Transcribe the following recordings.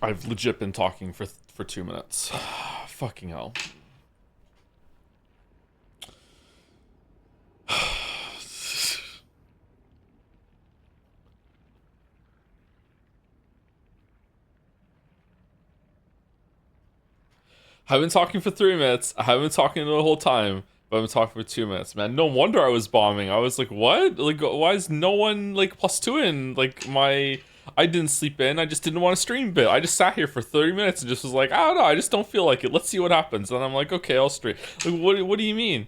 I've legit been talking for 2 minutes. Fucking hell. I've been talking for 3 minutes. I haven't been talking the whole time, but I've been talking for 2 minutes, man. No wonder I was bombing. I was like, what? Like, why is no one like plus two in? Like my, I didn't sleep in. I just didn't want to stream bit. I just sat here for 30 minutes and just was like, I don't know. I just don't feel like it. Let's see what happens. And I'm like, okay, I'll stream. Like, what do you mean?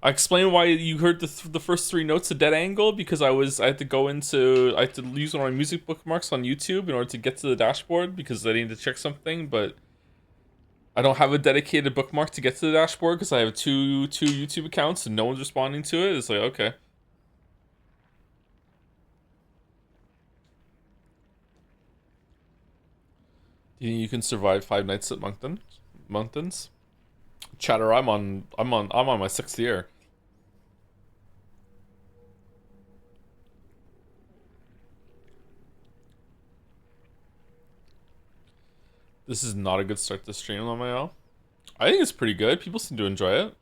I explained why you heard the first three notes a dead angle because I had to go into, I had to use one of my music bookmarks on YouTube in order to get to the dashboard because I needed to check something, but I don't have a dedicated bookmark to get to the dashboard because I have two YouTube accounts and no one's responding to it. It's like, okay. Do you think you can survive 5 nights at Moncton? Moncton's? Chatter, I'm on my 6th year. This is not a good start to stream on my own. I think it's pretty good. People seem to enjoy it.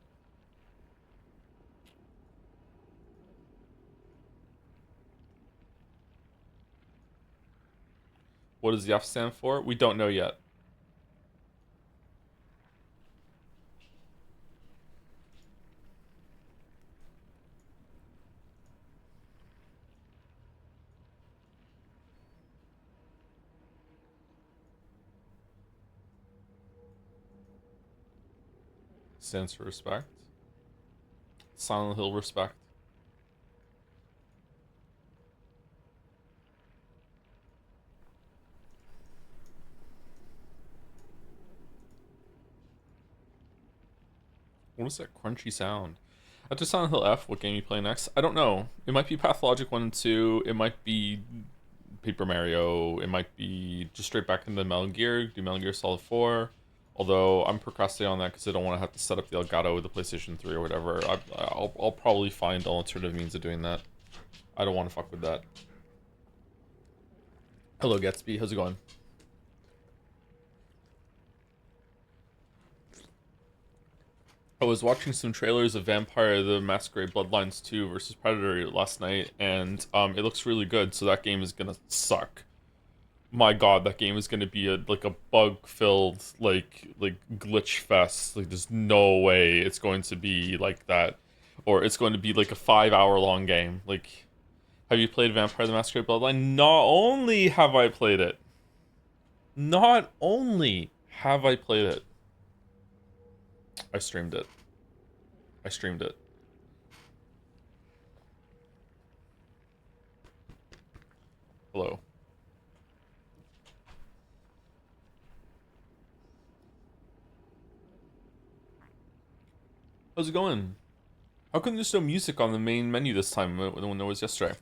What does YAF stand for? We don't know yet. Stands for respect. Silent Hill respect. What is that crunchy sound? After Silent Hill F, what game you play next? I don't know. It might be Pathologic 1 and 2. It might be Paper Mario. It might be just straight back into Metal Gear. Do Metal Gear Solid 4. Although I'm procrastinating on that because I don't want to have to set up the Elgato with the PlayStation 3 or whatever. I'll probably find alternative means of doing that. I don't want to fuck with that. Hello, Gatsby. How's it going? I was watching some trailers of Vampire the Masquerade Bloodlines 2 versus Predator last night, and it looks really good, so that game is gonna suck. My god, that game is gonna be a bug-filled, like glitch fest. Like there's no way it's going to be like that. Or it's going to be like a 5 hour long game. Like, have you played Vampire the Masquerade Bloodline? Not only have I played it, not only have I played it, I streamed it. I streamed it. Hello. How's it going? How come there's no music on the main menu this time when there was yesterday?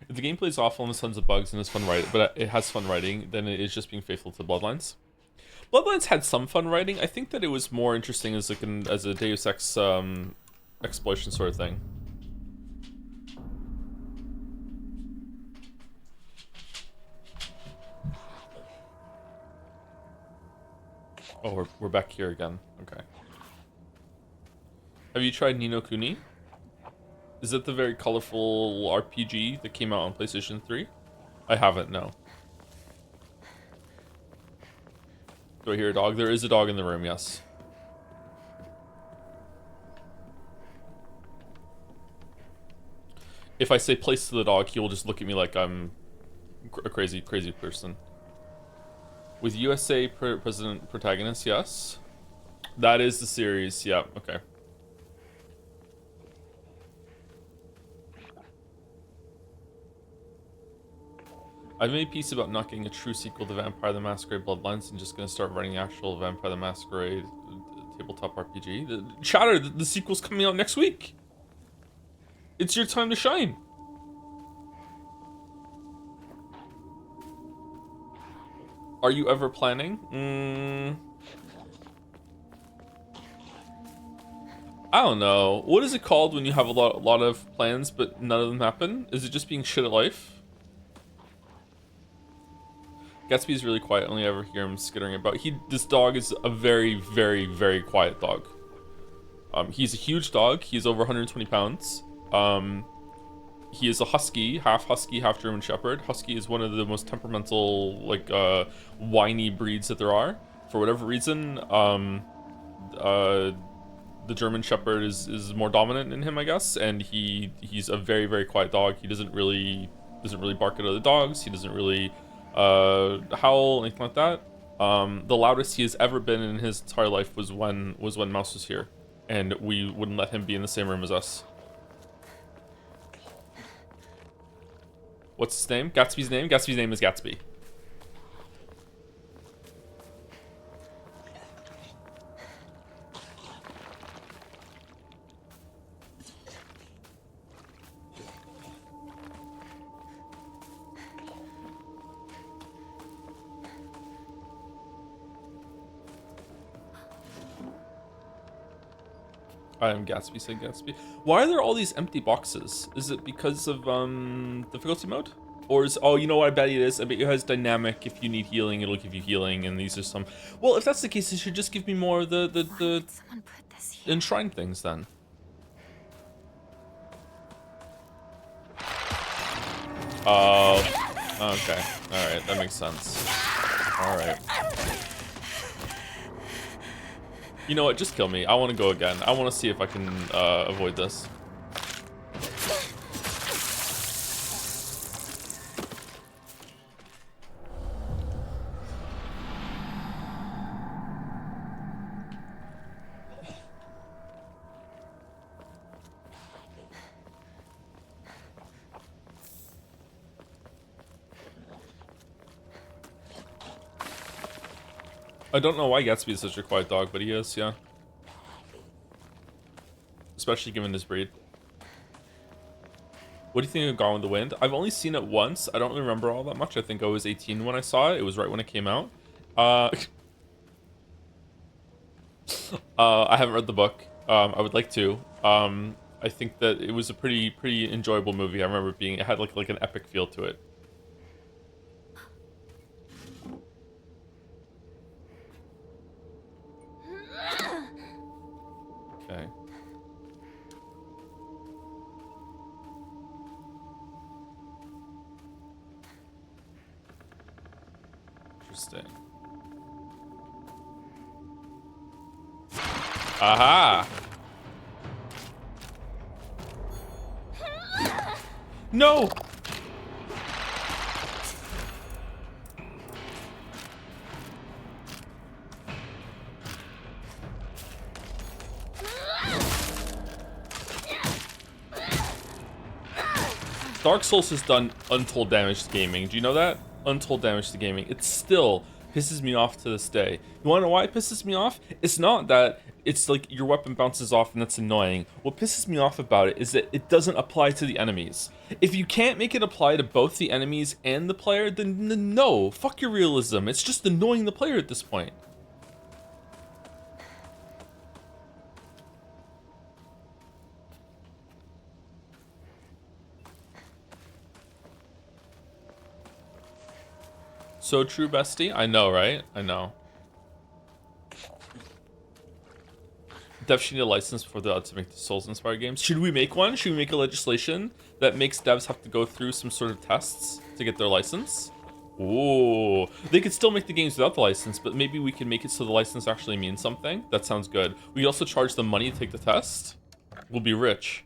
If the gameplay is awful and there's tons of bugs and it's fun writing, but it has fun writing, then it is just being faithful to Bloodlines. Bloodlines had some fun writing. I think that it was more interesting as as a Deus Ex exploration sort of thing. Oh, we're back here again. Okay. Have you tried Ni no Kuni? Is it the very colorful RPG that came out on PlayStation 3? I haven't, no. Do I hear a dog? There is a dog in the room, yes. If I say place to the dog, he will just look at me like I'm a crazy person. With USA President protagonist, yes. That is the series, yeah, okay. I've made peace about not getting a true sequel to Vampire the Masquerade Bloodlines and just gonna start writing the actual Vampire the Masquerade tabletop RPG. Chatter, the sequel's coming out next week. It's your time to shine. Are you ever planning? I don't know. What is it called when you have a lot of plans but none of them happen? Is it just being shit at life? Gatsby's really quiet. Only ever hear him skittering about. This dog is a very, very, very quiet dog. He's a huge dog. He's over 120 pounds. He is a husky, half German Shepherd. Husky is one of the most temperamental, like, whiny breeds that there are. For whatever reason, the German Shepherd is more dominant in him, I guess, and he's a very, very quiet dog. He doesn't really bark at other dogs. He doesn't really howl, anything like that. The loudest he has ever been in his entire life was when Mouse was here, and we wouldn't let him be in the same room as us. What's his name? Gatsby's name? Gatsby's name is Gatsby. I am Gatsby, said Gatsby. Why are there all these empty boxes? Is it because of difficulty mode? Or is, oh, you know what, I bet it is. I bet it has dynamic. If you need healing, it'll give you healing, and these are some. Well, if that's the case, it should just give me more of the enshrined things then. Oh, okay. Alright, that makes sense. Alright. You know what, just kill me. I want to go again. I want to see if I can avoid this. I don't know why Gatsby is such a quiet dog, but he is, yeah. Especially given his breed. What do you think of Gone with the Wind? I've only seen it once. I don't remember all that much. I think I was 18 when I saw it. It was right when it came out. I haven't read the book. I would like to. I think that it was a pretty enjoyable movie. I remember it had like an epic feel to it. Okay. Interesting. Aha! No! Dark Souls has done untold damage to gaming. Do you know that? Untold damage to gaming. It still pisses me off to this day. You wanna know why it pisses me off? It's not that it's like your weapon bounces off and that's annoying. What pisses me off about it is that it doesn't apply to the enemies. If you can't make it apply to both the enemies and the player, then no. Fuck your realism. It's just annoying the player at this point. So true, bestie. I know, right? I know. Devs should need a license before they're allowed to make the Souls-inspired games. Should we make one? Should we make a legislation that makes devs have to go through some sort of tests to get their license? Ooh. They could still make the games without the license, but maybe we can make it so the license actually means something. That sounds good. We could also charge them money to take the test. We'll be rich.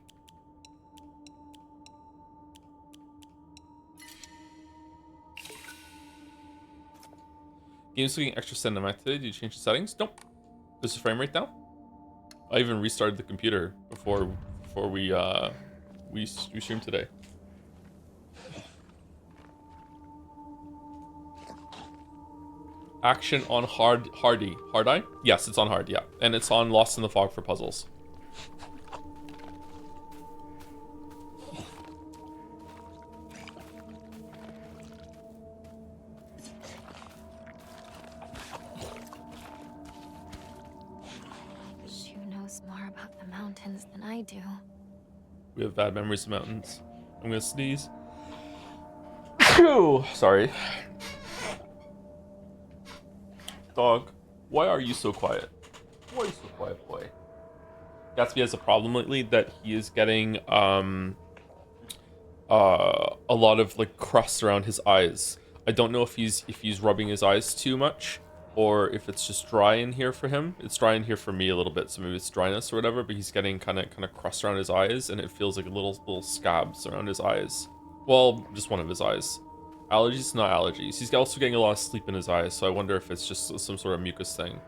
Game's looking extra cinematic today. Did you change the settings? Nope. Is the frame rate down? I even restarted the computer before we streamed today. Action on Hardy. Hard-eye? Yes, it's on hard, yeah. And it's on Lost in the Fog for puzzles. Shu knows more about the the mountains than I do. We have bad memories of mountains. I'm gonna sneeze. Phew! Sorry. Dog, why are you so quiet? Why are you so quiet, boy? Gatsby has a problem lately that he is getting a lot of like crust around his eyes. I don't know if he's rubbing his eyes too much or if it's just dry in here for him. It's dry in here for me a little bit, so maybe it's dryness or whatever, but he's getting kind of crust around his eyes and it feels like little scabs around his eyes. Well, just one of his eyes. Allergies, not allergies. He's also getting a lot of sleep in his eyes, so I wonder if it's just some sort of mucus thing.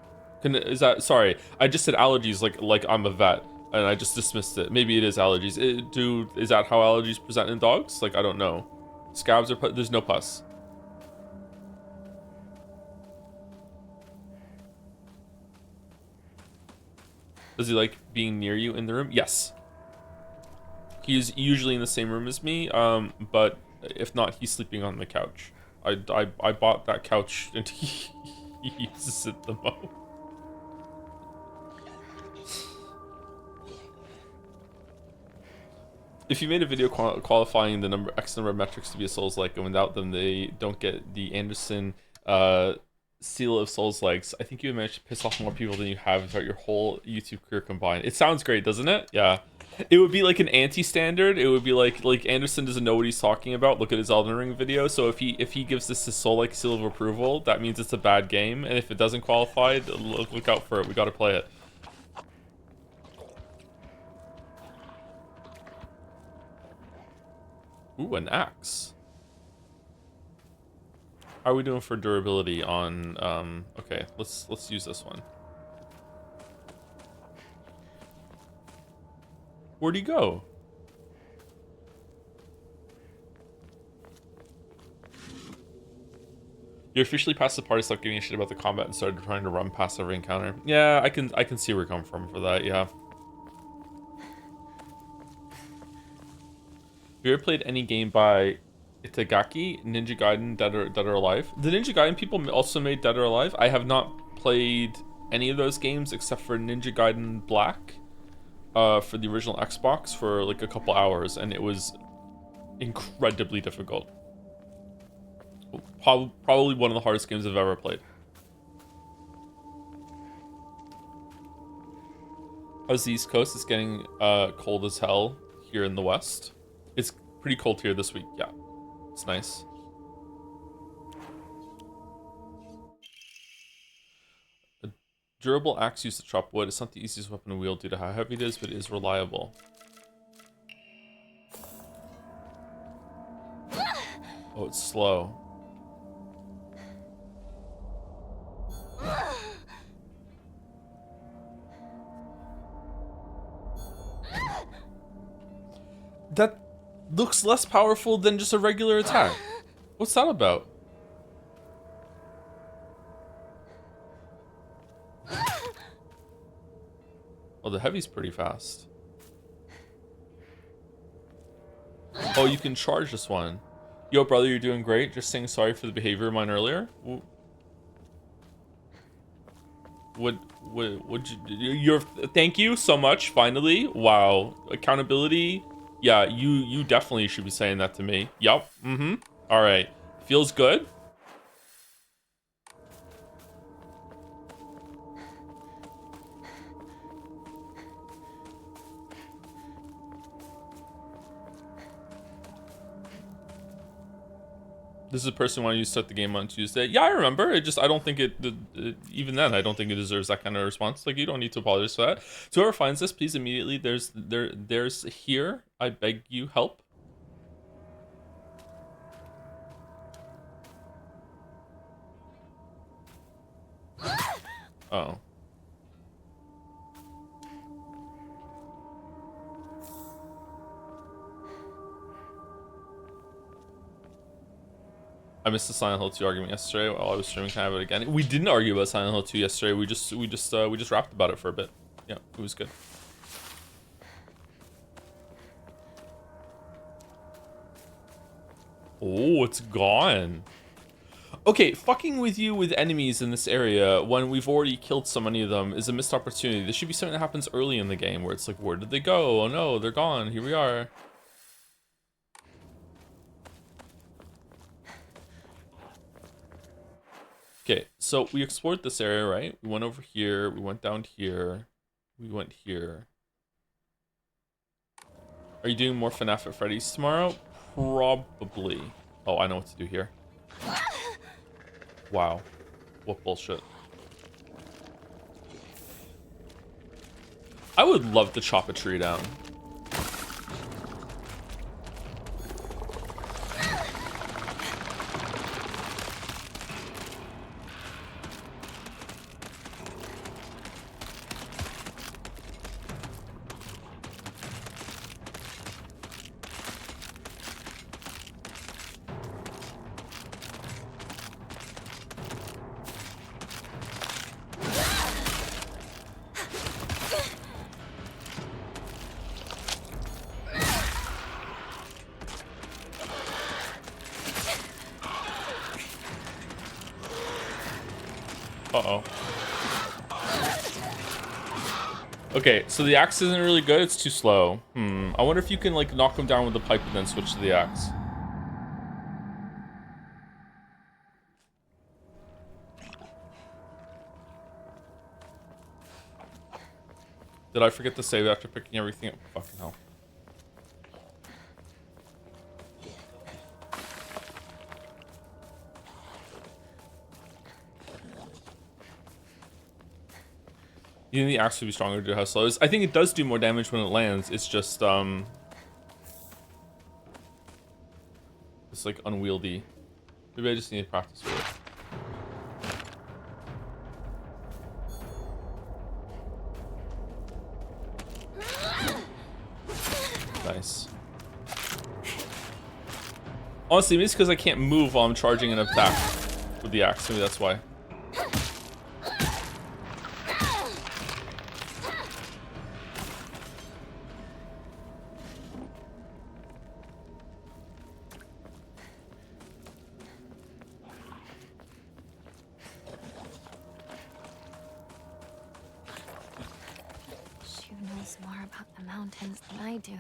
Is that, sorry, I just said allergies like I'm a vet and I just dismissed it. Maybe it is allergies. Is that how allergies present in dogs? Like, I don't know. Scabs are there's no pus. Does he like being near you in the room? Yes. He's usually in the same room as me, but if not, he's sleeping on the couch. I bought that couch and he uses it the most. If you made a video qualifying the X number of metrics to be a Souls-like, and without them they don't get the Anderson seal of Souls-likes, I think you would manage to piss off more people than you have throughout your whole YouTube career combined. It sounds great, doesn't it? Yeah. It would be like an anti-standard. It would be like Anderson doesn't know what he's talking about. Look at his Elden Ring video. So if he gives this a Soul-like seal of approval, that means it's a bad game. And if it doesn't qualify, look out for it. We got to play it. Ooh, an axe. How are we doing for durability on okay, let's use this one. Where'd he go? You're officially past the part of stop giving a shit about the combat and started trying to run past every encounter. Yeah, I can see where you're coming from for that, yeah. Have you ever played any game by Itagaki, Ninja Gaiden, Dead or Alive? The Ninja Gaiden people also made Dead or Alive. I have not played any of those games except for Ninja Gaiden Black for the original Xbox for like a couple hours, and it was incredibly difficult. Probably one of the hardest games I've ever played. How's the East Coast? It's getting cold as hell here in the West. It's pretty cold here this week, yeah. It's nice. A durable axe used to chop wood. It's not the easiest weapon to wield due to how heavy it is, but it is reliable. Oh, it's slow. That looks less powerful than just a regular attack. What's that about? Oh, the heavy's pretty fast. Oh, you can charge this one. Yo, brother, you're doing great. Just saying sorry for the behavior of mine earlier. Would you're thank you so much, finally. Wow. Accountability. Yeah, you definitely should be saying that to me. Yup. Mm-hmm. Alright. Feels good. This is a person wanting you to start the game on Tuesday. Yeah, I remember. I don't think even then, I don't think it deserves that kind of response. Like, you don't need to apologize for that. So whoever finds this, please immediately, there's here, I beg you, help. Oh. I missed the Silent Hill 2 argument yesterday while I was streaming. Can I have it again? We didn't argue about Silent Hill 2 yesterday. We just rapped about it for a bit. Yeah, it was good. Oh, it's gone. Okay, fucking with you with enemies in this area when we've already killed so many of them is a missed opportunity. This should be something that happens early in the game where it's like, where did they go? Oh no, they're gone. Here we are. Okay, so we explored this area, right? We went over here. We went down here. We went here. Are you doing more FNAF at Freddy's tomorrow? Probably. Oh, I know what to do here. Wow. What bullshit. I would love to chop a tree down. Uh-oh. Okay, so the axe isn't really good. It's too slow. I wonder if you can, like, knock him down with the pipe and then switch to the axe. Did I forget to save after picking everything up? Fucking hell. You think the axe would be stronger due to how slow it is? I think it does do more damage when it lands. It's just, it's like unwieldy. Maybe I just need to practice with it. Nice. Honestly, maybe it's because I can't move while I'm charging an attack with the axe. Maybe that's why. More about the mountains than I do.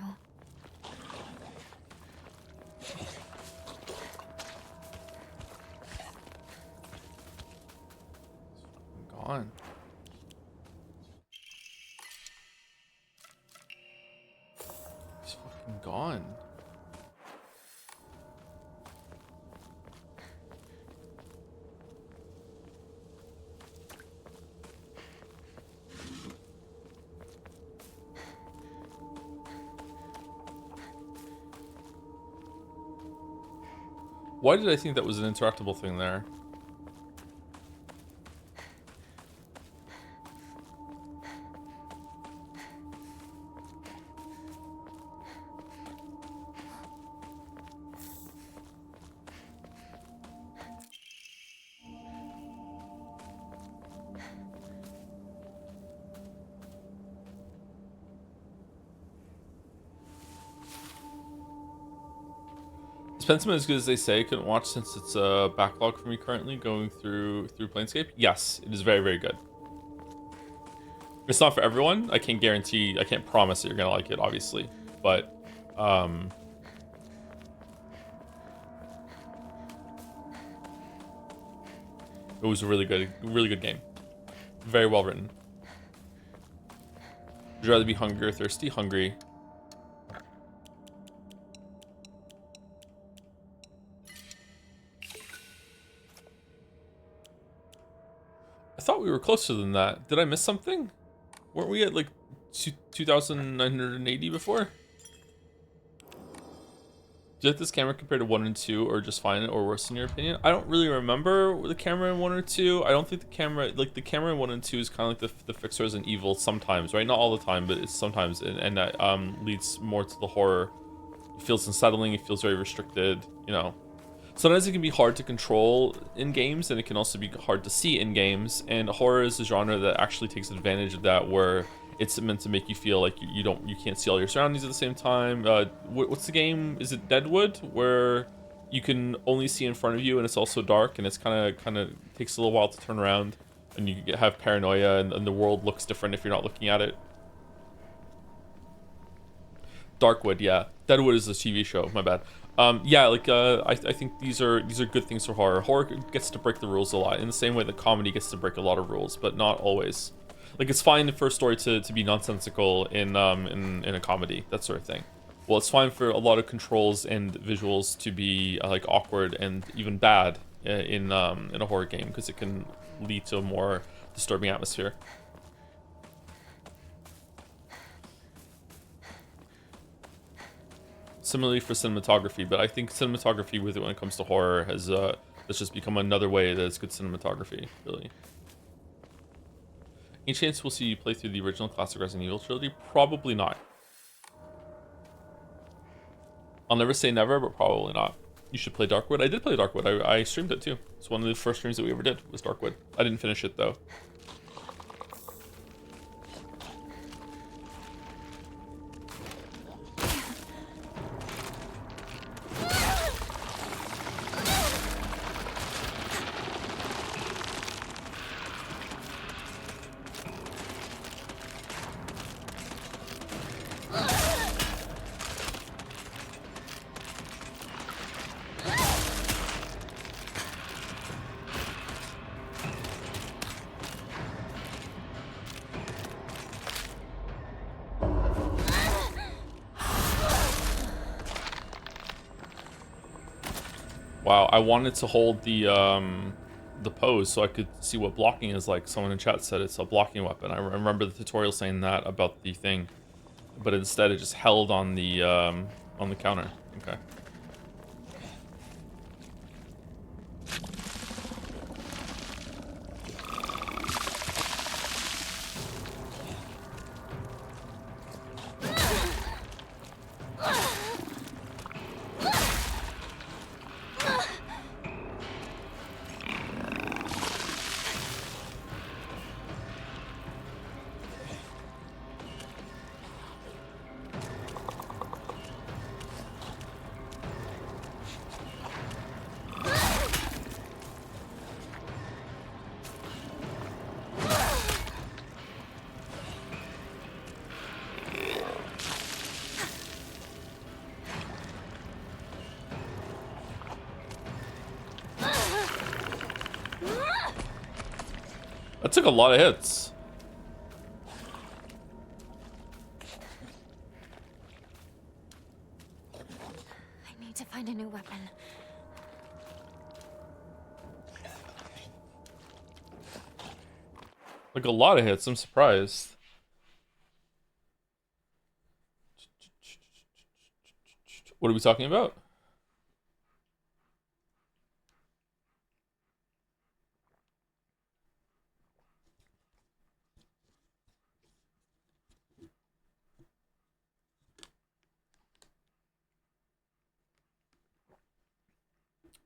Gone. He's fucking gone. Why did I think that was an interactable thing there? Pensament as good as they say. Couldn't watch since it's a backlog for me currently going through Planescape. Yes, it is very, very good. It's not for everyone. I can't guarantee, I can't promise that you're gonna like it, obviously, but it was a really good game. Very well written. Would you rather be hungry or thirsty? Hungry. I thought we were closer than that. Did I miss something? Weren't we at like 2,980 before? Do you like this camera compared to 1 and 2, or just fine or worse in your opinion? I don't really remember the camera in 1 or 2. I don't think the camera in 1 and 2 is kind of like the fixer as an evil sometimes, right? Not all the time, but it's sometimes, and that leads more to the horror. It feels unsettling. It feels very restricted. You know. Sometimes it can be hard to control in games, and it can also be hard to see in games. And horror is a genre that actually takes advantage of that, where it's meant to make you feel like you can't see all your surroundings at the same time. What's the game? Is it Deadwood, where you can only see in front of you, and it's also dark, and it's kind of takes a little while to turn around, and you have paranoia, and the world looks different if you're not looking at it. Darkwood, yeah. Deadwood is a TV show. My bad. Yeah, like I think these are good things for horror. Horror gets to break the rules a lot, in the same way that comedy gets to break a lot of rules, but not always. Like it's fine for a story to be nonsensical in a comedy, that sort of thing. Well, it's fine for a lot of controls and visuals to be like awkward and even bad in a horror game, because it can lead to a more disturbing atmosphere. Similarly for cinematography, but I think cinematography with it when it comes to horror has just become another way that it's good cinematography, really. Any chance we'll see you play through the original classic Resident Evil trilogy? Probably not. I'll never say never, but probably not. You should play Darkwood. I did play Darkwood. I streamed it too. It's one of the first streams that we ever did, was Darkwood. I didn't finish it though. Wow, I wanted to hold the pose so I could see what blocking is like. Someone in chat said it's a blocking weapon. I remember the tutorial saying that about the thing, but instead it just held on the counter. Okay. That took a lot of hits. I need to find a new weapon. Like a lot of hits. I'm surprised. What are we talking about?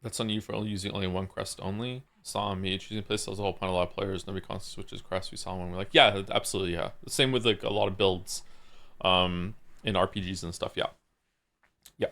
That's on you for only using only one crest only. Saw me choosing playstyle as a whole point. A lot of players, nobody constantly switches crests. We saw one. We're like, yeah, absolutely, yeah. The same with like a lot of builds, in RPGs and stuff. Yeah, yeah.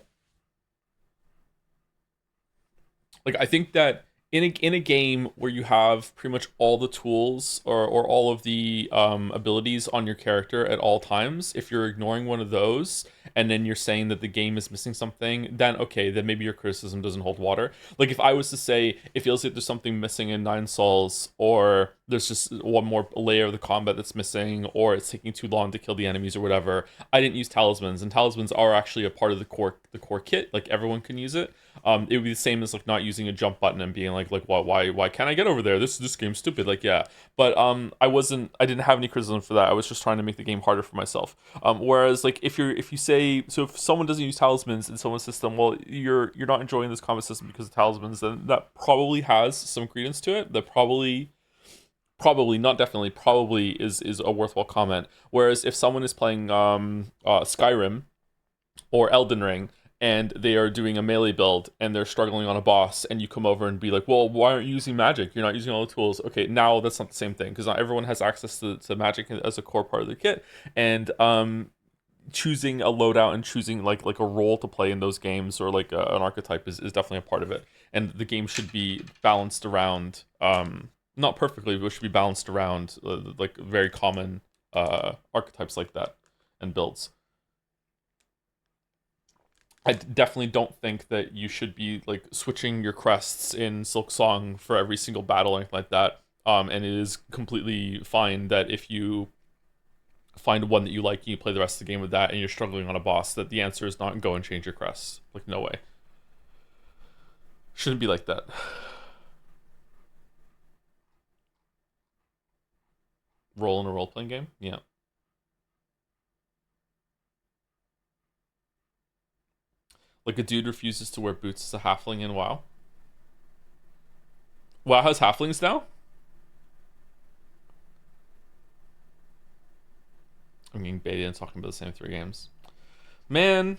Like I think that in a game where you have pretty much all the tools or all of the abilities on your character at all times, if you're ignoring one of those and then you're saying that the game is missing something, then okay, then maybe your criticism doesn't hold water. Like if I was to say it feels like there's something missing in Nine Sols, or there's just one more layer of the combat that's missing, or it's taking too long to kill the enemies or whatever, I didn't use talismans, and talismans are actually a part of the core kit. Like everyone can use it. It would be the same as like not using a jump button and being like why can't I get over there? This game's stupid. Like yeah, but I didn't have any criticism for that. I was just trying to make the game harder for myself. Whereas like if you say, so if someone doesn't use talismans in someone's system, well you're not enjoying this combat system because of talismans, then that probably has some credence to it. That probably not definitely probably is a worthwhile comment. Whereas if someone is playing Skyrim or Elden Ring, and they are doing a melee build and they're struggling on a boss, and you come over and be like, well, why aren't you using magic? You're not using all the tools. Okay, now that's not the same thing, because not everyone has access to magic as a core part of the kit. And choosing a loadout and choosing like a role to play in those games, or like an archetype is definitely a part of it. And the game should be balanced around, not perfectly, but it should be balanced around like very common archetypes like that and builds. I definitely don't think that you should be like switching your crests in Silk Song for every single battle or anything like that. And it is completely fine that if you find one that you like and you play the rest of the game with that and you're struggling on a boss, that the answer is not go and change your crests. Like, no way. Shouldn't be like that. Role in a role-playing game? Yeah. Like a dude refuses to wear boots as a halfling in WoW. WoW has halflings now? I'm getting baited and talking about the same 3 games. Man.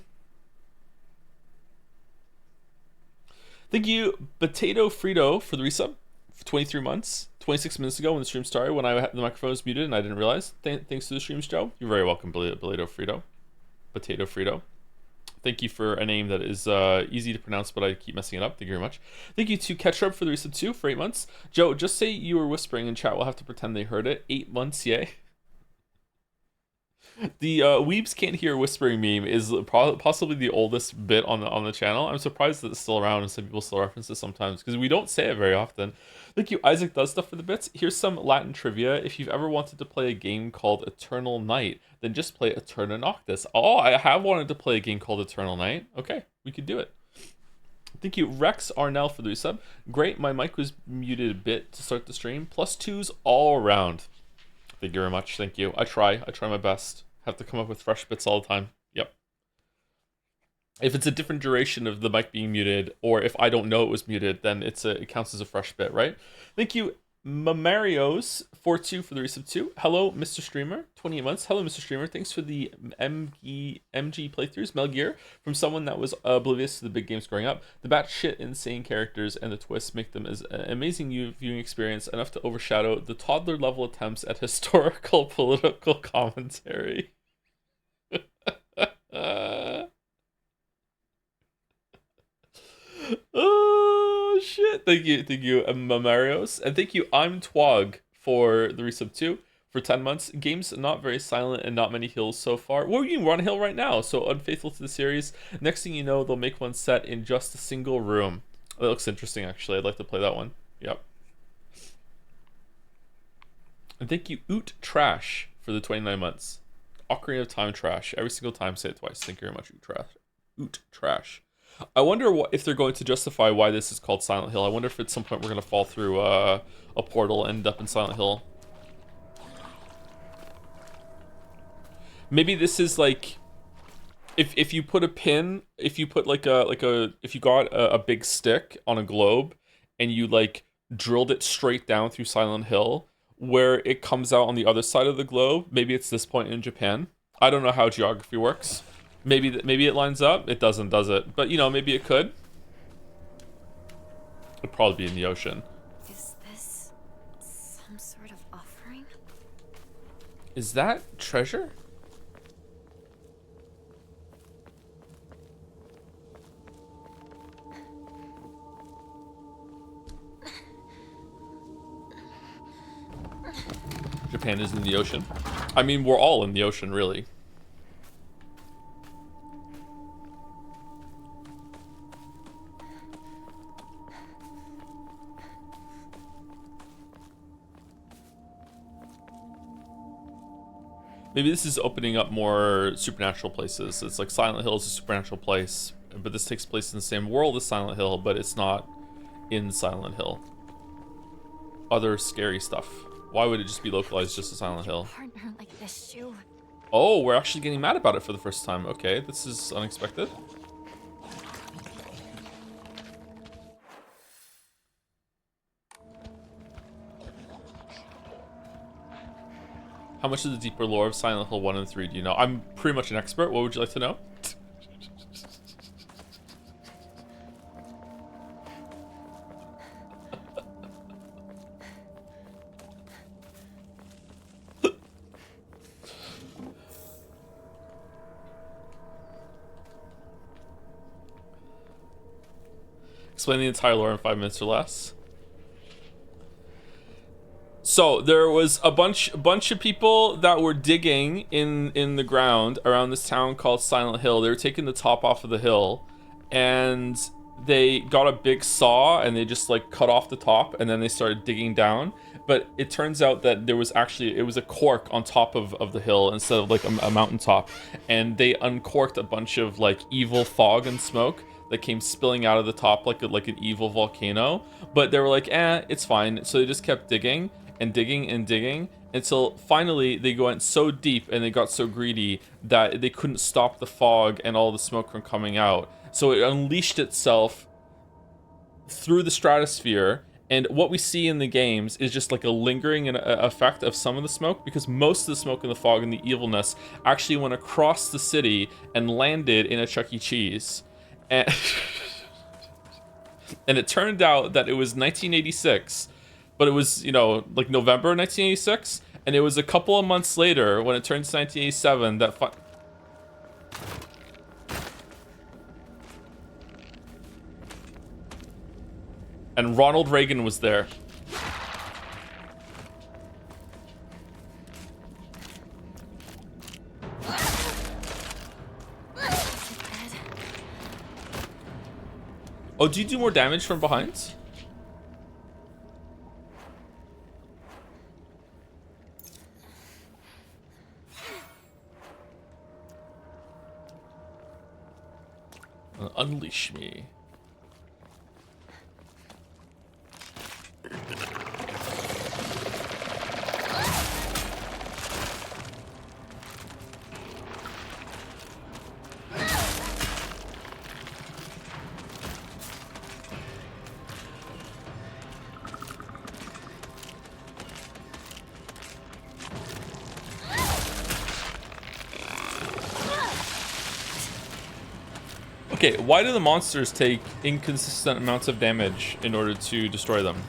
Thank you, Potato Frito, for the resub for 23 months. 26 minutes ago when the stream started, when the microphone was muted and I didn't realize. Thanks to the streams, Joe. You're very welcome, Potato Frito. Potato Frito. Thank you for a name that is easy to pronounce, but I keep messing it up. Thank you very much. Thank you to Ketchup for the resub 2 for 8 months. Joe, just say you were whispering and chat will have to pretend they heard it. 8 months, yay. The Weebs Can't Hear Whispering meme is possibly the oldest bit on the channel. I'm surprised that it's still around and some people still reference it sometimes because we don't say it very often. Thank you, Isaac Does Stuff for the bits. Here's some Latin trivia. If you've ever wanted to play a game called Eternal Night, then just play Eterna Noctis. Oh, I have wanted to play a game called Eternal Night. Okay, we could do it. Thank you, Rex Arnell, for the resub. Great, my mic was muted a bit to start the stream. +2s all around. Thank you very much. Thank you. I try my best. Have to come up with fresh bits all the time. Yep. If it's a different duration of the mic being muted, or if I don't know it was muted, then it counts as a fresh bit, right? Thank you, Mamarios42 for the resub 2. Hello, Mr. Streamer, 28 months. Hello, Mr. Streamer. Thanks for the MG playthroughs, Metal Gear, from someone that was oblivious to the big games growing up. The batshit insane characters and the twists make them as an amazing viewing experience, enough to overshadow the toddler level attempts at historical political commentary. Oh shit! Thank you, Mamarios, and thank you, I'm Twog, for the resub 2 for 10 months. Game's not very silent and not many hills so far. Well, you can run a hill right now, so unfaithful to the series. Next thing you know, they'll make one set in just a single room. That looks interesting, actually. I'd like to play that one. Yep. And thank you, Oot Trash, for the 29 months. Ocarina of Time Trash. Every single time, say it twice. Thank you very much, Oot Trash. Oot Trash. I wonder if they're going to justify why this is called Silent Hill. I wonder if at some point we're going to fall through a portal and end up in Silent Hill. Maybe this is like, if you put a pin, if you put if you got a big stick on a globe and you like drilled it straight down through Silent Hill, where it comes out on the other side of the globe, maybe it's this point in Japan. I don't know how geography works. Maybe it lines up. It doesn't, does it? But, you know, maybe it could. It'd probably be in the ocean. Is this some sort of offering? Is that treasure? Japan is in the ocean. I mean, we're all in the ocean, really. Maybe this is opening up more supernatural places. It's like Silent Hill is a supernatural place, but this takes place in the same world as Silent Hill, but it's not in Silent Hill. Other scary stuff. Why would it just be localized just to Silent Hill? Partner like this, Jew. Oh, we're actually getting mad about it for the first time. Okay, this is unexpected. How much of the deeper lore of Silent Hill 1 and 3 do you know? I'm pretty much an expert. What would you like to know? Explain the entire lore in 5 minutes or less. So there was a bunch of people that were digging in the ground around this town called Silent Hill. They were taking the top off of the hill, and they got a big saw and they just like cut off the top, and then they started digging down. But it turns out that there was actually, it was a cork on top of the hill instead of like a mountaintop, and they uncorked a bunch of like evil fog and smoke that came spilling out of the top like an evil volcano. But they were like, it's fine. So they just kept digging and digging and digging until finally they went so deep and they got so greedy that they couldn't stop the fog and all the smoke from coming out. So it unleashed itself through the stratosphere, and what we see in the games is just like a lingering effect of some of the smoke, because most of the smoke and the fog and the evilness actually went across the city and landed in a Chuck E. Cheese. And, and it turned out that it was 1986, but it was, like November 1986, and it was a couple of months later when it turned to 1987 that and Ronald Reagan was there. Oh, do you do more damage from behind? Unleash me. Okay, why do the monsters take inconsistent amounts of damage in order to destroy them?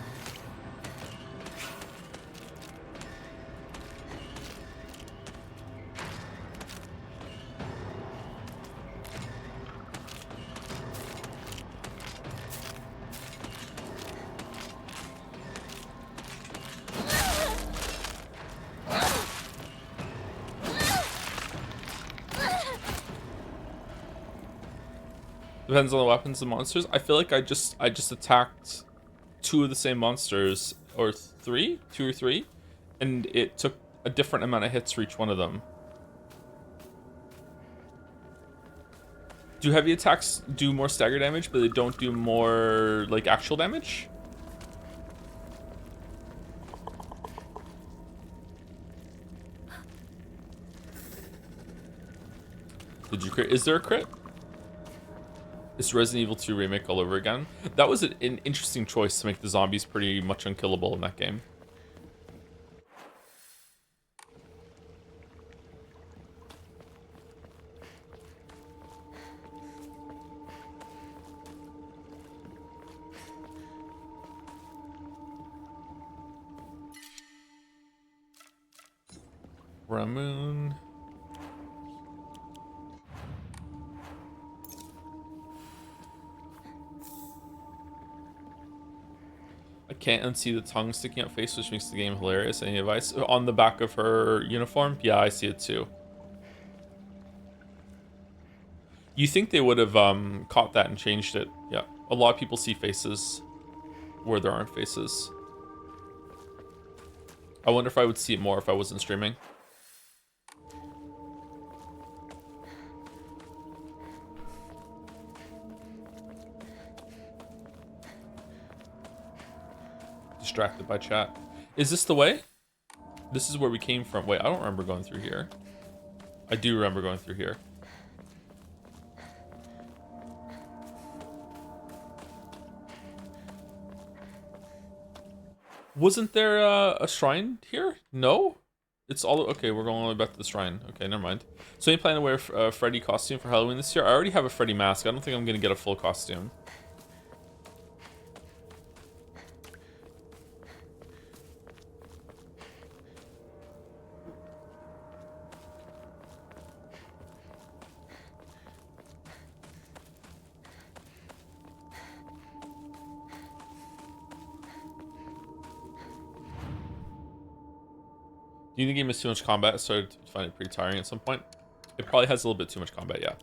Depends on the weapons and monsters. I feel like I just attacked two of the same monsters, or two or three, and it took a different amount of hits for each one of them. Do heavy attacks do more stagger damage, but they don't do more like actual damage? Did you crit? Is there a crit? It's Resident Evil 2 remake all over again. That was an interesting choice to make the zombies pretty much unkillable in that game. Ramoon. I can't unsee the tongue sticking out face, which makes the game hilarious. Any advice? On the back of her uniform? Yeah, I see it too. You think they would have caught that and changed it? Yeah. A lot of people see faces where there aren't faces. I wonder if I would see it more if I wasn't streaming. Distracted by chat. Is this the way? This is where we came from. Wait, I don't remember going through here. I do remember going through here. Wasn't there a shrine here? No? It's all... Okay, we're going all the way back to the shrine. Okay, never mind. So you plan to wear a Freddy costume for Halloween this year? I already have a Freddy mask. I don't think I'm going to get a full costume. Do you think the game has too much combat? I started to find it pretty tiring at some point. It probably has a little bit too much combat, yeah.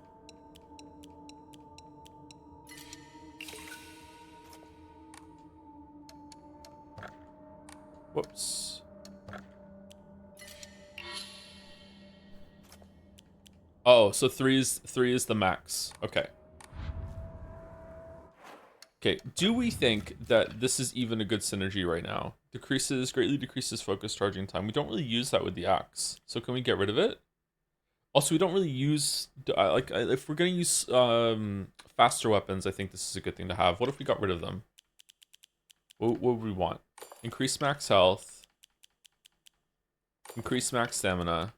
Whoops. Oh, so three is the max. Okay. Okay, do we think that this is even a good synergy right now? Greatly decreases focus charging time. We don't really use that with the axe. So can we get rid of it? Also, we don't really use, if we're gonna use faster weapons, I think this is a good thing to have. What if we got rid of them? What would we want? Increase max health. Increase max stamina.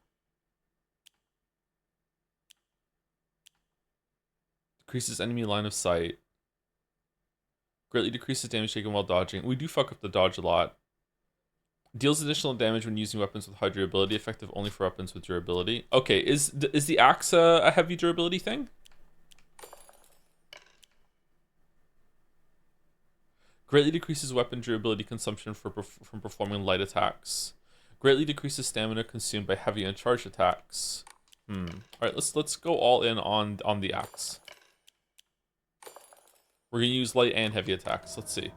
Decreases enemy line of sight. Greatly decreases damage taken while dodging. We do fuck up the dodge a lot. Deals additional damage when using weapons with high durability, effective only for weapons with durability. Okay, is the axe a heavy durability thing? Greatly decreases weapon durability consumption from performing light attacks. Greatly decreases stamina consumed by heavy and charged attacks. All right, let's go all in on the axe. We're gonna use light and heavy attacks. Let's see.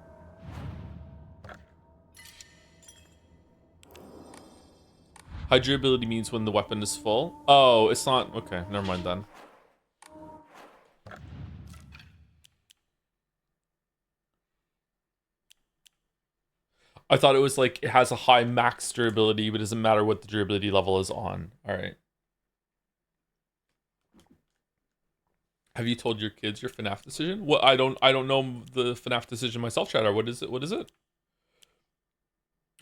High durability means when the weapon is full. Oh, it's not. Okay, never mind then. I thought it was like it has a high max durability, but it doesn't matter what the durability level is on. All right. Have you told your kids your FNAF decision? What I don't know the FNAF decision myself, Shadow. What is it? What is it?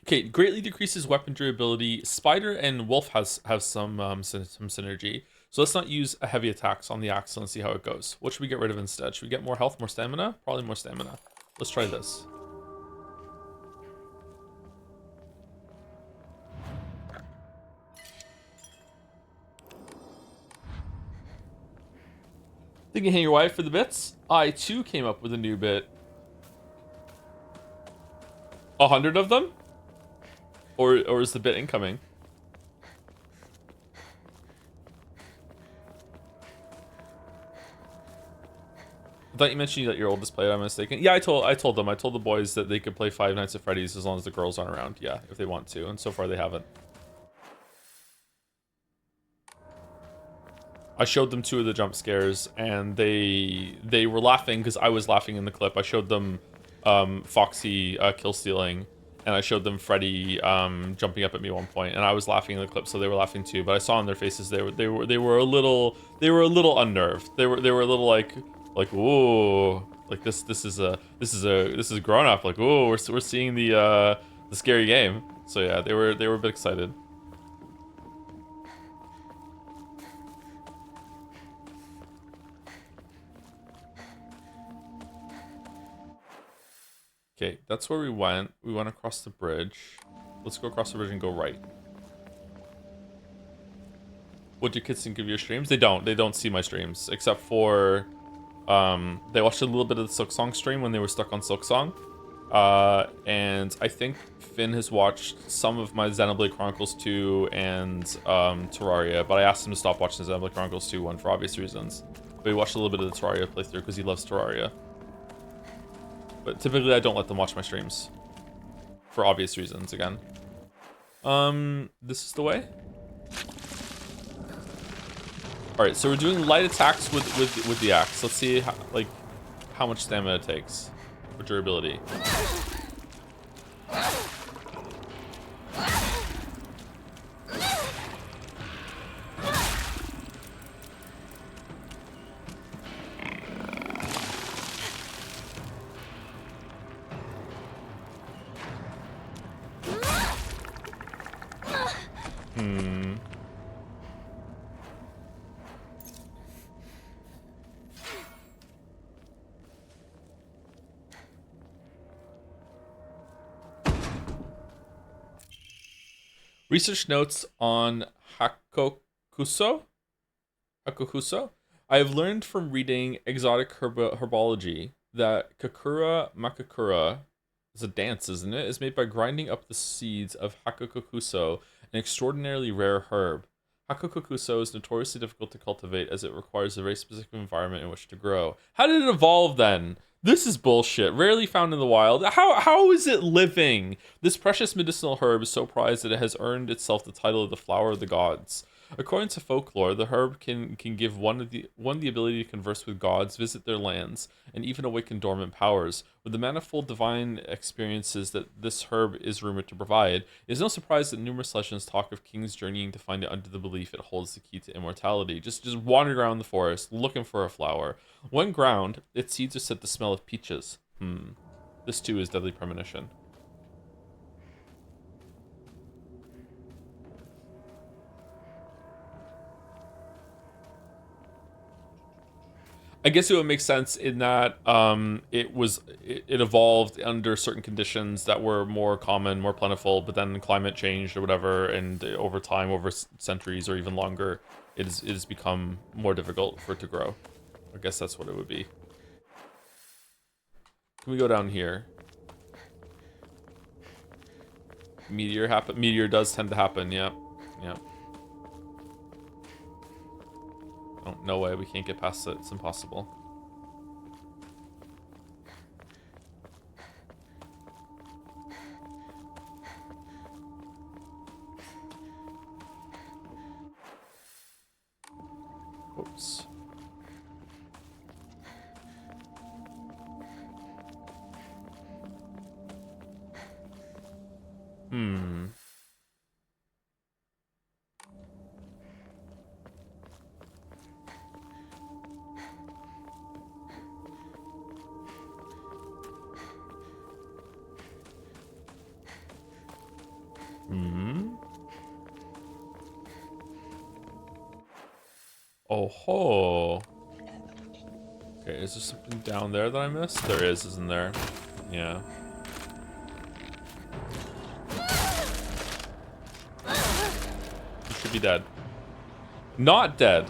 Okay, greatly decreases weapon durability. Spider and Wolf have some synergy. So let's not use a heavy attacks on the axe and see how it goes. What should we get rid of instead? Should we get more health, more stamina? Probably more stamina. Let's try this. Think you hang your wife for the bits? I too came up with a new bit. 100 of them? Or is the bit incoming? I thought you mentioned that your oldest played, I'm mistaken. Yeah, I told them. I told the boys that they could play Five Nights at Freddy's as long as the girls aren't around. Yeah, if they want to. And so far they haven't. I showed them 2 of the jump scares, and they were laughing because I was laughing in the clip. I showed them Foxy kill stealing, and I showed them Freddy jumping up at me at one point, and I was laughing in the clip, so they were laughing too. But I saw on their faces they were a little unnerved. They were a little like ooh, like this is grown up. Like ooh, we're seeing the scary game. So yeah, they were a bit excited. Okay, that's where we went. We went across the bridge. Let's go across the bridge and go right. What do kids think of your streams? They don't see my streams, except for they watched a little bit of the Silk Song stream when they were stuck on Silk Song. And I think Finn has watched some of my Xenoblade Chronicles 2 and Terraria, but I asked him to stop watching the Xenoblade Chronicles 2 one for obvious reasons. But he watched a little bit of the Terraria playthrough because he loves Terraria. But typically I don't let them watch my streams. For obvious reasons, again. This is the way? Alright, so we're doing light attacks with the axe. Let's see how much stamina it takes for durability. Research notes on Hakokuso. I have learned from reading exotic herbology that Kakura Makakura is a dance, isn't it? Is made by grinding up the seeds of Hakokuso An extraordinarily rare herb. Hakukokuso is notoriously difficult to cultivate as it requires a very specific environment in which to grow. How did it evolve then? This is bullshit. Rarely found in the wild. How is it living? This precious medicinal herb is so prized that it has earned itself the title of the flower of the gods. According to folklore, the herb can give one the ability to converse with gods, visit their lands, and even awaken dormant powers. With the manifold divine experiences that this herb is rumored to provide, it is no surprise that numerous legends talk of kings journeying to find it under the belief it holds the key to immortality. Just wandering around the forest, looking for a flower. When ground, its seeds are said to smell of peaches. This too is deadly premonition. I guess it would make sense in that it evolved under certain conditions that were more common, more plentiful, but then climate changed or whatever, and over time, over centuries or even longer, it has become more difficult for it to grow. I guess that's what it would be. Can we go down here? Meteor does tend to happen, yep. Yep. Oh, no way, we can't get past it. It's impossible. Oops. Oh ho. Okay, is there something down there that I missed? There is, isn't there? Yeah. You should be dead. Not dead.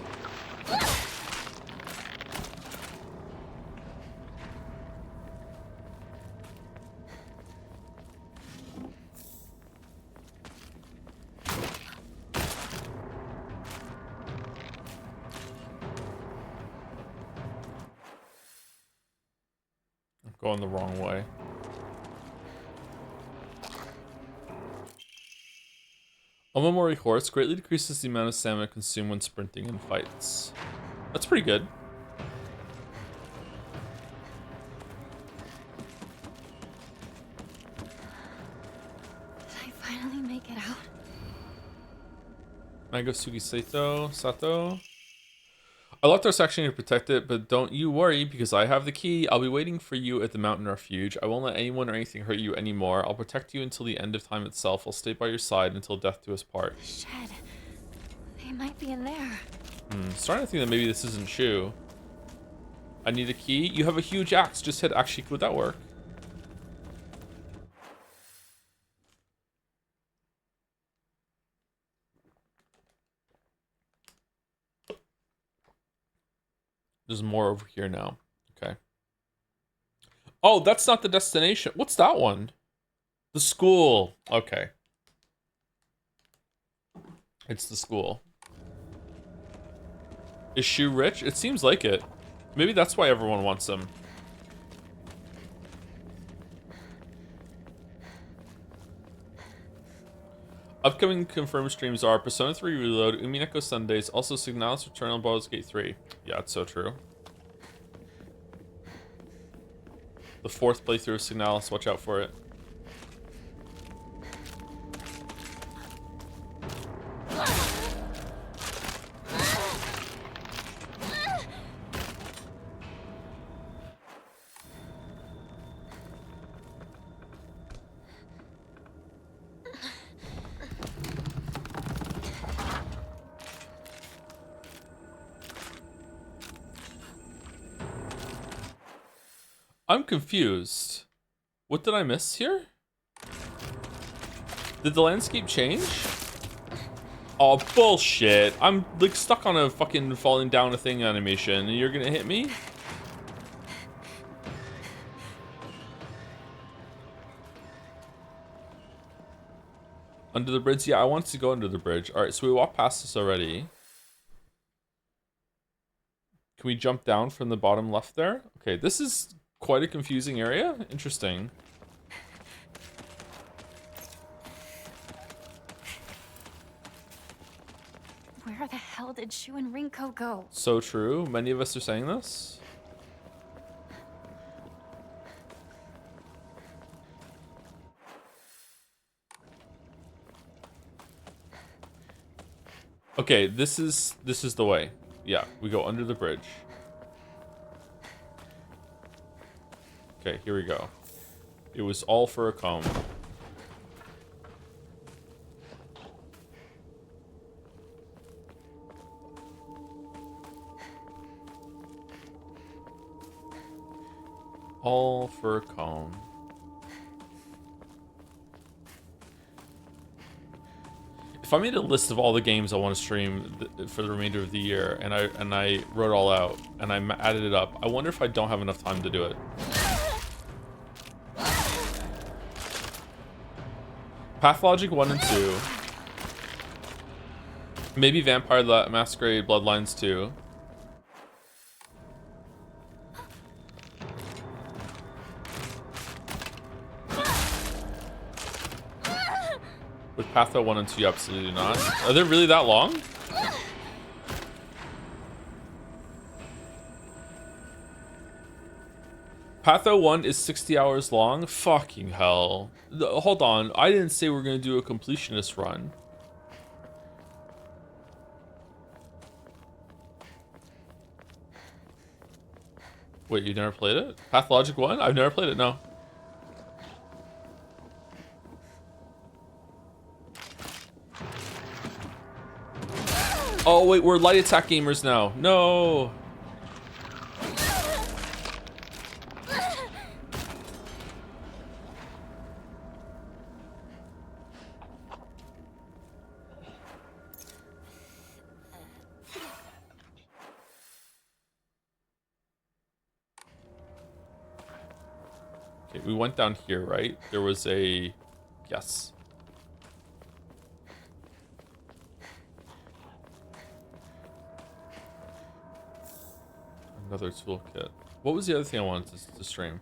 I'm going the wrong way. Omamori horse greatly decreases the amount of stamina consumed when sprinting in fights. That's pretty good. Did I finally make it out? Mango Sugi Sato. I left our section to protect it, but don't you worry because I have the key. I'll be waiting for you at the mountain refuge. I won't let anyone or anything hurt you anymore. I'll protect you until the end of time itself. I'll stay by your side until death do us part. The shed. They might be in there. Starting to think that maybe this isn't Shu. I need a key. You have a huge axe. Just hit. Actually, would that work? There's more over here now. Okay. Oh, that's not the destination. What's that one? The school. Okay. It's the school. Is Shu rich? It seems like it. Maybe that's why everyone wants him. Upcoming confirmed streams are Persona 3 Reload, Umineko Sundays, also Signalis Return on Baldur's Gate 3. Yeah, it's so true. The 4th playthrough of Signalis, watch out for it. I'm confused. What did I miss here? Did the landscape change? Oh, bullshit. I'm like stuck on a fucking falling down a thing animation and you're gonna hit me? Under the bridge? Yeah, I want to go under the bridge. Alright, so we walked past this already. Can we jump down from the bottom left there? Okay, this is quite a confusing area. Interesting. Where the hell did Shu and Rinko go? So true. Many of us are saying this. Okay, this is the way. Yeah, we go under the bridge. Okay, here we go. It was all for a comb. All for a comb. If I made a list of all the games I want to stream for the remainder of the year, and I wrote it all out and I added it up, I wonder if I don't have enough time to do it. Pathologic 1 and 2. Maybe Vampire Masquerade Bloodlines 2. With Patho 1 and 2, absolutely not. Are they really that long? Patho 1 is 60 hours long? Fucking hell. Hold on, I didn't say we're gonna do a completionist run. Wait, you never played it? Pathologic 1? I've never played it, no. Oh wait, we're light attack gamers now. No. Okay, we went down here, right? There was a... Yes. Another toolkit. What was the other thing I wanted to stream?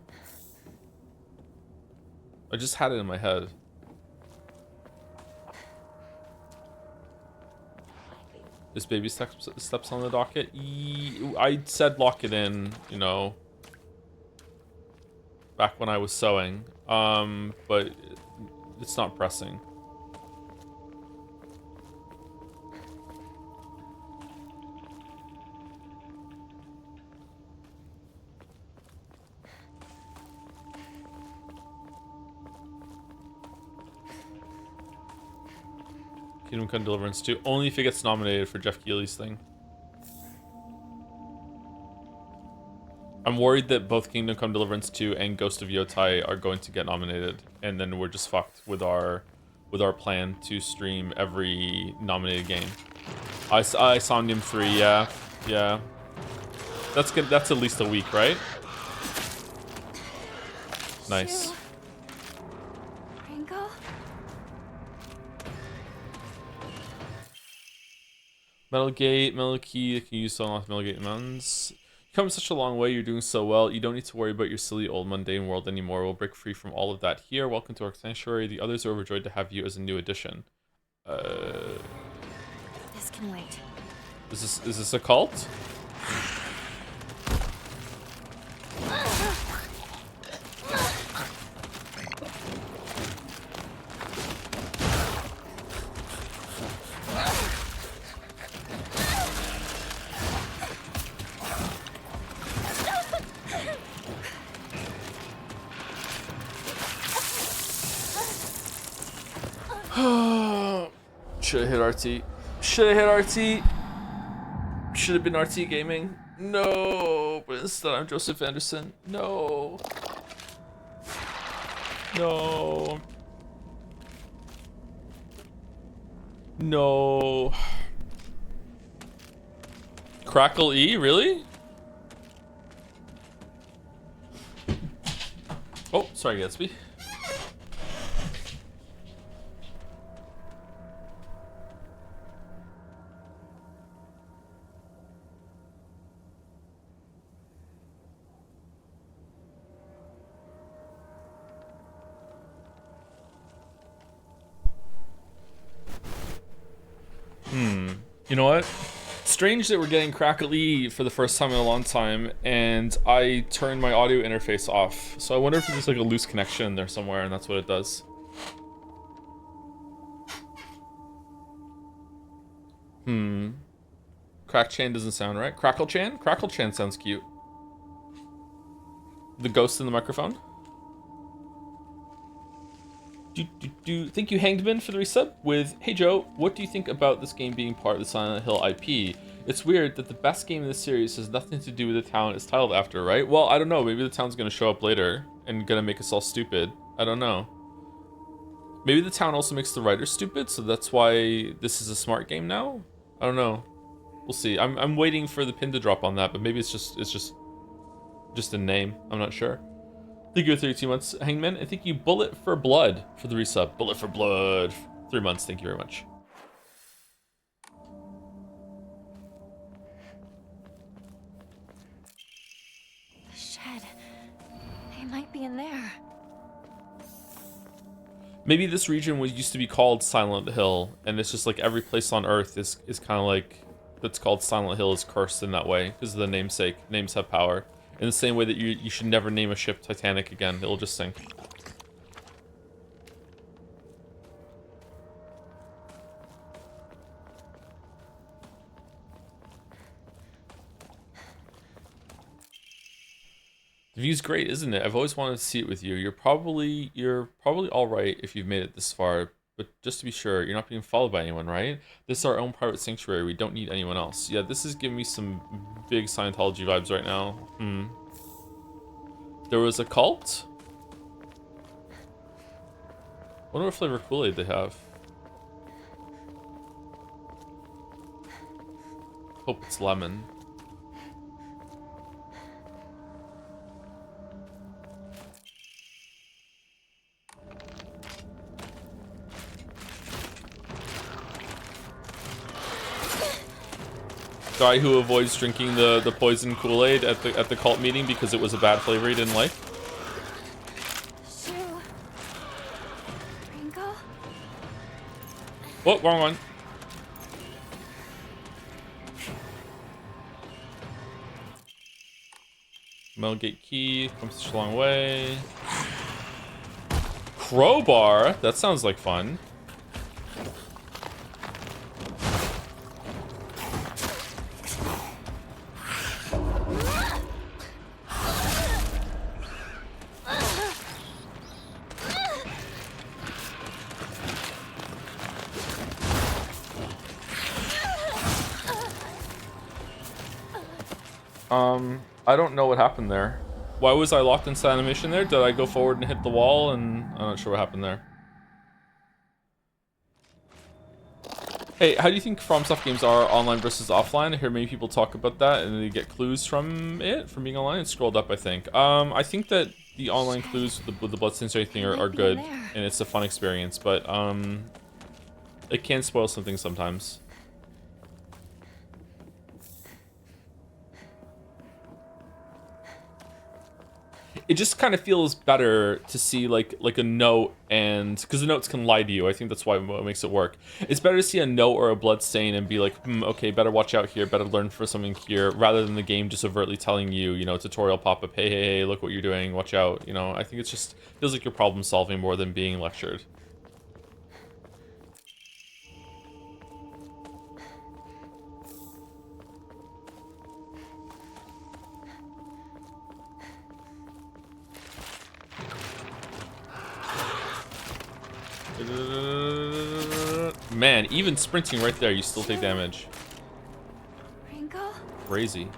I just had it in my head. Is baby steps on the docket? I said lock it in, you know, back when I was sewing. But it's not pressing. Kingdom Come Deliverance 2. Only if it gets nominated for Jeff Keighley's thing. I'm worried that both Kingdom Come Deliverance 2 and Ghost of Yotai are going to get nominated, and then we're just fucked with our plan to stream every nominated game. Somnium 3, yeah. Yeah. That's good. That's at least a week, right? Nice. Rinko? Metal Gate, Metal Key, can you use to unlock Metal Gate Mountains? You've come such a long way, you're doing so well. You don't need to worry about your silly old mundane world anymore. We'll break free from all of that here. Welcome to our sanctuary. The others are overjoyed to have you as a new addition. This can wait. Is this a cult? Should have hit RT. Should have hit RT. Should have been RT Gaming. No, but instead I'm Joseph Anderson. No. No. No. Crackle E, really? Oh, sorry, Gatsby. You know what? Strange that we're getting crackly for the first time in a long time, and I turned my audio interface off. So I wonder if there's like a loose connection in there somewhere, and that's what it does. Crack-chan doesn't sound right. Crackle-chan? Crackle-chan sounds cute. The ghost in the microphone. Thank you, Hangedman, for the resub with, hey Joe, what do you think about this game being part of the Silent Hill IP? It's weird that the best game in the series has nothing to do with the town it's titled after, right? Well, I don't know. Maybe the town's going to show up later and going to make us all stupid. I don't know. Maybe the town also makes the writers stupid, so that's why this is a smart game now? I don't know. We'll see. I'm waiting for the pin to drop on that, but maybe it's just a name. I'm not sure. Thank you for 32 months, Hangman, and thank you, Bullet for Blood, for the resub. Bullet for Blood, 3 months. Thank you very much. The shed. They might be in there. Maybe this region used to be called Silent Hill, and it's just like every place on Earth is kind of like that's called Silent Hill is cursed in that way because of the namesake. Names have power. In the same way that you should never name a ship Titanic again. It'll just sink. The view's great, isn't it? I've always wanted to see it with you. You're probably all right if you've made it this far, but just to be sure, you're not being followed by anyone, right? This is our own private sanctuary. We don't need anyone else. Yeah, this is giving me some big Scientology vibes right now. There was a cult? Wonder what flavor Kool-Aid they have. Hope it's lemon. Guy who avoids drinking the poison Kool-Aid at the cult meeting because it was a bad flavor he didn't like. Shoe. Ringo? Oh, wrong one. Melgate key comes such a long way. Crowbar? That sounds like fun. I don't know what happened there. Why was I locked inside animation there? Did I go forward and hit the wall? And I'm not sure what happened there. Hey, how do you think FromSoft games are online versus offline? I hear many people talk about that and they get clues from it, from being online. It's scrolled up, I think. I think that the online clues with the bloodstains or anything are good, and it's a fun experience, but it can spoil something sometimes. It just kind of feels better to see like a note, and because the notes can lie to you. I think that's why what makes it work. It's better to see a note or a blood stain and be like, okay, better watch out here, better learn for something here, rather than the game just overtly telling you, you know, tutorial pop-up, hey, look what you're doing, watch out. You know, I think it's just feels like you're problem solving more than being lectured. Man, even sprinting right there, you still take damage. Ringo? Crazy.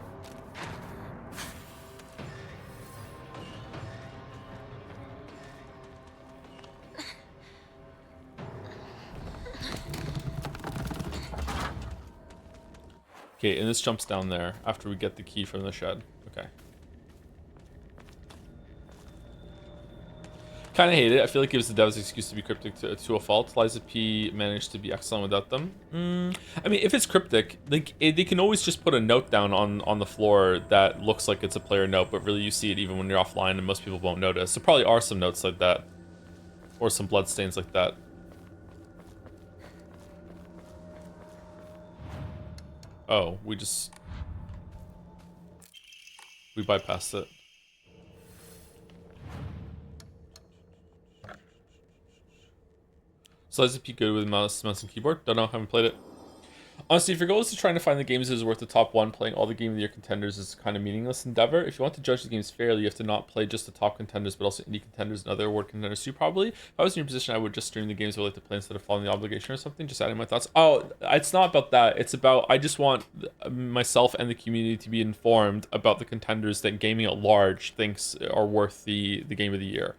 Okay, and this jumps down there after we get the key from the shed. Okay. Kind of hate it. I feel like it gives the devs excuse to be cryptic to a fault. Liza P managed to be excellent without them. I mean, if it's cryptic, like they can always just put a note down on the floor that looks like it's a player note, but really you see it even when you're offline, and most people won't notice. There probably are some notes like that, or some bloodstains like that. Oh, we bypassed it. So is it good with mouse and keyboard? Don't know, haven't played it. Honestly, if your goal is to trying to find the games that is worth the top one, playing all the Game of the Year contenders is kind of meaningless endeavor. If you want to judge the games fairly, you have to not play just the top contenders, but also indie contenders and other award contenders too, probably. If I was in your position, I would just stream the games I would like to play instead of following the obligation or something. Just adding my thoughts. Oh, it's not about that. It's about, I just want myself and the community to be informed about the contenders that gaming at large thinks are worth the Game of the Year.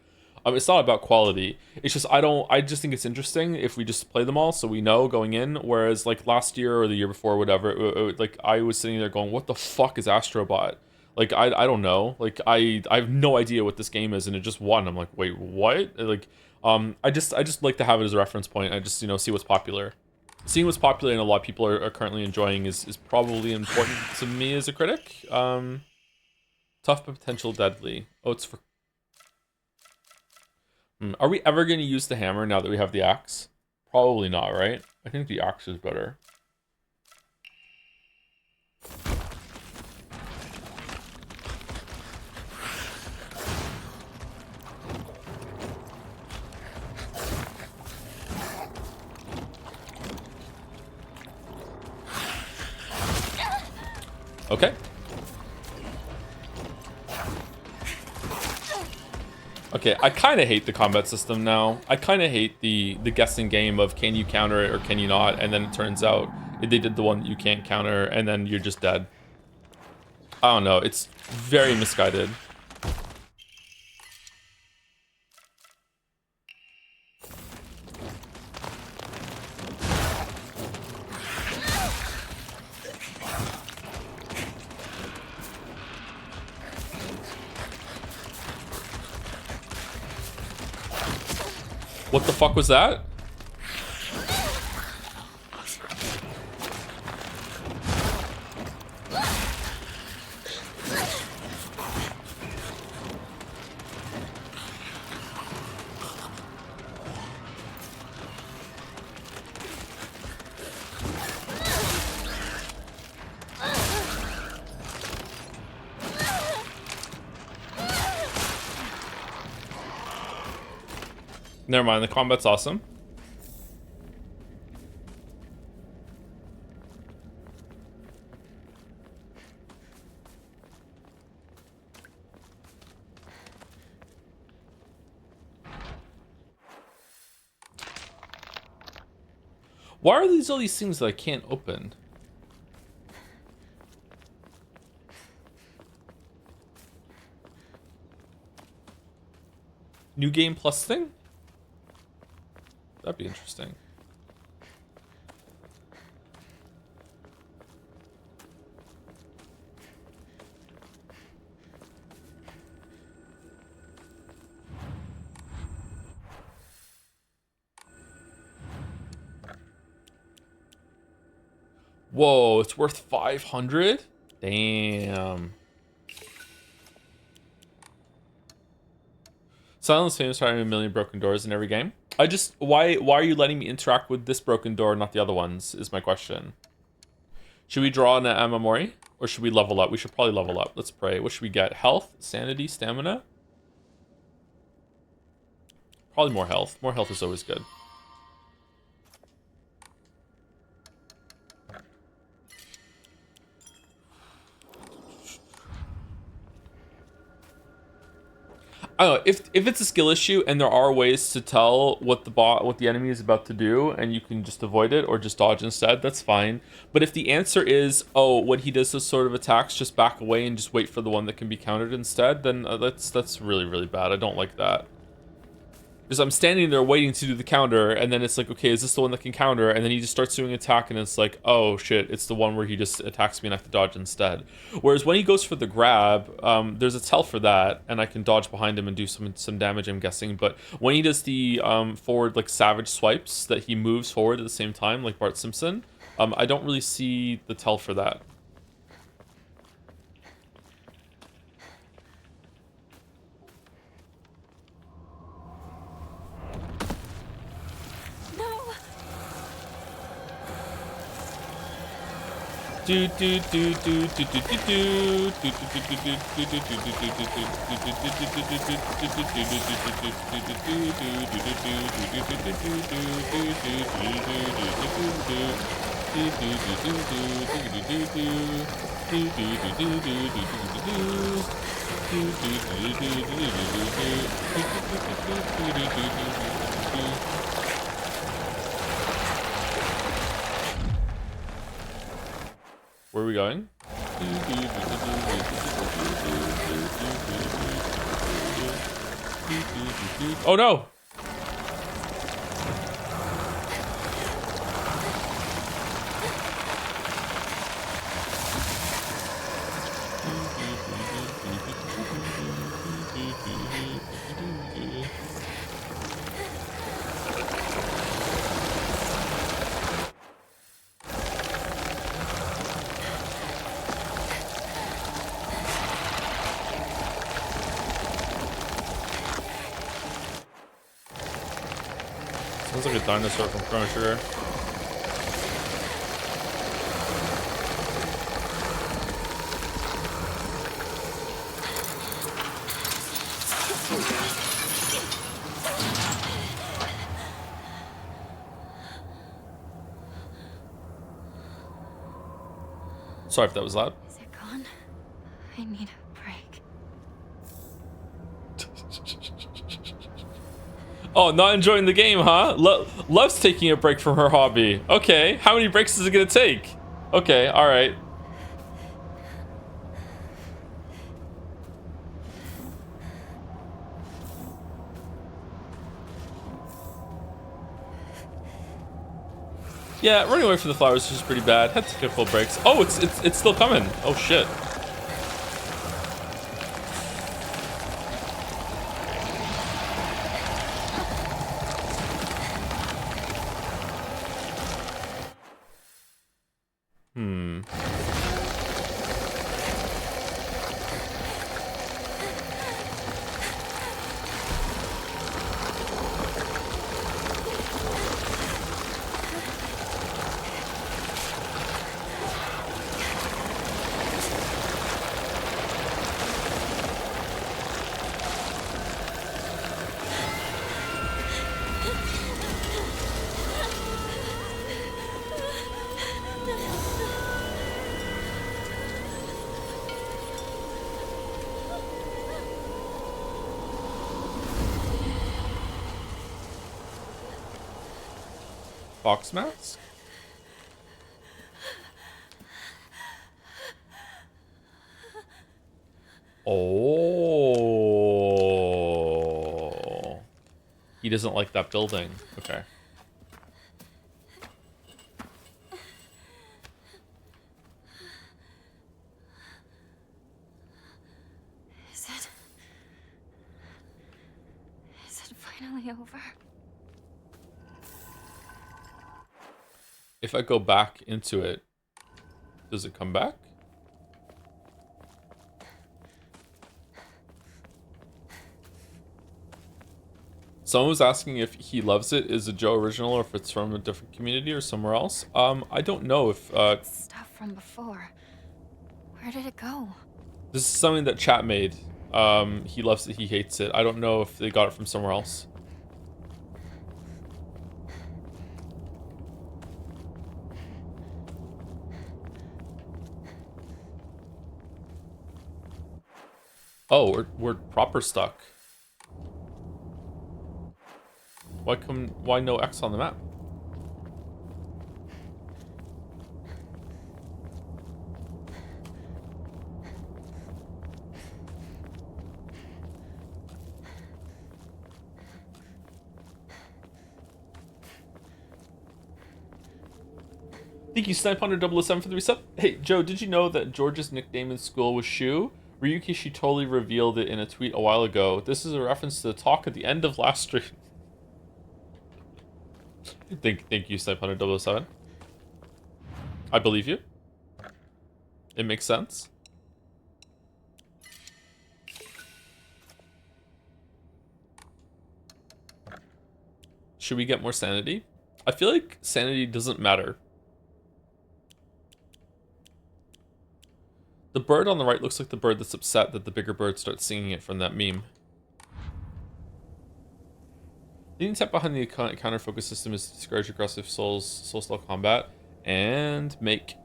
It's not about quality. It's just I just think it's interesting if we just play them all so we know going in. Whereas like last year or the year before, whatever, like I was sitting there going, "What the fuck is Astrobot?" Like I don't know. Like I have no idea what this game is, and it just won. I'm like, wait, what? Like I just like to have it as a reference point. I just see what's popular. Seeing what's popular and a lot of people are currently enjoying is probably important to me as a critic. Tough but potential deadly. Oh, it's for. Are we ever going to use the hammer now that we have the axe? Probably not, right? I think the axe is better. Okay. Okay, I kind of hate the combat system now. I kind of hate the guessing game of can you counter it or can you not, and then it turns out they did the one that you can't counter, and then you're just dead. I don't know. It's very misguided. What the fuck was that? Never mind, the combat's awesome. Why are these all these things that I can't open? New game plus thing? That'd be interesting. Whoa, it's worth 500? Damn. Silence famous for having a million broken doors in every game. Why are you letting me interact with this broken door, not the other ones, is my question. Should we draw an Amamori? Or should we level up? We should probably level up. Let's pray. What should we get? Health? Sanity? Stamina? Probably more health. More health is always good. I don't know, if it's a skill issue and there are ways to tell what the enemy is about to do and you can just avoid it or just dodge instead, that's fine. But if the answer is, oh, when he does those sort of attacks, just back away and just wait for the one that can be countered instead, then that's really, really bad. I don't like that. Because I'm standing there waiting to do the counter, and then it's like, okay, is this the one that can counter? And then he just starts doing an attack, and it's like, oh shit, it's the one where he just attacks me and I have to dodge instead. Whereas when he goes for the grab, there's a tell for that, and I can dodge behind him and do some damage, I'm guessing. But when he does the forward, like, savage swipes, that he moves forward at the same time, like Bart Simpson, I don't really see the tell for that. Do do do do do do do do. Where are we going? Oh no! Sounds like a dinosaur from Chrono Trigger. Sorry if that was loud. Is it gone? I need a break. Oh, not enjoying the game, huh? Loves taking a break from her hobby. Okay, how many breaks is it gonna take? Okay, alright. Yeah, running away from the flowers is just pretty bad. Had to take a couple breaks. Oh, it's still coming. Oh shit. Fox mask? Oh. He doesn't like that building. Okay. Is it finally over? If I go back into it, does it come back? Someone was asking if He Loves It is a Joe original or if it's from a different community or somewhere else. I don't know if Stuff from before. Where did it go? this is something that chat made. He loves it, he hates it. I don't know if they got it from somewhere else. Oh, we're proper stuck. Why no X on the map? Thank you, Snipe Hunter 007 for the resub. Hey, Joe, did you know that George's nickname in school was Shu? Ryuki, she totally revealed it in a tweet a while ago. This is a reference to the talk at the end of last stream. Thank you, Snipe Hunter 007. I believe you. It makes sense. Should we get more sanity? I feel like sanity doesn't matter. The bird on the right looks like the bird that's upset that the bigger bird starts singing it from that meme. The intent behind the counter focus system is to discourage aggressive soul style combat and make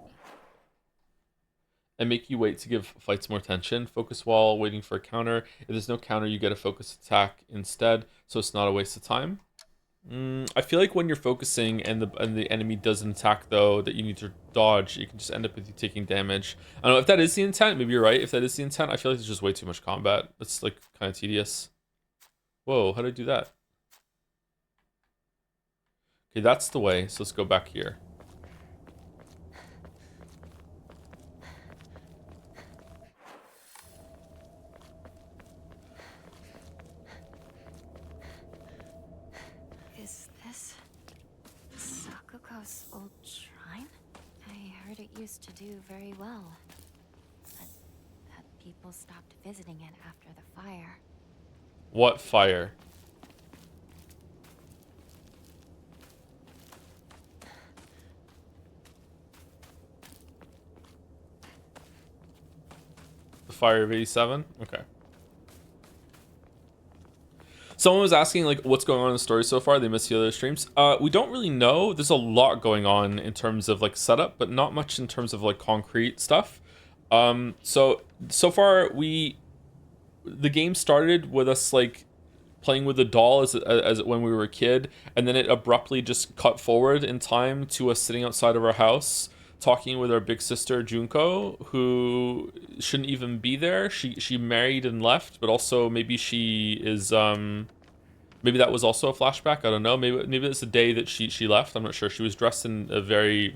you wait to give fights more tension. Focus while waiting for a counter. If there's no counter, you get a focus attack instead, so it's not a waste of time. I feel like when you're focusing and the enemy does an attack though that you need to dodge, you can just end up with you taking damage. I don't know if that is the intent. Maybe you're right. If that is the intent, I feel like there's just way too much combat. It's like kind of tedious. Whoa, how did I do that? Okay, that's the way. So let's go back here. Is this Sakuko's old shrine? I heard it used to do very well, but that people stopped visiting it after the fire. What fire? The fire of 87? Okay. Someone was asking like what's going on in the story so far. They missed the other streams. We don't really know. There's a lot going on in terms of like setup, but not much in terms of like concrete stuff. So far the game started with us like playing with the doll as when we were a kid, and then it abruptly just cut forward in time to us sitting outside of our house talking with our big sister Junko, who shouldn't even be there. She married and left, but also maybe she is maybe that was also a flashback. I don't know. Maybe it's the day that she left. I'm not sure. She was dressed in a very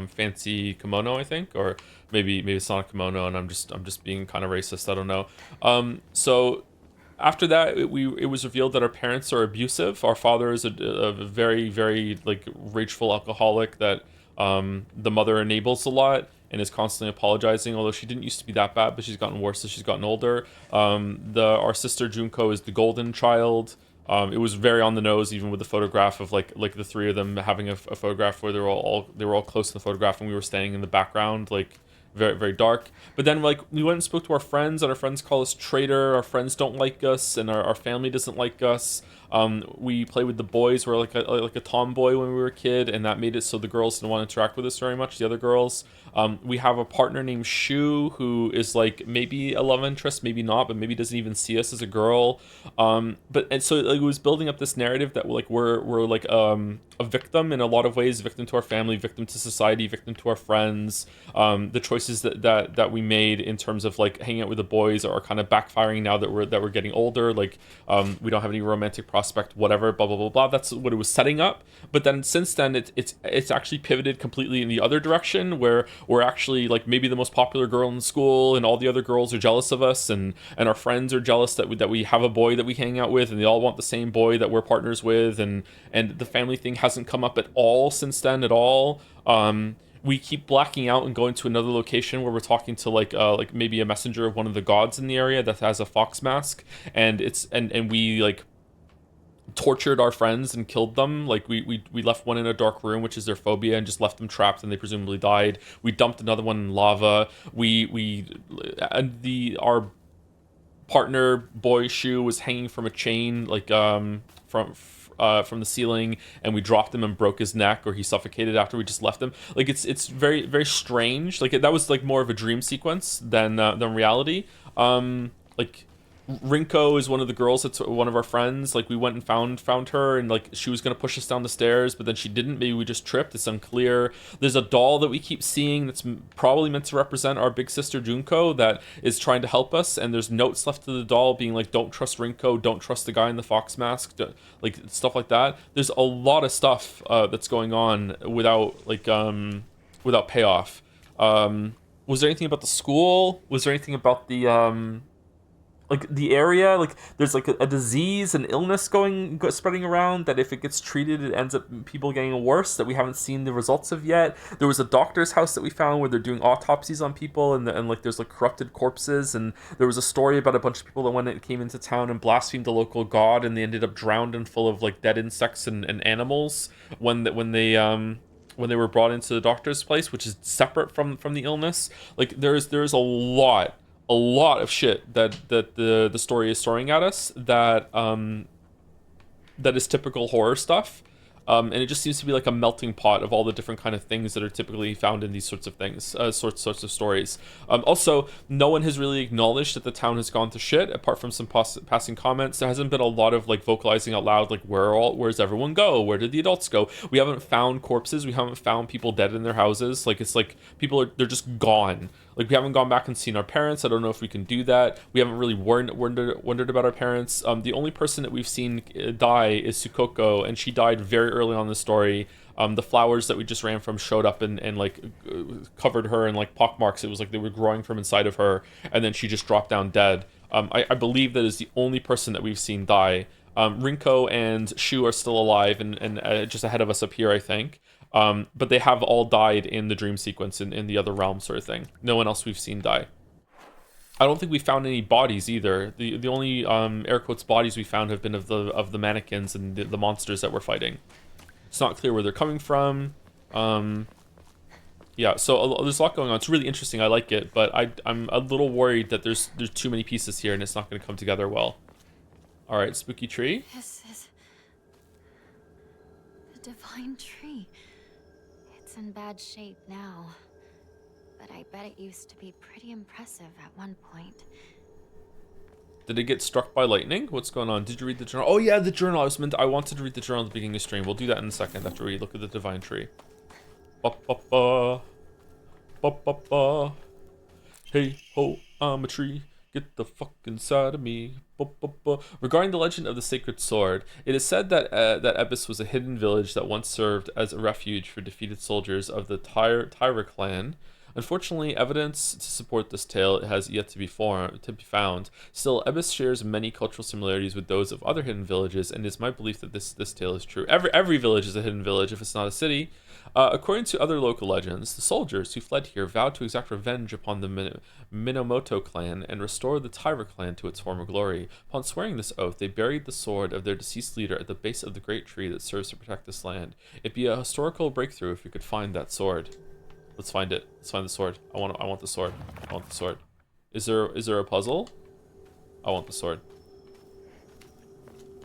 fancy kimono, I think, or maybe it's not a kimono, and I'm just being kind of racist. I don't know. So after that, it was revealed that our parents are abusive. Our father is a very like rageful alcoholic that the mother enables a lot and is constantly apologizing, although she didn't used to be that bad, but she's gotten worse as she's gotten older. Our sister Junko is the golden child. It was very on the nose, even with the photograph of like the three of them having a photograph where they were all close in the photograph, and we were standing in the background, like very dark. But then like we went and spoke to our friends, and our friends call us traitor. Our friends don't like us, and our family doesn't like us. We play with the boys. We're like a tomboy when we were a kid, and that made it so the girls didn't want to interact with us very much, the other girls. We have a partner named Shu, who is like maybe a love interest, maybe not, but maybe doesn't even see us as a girl. And so like, it was building up this narrative that like we're like a victim in a lot of ways, victim to our family, victim to society, victim to our friends. The choices that we made in terms of like hanging out with the boys are kind of backfiring now that we're getting older. Like we don't have any romantic prospect, whatever, blah blah blah blah. That's what it was setting up. But then since then, it's actually pivoted completely in the other direction, where we're actually like maybe the most popular girl in school, and all the other girls are jealous of us, and our friends are jealous that we have a boy that we hang out with, and they all want the same boy that we're partners with, and the family thing hasn't come up at all since then at all. We keep blacking out and going to another location where we're talking to like maybe a messenger of one of the gods in the area that has a fox mask, and we like tortured our friends and killed them. Like we left one in a dark room, which is their phobia, and just left them trapped, and they presumably died. We dumped another one in lava. Our partner boy Shu was hanging from a chain, like from the ceiling, and we dropped him and broke his neck, or he suffocated after we just left him. Like it's very very strange. Like that was like more of a dream sequence than reality. Like Rinko is one of the girls that's one of our friends. Like we went and found her, and like she was gonna push us down the stairs, but then she didn't. Maybe we just tripped. It's unclear. There's a doll that we keep seeing that's probably meant to represent our big sister Junko that is trying to help us, and there's notes left to the doll being like, don't trust Rinko, don't trust the guy in the fox mask, like stuff like that. There's a lot of stuff that's going on without payoff. Was there anything about the school? Was there anything about the like the area? Like there's like a disease, an illness spreading around, that if it gets treated it ends up people getting worse, that we haven't seen the results of yet. There was a doctor's house that we found where they're doing autopsies on people, and like there's like corrupted corpses, and there was a story about a bunch of people that when it came into town and blasphemed the local god, and they ended up drowned and full of like dead insects and animals when they when they were brought into the doctor's place, which is separate from the illness. Like there's a lot of shit that the story is throwing at us that is typical horror stuff. And it just seems to be like a melting pot of all the different kind of things that are typically found in these sorts of things, sorts of stories. Also, no one has really acknowledged that the town has gone to shit, apart from some passing comments. There hasn't been a lot of like vocalizing out loud, like where's everyone go? Where did the adults go? We haven't found corpses. We haven't found people dead in their houses. Like it's like they're just gone. Like we haven't gone back and seen our parents. I don't know if we can do that. We haven't really wondered about our parents. The only person that we've seen die is Sukoko, and she died very early on in the story. The flowers that we just ran from showed up and like covered her in like pock marks. It was like they were growing from inside of her, and then she just dropped down dead. I believe that is the only person that we've seen die. Rinko and Shu are still alive and just ahead of us up here, I think. But they have all died in the dream sequence in the other realm sort of thing. No one else we've seen die. I don't think we found any bodies either. The only air quotes bodies we found have been of the mannequins and the monsters that we're fighting. It's not clear where they're coming from. Yeah, so there's a lot going on. It's really interesting. I like it, but I'm a little worried that there's too many pieces here and it's not going to come together well. All right, spooky tree. This is the divine tree. It's in bad shape now, but I bet it used to be pretty impressive at one point. Did it get struck by lightning? What's going on? Did you read the journal? Oh yeah, the journal. I wanted to read the journal at the beginning of the stream. We'll do that in a second after we look at the divine tree. Ba ba ba. Ba ba ba. Hey ho, I'm a tree. Get the fuck inside of me. Ba, ba, ba. Regarding the legend of the sacred sword, it is said that Ebis was a hidden village that once served as a refuge for defeated soldiers of the Tyra clan. Unfortunately, evidence to support this tale has yet to be found. Still, Ebis shares many cultural similarities with those of other hidden villages, and it is my belief that this tale is true. Every village is a hidden village if it's not a city. According to other local legends, the soldiers who fled here vowed to exact revenge upon the Minamoto clan and restore the Tyra clan to its former glory. Upon swearing this oath, they buried the sword of their deceased leader at the base of the great tree that serves to protect this land. It'd be a historical breakthrough if we could find that sword. Let's find it. Let's find the sword. I want the sword. I want the sword. Is there a puzzle? I want the sword.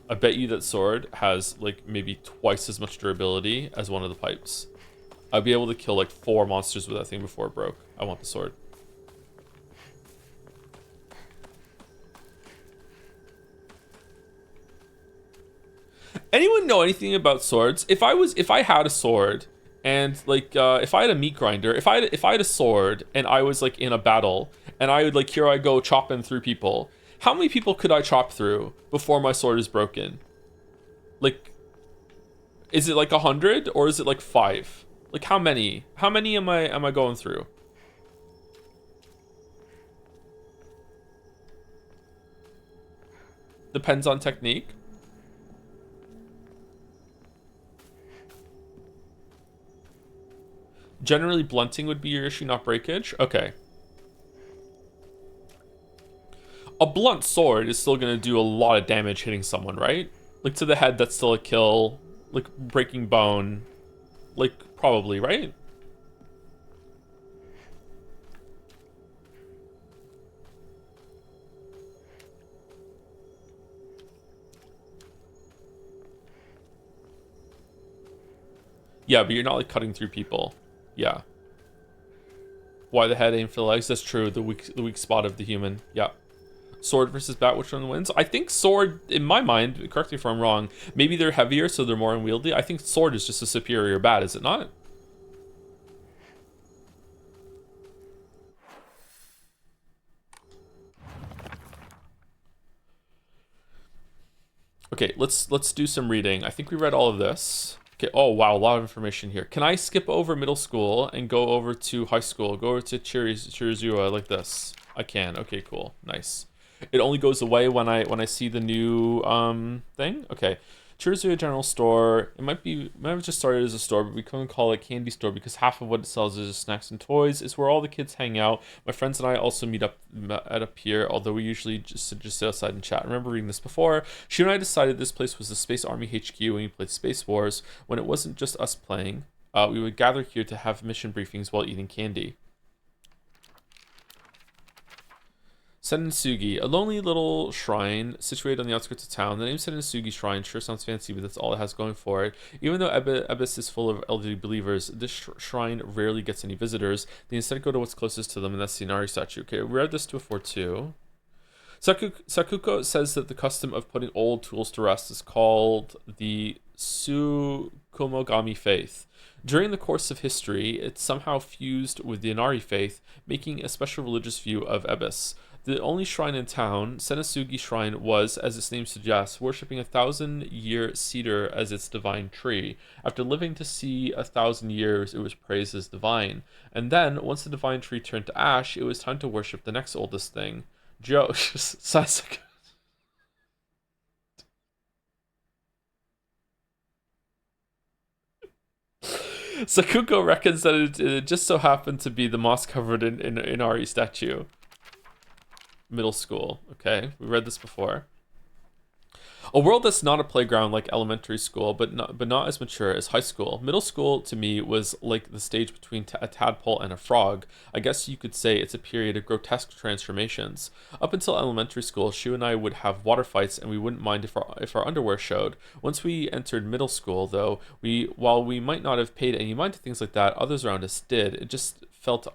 I bet you that sword has like maybe twice as much durability as one of the pipes. I'd be able to kill like 4 monsters with that thing before it broke. I want the sword. Anyone know anything about swords? If I had a sword and like if I had a meat grinder, if I had a sword and I was like in a battle and I would like here I go chopping through people, how many people could I chop through before my sword is broken? Like, is it like 100 or is it like 5? Like how many? How many am I going through? Depends on technique. Generally, blunting would be your issue, not breakage. Okay. A blunt sword is still going to do a lot of damage hitting someone, right? Like to the head, that's still a kill. Like breaking bone. Like, probably, right? Yeah, but you're not like cutting through people. Yeah. Why the head, aim for the legs? That's true. The weak spot of the human. Yeah. Sword versus bat, which one wins? I think sword, in my mind, correct me if I'm wrong, maybe they're heavier, so they're more unwieldy. I think sword is just a superior bat, is it not? Okay, let's do some reading. I think we read all of this. Okay, oh wow, a lot of information here. Can I skip over middle school and go over to high school? Go over to Chirizuwa like this. I can. Okay, cool. Nice. It only goes away when I see the new thing. Okay. Chirizuya General Store. It might have just started as a store, but we couldn't call it candy store because half of what it sells is just snacks and toys. It's where all the kids hang out. My friends and I also meet up here, although we usually just sit outside and chat. I remember reading this before. She and I decided this place was the Space Army HQ when we played Space Wars, when it wasn't just us playing. We would gather here to have mission briefings while eating candy. Sensugi, a lonely little shrine situated on the outskirts of town. The name Sensugi Shrine sure sounds fancy, but that's all it has going for it. Even though Abyss is full of elderly believers, this shrine rarely gets any visitors. They instead go to what's closest to them, and that's the Inari statue. Okay, we read this before too. Sakuko says that the custom of putting old tools to rest is called the Sukumogami faith. During the course of history, it somehow fused with the Inari faith, making a special religious view of Abyss. The only shrine in town, Sensugi Shrine, was, as its name suggests, worshipping 1,000-year cedar as its divine tree. After living to see 1,000 years, it was praised as divine. And then, once the divine tree turned to ash, it was time to worship the next oldest thing. Sasuke. Sakuko reckons that it just so happened to be the moss covered in Inari statue. Middle school. Okay, we read this before. A world that's not a playground like elementary school, but not as mature as high school. Middle school to me was like the stage between a tadpole and a frog. I guess you could say it's a period of grotesque transformations. Up until elementary school, Shu and I would have water fights, and we wouldn't mind if our underwear showed. Once we entered middle school, though, while we might not have paid any mind to things like that, others around us did. It just felt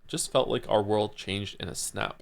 just felt like our world changed in a snap.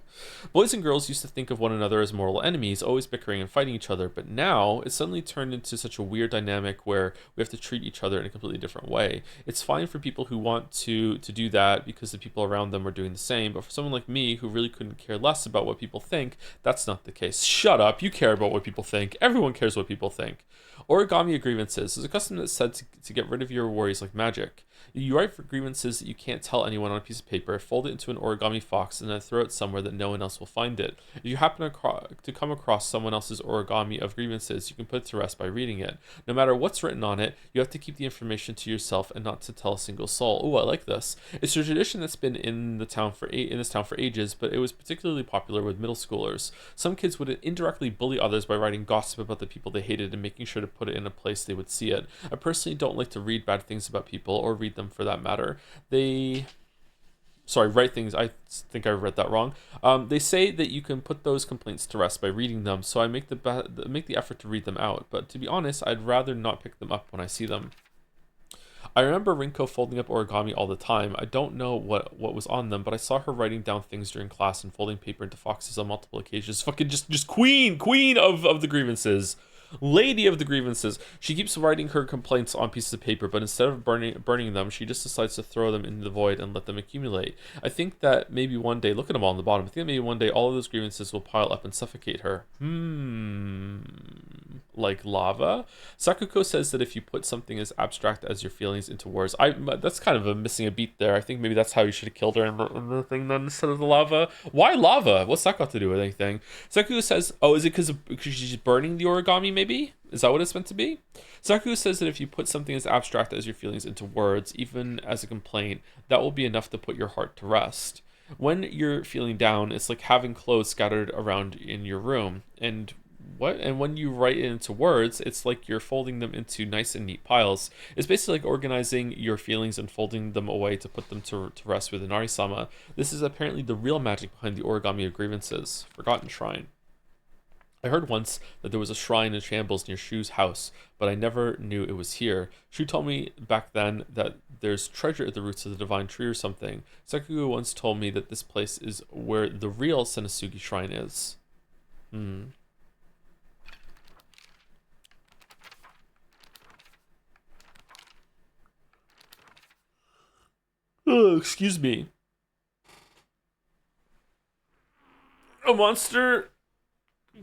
Boys and girls used to think of one another as mortal enemies, always bickering and fighting each other, but now it's suddenly turned into such a weird dynamic where we have to treat each other in a completely different way. It's fine for people who want to do that because the people around them are doing the same, but for someone like me who really couldn't care less about what people think, that's not the case. Shut up, you care about what people think. Everyone cares what people think. Origami grievances is a custom that's said to get rid of your worries like magic. You write for grievances that you can't tell anyone on a piece of paper, fold it into an origami fox, and then throw it somewhere that no one else will find it. If you happen to come across someone else's origami of grievances, you can put it to rest by reading it. No matter what's written on it, you have to keep the information to yourself and not to tell a single soul. Oh, I like this. It's a tradition that's been in this town for ages, but it was particularly popular with middle schoolers. Some kids would indirectly bully others by writing gossip about the people they hated and making sure to put it in a place they would see it. I personally don't like to read bad things about people, or read them for that matter. Write things. I think I read that wrong. They say that you can put those complaints to rest by reading them, so I make the effort to read them out. But to be honest, I'd rather not pick them up when I see them. I remember Rinko folding up origami all the time. I don't know what was on them, but I saw her writing down things during class and folding paper into foxes on multiple occasions. Fucking just queen of the grievances. Lady of the grievances. She keeps writing her complaints on pieces of paper, but instead of burning them, she just decides to throw them into the void and let them accumulate. I think that maybe one day, look at them all on the bottom, I think that maybe one day all of those grievances will pile up and suffocate her. Like lava? Sakuko says that if you put something as abstract as your feelings into words, that's kind of missing a beat there. I think maybe that's how you should have killed her in the thing then instead of the lava. Why lava? What's that got to do with anything? Sakuko says, oh, is it because she's burning the origami maybe? Is that what it's meant to be? Sakuko says that if you put something as abstract as your feelings into words, even as a complaint, that will be enough to put your heart to rest. When you're feeling down, it's like having clothes scattered around in your room. And when you write it into words, it's like you're folding them into nice and neat piles. It's basically like organizing your feelings and folding them away to put them to rest with Inari-sama. This is apparently the real magic behind the origami of grievances. Forgotten Shrine. I heard once that there was a shrine in shambles near Shu's house, but I never knew it was here. Shu told me back then that there's treasure at the roots of the divine tree or something. Sakugo once told me that this place is where the real Sensugi Shrine is. Oh, excuse me. A monster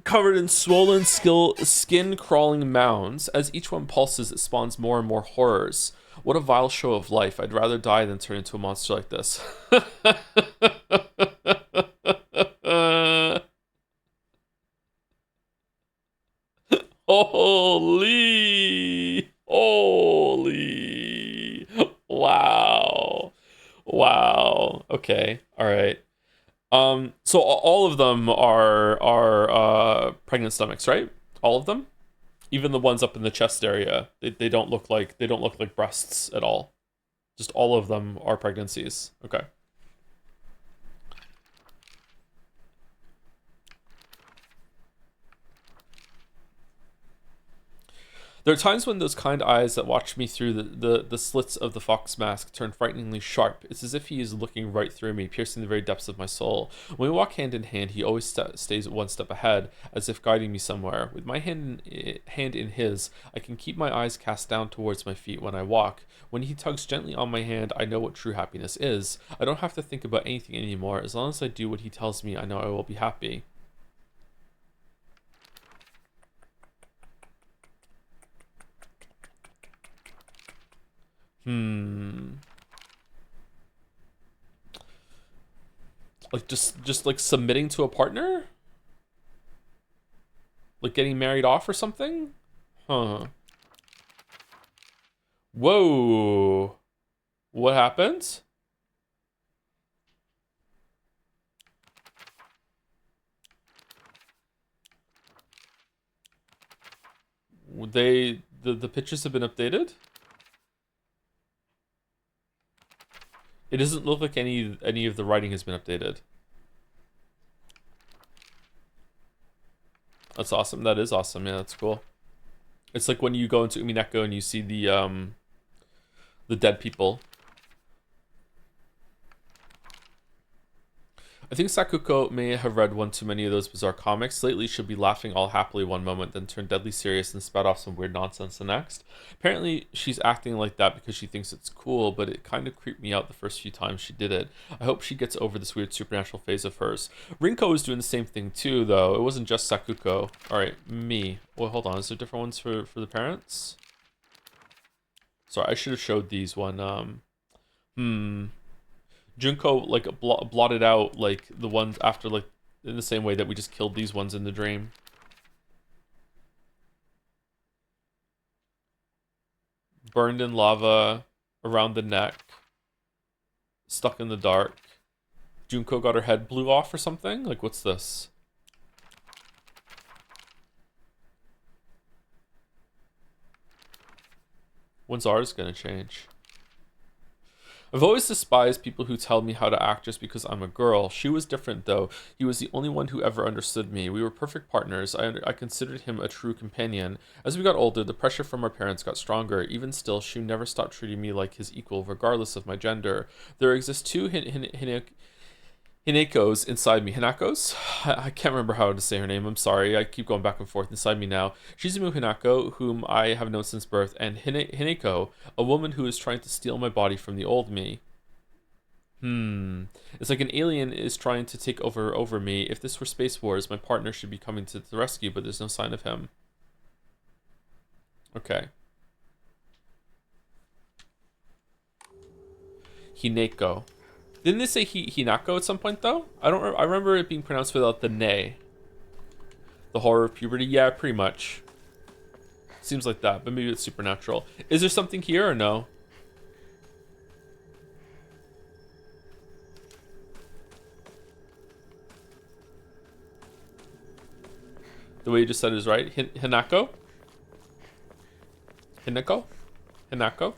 covered in swollen skin-crawling mounds. As each one pulses, it spawns more and more horrors. What a vile show of life. I'd rather die than turn into a monster like this. Holy! Wow. Wow. Okay. All right. So all of them are pregnant stomachs, right? All of them? Even the ones up in the chest area, they don't look like breasts at all. Just all of them are pregnancies. Okay. There are times when those kind eyes that watch me through the slits of the fox mask turn frighteningly sharp. It's as if he is looking right through me, piercing the very depths of my soul. When we walk hand in hand, he always stays one step ahead, as if guiding me somewhere. With my hand in his, I can keep my eyes cast down towards my feet when I walk. When he tugs gently on my hand, I know what true happiness is. I don't have to think about anything anymore. As long as I do what he tells me, I know I will be happy. Like just like submitting to a partner? Like getting married off or something? Huh. Whoa. What happened? The pictures have been updated? It doesn't look like any of the writing has been updated. That's awesome. That is awesome. Yeah, that's cool. It's like when you go into Umineko and you see the dead people. I think Sakuko may have read one too many of those bizarre comics. Lately, she'll be laughing all happily one moment, then turn deadly serious and spout off some weird nonsense the next. Apparently, she's acting like that because she thinks it's cool, but it kind of creeped me out the first few times she did it. I hope she gets over this weird supernatural phase of hers. Rinko was doing the same thing too, though. It wasn't just Sakuko. Alright, me. Well, hold on. Is there different ones for the parents? Sorry, I should have showed these one. Junko like blotted out like the ones after, like in the same way that we just killed these ones in the dream. Burned in lava, around the neck, stuck in the dark. Junko got her head blew off or something? Like, what's this? When's ours gonna change? I've always despised people who tell me how to act just because I'm a girl. She was different, though. He was the only one who ever understood me. We were perfect partners. I considered him a true companion. As we got older, the pressure from our parents got stronger. Even still, she never stopped treating me like his equal, regardless of my gender. There exist two Hinekos inside me. Hinakos? I can't remember how to say her name. I'm sorry. I keep going back and forth inside me now. Shizumu Hinako, whom I have known since birth, and Hineko, a woman who is trying to steal my body from the old me. It's like an alien is trying to take over me. If this were Space Wars, my partner should be coming to the rescue, but there's no sign of him. Okay. Hineko. Didn't they say Hinako at some point though? I remember it being pronounced without the ne. The horror of puberty. Yeah, pretty much. Seems like that, but maybe it's supernatural. Is there something here or no? The way you just said it is right. Hinako? Hinako? Hinako?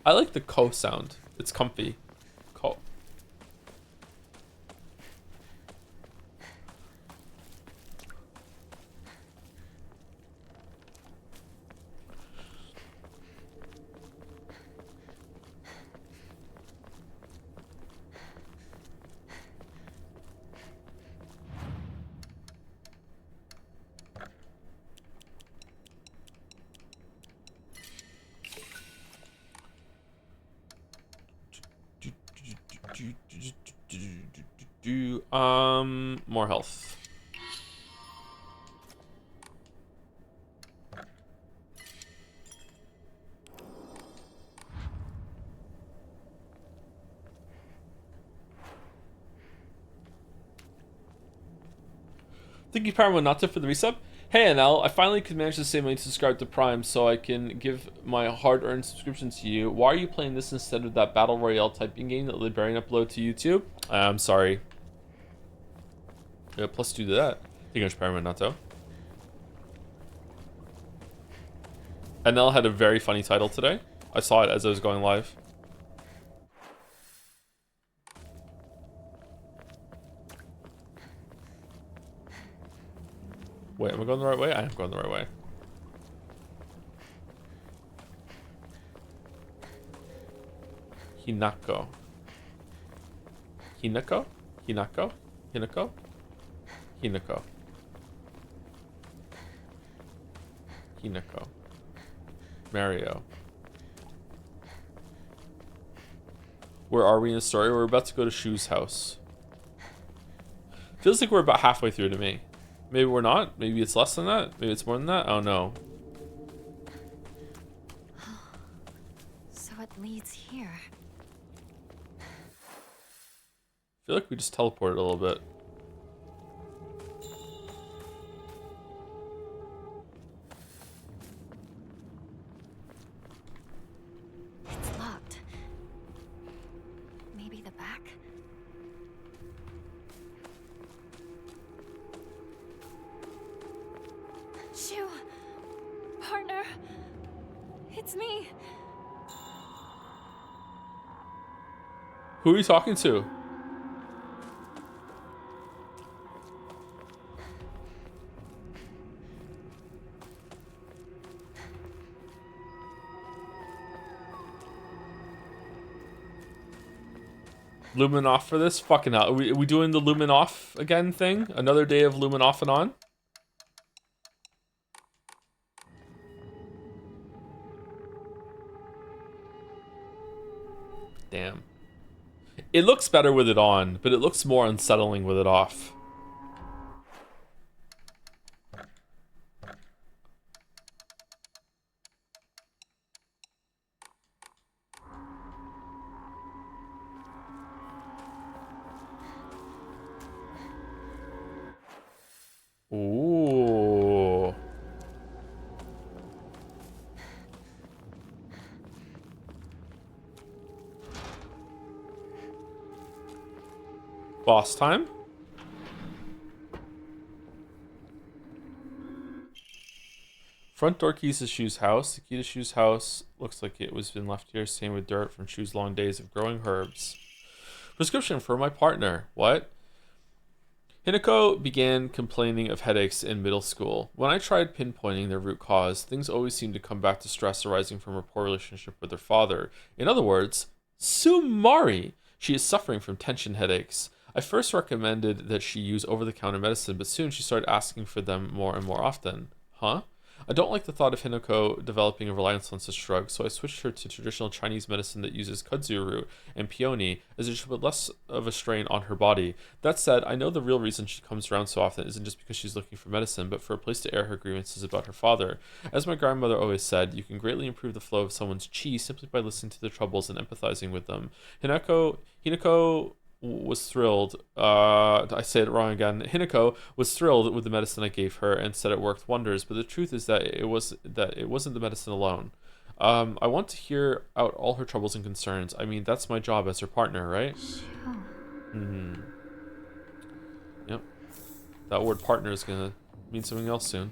I like the ko sound. It's comfy. Ko. More health. Thank you, Paramount Nata, for the resub. Hey, NL, I finally could manage to save money to subscribe to Prime so I can give my hard-earned subscription to you. Why are you playing this instead of that Battle Royale typing game that Librarian uploaded to YouTube? I'm sorry. Yeah, plus 2 to that. Thank you much, Paramount Nato. NL had a very funny title today. I saw it as I was going live. Wait, am I going the right way? I am going the right way. Hinako. Hinako? Hinako? Hinako? Hinako. Hinako. Mario. Where are we in the story? We're about to go to Shu's house. Feels like we're about halfway through to me. Maybe we're not. Maybe it's less than that. Maybe it's more than that. I don't know. So it leads here. I feel like we just teleported a little bit. It's locked. Maybe the back? Shu! Partner! It's me! Who are you talking to? Lumen off for this? Fucking hell. Are we doing the Lumen off again thing? Another day of Lumen off and on? Damn. It looks better with it on, but it looks more unsettling with it off. Ooh. Boss time? Front door keys to Shu's house. The key to Shu's house looks like it was been left here, stained with dirt from Shu's long days of growing herbs. Prescription for my partner. What? Hinako began complaining of headaches in middle school. When I tried pinpointing their root cause, things always seemed to come back to stress arising from her poor relationship with her father. In other words, Sumari! She is suffering from tension headaches. I first recommended that she use over-the-counter medicine, but soon she started asking for them more and more often. Huh? I don't like the thought of Hinako developing a reliance on such drugs, so I switched her to traditional Chinese medicine that uses kudzu root and peony, as it should put less of a strain on her body. That said, I know the real reason she comes around so often isn't just because she's looking for medicine, but for a place to air her grievances about her father. As my grandmother always said, you can greatly improve the flow of someone's chi simply by listening to their troubles and empathizing with them. Hinako was thrilled. I say it wrong again. Hinako was thrilled with the medicine I gave her and said it worked wonders. But the truth is that it wasn't the medicine alone. I want to hear out all her troubles and concerns. I mean, that's my job as her partner, right? Sure. Hmm. Yep. That word partner is gonna mean something else soon.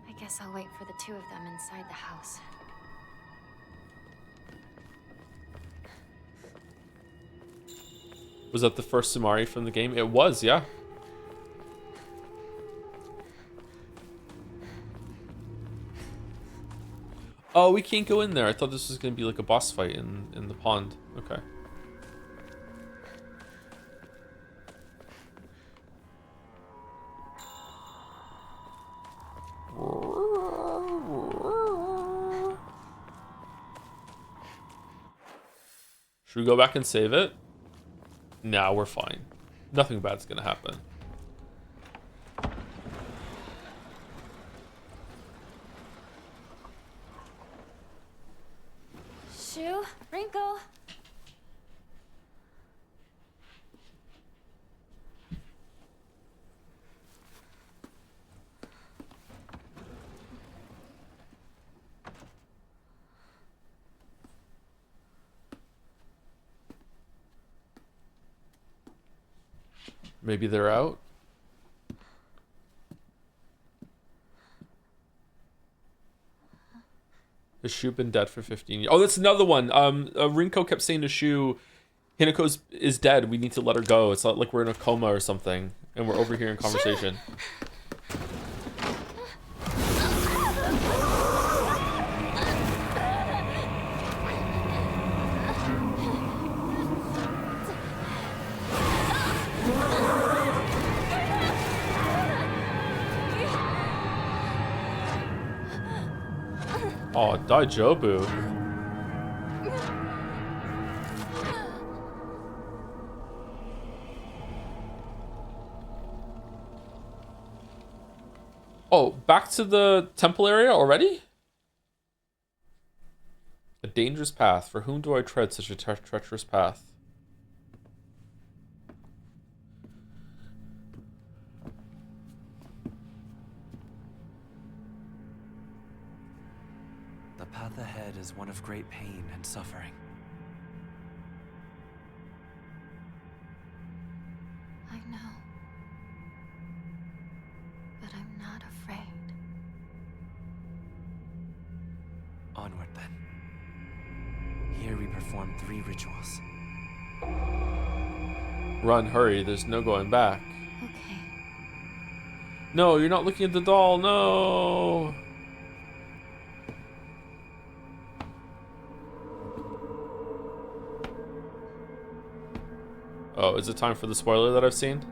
I guess I'll wait for the two of them inside the house. Was that the first Sumari from the game? It was, yeah. Oh, we can't go in there. I thought this was going to be like a boss fight in the pond. Okay. Should we go back and save it? Nah, we're fine. Nothing bad's gonna happen. Shu, Wrinkle. Maybe they're out? Has Shu been dead for 15 years? Oh, that's another one. Rinko kept saying to Shu, Hinako is dead. We need to let her go. It's not like we're in a coma or something, and we're overhearing conversation. Oh, Daijobu. Oh, back to the temple area already? A dangerous path. For whom do I tread such a treacherous path? The path ahead is one of great pain and suffering. I know. But I'm not afraid. Onward then. Here we perform 3 rituals. Run, hurry. There's no going back. Okay. No, you're not looking at the doll. No. Oh, is it time for the spoiler that I've seen?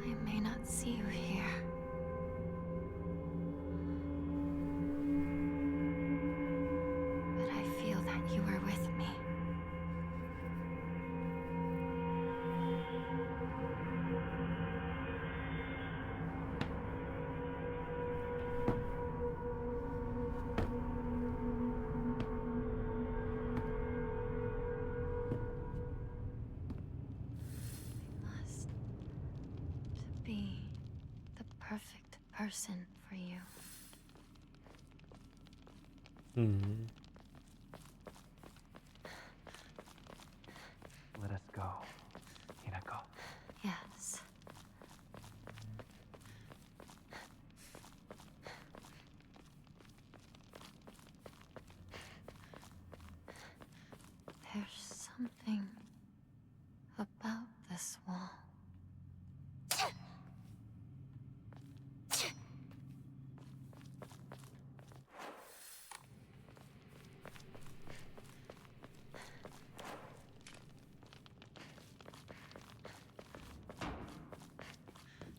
I may not see you here. But I feel that you are with me. Must be the perfect person for you. Hmm. Let us go, Hinako. Yes. There's something about this wall.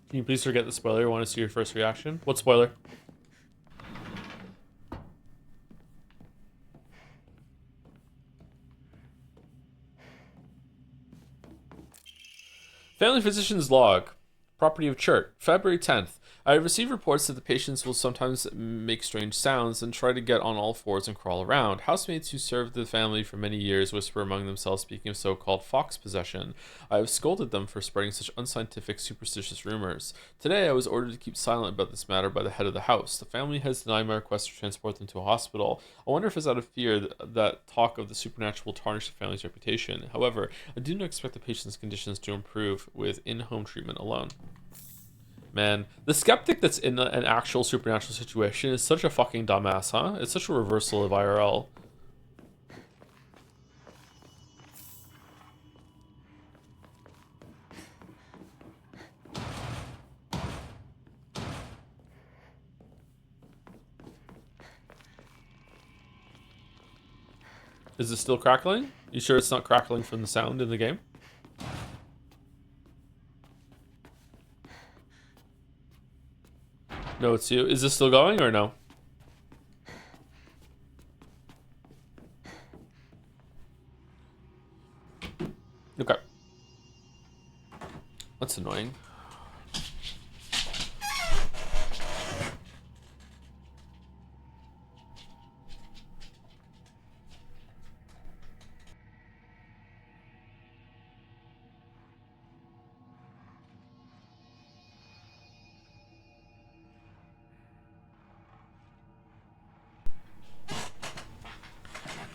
Can you please forget the spoiler? I want to see your first reaction. What spoiler? Family Physician's Log. Property of Chert. February 10th. I have received reports that the patients will sometimes make strange sounds and try to get on all fours and crawl around. Housemates who served the family for many years whisper among themselves, speaking of so-called fox possession. I have scolded them for spreading such unscientific, superstitious rumors. Today, I was ordered to keep silent about this matter by the head of the house. The family has denied my request to transport them to a hospital. I wonder if it's out of fear that talk of the supernatural will tarnish the family's reputation. However, I do not expect the patient's conditions to improve with in-home treatment alone. Man, the skeptic that's in an actual supernatural situation is such a fucking dumbass, huh? It's such a reversal of IRL. Is it still crackling? You sure it's not crackling from the sound in the game? No, it's you. Is this still going or no? Okay. That's annoying.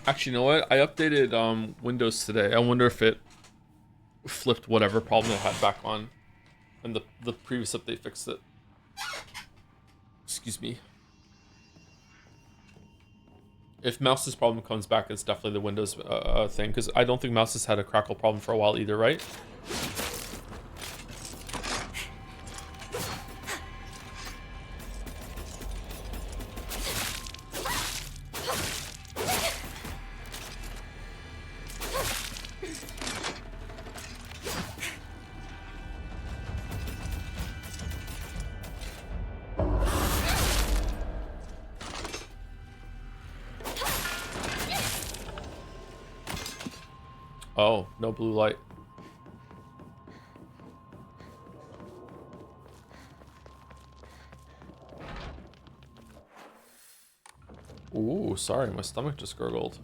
Actually, you know what? I updated Windows today. I wonder if it flipped whatever problem it had back on, and the previous update fixed it. Excuse me. If Mouse's problem comes back, it's definitely the Windows thing, because I don't think Mouse has had a crackle problem for a while either, right? Oh, no blue light. Ooh, sorry, my stomach just gurgled.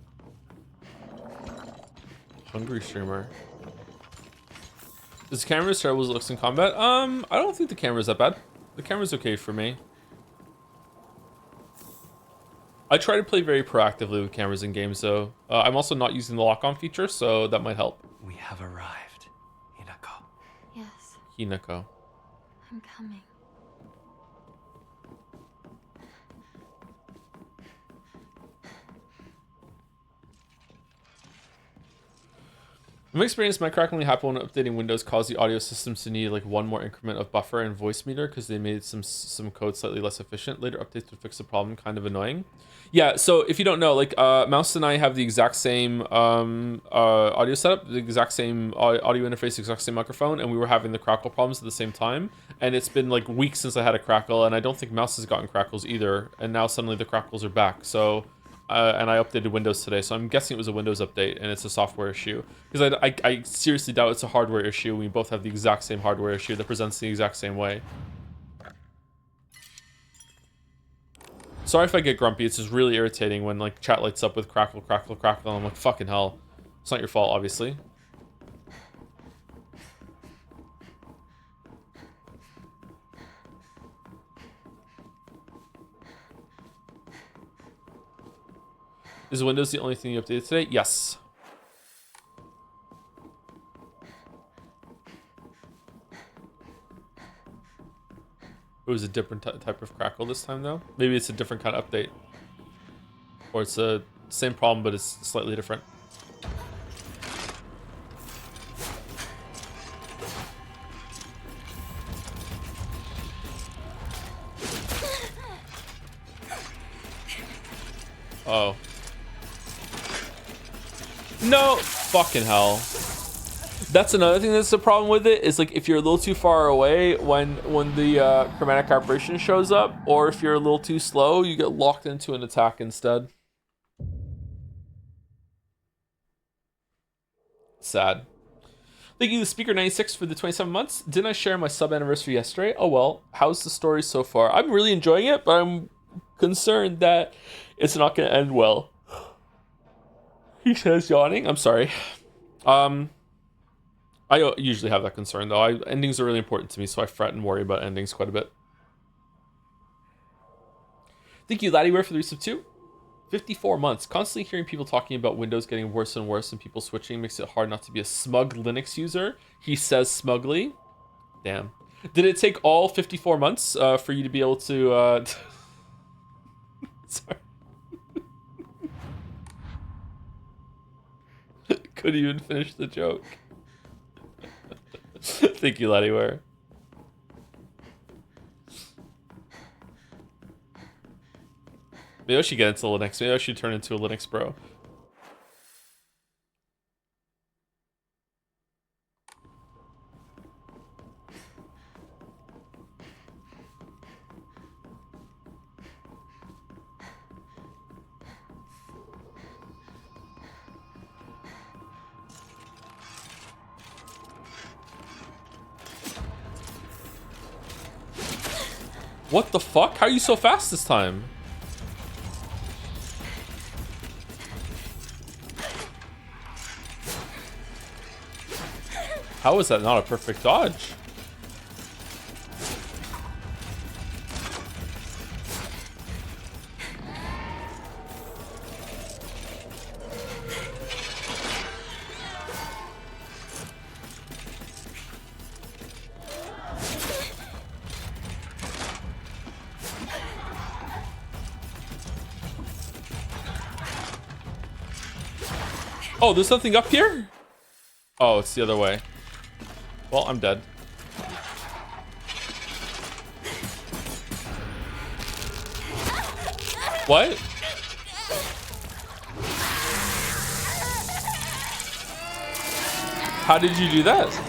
Hungry streamer. Is the camera as terrible as it looks in combat? I don't think the camera's that bad. The camera's okay for me. I try to play very proactively with cameras in games, though. I'm also not using the lock-on feature, so that might help. We have arrived, Hinako. Yes, Hinako. I'm coming. In my experience, my crackling happened when updating Windows caused the audio systems to need like one more increment of buffer and voice meter because they made some code slightly less efficient. Later updates would fix the problem, kind of annoying. Yeah, so if you don't know, like Mouse and I have the exact same audio setup, the exact same audio interface, exact same microphone, and we were having the crackle problems at the same time. And it's been like weeks since I had a crackle, and I don't think Mouse has gotten crackles either. And now suddenly the crackles are back. So. And I updated Windows today, so I'm guessing it was a Windows update and it's a software issue. Because I seriously doubt it's a hardware issue. We both have the exact same hardware issue that presents the exact same way. Sorry if I get grumpy. It's just really irritating when like chat lights up with crackle, crackle, crackle. And I'm like, fucking hell. It's not your fault, obviously. Is Windows the only thing you updated today? Yes. It was a different type of crackle this time, though. Maybe it's a different kind of update. Or it's the same problem, but it's slightly different. Oh. No, fucking hell. That's another thing that's the problem with it, is like if you're a little too far away when the chromatic aberration shows up, or if you're a little too slow, you get locked into an attack instead. Sad. Thank you, the Speaker 96, for the 27 months. Didn't I share my sub anniversary yesterday? Oh well. How's the story so far? I'm really enjoying it, but I'm concerned that it's not going to end well. He says, yawning. I'm sorry. I usually have that concern, though. Endings are really important to me, so I fret and worry about endings quite a bit. Thank you, Laddieware, for the resub too. 54 months. Constantly hearing people talking about Windows getting worse and worse and people switching makes it hard not to be a smug Linux user. He says smugly. Damn. Did it take all 54 months for you to be able to... Sorry. Couldn't even finish the joke. Thank you, Laddieware. Maybe I should get into Linux. Maybe I should turn into a Linux bro. What the fuck? How are you so fast this time? How is that not a perfect dodge? Oh, there's nothing up here? Oh, it's the other way. Well, I'm dead. What? How did you do that?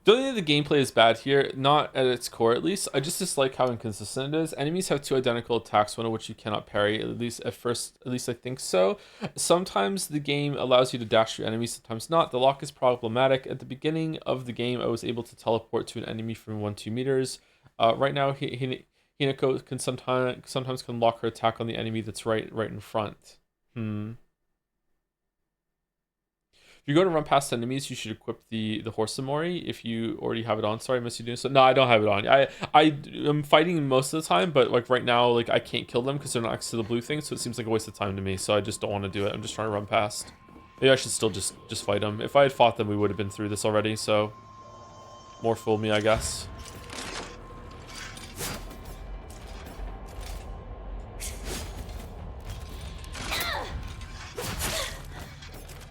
Don't think the gameplay is bad here, not at its core at least. I just dislike how inconsistent it is. Enemies have two identical attacks, one of which you cannot parry, at least at first, at least I think so. Sometimes the game allows you to dash your enemies, sometimes not. The lock is problematic. At the beginning of the game, I was able to teleport to an enemy from 1-2 meters. Right now, Hinako can sometimes can lock her attack on the enemy that's right in front. If you're going to run past enemies, you should equip the Horsamori if you already have it on. Sorry, I missed you doing so. No, I don't have it on. I am fighting most of the time, but like right now, like I can't kill them because they're not next to the blue thing, so it seems like a waste of time to me. So I just don't want to do it. I'm just trying to run past. Maybe I should still just fight them. If I had fought them, we would have been through this already. So more fool me, I guess.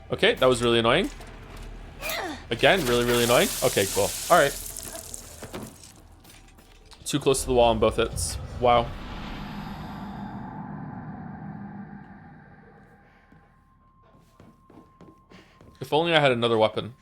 Okay, that was really annoying. Again, really annoying. Okay, cool. All right. Too close to the wall on both hits. Wow. If only I had another weapon.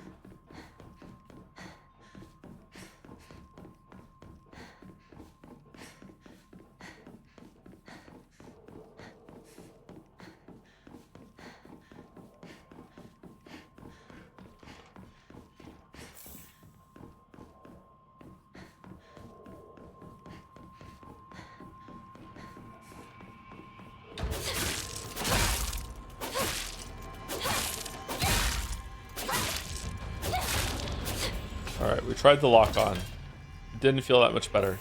All right, we tried the lock on. It didn't feel that much better.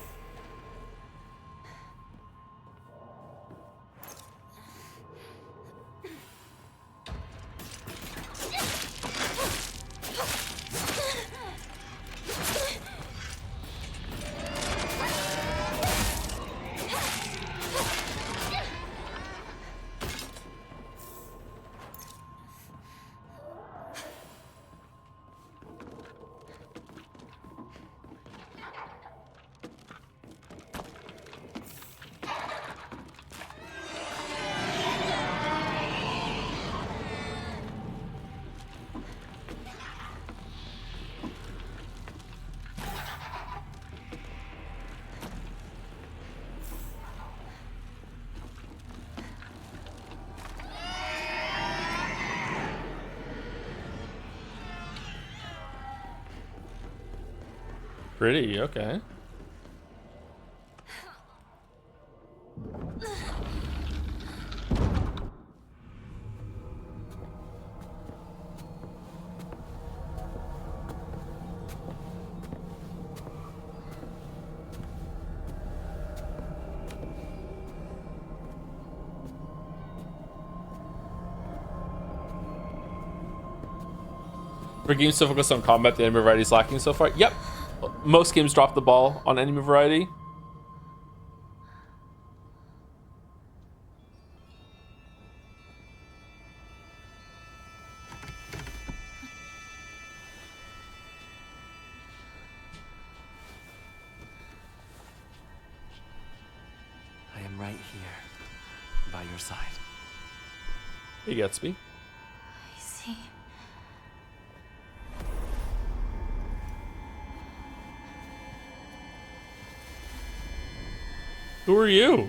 Pretty, okay. For games so focused on combat, the enemy variety is lacking so far. Yep. Most games drop the ball on enemy variety. I am right here, by your side. Hey, Gatsby. I see. Who are you?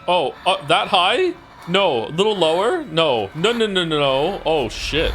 Oh, that high? No, a little lower? No. No, no, no, no, no. Oh, shit.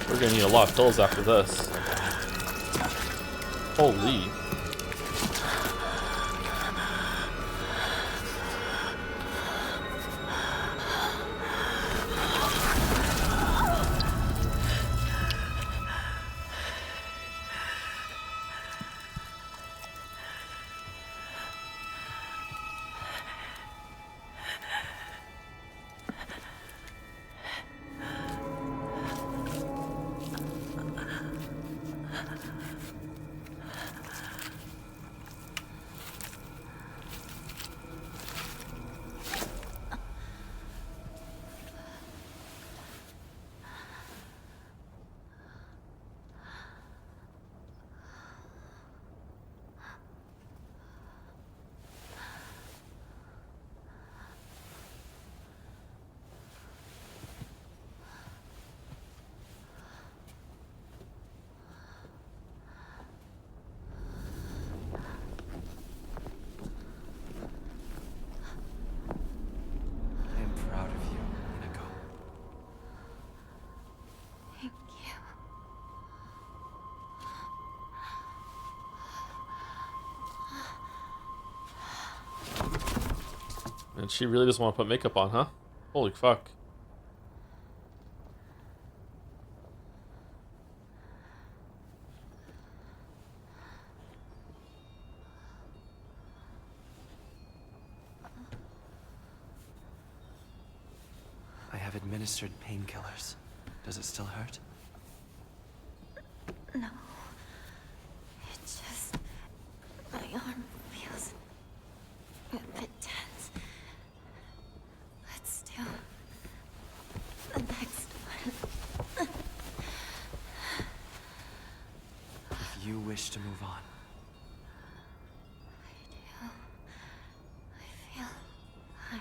We're gonna need a lot of pills after this. Holy. I am proud of you, Inako. Thank you. And she really doesn't want to put makeup on, huh? Holy fuck. I have administered painkillers. Does it still hurt? No. It just... my arm feels a bit tense. Let's do the next one. If you wish to move on, I do. I feel fine.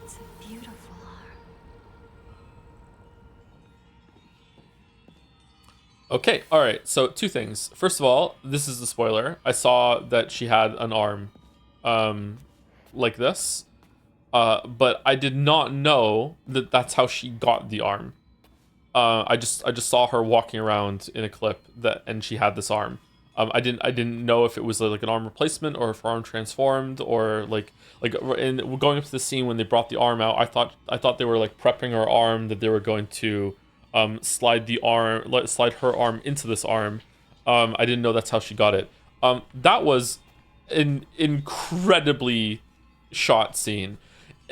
It's a beautiful arm. Okay, alright, so two things. First of all, this is the spoiler. I saw that she had an arm like this. But I did not know that that's how she got the arm. I just saw her walking around in a clip and she had this arm. I didn't know if it was like an arm replacement or if her arm transformed or like and going up to the scene when they brought the arm out. I thought they were like prepping her arm, that they were going to slide her arm into this arm. I didn't know that's how she got it. That was an incredibly shot scene.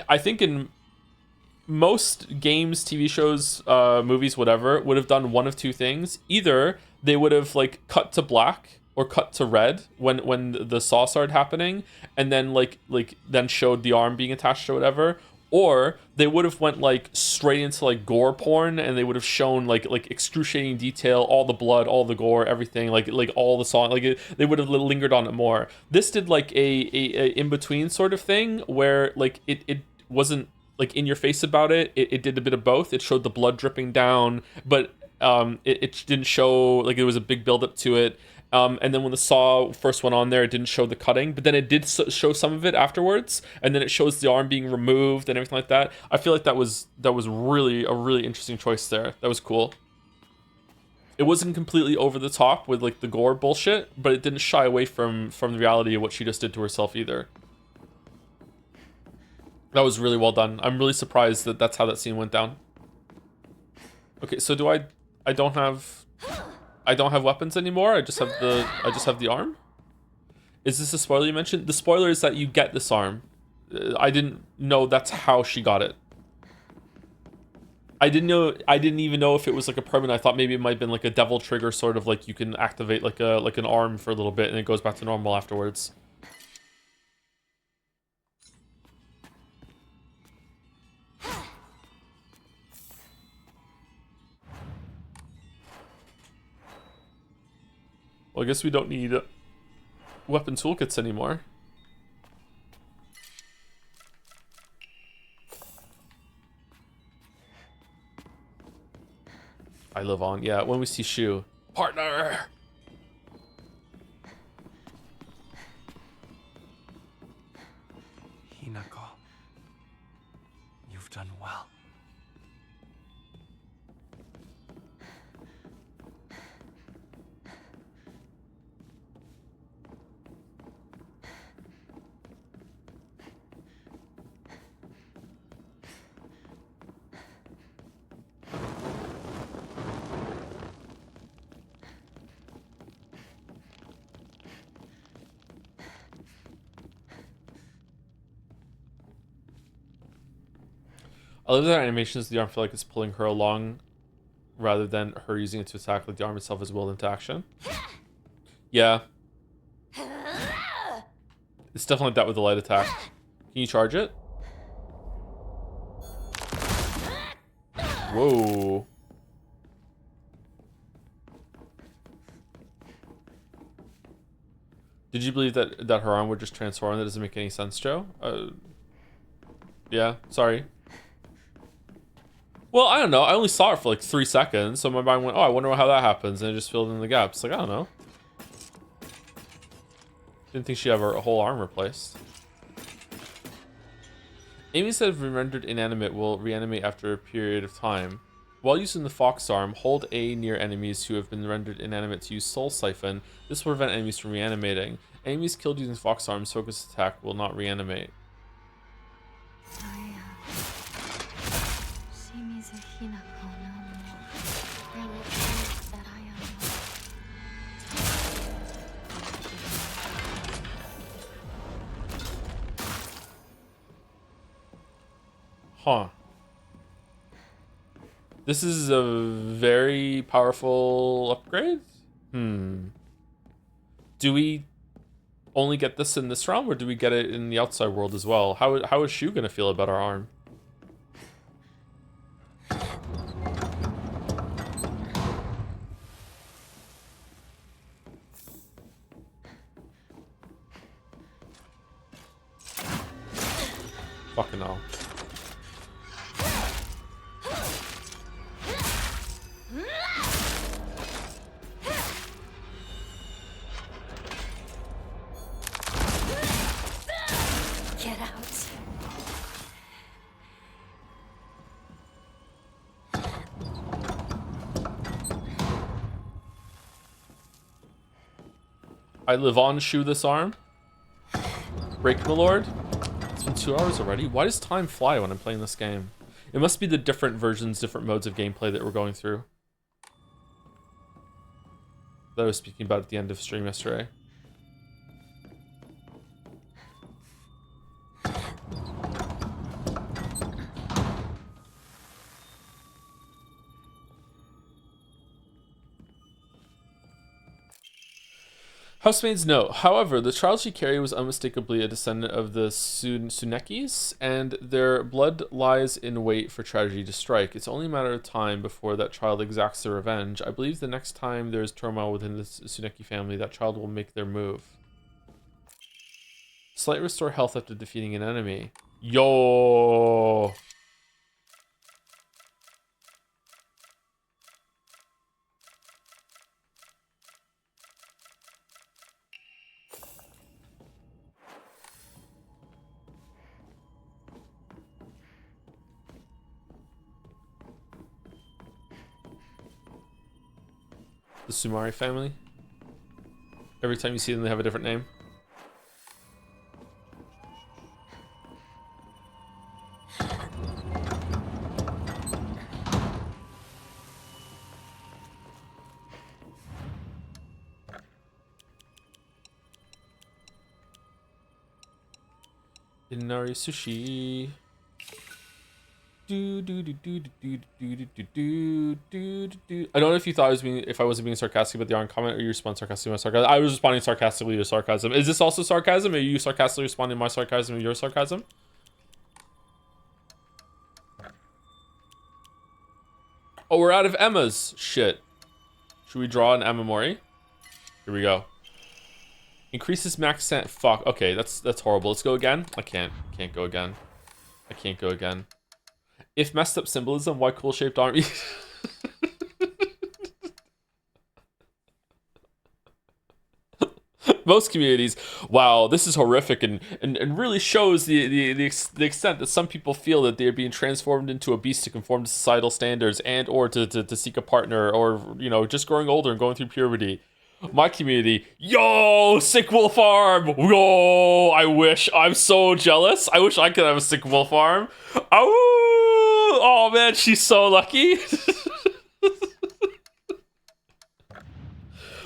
I think in most games, TV shows, movies, whatever, would have done one of two things. Either they would have like cut to black or cut to red when the saw started happening, and then then showed the arm being attached or whatever. Or they would have went like straight into like gore porn, and they would have shown like excruciating detail, all the blood, all the gore, everything, like all the song, they would have lingered on it more. This did like a in between sort of thing where like it wasn't like in your face about it. It did a bit of both. It showed the blood dripping down, but it didn't show like it was a big build up to it. And then when the saw first went on there, it didn't show the cutting, but then it did show some of it afterwards, and then it shows the arm being removed and everything like that. I feel like that was really a really interesting choice there. That was cool. It wasn't completely over the top with like the gore bullshit, but it didn't shy away from the reality of what she just did to herself either. That was really well done. I'm really surprised that that's how that scene went down. Okay, so do I I don't have weapons anymore. I just have the arm. Is this a spoiler you mentioned? The spoiler is that you get this arm. I didn't know that's how she got it. I didn't even know if it was like a permanent. I thought maybe it might have been like a devil trigger, sort of like you can activate like an arm for a little bit and it goes back to normal afterwards. Well, I guess we don't need weapon toolkits anymore. I live on. Yeah, when we see Shu. Partner! Hinako, you've done well. I love that animations. The arm feel like it's pulling her along rather than her using it to attack. Like the arm itself is willed into action. Yeah. It's definitely like that with the light attack. Can you charge it? Whoa. Did you believe that her arm would just transform? That doesn't make any sense, Joe. Yeah, sorry. Well, I don't know. I only saw it for like 3 seconds, so my mind went, oh, I wonder how that happens, and it just filled in the gaps. Like, I don't know. Didn't think she'd have her whole arm replaced. Enemies that have been rendered inanimate will reanimate after a period of time. While using the fox arm, hold A near enemies who have been rendered inanimate to use Soul Siphon. This will prevent enemies from reanimating. Enemies killed using fox arm's focus attack will not reanimate. Huh. This is a very powerful upgrade? Do we only get this in this realm, or do we get it in the outside world as well? How is Shu gonna feel about our arm? Fucking hell. Get out. I live on Shu this arm. Break my lord. It's been 2 hours already. Why does time fly when I'm playing this game? It must be the different versions, different modes of gameplay that we're going through. That I was speaking about at the end of stream yesterday. Housemaid's note. However, the child she carried was unmistakably a descendant of the Tsunekis, and their blood lies in wait for tragedy to strike. It's only a matter of time before that child exacts their revenge. I believe the next time there is turmoil within the Tsuneki family, that child will make their move. Slight restore health after defeating an enemy. Yo! The Sumari family. Every time you see them, they have a different name. Inari sushi. Do do do do do do do do do do. I don't know if you thought I was being, if I wasn't being sarcastic about the Arn comment, or you respond sarcastically to my sarcasm. I was responding sarcastically to sarcasm. Is this also sarcasm? Are you sarcastically responding to my sarcasm or your sarcasm? Oh, we're out of Emmas. Shit. Should we draw an Emma Mori? Here we go. Increases max sent. Fuck. Okay, that's horrible. Let's go again. I can't go again. I can't go again. If messed up symbolism, why cool shaped army? Most communities. Wow, this is horrific and really shows the extent that some people feel that they're being transformed into a beast to conform to societal standards and or to seek a partner, or, you know, just growing older and going through puberty. My community, yo, sick wolf arm. Yo, I wish. I'm so jealous. I wish I could have a sick wolf arm. Oh man, she's so lucky.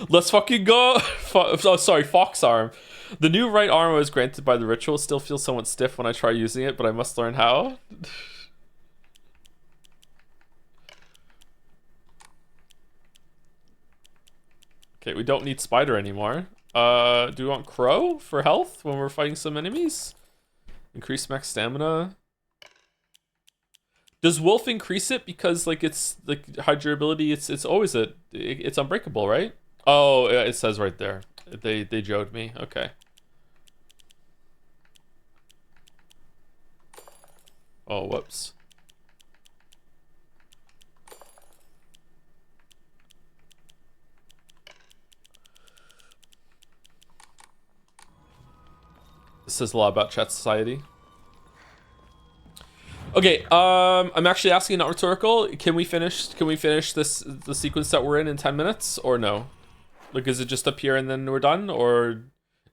Let's fucking go. Oh, sorry, fox arm. The new right arm I was granted by the ritual still feels somewhat stiff when I try using it, but I must learn how. Okay, we don't need spider anymore. Do we want crow for health when we're fighting some enemies? Increase max stamina. Does wolf increase it because, like, it's like high durability? It's always it's unbreakable, right? Oh, it says right there. They joked me. Okay. Oh, whoops. This says a lot about chat society. Okay, I'm actually asking, not rhetorical. Can we finish the sequence that we're in 10 minutes or no? Like, is it just up here and then we're done, or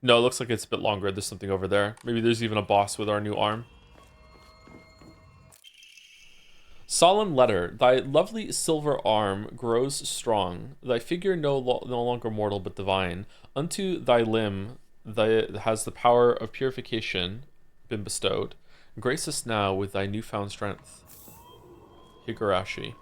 no? It looks like it's a bit longer. There's something over there. Maybe there's even a boss with our new arm. Solemn letter. Thy lovely silver arm grows strong. Thy figure no longer mortal but divine. Unto thy limb has the power of purification been bestowed. Grace us now with thy newfound strength. Higurashi.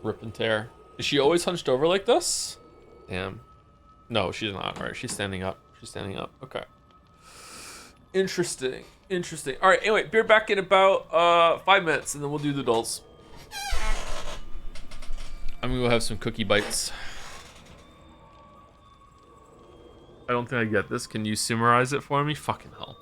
Rip and tear. Is she always hunched over like this? Damn. No, she's not. All right, she's standing up. She's standing up. Okay. Interesting. Interesting. All right, anyway, be back in about 5 minutes, and then we'll do the dolls. I'm gonna go have some cookie bites. I don't think I get this. Can you summarize it for me? Fucking hell.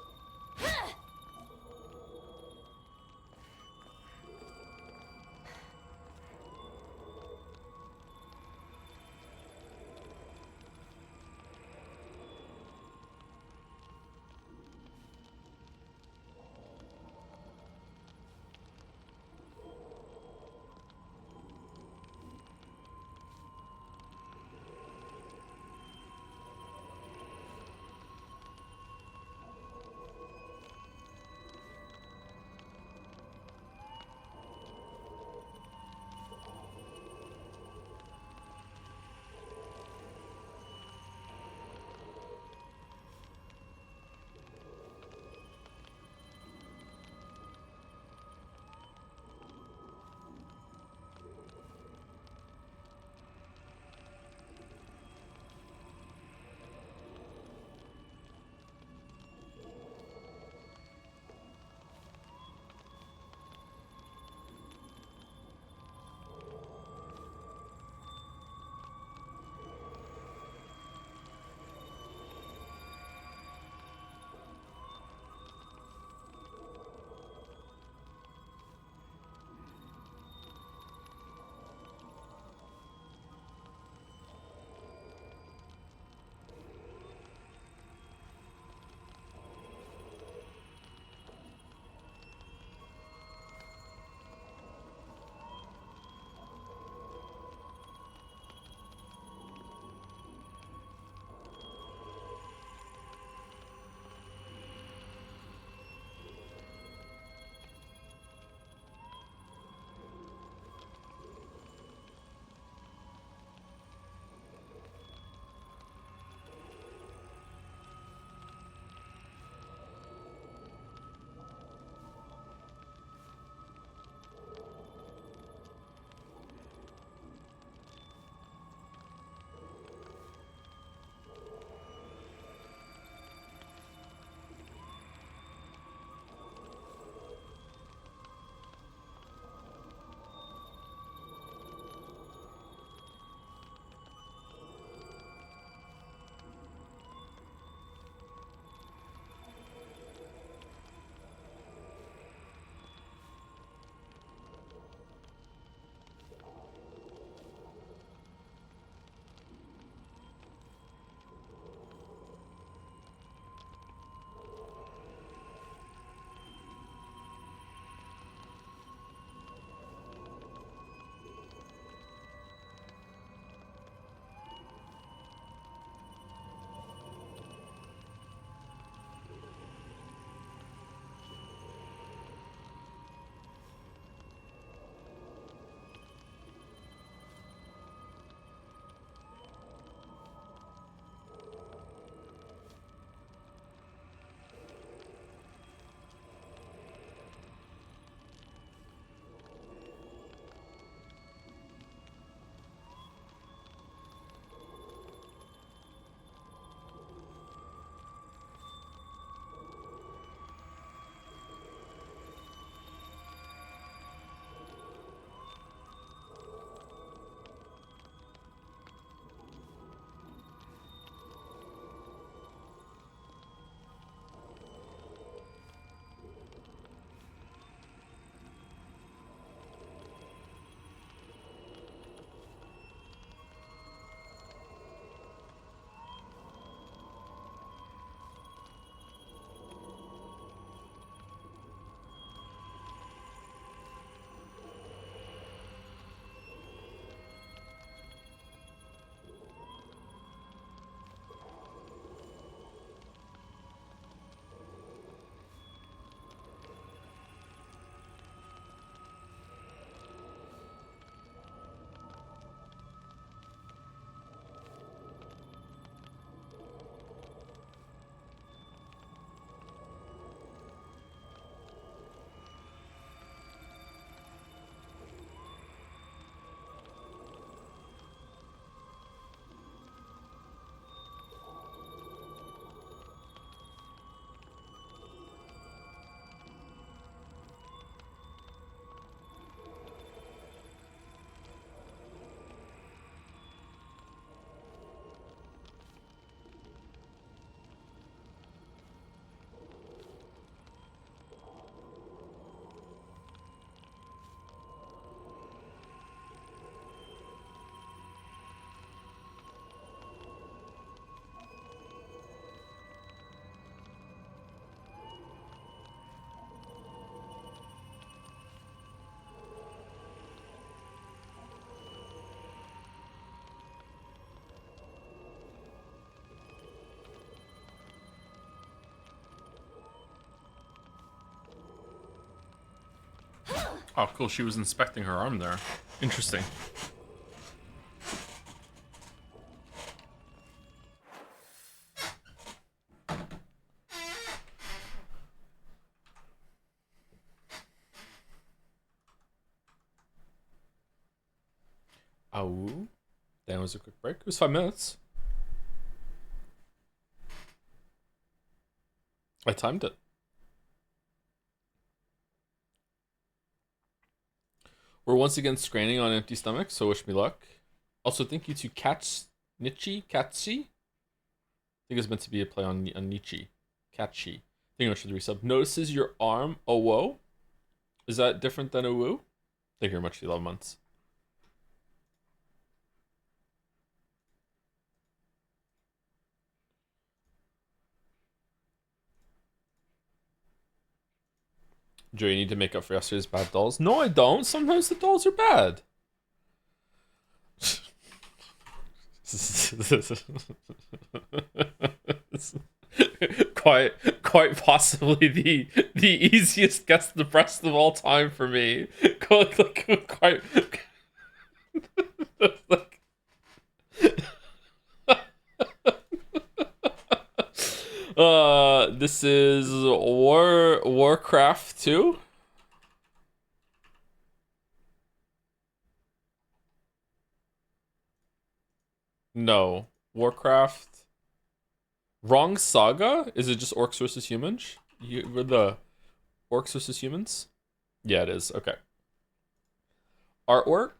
Oh, cool. She was inspecting her arm there. Interesting. Oh, that was a quick break. It was 5 minutes. I timed it. We're once again straining on empty stomachs, so wish me luck. Also, thank you to Katsi. I think it's meant to be a play on Nietzsche. Katchi. Thank you much for the resub. Notices your arm. Oh, whoa. Is that different than a woo? Thank you very much for the 11 months. Joe, you need to make up for yesterday's bad dolls. No, I don't. Sometimes the dolls are bad. quite possibly the easiest guess depressed of all time for me. Quite like, this is Warcraft 2. No, Warcraft. Wrong saga? Is it just orcs versus humans? We're the orcs versus humans? Yeah, it is. Okay. Artwork?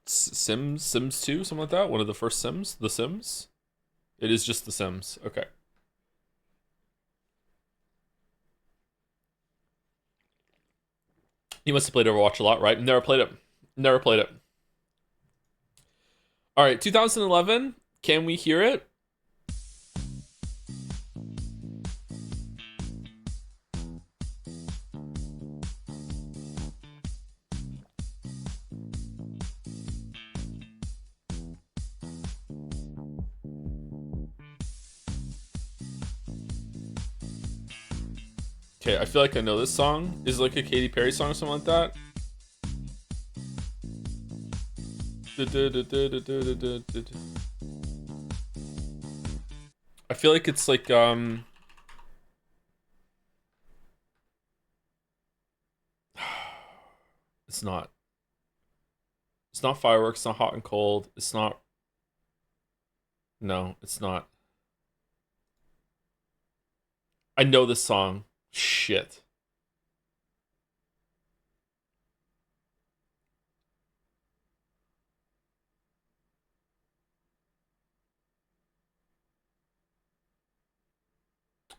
Sims 2, something like that. One of the first Sims. The Sims. It is just The Sims. Okay. You must have played Overwatch a lot, right? Never played it. Never played it. All right, 2011. Can we hear it? Okay, I feel like I know this song. Is it like a Katy Perry song or something like that? I feel like it's like it's not. It's not Fireworks, it's not Hot and Cold. It's not. No, it's not. I know this song. Shit.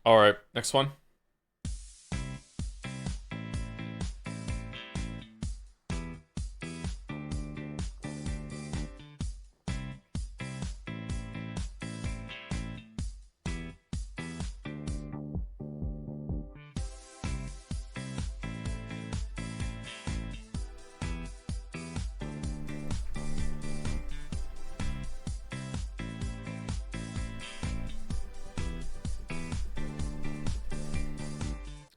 All right, next one.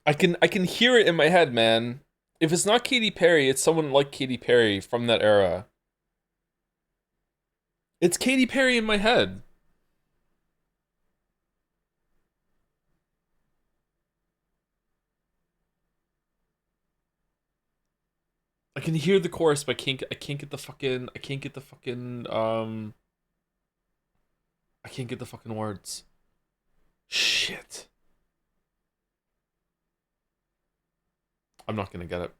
I can hear it in my head, man. If it's not Katy Perry, it's someone like Katy Perry from that era. It's Katy Perry in my head. I can hear the chorus, but I can't get the fucking I can't get the fucking words. Shit. I'm not gonna get it.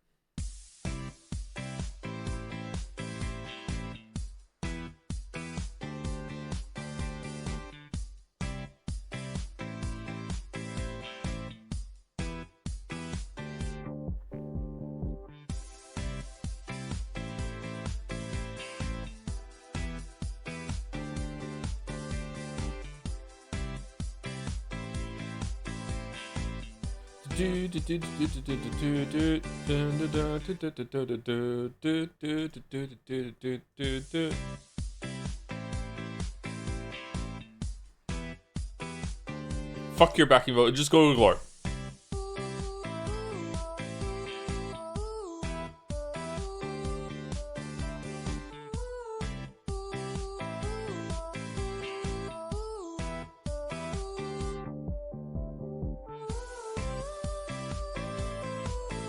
Fuck your backing vote. Just go to Glor.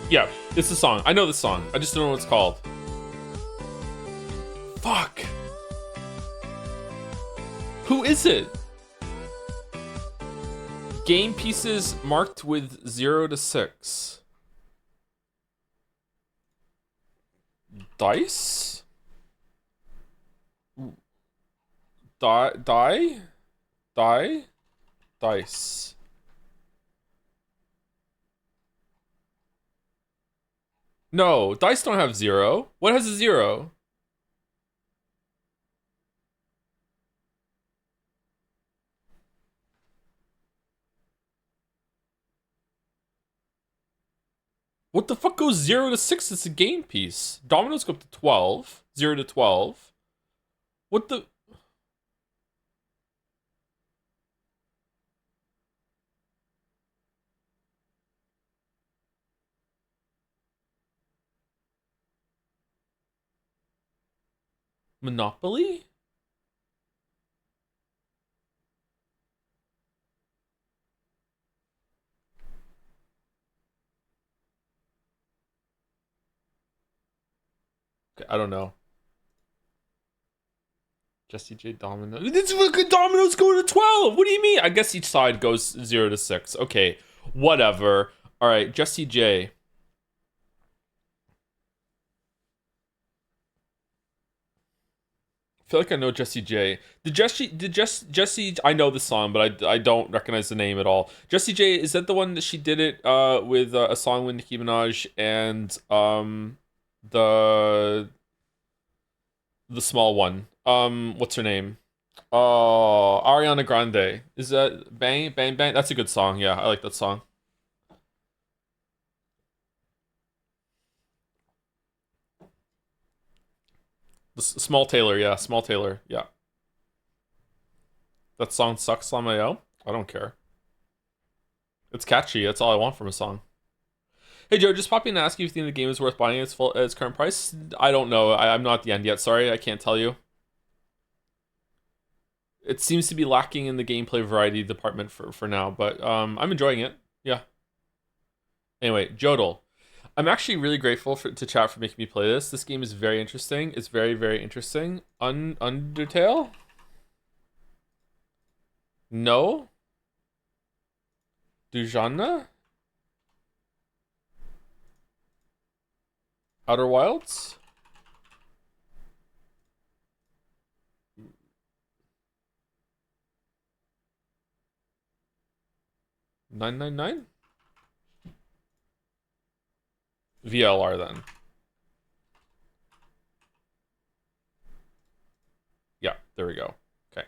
Yeah, it's the song. I know the song. I just don't know what it's called. Fuck. Who is it? Game pieces marked with 0 to 6. Dice? Die? Dice. No, dice don't have 0. What has a 0? What the fuck goes 0 to 6? It's a game piece. Dominoes go up to 12. 0 to 12. What the... Monopoly? Okay, I don't know. Jesse J Domino. This fucking Dominoes go to 12. What do you mean? I guess each side goes 0 to 6. Okay, whatever. All right, Jesse J. I feel like I know Jesse J. Jesse? I know the song, but I don't recognize the name at all. Jesse J, is that the one that she did it with a song with Nicki Minaj and the small one? What's her name? Oh, Ariana Grande. Is that Bang Bang Bang? That's a good song. Yeah, I like that song. Small Taylor, yeah, Small Taylor, yeah. That song sucks, Lamayo. I don't care. It's catchy. That's all I want from a song. Hey Joe, just popping to ask you if you think the game is worth buying at its current price. I don't know. I'm not at the end yet. Sorry, I can't tell you. It seems to be lacking in the gameplay variety department for now, but I'm enjoying it. Yeah. Anyway, Jodel. I'm actually really grateful to chat for making me play this. This game is very interesting. It's very, very interesting. Undertale? No? Dujana? Outer Wilds? $9.99? VLR then. Yeah, there we go. Okay.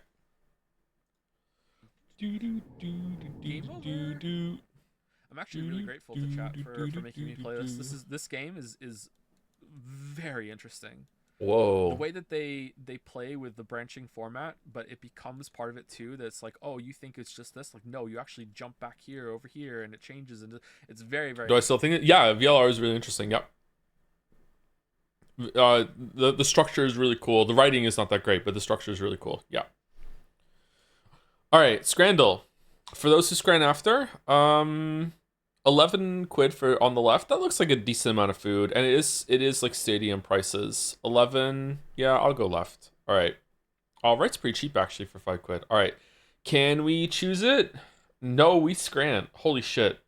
I'm actually really grateful to chat for making me play this. This game is very interesting. Whoa. The way that they play with the branching format, but it becomes part of it too. That's like, oh, you think it's just this? Like, no, you actually jump back here, over here, and it changes, and it's very, very. Do I still think it? Yeah, VLR is really interesting. Yep. The structure is really cool. The writing is not that great, but the structure is really cool. Yeah. All right, Scrandle. For those who scran after, 11 quid for on the left. That looks like a decent amount of food, and it is like stadium prices. 11. Yeah, I'll go left. All right. All right's pretty cheap actually for 5 quid. All right. Can we choose it? No, we scran. Holy shit.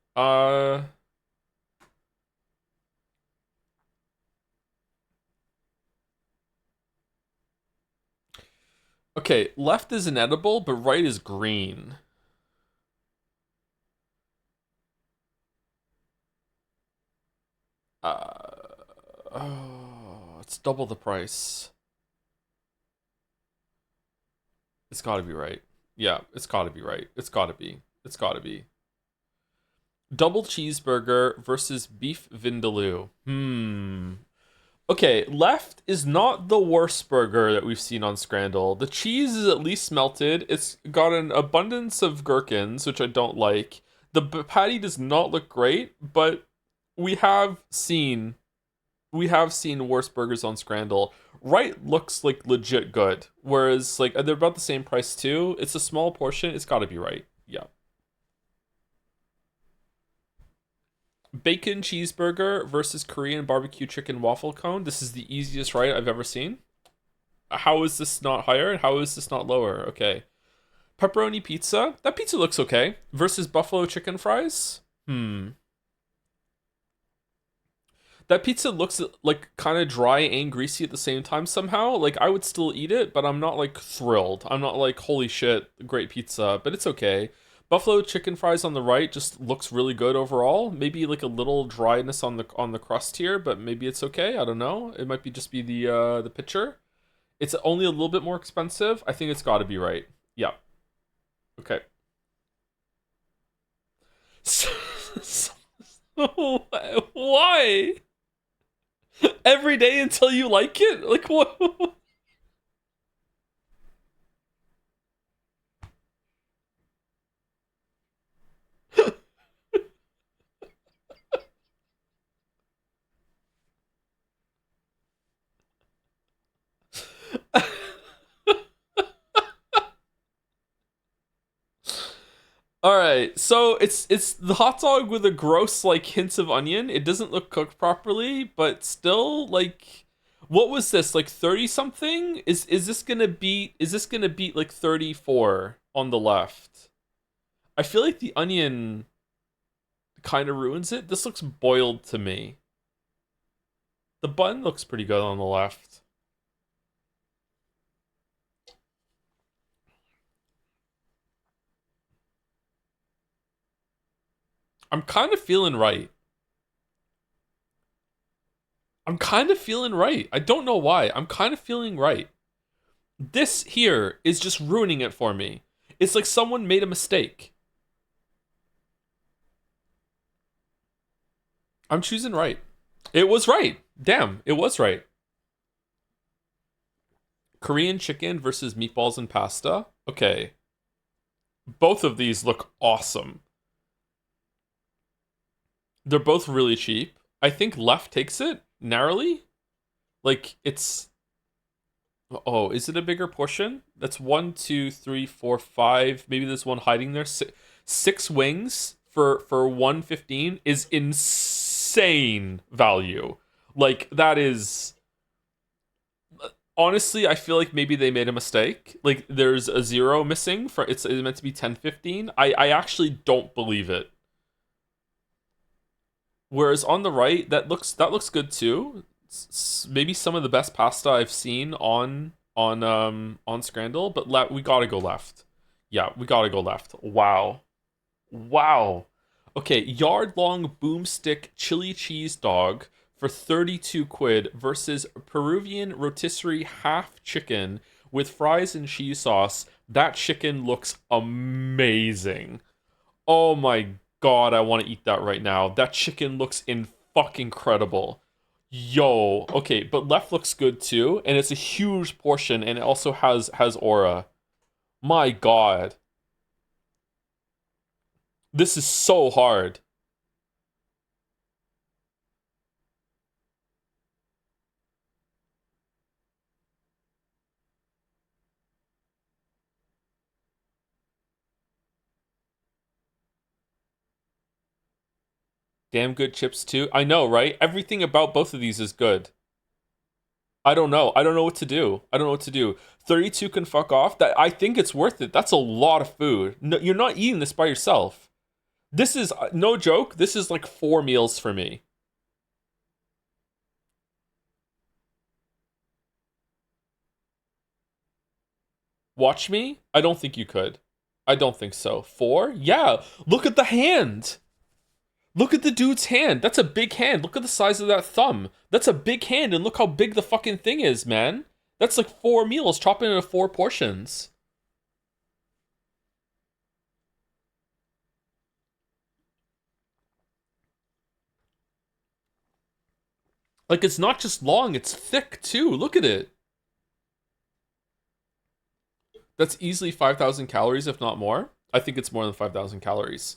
Okay, left is inedible, but right is green. Oh, it's double the price. It's gotta be right. Yeah, it's gotta be right. It's gotta be. It's gotta be. Double cheeseburger versus beef vindaloo. Okay, left is not the worst burger that we've seen on Scrandle. The cheese is at least melted. It's got an abundance of gherkins, which I don't like. The patty does not look great, but we have seen worse burgers on Scrandle. Right looks like legit good, whereas like they're about the same price too. It's a small portion. It's got to be right. Yeah. Bacon cheeseburger versus Korean barbecue chicken waffle cone. This is the easiest right I've ever seen. How is this not higher? How is this not lower? Okay. Pepperoni pizza. That pizza looks okay. Versus buffalo chicken fries. That pizza looks like kind of dry and greasy at the same time somehow. Like, I would still eat it, but I'm not like thrilled. I'm not like, holy shit, great pizza, but it's okay. Buffalo chicken fries on the right just looks really good overall. Maybe like a little dryness on the crust here, but maybe it's okay. I don't know. It might be just be the picture. It's only a little bit more expensive. I think it's got to be right. Yeah. Okay. So, why? Every day until you like it? Like, what? All right, so it's the hot dog with a gross like hints of onion. It doesn't look cooked properly, but still like, what was this like 30 something? Is this gonna beat like 34 on the left? I feel like the onion kind of ruins it. This looks boiled to me. The bun looks pretty good on the left. I'm kind of feeling right. I'm kind of feeling right. I don't know why. I'm kind of feeling right. This here is just ruining it for me. It's like someone made a mistake. I'm choosing right. It was right. Damn, it was right. Korean chicken versus meatballs and pasta. Okay. Both of these look awesome. They're both really cheap. I think left takes it narrowly. Like, it's... Oh, is it a bigger portion? That's 1, 2, 3, 4, 5. Maybe there's one hiding there. Six wings for 115 is insane value. Like, that is... Honestly, I feel like maybe they made a mistake. Like, there's a 0 missing. It's meant to be 1015. I actually don't believe it. Whereas on the right, that looks good too. Maybe some of the best pasta I've seen on Scrandle, but we gotta go left. Yeah, we gotta go left. Wow, wow. Okay, yard long boomstick chili cheese dog for 32 quid versus Peruvian rotisserie half chicken with fries and cheese sauce. That chicken looks amazing. Oh my god, I want to eat that right now. That chicken looks in fucking incredible. Yo, okay, but left looks good too, and it's a huge portion, and it also has aura. My god, this is so hard. Damn good chips too. I know, right? Everything about both of these is good. I don't know. I don't know what to do. I don't know what to do. 32 can fuck off. That I think it's worth it. That's a lot of food. No, you're not eating this by yourself. This is no joke. This is like 4 meals for me. Watch me? I don't think you could. I don't think so. 4? Yeah. Look at the hand. Look at the dude's hand. That's a big hand. Look at the size of that thumb. That's a big hand, and look how big the fucking thing is, man. That's like 4 meals, chopping into 4 portions. Like, it's not just long, it's thick too. Look at it. That's easily 5,000 calories, if not more. I think it's more than 5,000 calories.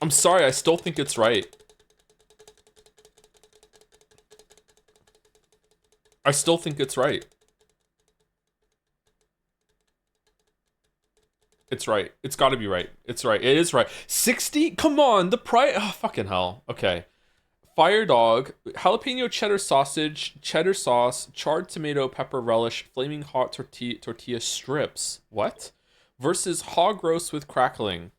I'm sorry, I still think it's right. I still think it's right. It's right. It's got to be right. It's right. It is right. 60? Come on, the price. Oh, fucking hell. Okay. Fire dog, jalapeno cheddar sausage, cheddar sauce, charred tomato, pepper relish, flaming hot tortilla strips. What? Versus hog roast with crackling.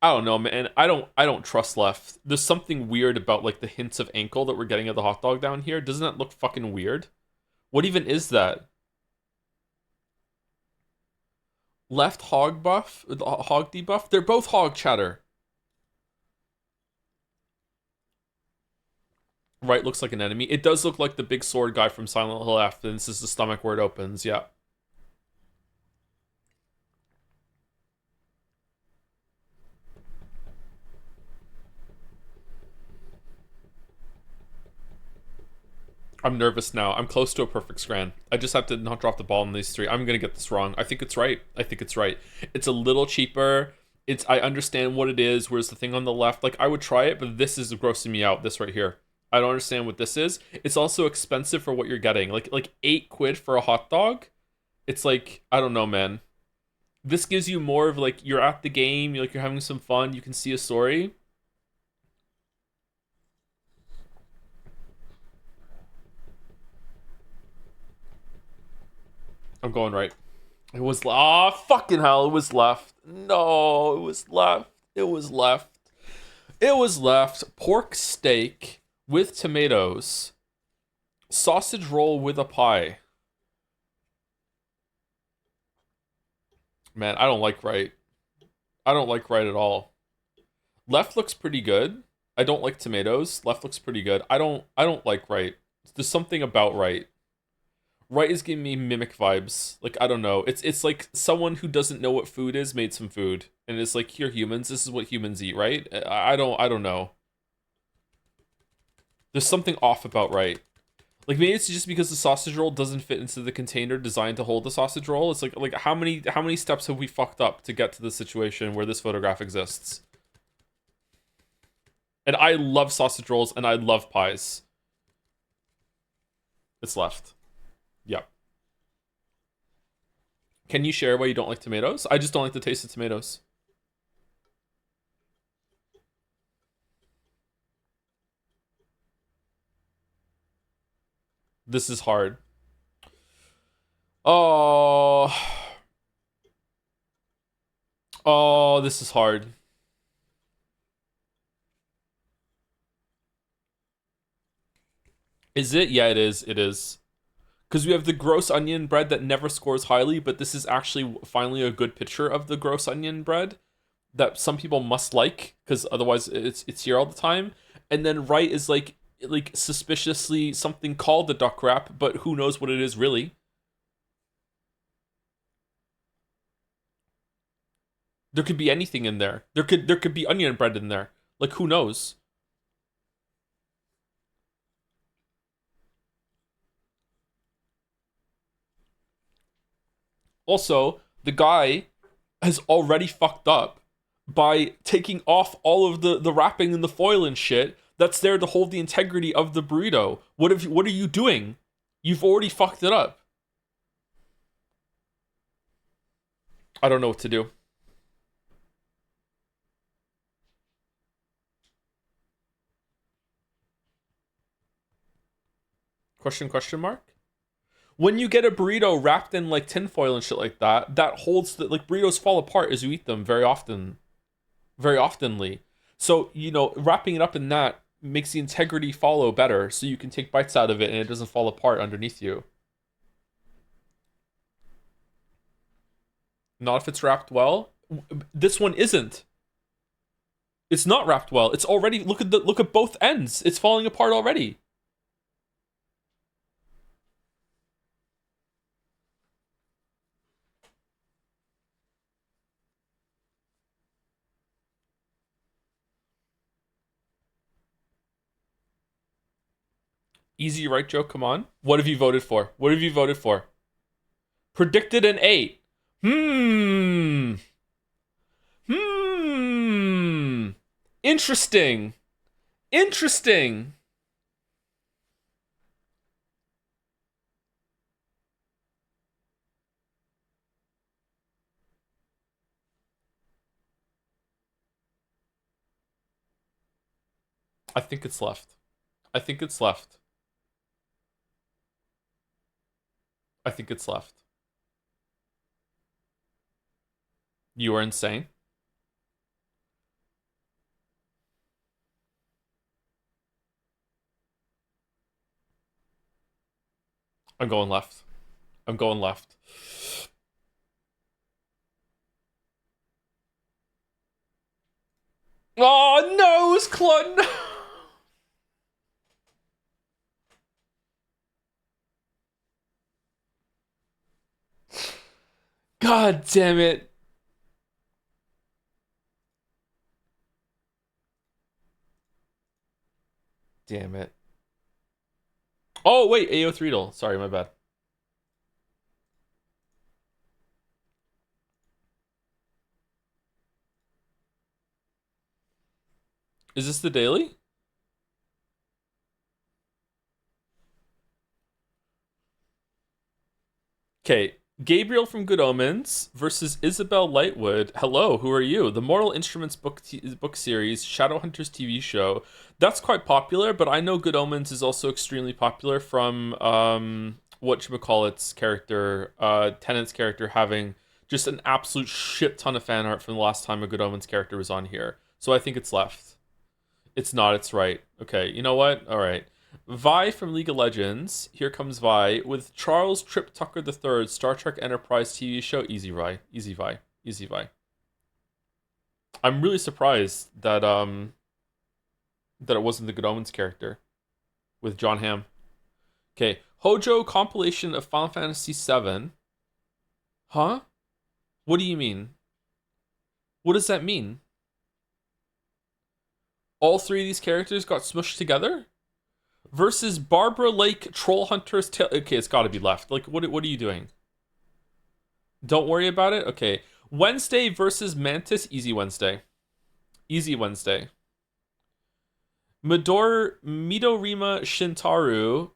I don't know, man. I don't trust Left. There's something weird about like the hints of ankle that we're getting at the hot dog down here. Doesn't that look fucking weird? What even is that? Left hog buff, hog debuff. They're both hog chatter. Right looks like an enemy. It does look like the big sword guy from Silent Hill F. And this is the stomach where it opens. Yeah. I'm nervous now. I'm close to a perfect scran. I just have to not drop the ball on these three. I'm gonna get this wrong. I think it's right. I think it's right. It's a little cheaper. I understand what it is, whereas the thing on the left, like I would try it, but this is grossing me out, this right here. I don't understand what this is. It's also expensive for what you're getting. Like 8 quid for a hot dog. It's like, I don't know, man. This gives you more of like you're at the game, you're having some fun, you can see a story. I'm going right. It was fucking hell, it was left. No, it was left. It was left. It was left. Pork steak with tomatoes. Sausage roll with a pie. Man, I don't like right. I don't like right at all. Left looks pretty good. I don't like tomatoes. Left looks pretty good. I don't like right. There's something about right. Right is giving me mimic vibes. Like, I don't know. It's like someone who doesn't know what food is made some food. And it's like, here, humans, this is what humans eat, right? I don't know. There's something off about right. Like, maybe it's just because the sausage roll doesn't fit into the container designed to hold the sausage roll. It's like how many steps have we fucked up to get to the situation where this photograph exists? And I love sausage rolls and I love pies. It's left. Yep. Can you share why you don't like tomatoes? I just don't like the taste of tomatoes. This is hard. Oh. Oh, this is hard. Is it? Yeah, it is. It is. Because we have the gross onion bread that never scores highly, but this is actually finally a good picture of the gross onion bread that some people must like, because otherwise it's here all the time. And then right is like suspiciously something called the duck wrap, but who knows what it is really. There could be anything in there. There could be onion bread in there. Like, who knows? Also, the guy has already fucked up by taking off all of the wrapping and the foil and shit that's there to hold the integrity of the burrito. What are you doing? You've already fucked it up. I don't know what to do. Question mark? When you get a burrito wrapped in like tinfoil and shit like that, that holds the, like, burritos fall apart as you eat them very often. Very oftenly. So, wrapping it up in that makes the integrity follow better, so you can take bites out of it and it doesn't fall apart underneath you. Not if it's wrapped well. This one isn't. It's not wrapped well. It's already, look at both ends. It's falling apart already. Easy, right, Joe? Come on. What have you voted for? What have you voted for? Predicted an 8. Interesting. Interesting. I think it's left. I think it's left. I think it's left. You are insane. I'm going left. I'm going left. Oh, no, it's Clun. God damn it. Damn it. Oh, wait, AO Threedle. Sorry, my bad. Is this the daily? Okay, Gabriel from Good Omens versus Isabel Lightwood. Hello, who are you? The Mortal Instruments book series, Shadowhunters TV show. That's quite popular, but I know Good Omens is also extremely popular from whatchamacallit's character, Tennant's character having just an absolute shit ton of fan art from the last time a Good Omens character was on here. So I think it's left. It's not, it's right. Okay, you know what? All right. Vi from League of Legends. Here comes Vi with Charles Trip Tucker III, Star Trek Enterprise TV show. Easy Vi. Easy Vi. Easy Vi. I'm really surprised that that it wasn't the Good Omens character with John Hamm. Okay, Hojo compilation of Final Fantasy VII. Huh? What do you mean? What does that mean? All three of these characters got smushed together? Versus Barbara Lake Troll Hunter's Tale. Okay, it's got to be left. Like, what are you doing? Don't worry about it? Okay. Wednesday versus Mantis. Easy Wednesday. Easy Wednesday. Midorima Shintaru,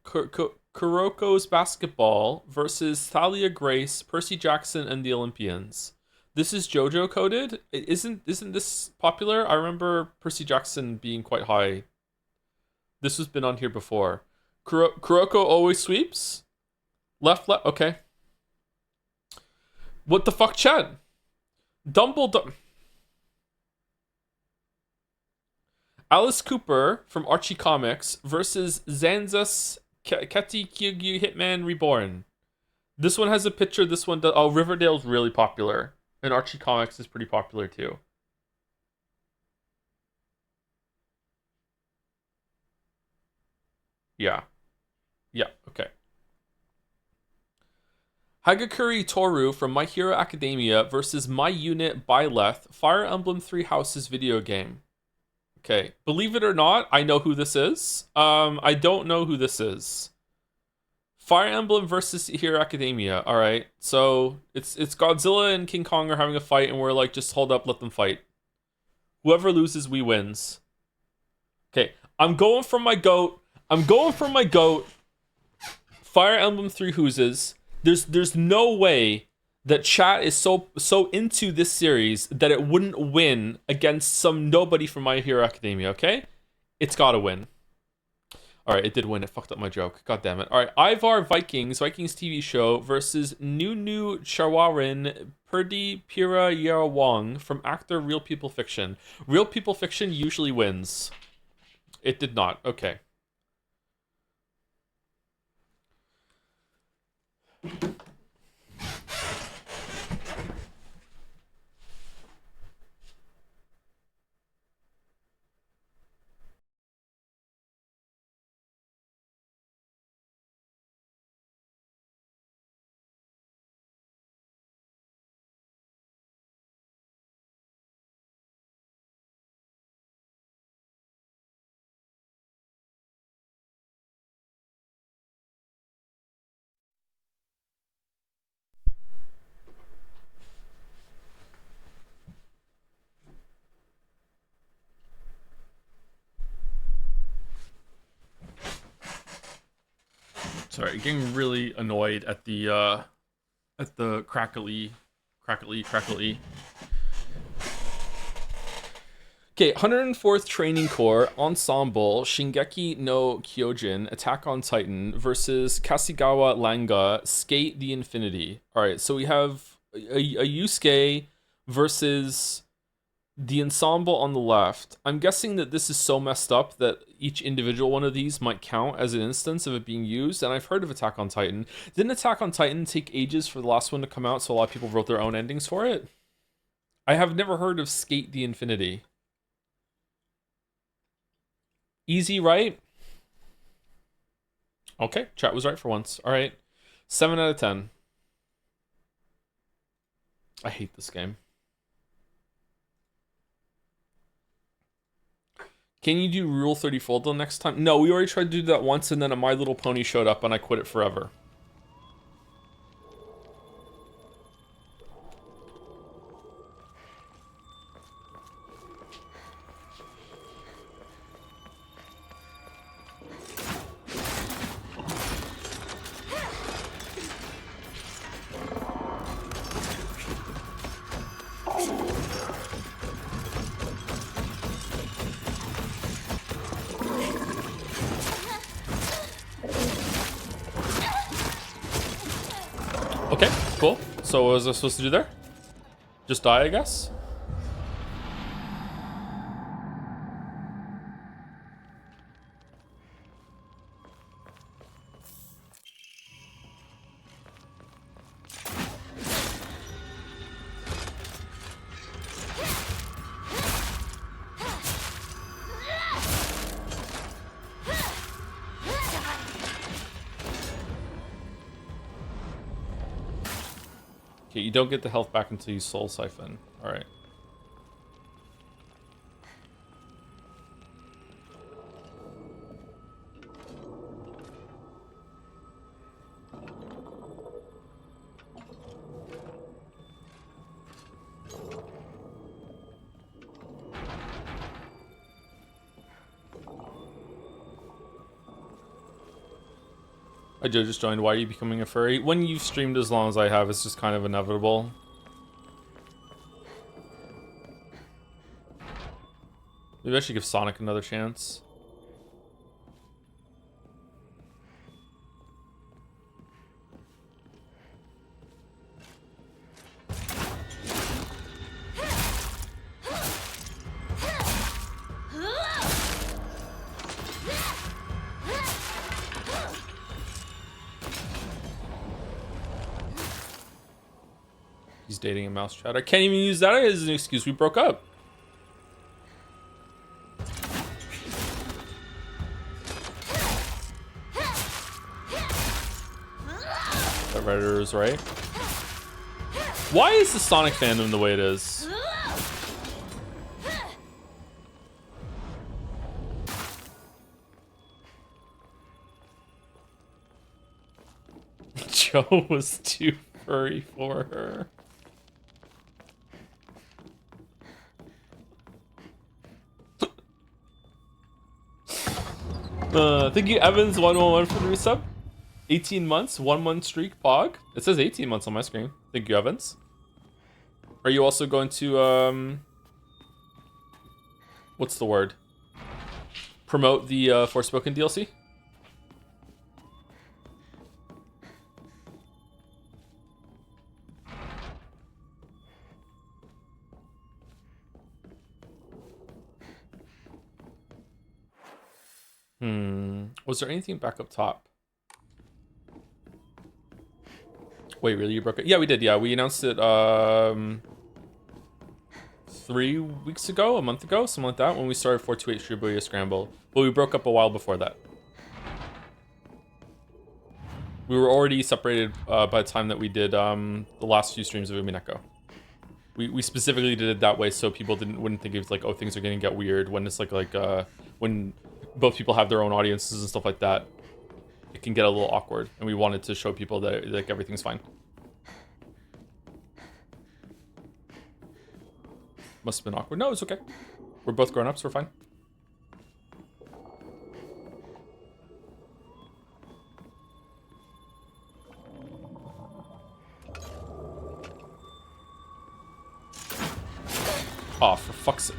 Kuroko's Basketball versus Thalia Grace, Percy Jackson, and the Olympians. This is JoJo coded. Isn't this popular? I remember Percy Jackson being quite high. This has been on here before. Kuroko always sweeps. Left. Okay. What the fuck, Chad? Dumbledore. Alice Cooper from Archie Comics versus Zanzus Katikyu Hitman Reborn. This one has a picture. This one does. Oh, Riverdale's really popular. And Archie Comics is pretty popular too. Yeah. Yeah, okay. Hagakure Toru from My Hero Academia versus My Unit Byleth, Fire Emblem Three Houses video game. Okay, believe it or not, I know who this is. I don't know who this is. Fire Emblem versus Hero Academia. All right, so it's Godzilla and King Kong are having a fight, and we're like, just hold up, let them fight. Whoever loses, we wins. Okay, I'm going for my goat. Fire Emblem Three Houses. There's no way that chat is so into this series that it wouldn't win against some nobody from My Hero Academia, okay? It's gotta win. Alright, it did win. It fucked up my joke. God damn it. Alright, Ivar Vikings TV show versus Nunu Chawarin Purdi Pira Yarawong from actor Real People Fiction. Real People Fiction usually wins. It did not. Okay. Sorry, getting really annoyed at the crackly. Okay, 104th Training Corps Ensemble Shingeki no Kyojin Attack on Titan versus Kasigawa Langa Skate the Infinity. All right, so we have a Yusuke versus the ensemble on the left. I'm guessing that this is so messed up that each individual one of these might count as an instance of it being used. And I've heard of Attack on Titan. Didn't Attack on Titan take ages for the last one to come out, so a lot of people wrote their own endings for it? I have never heard of Skate the Infinity. Easy, right? Okay, chat was right for once. All right. 7 out of 10. I hate this game. Can you do Rule 30 full the next time? No, we already tried to do that once, and then a My Little Pony showed up, and I quit it forever. Okay, cool. So what was I supposed to do there? Just die, I guess? Okay, you don't get the health back until you Soul Siphon. Alright. I just joined. Why are you becoming a furry? When you've streamed as long as I have, it's just kind of inevitable. Maybe I should give Sonic another chance. He's dating a mouse chat. I can't even use that as an excuse. We broke up. That Redditor is right. Why is the Sonic fandom the way it is? Joe was too furry for her. Thank you, Evans 111 for the resub. 18 months, 1 month streak, Pog. It says 18 months on my screen. Thank you, Evans. Are you also going to what's the word? Promote the Forspoken DLC? Was there anything back up top? Wait, really? You broke it? Yeah, we did. Yeah, we announced it 3 weeks ago, a month ago, something like that, when we started 428 Shibuya Scramble. But we broke up a while before that. We were already separated by the time that we did the last few streams of Umineko. We specifically did it that way so people wouldn't think it was like, oh, things are gonna get weird when it's like when both people have their own audiences and stuff like that. It can get a little awkward, and we wanted to show people that like everything's fine. Must have been awkward. No, it's okay. We're both grown-ups, we're fine. Oh, for fuck's sake.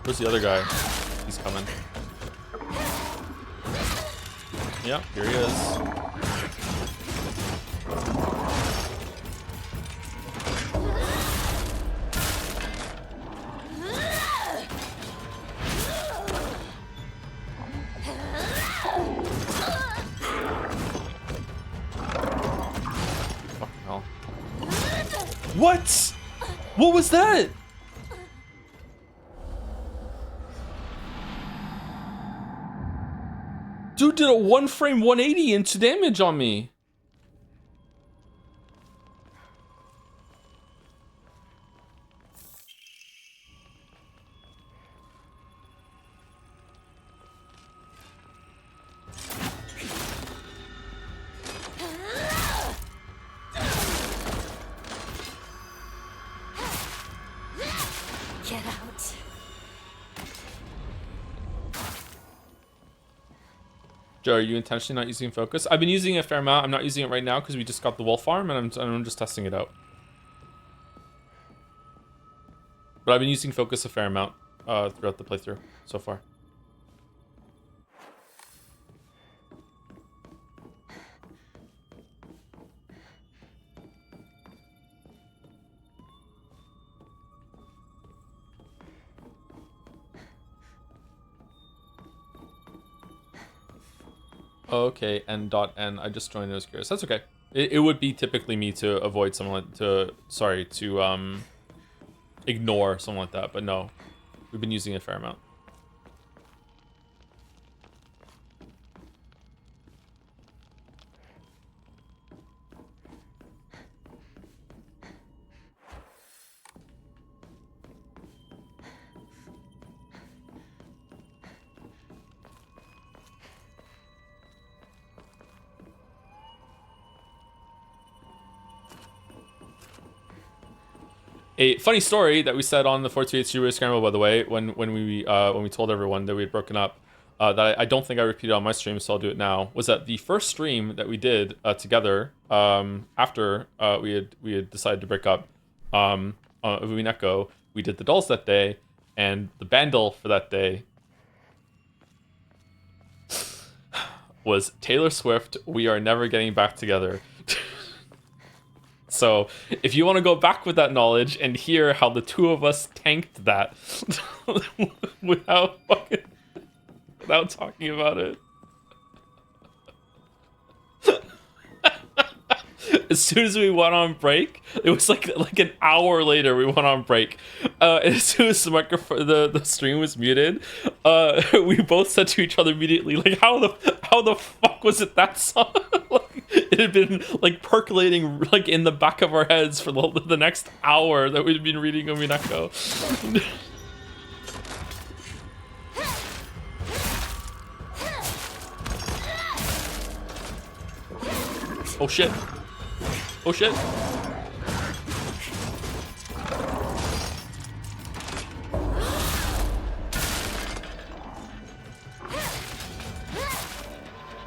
Where's the other guy? He's coming. Yeah, here he is. Fucking hell. What? What was that? Dude did a 1-frame 180 into damage on me. Get out. Joe, are you intentionally not using focus? I've been using it a fair amount. I'm not using it right now because we just got the wolf farm and I'm just testing it out. But I've been using focus a fair amount throughout the playthrough so far. Okay, N.N. I just joined. I was curious. That's okay. It would be typically me to avoid someone to ignore something like that. But no, we've been using it a fair amount. A funny story that we said on the 428 Zero Scramble, by the way, when we told everyone that we had broken up, that I don't think I repeated on my stream, so I'll do it now. Was that the first stream that we did together after we had decided to break up of Umineko, we did the dolls that day, and the bandle for that day was Taylor Swift. We are never getting back together. So, if you want to go back with that knowledge and hear how the two of us tanked that without talking about it. As soon as we went on break, it was like an hour later we went on break. As soon as the microphone, the stream was muted, we both said to each other immediately, like, how the fuck was it that song? Like, it had been like percolating like in the back of our heads for the next hour that we'd been reading Omineko. Oh shit. Oh shit.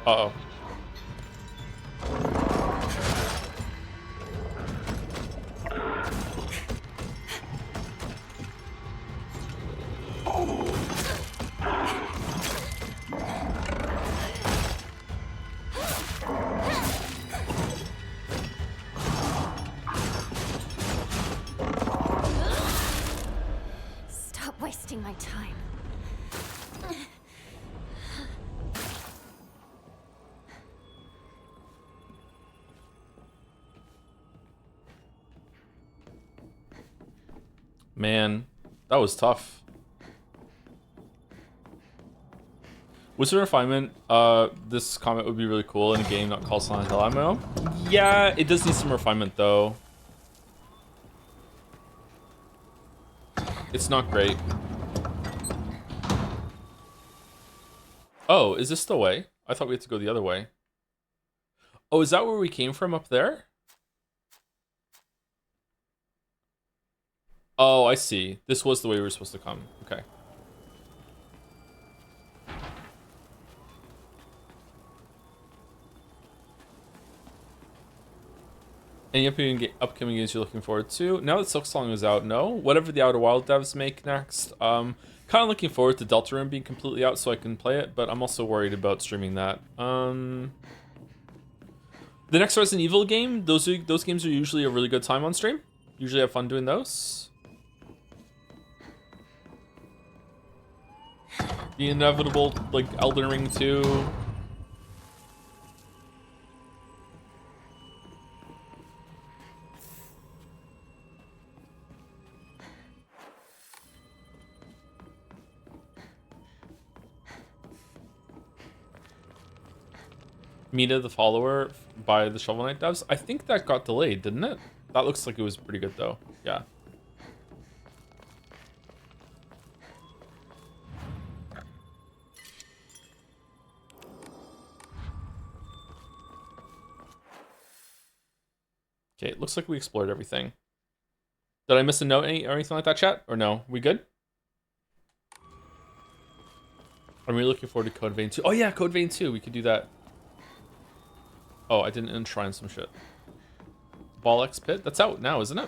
Uh-oh. Stop wasting my time. Man, that was tough. Wizard Refinement, this comment would be really cool in a game not called Silent Hill MMO. Yeah, it does need some refinement though. It's not great. Oh, is this the way? I thought we had to go the other way. Oh, is that where we came from up there? Oh, I see. This was the way we were supposed to come. Okay. Any upcoming games you're looking forward to? Now that Silksong is out, no. Whatever the Outer Wild devs make next. Kind of looking forward to Deltarune being completely out so I can play it, but I'm also worried about streaming that. The next Resident Evil game, those games are usually a really good time on stream. Usually have fun doing those. The inevitable, like, Elden Ring 2. Mina the Follower by the Shovel Knight devs. I think that got delayed, didn't it? That looks like it was pretty good though. Yeah. Okay, it looks like we explored everything. Did I miss a note or anything like that, chat? Or no? We good? I'm really looking forward to Code Vein 2. Oh yeah, Code Vein 2. We could do that. Oh, I didn't enshrine some shit. Ball X Pit? That's out now, isn't it?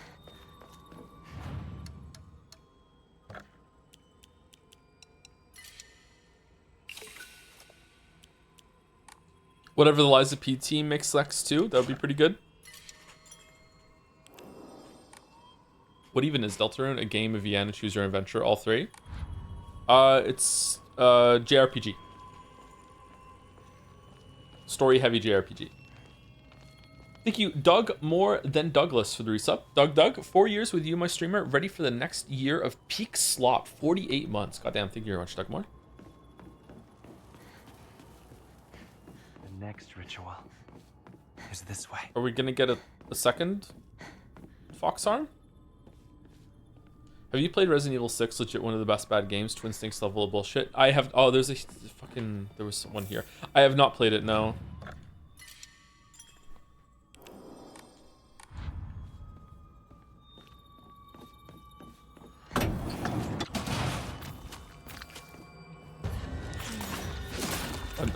Whatever the Liza P team makes X2, that would be pretty good. What even is Deltarune? A game, a Vienna, choose your adventure, all three? It's JRPG. Story heavy JRPG. Thank you, Doug More Than Douglas, for the resub. Doug, 4 years with you, my streamer, ready for the next year of peak slop. 48 months. Goddamn, thank you very much, Doug More. The next ritual is this way. Are we gonna get a second Fox Arm? Have you played Resident Evil 6? Legit one of the best bad games. Twin Stinks level of bullshit. I have. Oh, there's a fucking. There was one here. I have not played it. No.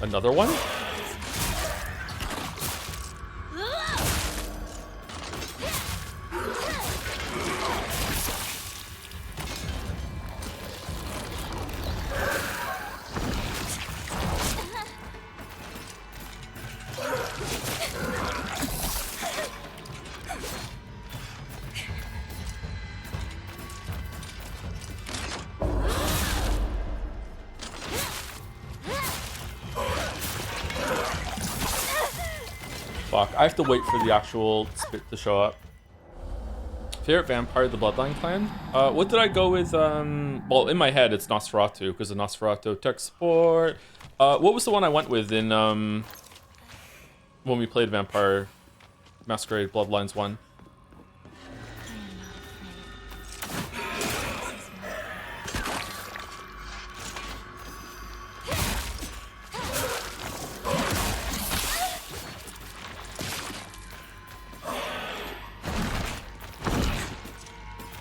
Another one? Fuck, I have to wait for the actual spit to show up. Favorite vampire, the Bloodline clan? What did I go with? Well, in my head, it's Nosferatu, because of Nosferatu tech support. What was the one I went with in, when we played Vampire Masquerade Bloodlines 1?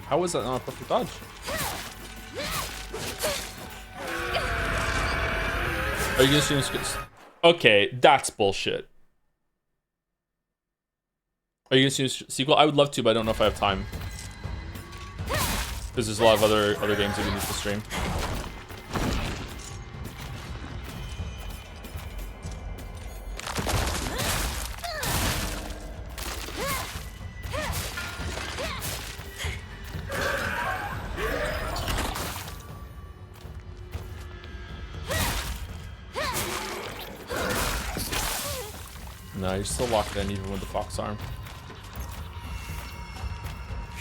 How was that not a perfect dodge? Are you gonna stream this? Okay, that's bullshit. Are you gonna stream a sequel? I would love to, but I don't know if I have time. Because there's a lot of other games that we need to stream. No, you're still locked in even with the Fox Arm.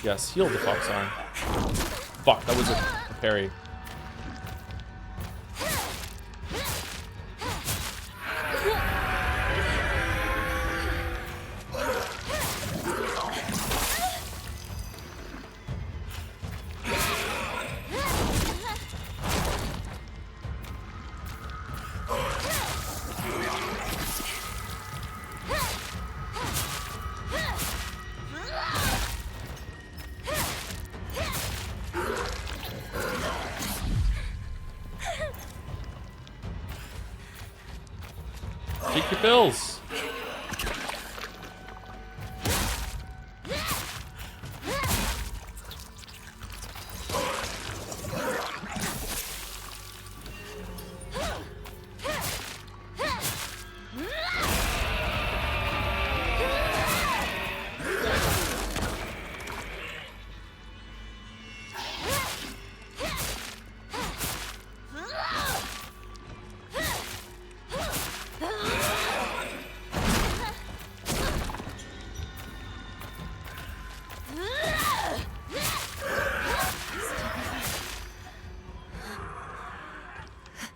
Yes, heal the Fox Arm. Fuck, that was a parry. Take your pills.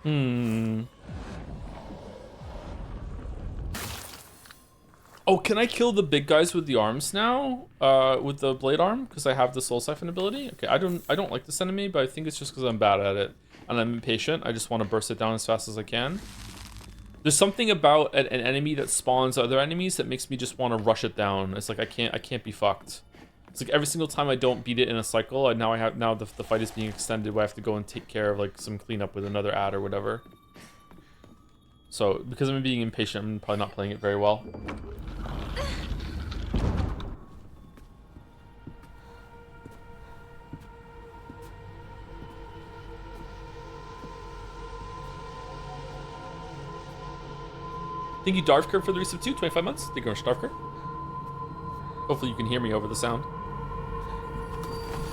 Hmm. Oh, can I kill the big guys with the arms now? With the blade arm? Because I have the soul siphon ability? Okay, I don't like this enemy, but I think it's just because I'm bad at it. And I'm impatient. I just want to burst it down as fast as I can. There's something about an enemy that spawns other enemies that makes me just want to rush it down. It's like I can't be fucked. It's like every single time I don't beat it in a cycle, and now the fight is being extended where I have to go and take care of like some cleanup with another ad or whatever. So because I'm being impatient, I'm probably not playing it very well. Thank you, Darvker, for the resub too. 25 months. Thank you very much, Darvker. Hopefully you can hear me over the sound.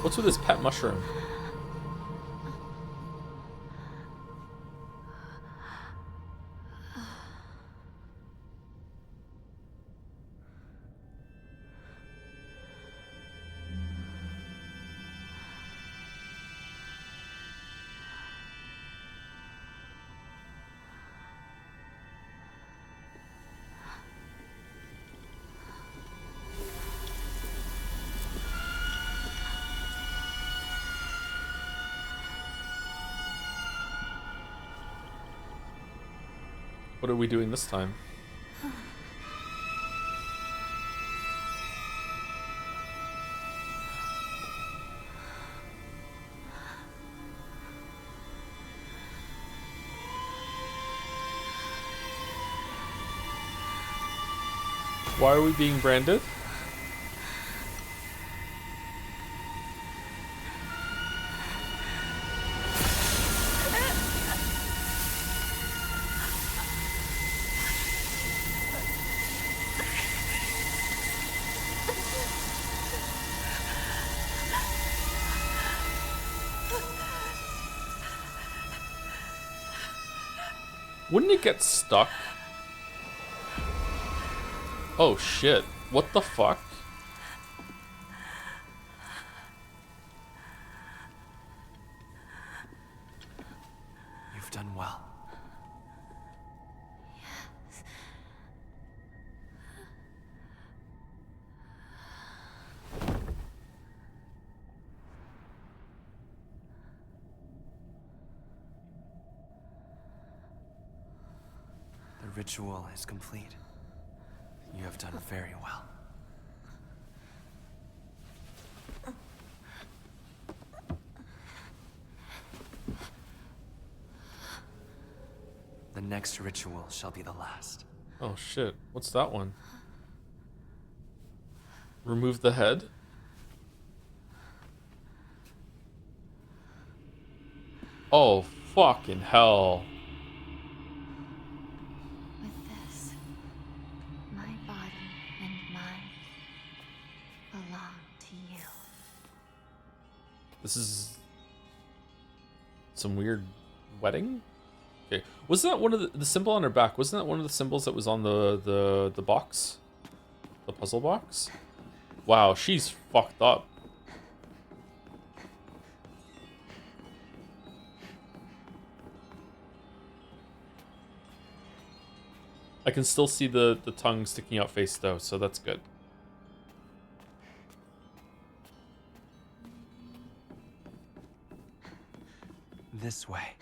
What's with this pet mushroom? What are we doing this time? Why are we being branded? Wouldn't it get stuck? Oh shit. What the fuck? You've done well. The ritual is complete. You have done very well. The next ritual shall be the last. Oh shit. What's that one? Remove the head? Oh, fucking hell. With this, my body and mind belong to you. This is some weird wedding? Okay. Wasn't that one of the symbol on her back? Wasn't that one of the symbols that was on the box? The puzzle box? Wow, she's fucked up. I can still see the tongue sticking out face though, so that's good. This way.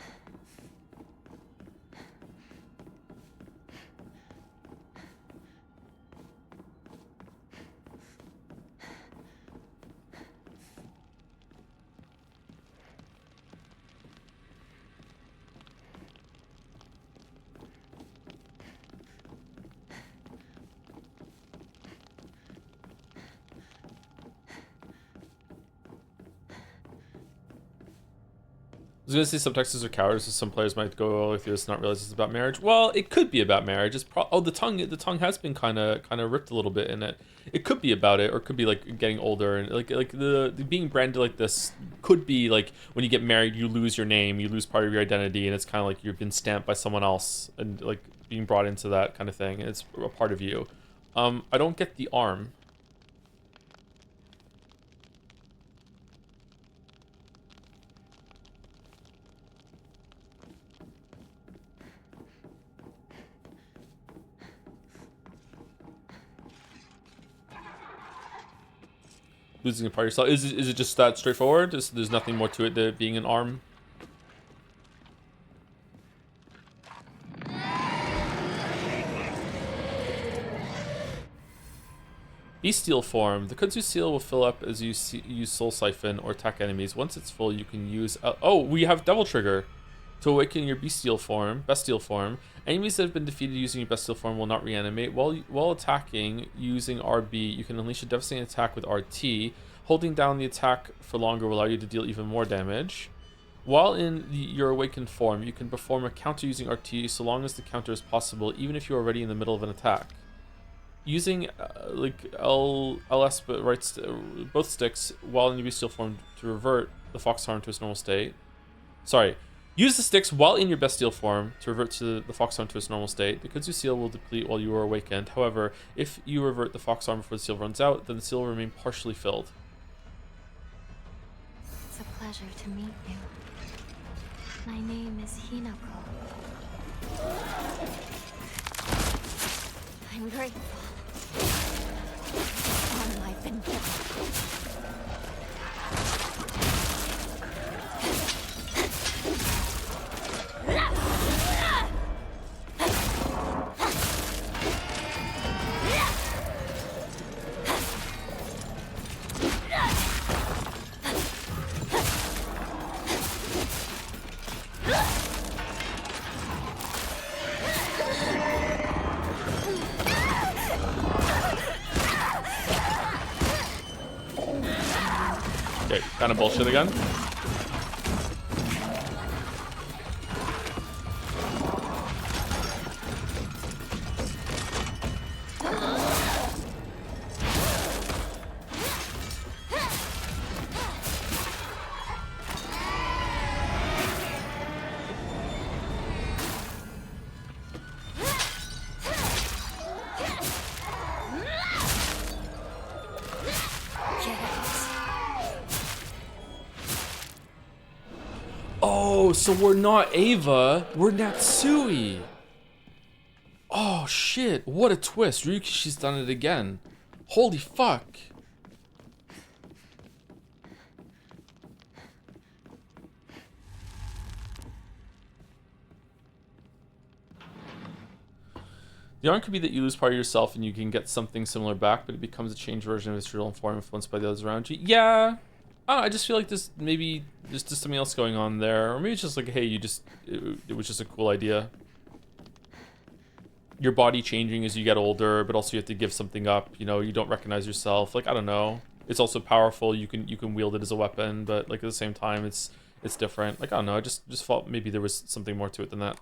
I was gonna say some Texans are cowards, so some players might go all the way through this and not realize it's about marriage. Well, it could be about marriage. It's the tongue has been kind of ripped a little bit in it. It could be about it, or it could be like getting older and like the being branded like this could be like when you get married, you lose your name, you lose part of your identity, and it's kind of like you've been stamped by someone else and like being brought into that kind of thing, and it's a part of you. I don't get the arm. losing a part of yourself. Is it just that straightforward? There's nothing more to it than being an arm? Bestial form. The kudzu seal will fill up as you use soul siphon or attack enemies. Once it's full, you can use. Oh, we have devil trigger to awaken your bestial form. Enemies that have been defeated using your bestial form will not reanimate. While attacking using RB, you can unleash a devastating attack with RT. Holding down the attack for longer will allow you to deal even more damage. While in your awakened form, you can perform a counter using RT so long as the counter is possible, even if you are already in the middle of an attack. Using LS but both sticks while in your bestial form to revert the fox arm to its normal state. Sorry. Use the sticks while in your bestial form to revert to the fox arm to its normal state. The kudzu seal will deplete while you are awakened. However, if you revert the fox arm before the seal runs out, then the seal will remain partially filled. It's a pleasure to meet you. My name is Hinako. I'm grateful. All I've been given. Okay, kind of bullshit again. Oh, so we're not Ava, we're Natsui. Oh shit, what a twist. Ryukishi's done it again. Holy fuck. The yarn could be that you lose part of yourself and you can get something similar back, but it becomes a changed version of its real form influenced by the others around you. Yeah. I don't know, I just feel like there's just something else going on there. Or maybe it's just like, hey, it was just a cool idea. Your body changing as you get older, but also you have to give something up. You know, you don't recognize yourself. Like, I don't know. It's also powerful. You can wield it as a weapon, but like at the same time, it's different. Like, I don't know. I just felt maybe there was something more to it than that.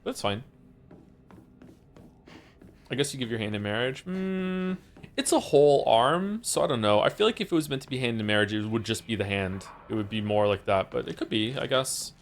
But it's fine. I guess you give your hand in marriage. It's a whole arm, so I don't know. I feel like if it was meant to be hand in marriage, it would just be the hand. It would be more like that, but it could be, I guess.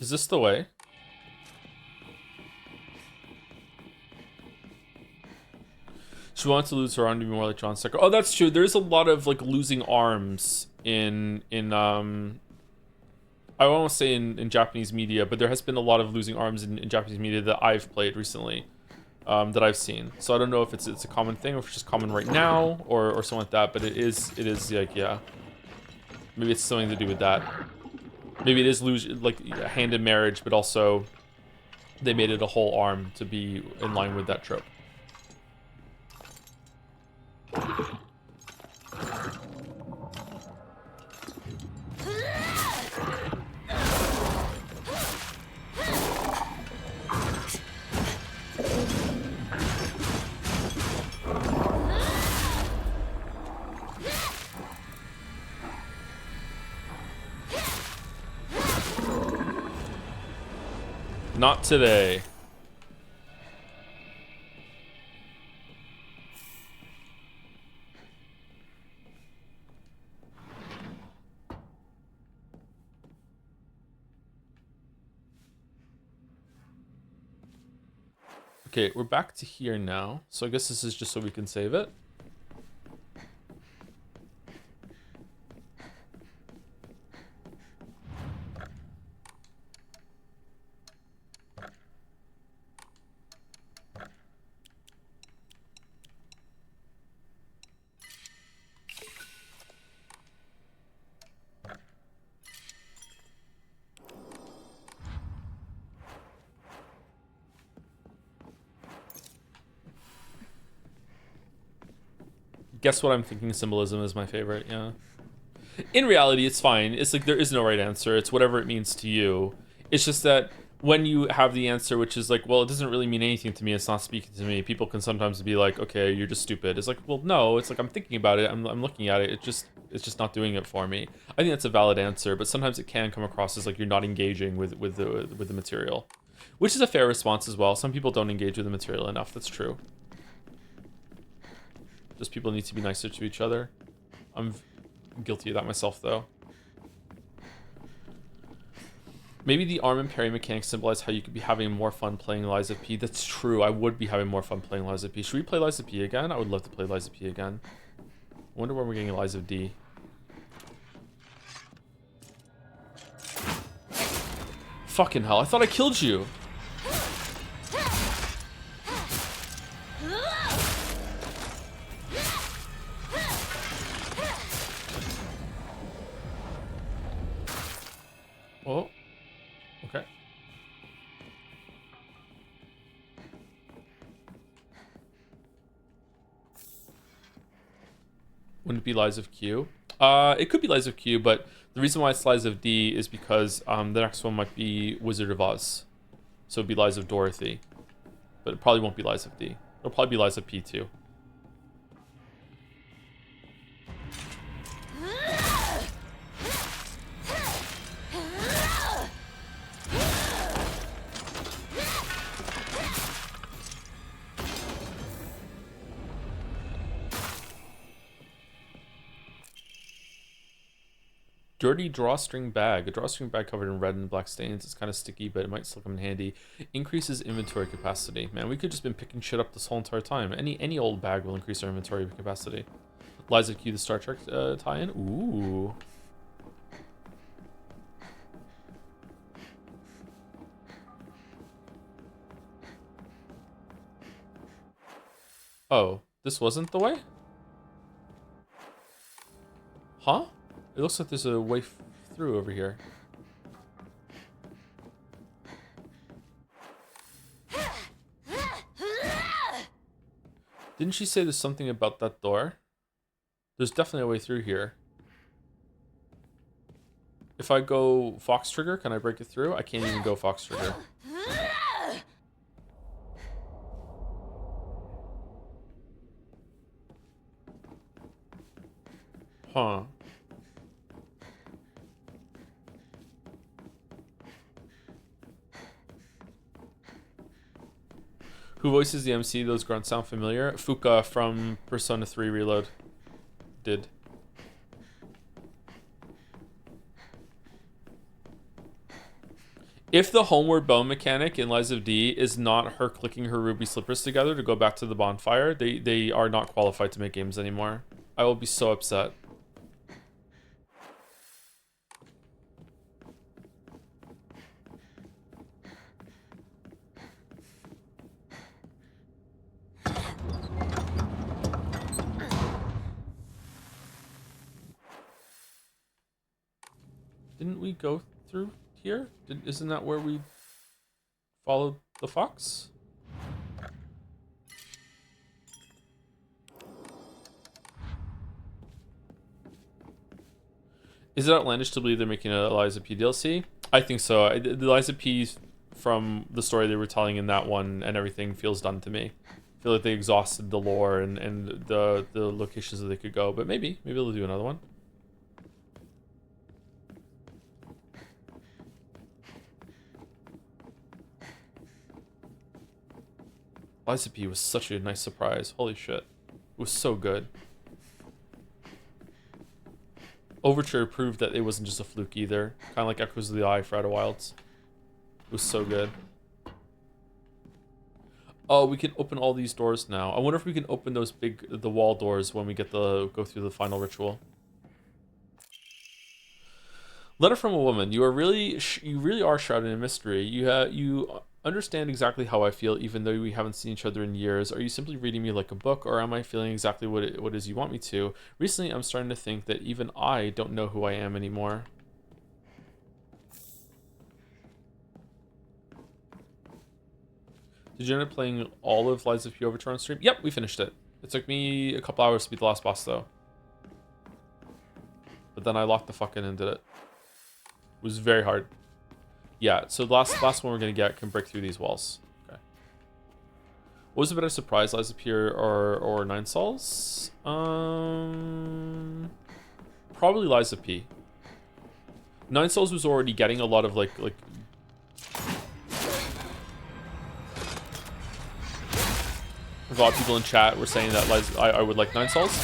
Is this the way? She wants to lose her arm to be more like John Sucker. Oh, that's true. There's a lot of like losing arms in I won't say in Japanese media, but there has been a lot of losing arms in Japanese media that I've played recently, that I've seen. So I don't know if it's a common thing or if it's just common right now or something like that. But it is like, yeah, maybe it's something to do with that. Maybe it is like hand in marriage, but also they made it a whole arm to be in line with that trope. Not today. Okay, we're back to here now. So I guess this is just so we can save it. Guess what I'm thinking symbolism is my favorite, yeah. In reality, it's fine. It's like there is no right answer. It's whatever it means to you. It's just that when you have the answer, which is like, well, it doesn't really mean anything to me. It's not speaking to me. People can sometimes be like, okay, you're just stupid. It's like, well, no. It's like I'm thinking about it. I'm looking at it. It's just not doing it for me. I think that's a valid answer, but sometimes it can come across as like you're not engaging with the material, which is a fair response as well. Some people don't engage with the material enough. That's true. Just people need to be nicer to each other. I'm guilty of that myself, though. Maybe the arm and parry mechanics symbolize how you could be having more fun playing Lies of P. That's true. I would be having more fun playing Lies of P. Should we play Lies of P again? I would love to play Lies of P again. I wonder when we're getting Lies of D. Fucking hell. I thought I killed you. Oh, okay. Wouldn't it be Lies of Q? It could be Lies of Q, but the reason why it's Lies of D is because the next one might be Wizard of Oz. So it'd be Lies of Dorothy. But it probably won't be Lies of D. It'll probably be Lies of P too. Dirty drawstring bag. A drawstring bag covered in red and black stains. It's kind of sticky, but it might still come in handy. Increases inventory capacity. Man, we could just been picking shit up this whole entire time. Any old bag will increase our inventory capacity. Lies of Q, the Star Trek tie-in. Ooh. Oh, this wasn't the way? Huh? It looks like there's a way through over here. Didn't she say there's something about that door? There's definitely a way through here. If I go Fox Trigger, can I break it through? I can't even go Fox Trigger. Huh. Who voices the MC? Those grunts sound familiar. Fuka from Persona 3 Reload did. If the homeward bound mechanic in Lies of D is not her clicking her ruby slippers together to go back to the bonfire, they are not qualified to make games anymore. I will be so upset. Didn't we go through here? Isn't that where we followed the fox? Is it outlandish to believe they're making a Liza P DLC? I think so. The Liza P from the story they were telling in that one and everything feels done to me. I feel like they exhausted the lore and the locations that they could go, but maybe they'll do another one. Liza P was such a nice surprise. Holy shit. It was so good. Overture proved that it wasn't just a fluke either. Kind of like Echoes of the Eye for Outer Wilds. It was so good. Oh, we can open all these doors now. I wonder if we can open the wall doors when we go through the final ritual. Letter from a woman. You really are shrouded in mystery. You understand exactly how I feel, even though we haven't seen each other in years. Are you simply reading me like a book, or am I feeling exactly what it is you want me to? Recently, I'm starting to think that even I don't know who I am anymore. Did you end up playing all of Lies of P Overture on stream? Yep, we finished it. It took me a couple hours to beat the last boss, though. But then I locked the fuck in and did it. It was very hard. Yeah, so the last one we're gonna get can break through these walls. Okay. What was a better surprise, Lies of P or Nine Sols? Probably Lies of P. Nine Sols was already getting a lot of like a lot of people in chat were saying that I would like Nine Sols.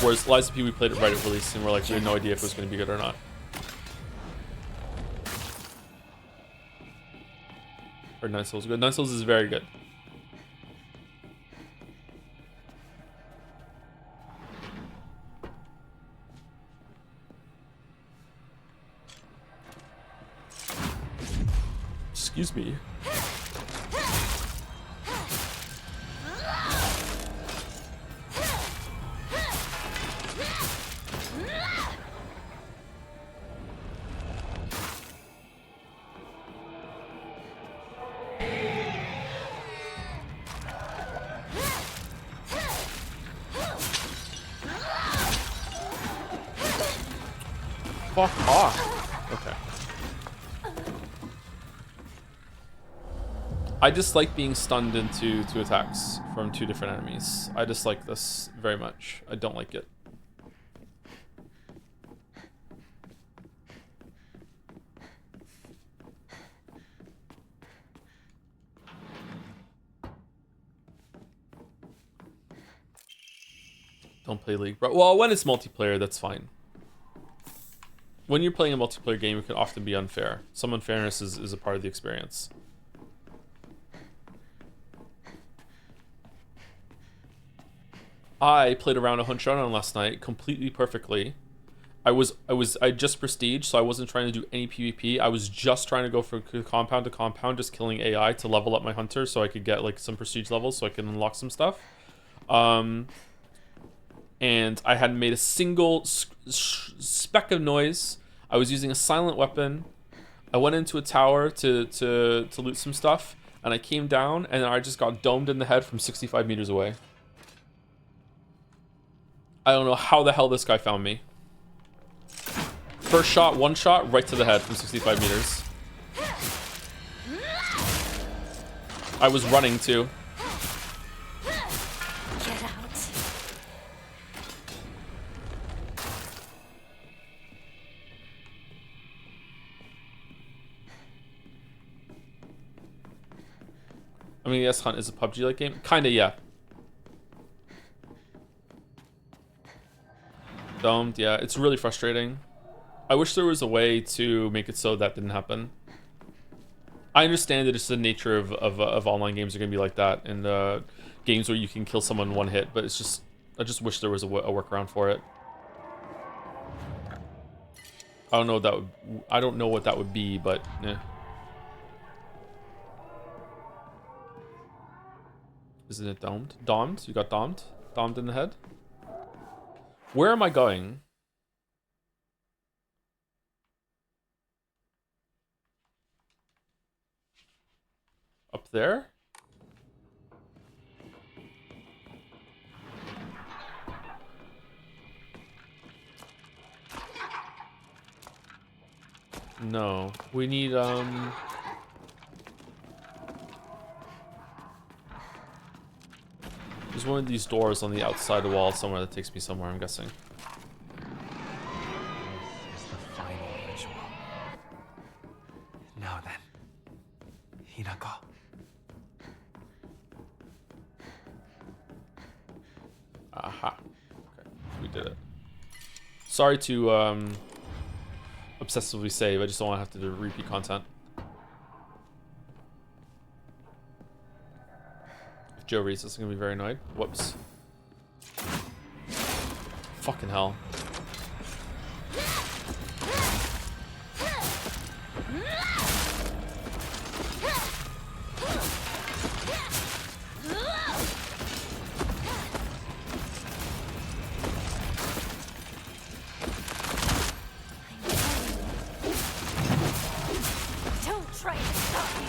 Whereas Lies of P, we played it right at release and we're like, we had no idea if it was going to be good or not. Or Nine Sols is good. Nine Sols is very good. Excuse me. Fuck off. Okay. I dislike being stunned into two attacks from two different enemies. I dislike this very much. I don't like it. Don't play League, bro. Well, when it's multiplayer, that's fine. When you're playing a multiplayer game, it can often be unfair. Some unfairness is a part of the experience. I played around a Hunt Showdown last night completely perfectly. I just prestige, so I wasn't trying to do any PvP. I was just trying to go from compound to compound, just killing AI to level up my hunter so I could get like some prestige levels so I can unlock some stuff. And I hadn't made a single speck of noise. I was using a silent weapon. I went into a tower to loot some stuff, and I came down, and I just got domed in the head from 65 meters away. I don't know how the hell this guy found me. First shot, one shot, right to the head from 65 meters. I was running too. Get out. I mean, yes, Hunt is a PUBG-like game. Kinda, yeah. Domed, yeah. It's really frustrating. I wish there was a way to make it so that didn't happen. I understand that it's the nature of online games are going to be like that, and games where you can kill someone one hit, but it's just... I just wish there was a workaround for it. I don't know what that would... I don't know what that would be, but... eh. Isn't it domed? Domed? You got domed? Domed in the head? Where am I going? Up there? No. We need, there's one of these doors on the outside of the wall somewhere that takes me somewhere, I'm guessing. This is the final ritual. Now then, Hinako. Aha. Okay, we did it. Sorry to obsessively save. I just don't want to have to do repeat content. Joe Reese is gonna be very annoyed. Whoops. Fucking hell. Don't try to stop me.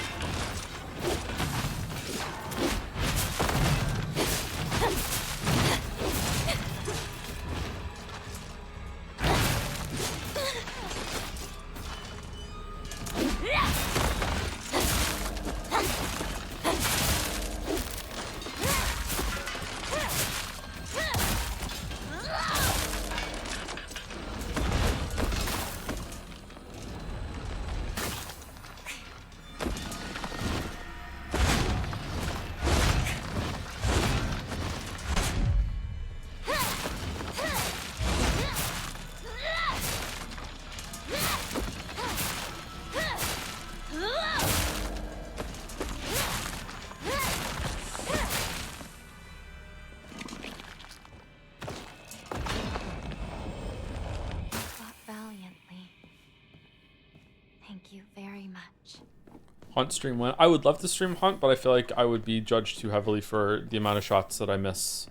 Fought valiantly. Thank you very much. Hunt stream went. I would love to stream Hunt, but I feel like I would be judged too heavily for the amount of shots that I miss.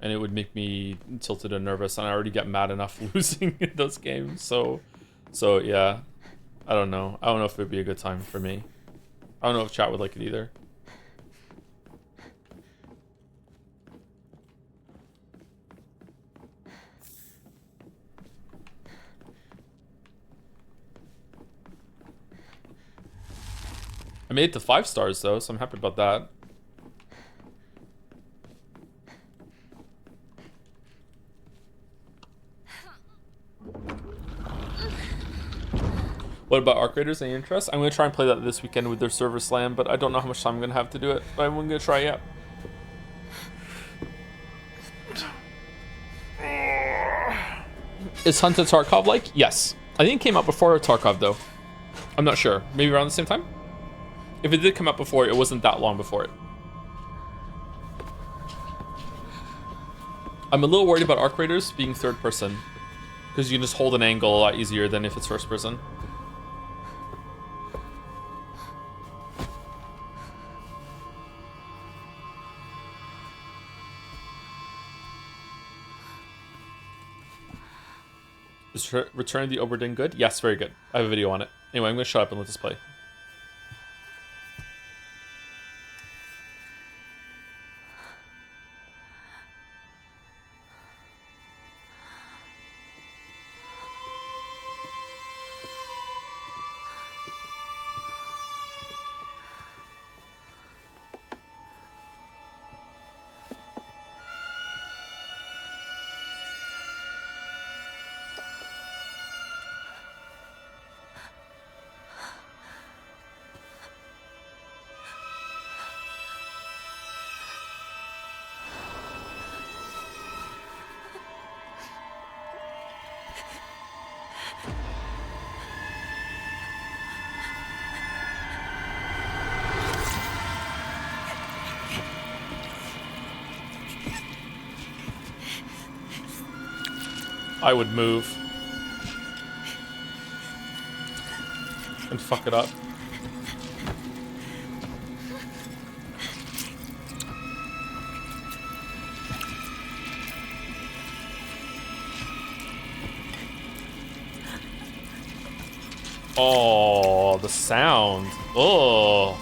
And it would make me tilted and nervous, and I already get mad enough losing in those games. So yeah. I don't know. I don't know if it would be a good time for me. I don't know if chat would like it either. I made it to 5 stars though, so I'm happy about that. What about Arc Raiders? Any interest? I'm gonna try and play that this weekend with their server slam, but I don't know how much time I'm gonna have to do it. But I'm gonna try it. Is Hunt and Tarkov like? Yes. I think it came out before Tarkov though. I'm not sure. Maybe around the same time? If it did come out before, it wasn't that long before it. I'm a little worried about Arc Raiders being third person, because you can just hold an angle a lot easier than if it's first person. Is Return of the Oberdin good? Yes, very good. I have a video on it. Anyway, I'm going to shut up and let this play. I would move and fuck it up. Oh, the sound. Oh.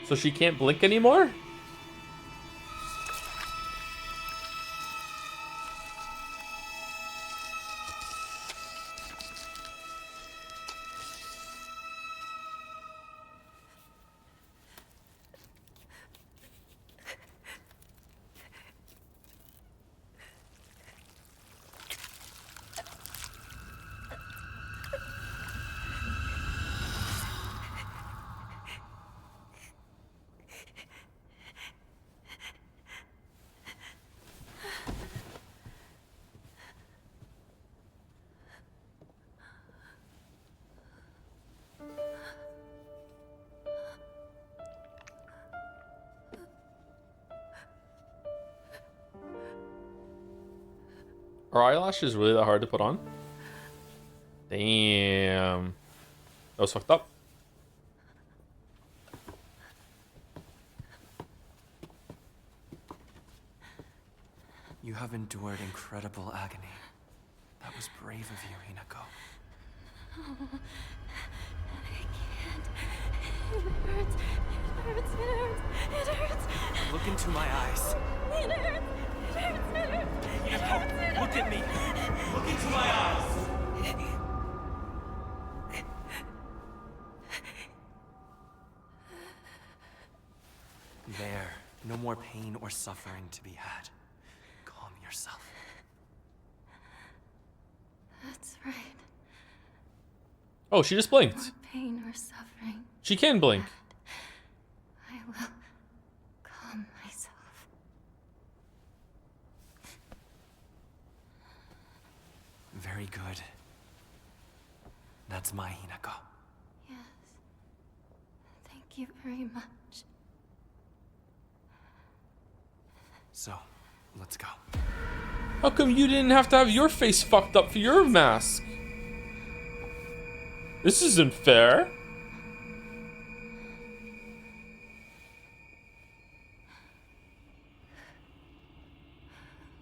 So she can't blink anymore? Are eyelashes really that hard to put on? Damn. That was fucked up. You have endured incredible agony. That was brave of you, Hinako. I can't. It hurts. It hurts. It hurts. It hurts. Look into my eyes. It hurts. It hurts. It hurts. It hurts. Hinako, look at me. Look into my eyes. There. No more pain or suffering to be had. Calm yourself. That's right. Oh, she just blinked. No pain or suffering. She can blink. I will calm myself. Very good. That's my Hinako. Yes. Thank you very much. So, let's go. How come you didn't have to have your face fucked up for your mask? This isn't fair.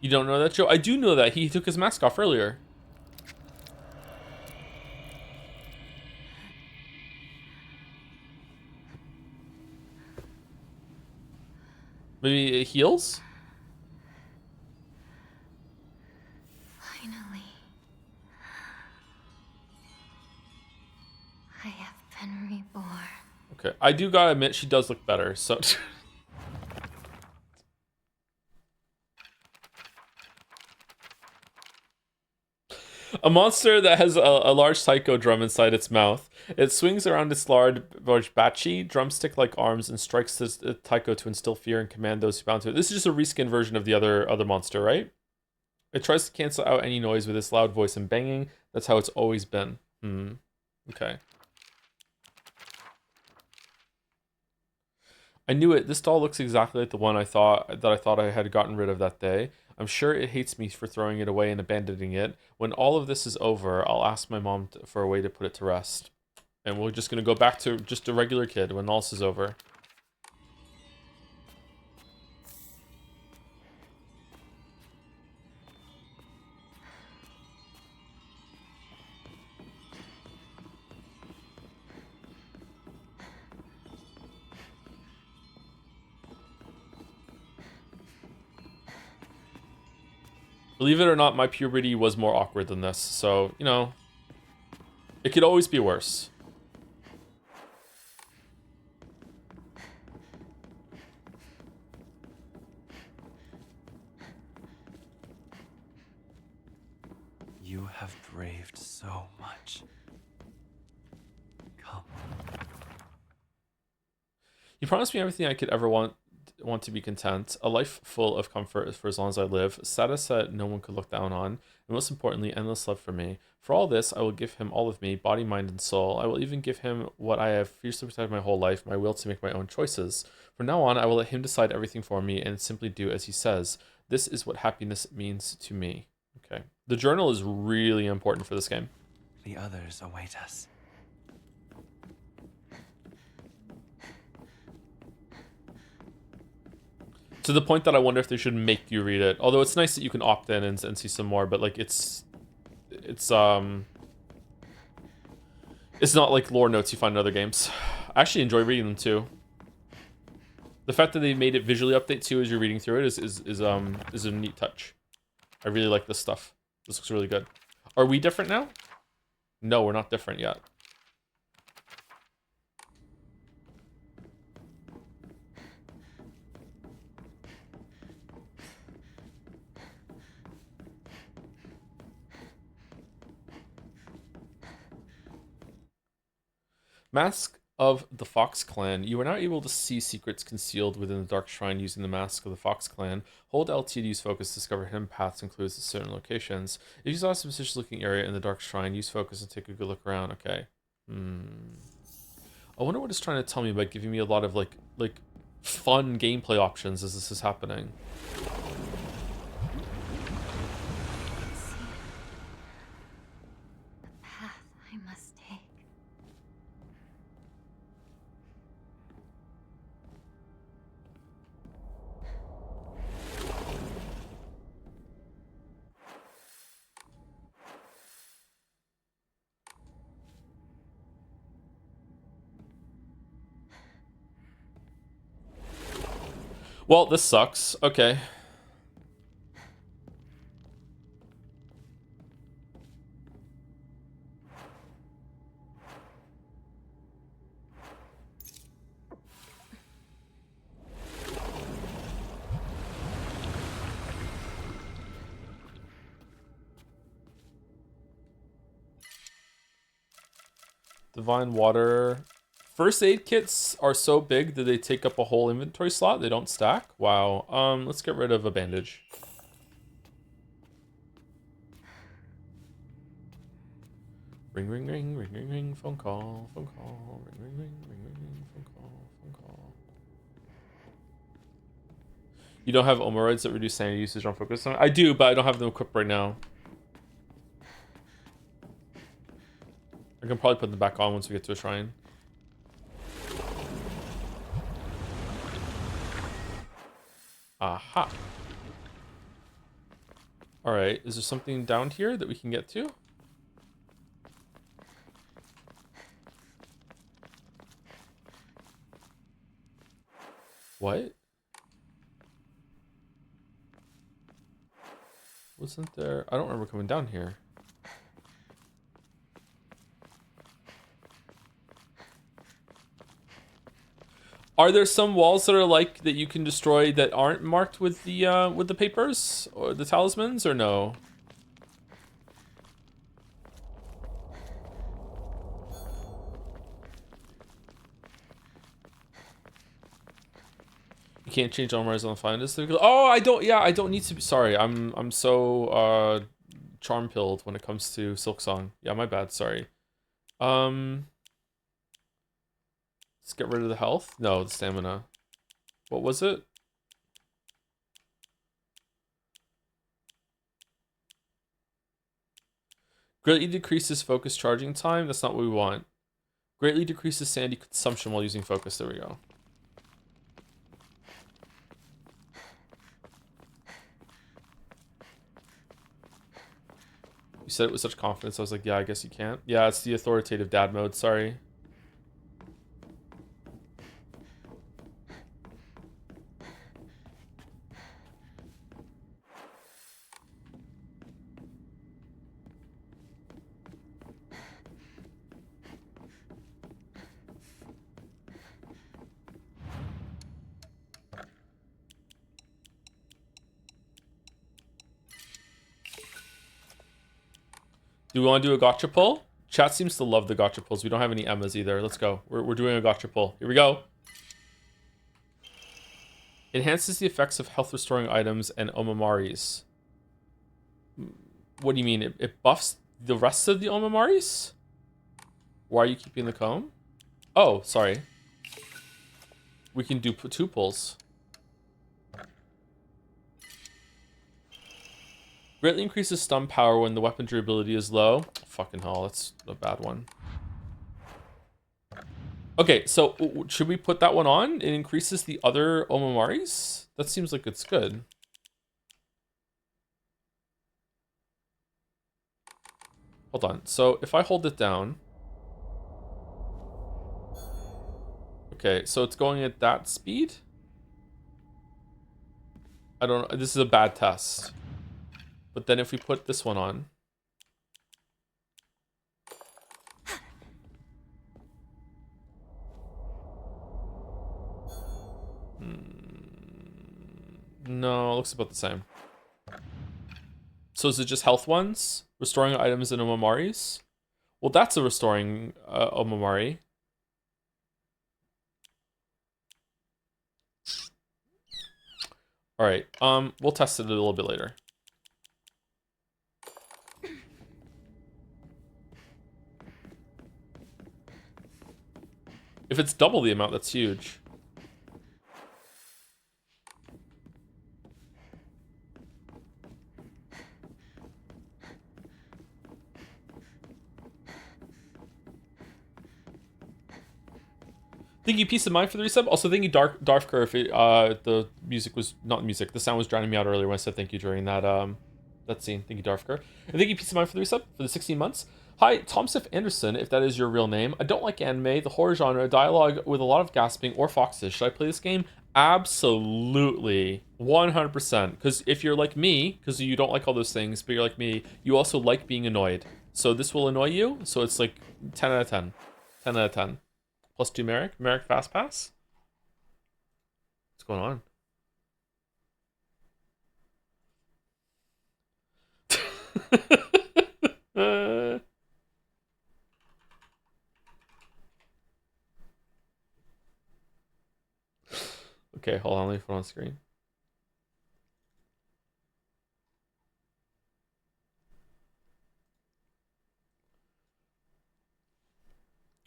You don't know that, Joe? I do know that. He took his mask off earlier. Maybe it heals? Finally. I have been reborn. Okay, I do gotta admit she does look better, so... A monster that has a large taiko drum inside its mouth. It swings around its large bachi, drumstick-like arms, and strikes the taiko to instill fear and command those who bound to it. This is just a reskin version of the other monster, right? It tries to cancel out any noise with its loud voice and banging. That's how it's always been. Okay. I knew it. This doll looks exactly like the one I thought I had gotten rid of that day. I'm sure it hates me for throwing it away and abandoning it. When all of this is over, I'll ask my mom for a way to put it to rest. And we're just going to go back to just a regular kid when all this is over. Believe it or not, my puberty was more awkward than this, so, you know, it could always be worse. You have braved so much. Come. You promised me everything I could ever want to be content, a life full of comfort for as long as I live, status that no one could look down on, and most importantly, endless love for me. For all this, I will give him all of me, body, mind, and soul. I will even give him what I have fiercely protected my whole life, my will to make my own choices. From now on, I will let him decide everything for me and simply do as he says. This is what happiness means to me. Okay. The journal is really important for this game. The others await us. To the point that I wonder if they should make you read it. Although it's nice that you can opt in and see some more, but like it's not like lore notes you find in other games. I actually enjoy reading them too. The fact that they made it visually update too as you're reading through it is a neat touch. I really like this stuff. This looks really good. Are we different now? No, we're not different yet. Mask of the Fox Clan. You are now able to see secrets concealed within the Dark Shrine using the Mask of the Fox Clan. Hold LT to use focus to discover hidden paths and clues at certain locations. If you saw a suspicious looking area in the Dark Shrine, use focus and take a good look around. Okay. I wonder what it's trying to tell me by giving me a lot of like fun gameplay options as this is happening. Well, this sucks. Okay. Divine water. First aid kits are so big that they take up a whole inventory slot. They don't stack. Wow. Let's get rid of a bandage. Ring, ring, ring, ring, ring, ring. Phone call, phone call. Ring, ring, ring, ring, ring, ring. Phone call, phone call. You don't have omoroids that reduce sanity usage on focus? I do, but I don't have them equipped right now. I can probably put them back on once we get to a shrine. Aha. Alright, is there something down here that we can get to? What? Wasn't there? I don't remember coming down here. Are there some walls that are like that you can destroy that aren't marked with the papers or the talismans, or no? You can't change armors on the find us. Oh, I don't. Yeah, I don't need to be. Sorry, I'm so charm pilled when it comes to Silk Song. Yeah, my bad. Sorry. Let's get rid of the health. No, the stamina. What was it? Greatly decreases focus charging time. That's not what we want. Greatly decreases sanity consumption while using focus. There we go. You said it with such confidence. I was like, yeah, I guess you can't. Yeah, it's the authoritative dad mode. Sorry. Do we want to do a gotcha pull? Chat seems to love the gotcha pulls. We don't have any Emmas either. Let's go. We're doing a gotcha pull. Here we go. Enhances the effects of health restoring items and omamaris. What do you mean? It buffs the rest of the omamaris? Why are you keeping the comb? Oh, sorry. We can do 2 pulls. Greatly increases stun power when the weapon durability is low. Fucking hell, that's a bad one. Okay, so should we put that one on? It increases the other omamaris? That seems like it's good. Hold on. So if I hold it down. Okay, so it's going at that speed? I don't know. This is a bad test. But then if we put this one on. No, it looks about the same. So is it just health ones? Restoring items and omamaris? Well, that's a restoring omamari. Alright, we'll test it a little bit later. If it's double the amount, that's huge. Thank you, Peace of Mind, for the resub. Also, thank you, Darfker, if it, the music was not music. The sound was drowning me out earlier when I said thank you during that that scene. Thank you, Darfker. And thank you, Peace of Mind, for the resub for the 16 months. Hi, Tomsif Anderson, if that is your real name. I don't like anime, the horror genre, dialogue with a lot of gasping, or foxes. Should I play this game? Absolutely. 100%. Because if you're like me, because you don't like all those things, but you're like me, you also like being annoyed. So this will annoy you. So it's like 10 out of 10. 10 out of 10. Plus 2 Merrick. Merrick Fast Pass. What's going on? Okay, hold on. Let me put on screen.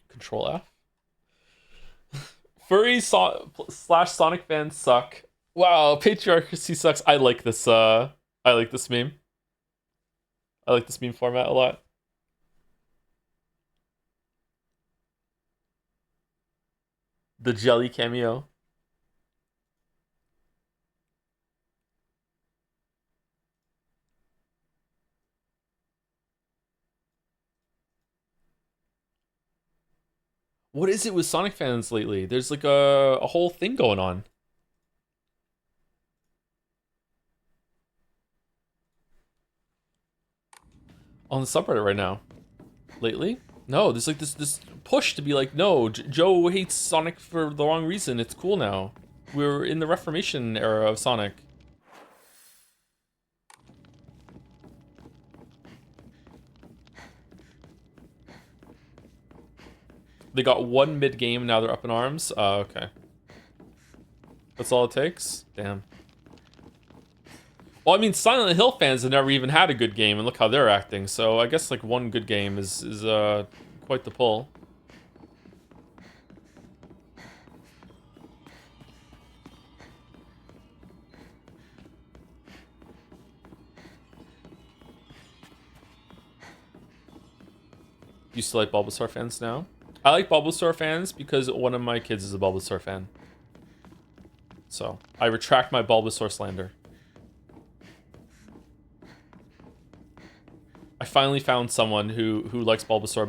Control F. Furry slash Sonic fans suck. Wow, patriarchy sucks. I like this. I like this meme. I like this meme format a lot. The jelly cameo. What is it with Sonic fans lately? There's like a whole thing going on. On the subreddit right now. Lately? No, there's like this push to be like, no, Joe hates Sonic for the wrong reason. It's cool now. We're in the Reformation era of Sonic. They got one mid-game, now they're up in arms. Okay. That's all it takes? Damn. Well, I mean, Silent Hill fans have never even had a good game, and look how they're acting. So I guess like one good game is quite the pull. You still like Bulbasaur fans now? I like Bulbasaur fans because one of my kids is a Bulbasaur fan. So I retract my Bulbasaur slander. I finally found someone who likes Bulbasaur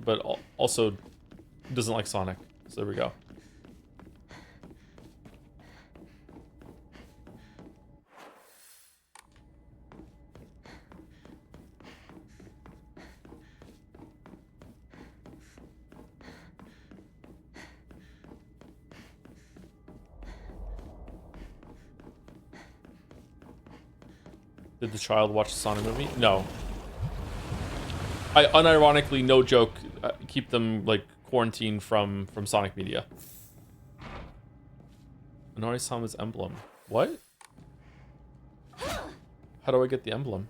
but also doesn't like Sonic. So there we go. Did the child watch the Sonic movie? No. I unironically, no joke, keep them like quarantined from Sonic media. Anori Sama's emblem. What? How do I get the emblem?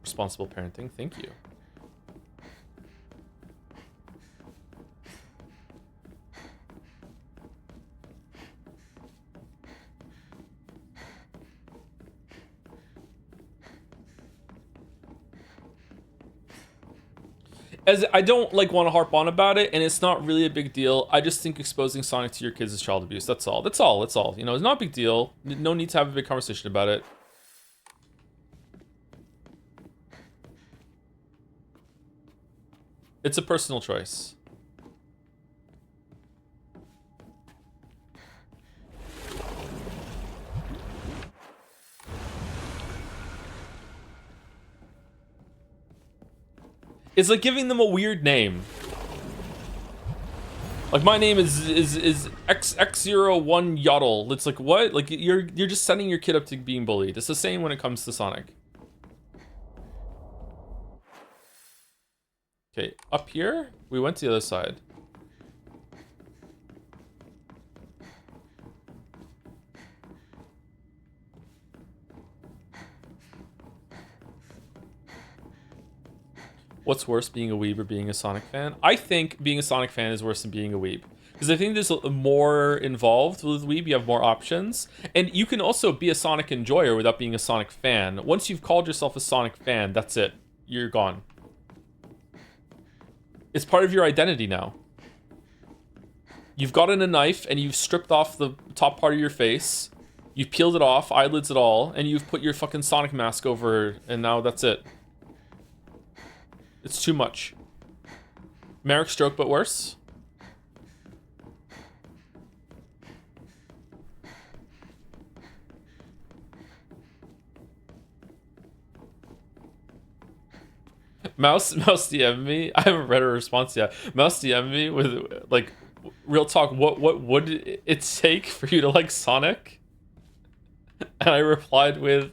Responsible parenting. Thank you. As I don't like want to harp on about it, and it's not really a big deal. I just think exposing Sonic to your kids is child abuse. That's all. That's all. That's all. You know, it's not a big deal. No need to have a big conversation about it. It's a personal choice. It's like giving them a weird name. Like my name is X01 Yodel. It's like what? Like you're just setting your kid up to being bullied. It's the same when it comes to Sonic. Okay, up here? We went to the other side. What's worse, being a weeb or being a Sonic fan? I think being a Sonic fan is worse than being a weeb. Because I think there's more involved with weeb, you have more options. And you can also be a Sonic enjoyer without being a Sonic fan. Once you've called yourself a Sonic fan, that's it. You're gone. It's part of your identity now. You've gotten a knife and you've stripped off the top part of your face. You've peeled it off, eyelids and all, and you've put your fucking Sonic mask over, and now that's it. It's too much. Merrick stroke, but worse. Mouse DM me. I haven't read a response yet. Mouse DM me with like real talk. What would it take for you to like Sonic? And I replied with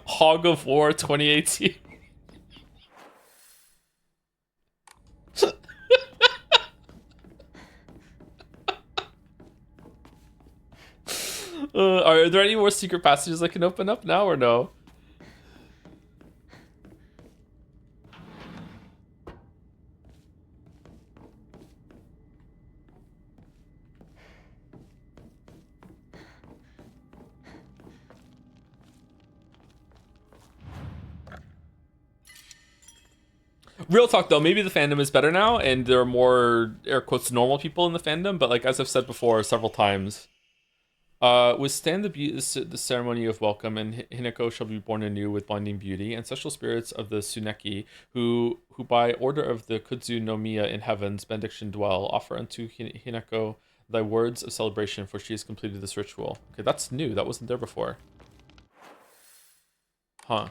Hog of War 2018. Are there any more secret passages I can open up now or no? Real talk though, maybe the fandom is better now and there are more air quotes normal people in the fandom, but like as I've said before several times, withstand the ceremony of welcome, and Hinako shall be born anew with blinding beauty. Ancestral spirits of the Tsuneki, who by order of the Kudzu no Miya in heaven's benediction dwell, offer unto Hinako thy words of celebration, for she has completed this ritual. Okay, that's new. That wasn't there before. Huh.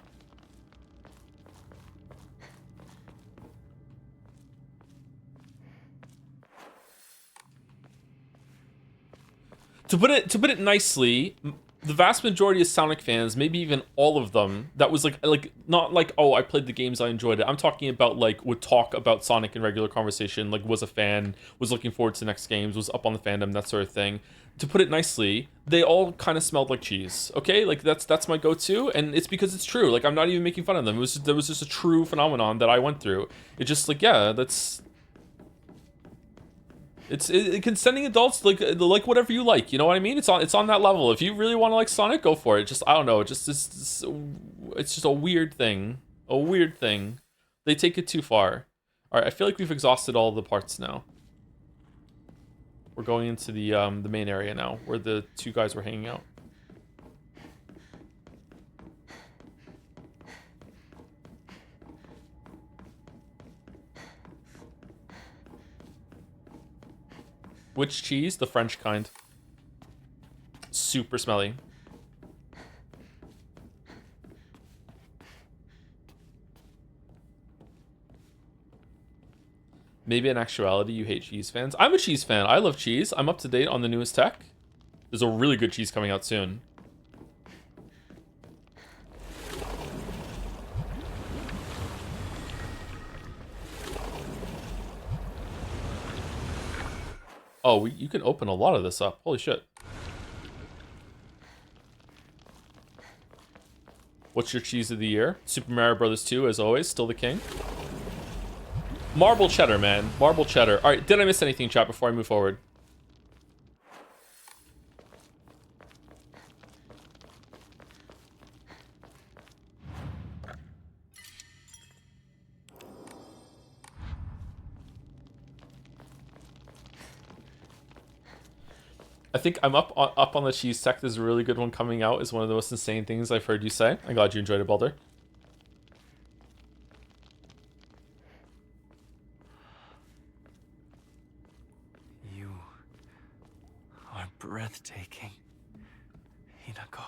To put it nicely, the vast majority of Sonic fans, maybe even all of them, that was like not like, oh, I played the games, I enjoyed it. I'm talking about like would talk about Sonic in regular conversation, like was a fan, was looking forward to the next games, was up on the fandom, that sort of thing. To put it nicely, they all kind of smelled like cheese. Okay, like that's my go-to, and it's because it's true. Like I'm not even making fun of them. There was just a true phenomenon that I went through. It's just like, yeah, that's. Consenting adults like whatever you like, you know what I mean? It's on that level. If you really want to like Sonic, go for it. Just I don't know, it's just a weird thing. A weird thing. They take it too far. All right, I feel like we've exhausted all the parts now. We're going into the main area now, where the two guys were hanging out. Which cheese? The French kind. Super smelly. Maybe in actuality you hate cheese fans. I'm a cheese fan. I love cheese. I'm up to date on the newest tech. There's a really good cheese coming out soon. Oh, you can open a lot of this up. Holy shit. What's your cheese of the year? Super Mario Bros. 2, as always, still the king. Marble cheddar, man. Marble cheddar. All right, did I miss anything, chat, before I move forward? I think I'm up on the cheese tech. There's a really good one coming out. Is one of the most insane things I've heard you say. I'm glad you enjoyed it, Baldur. You are breathtaking, Hinako.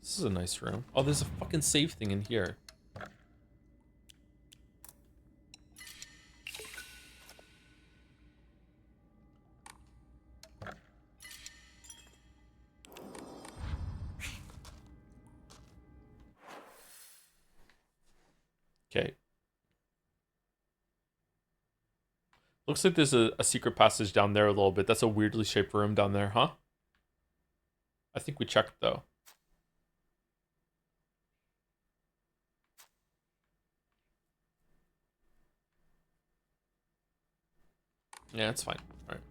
This is a nice room. Oh, there's a fucking save thing in here. Okay. Looks like there's a secret passage down there a little bit. That's a weirdly shaped room down there, huh? I think we checked, though. Yeah, it's fine. All right.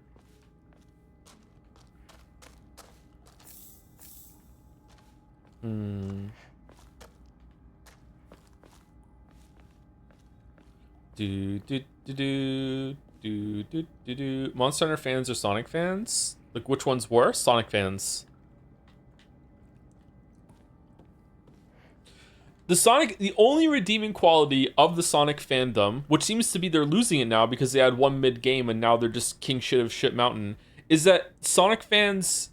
Monster Hunter fans or Sonic fans? Like, which one's worse? Sonic fans. the only redeeming quality of the Sonic fandom, which seems to be they're losing it now because they had one mid game and now they're just king shit of shit mountain, is that Sonic fans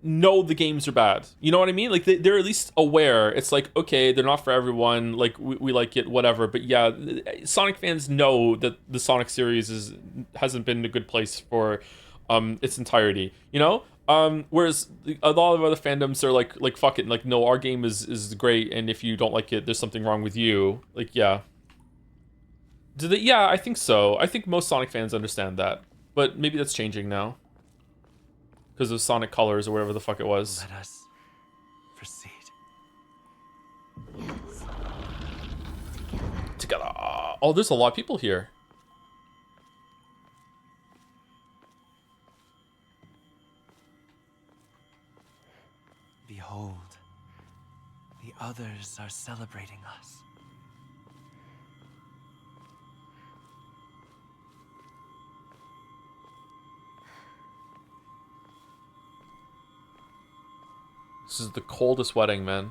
know the games are bad. You know what I mean? Like they're at least aware. It's like, okay, they're not for everyone. Like we like it, whatever. But yeah, Sonic fans know that the Sonic series hasn't been in a good place for its entirety. You know? Whereas a lot of other fandoms are like fuck it, like no, our game is great, and if you don't like it, there's something wrong with you. Like yeah. Do they? Yeah, I think so. I think most Sonic fans understand that, but maybe that's changing now because of Sonic Colors or whatever the fuck it was. Let us proceed. Yes. Together. Oh, there's a lot of people here. Behold, the others are celebrating us. This is the coldest wedding, man.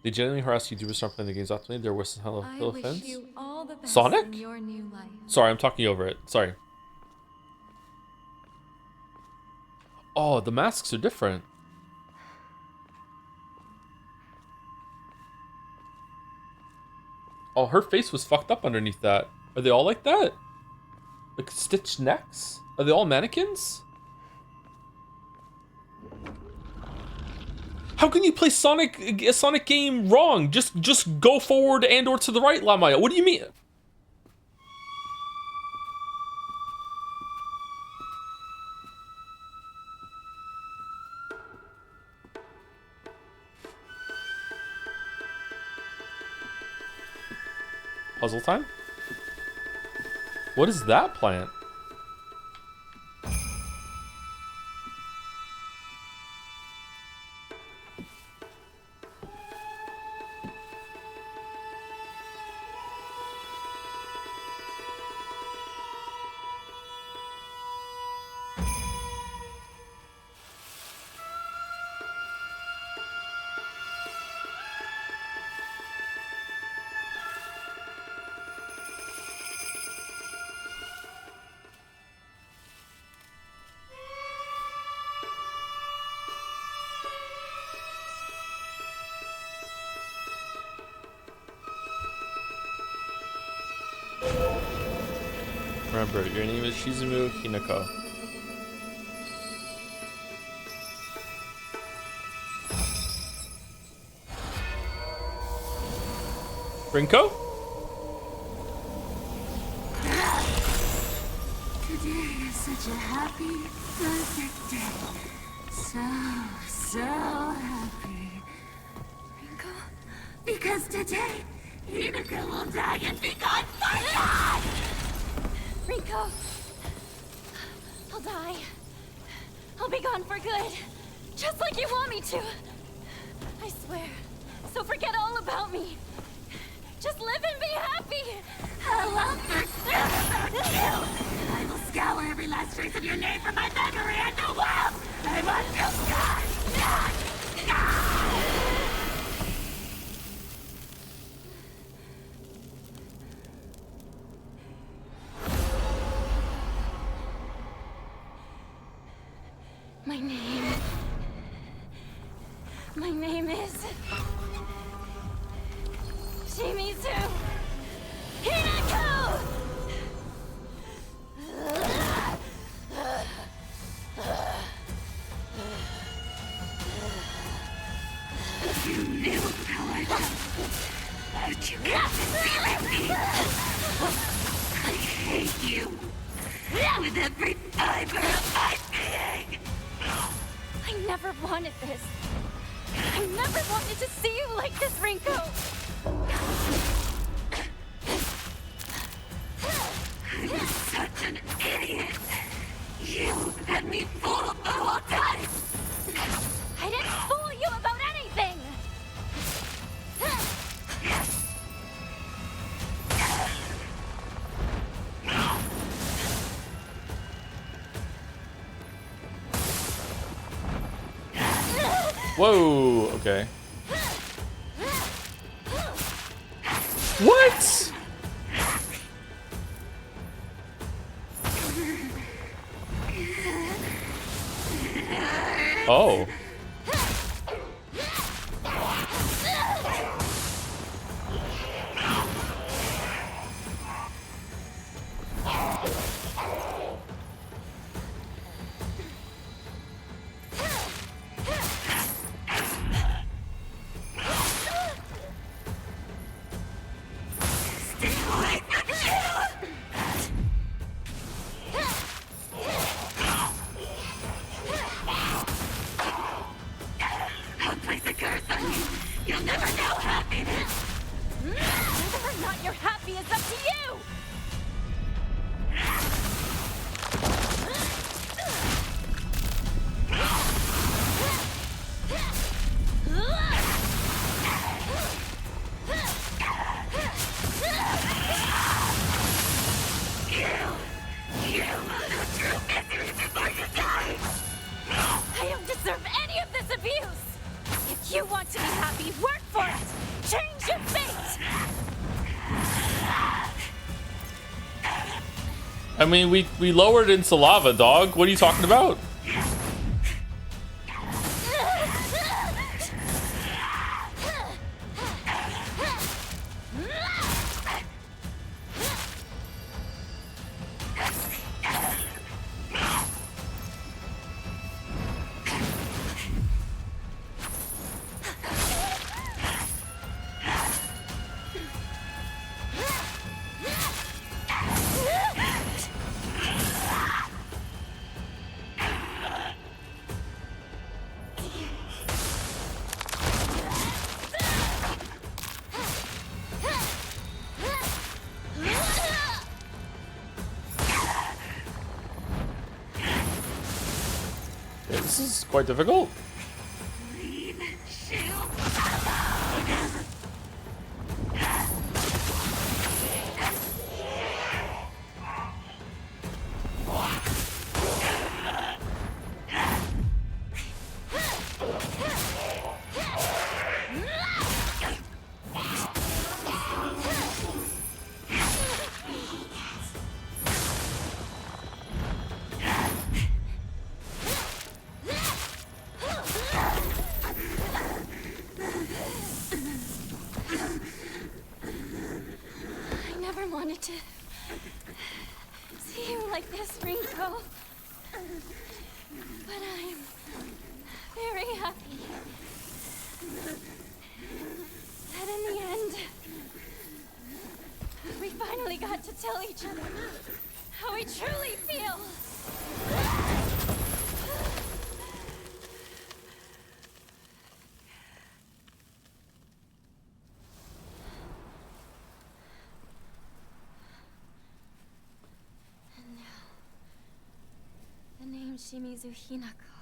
They genuinely harass YouTubers start playing the games optimally. They're worse than hello wish fans. you all the best Sonic? in your new life. Sorry, I'm talking over it. Sorry. Oh, the masks are different. Oh, her face was fucked up underneath that. Are they all like that? Like stitched necks? Are they all mannequins? How can you play a Sonic game wrong? Just go forward and or to the right, Lamaya. What do you mean? Puzzle time? What is that plant? Remember, your name is Shizumu Hinako. Rinko? Today is such a happy, perfect day. So happy. Rinko? Because today, Hinako will die and be gone for life! Rinko! I'll die. I'll be gone for good. Just like you want me to. I swear. So forget all about me. Just live and be happy. I love you! I will scour every last trace of your name from my memory and the world! I want you gone! My name is Shimizu Hinako! You knew how I felt, but you can't feel me. I hate you with every fiber of my being. I never wanted this. I never wanted to see you like this, Rinko! I'm such an idiot. You had me fooled the whole time. I didn't fool you about anything! Whoa, okay. What? Oh. Whether or not you're happy is up to you! I don't deserve any of this abuse! If you want to be happy, work for it! Change your fate! I mean, we lowered into lava, dog. What are you talking about? Okay, this is quite difficult. I never wanted to see you like this, Rinko. But I'm very happy that in the end, we finally got to tell each other how we truly feel. And now, the name Shimizu Hinako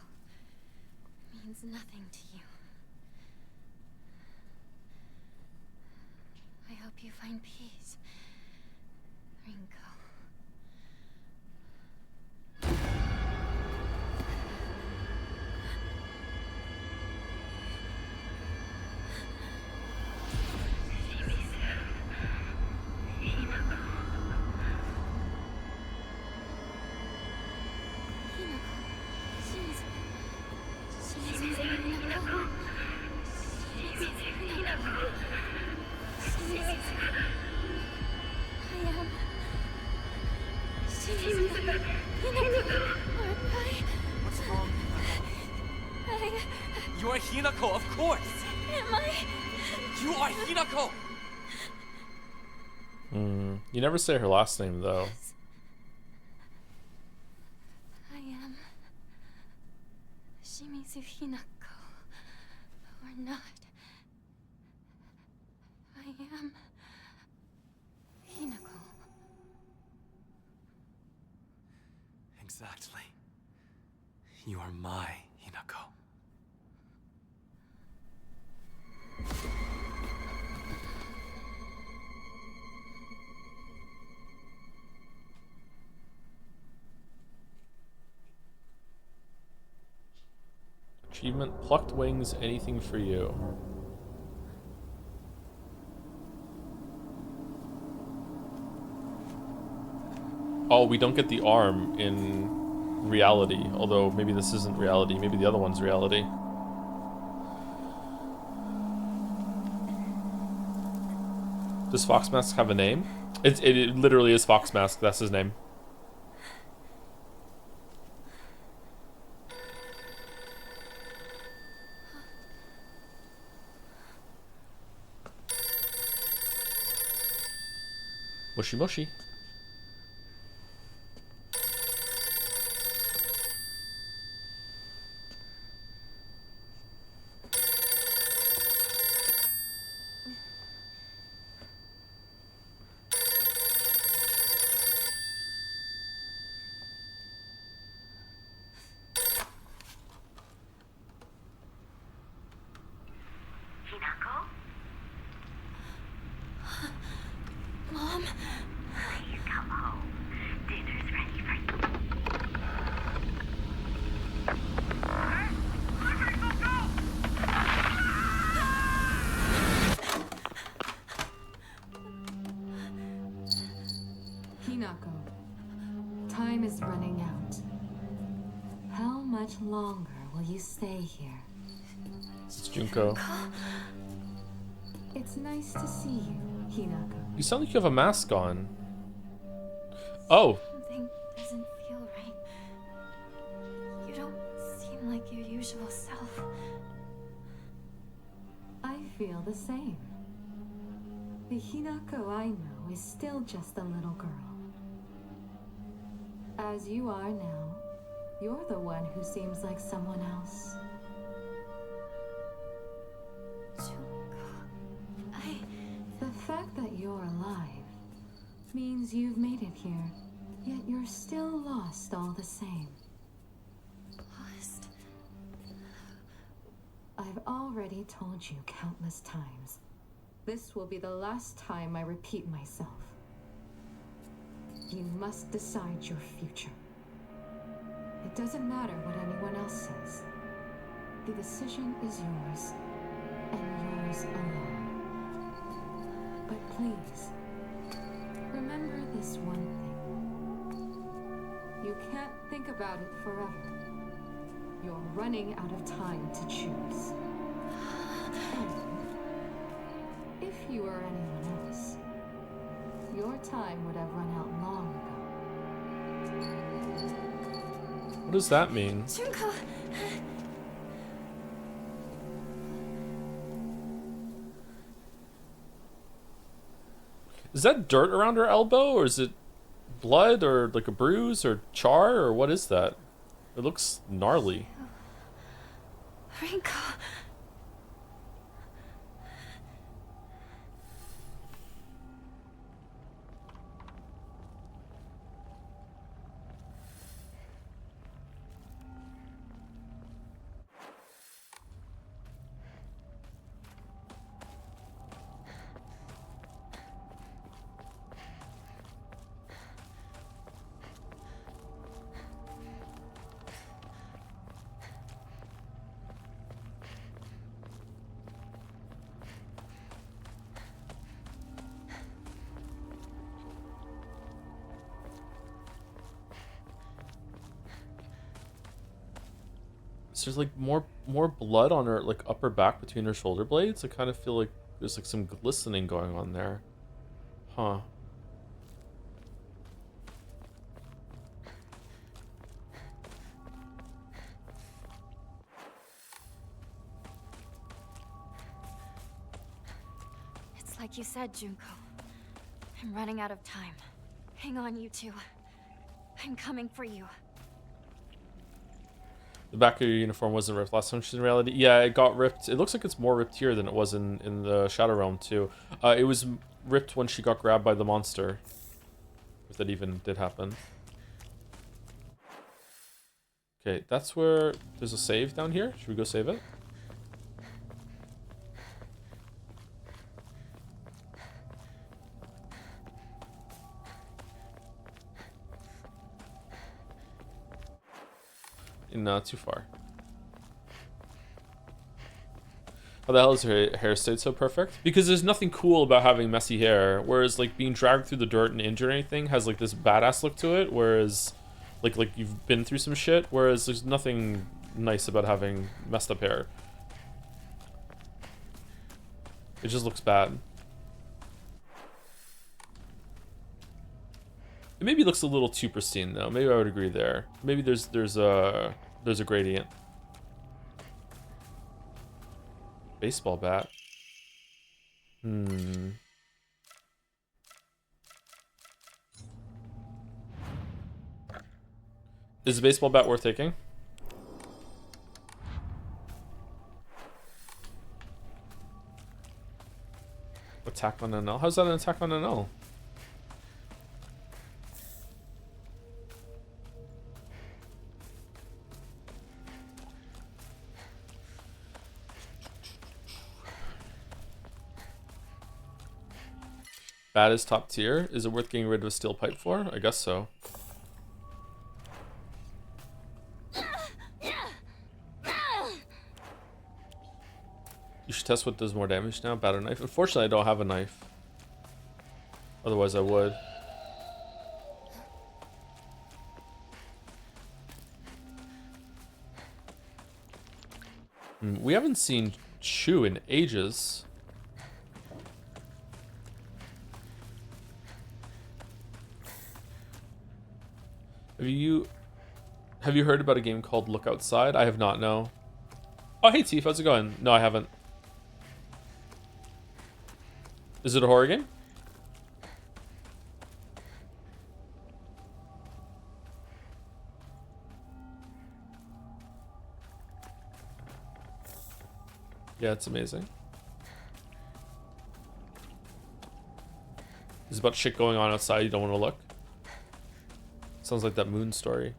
means nothing to you. I hope you find peace, Rinko. What's wrong? You are Hinako, of course! Am I? You are Hinako! You never say her last name, though. I am Shimizu Hinako, or not. I am Hinako. Exactly. You are my Hinako. Achievement, plucked wings, anything for you. Oh, we don't get the arm in reality. Although, maybe this isn't reality. Maybe the other one's reality. Does Foxmask have a name? It literally is Foxmask. That's his name. Mushy mushy. Hinako? Mom? Please come home. Dinner's ready for you. Hinako, time is running out. How much longer will you stay here? It's Junko. It's nice to see you, Hinako. You sound like you have a mask on. Oh, Something doesn't feel right. You don't seem like your usual self. I feel the same. The Hinako I know is still just a little girl. As you are now, you're the one who seems like someone else. The fact that you're alive means you've made it here, yet you're still lost all the same. Lost. I've already told you countless times. This will be the last time I repeat myself. You must decide your future. It doesn't matter what anyone else says. The decision is yours, and yours alone. But please, remember this one thing. You can't think about it forever. You're running out of time to choose. And if you were anyone else, your time would have run out long ago. what does that mean? Junko! Is that dirt around her elbow, or is it blood, or like a bruise, or char, or what is that? It looks gnarly. Rinko! So there's like more blood on her like upper back between her shoulder blades. I kind of feel like there's like some glistening going on there. Huh. It's like you said, Junko. I'm running out of time. Hang on, you two. I'm coming for you. The back of your uniform wasn't ripped last time she's in reality. Yeah, it got ripped. It looks like it's more ripped here than it was in the Shadow Realm too. It was ripped when she got grabbed by the monster. If that even did happen. Okay, that's where there's a save down here. Should we go save it? Not too far. How the hell is her hair stayed so perfect? Because there's nothing cool about having messy hair, whereas like being dragged through the dirt and injured or anything has like this badass look to it, whereas like you've been through some shit, whereas there's nothing nice about having messed up hair. It just looks bad. It maybe looks a little too pristine though. Maybe I would agree there. Maybe there's a gradient. Baseball bat. Is a baseball bat worth taking? Attack on NL? How's that an attack on NL? Bat is top tier. Is it worth getting rid of a steel pipe for? I guess so. You should test what does more damage now. Bat or knife? Unfortunately, I don't have a knife. Otherwise, I would. We haven't seen Shu in ages. Have you heard about a game called Look Outside? I have not, no. Oh, hey Tief, how's it going? No, I haven't. Is it a horror game? Yeah, it's amazing. There's about shit going on outside you don't want to look. Sounds like that Moon story.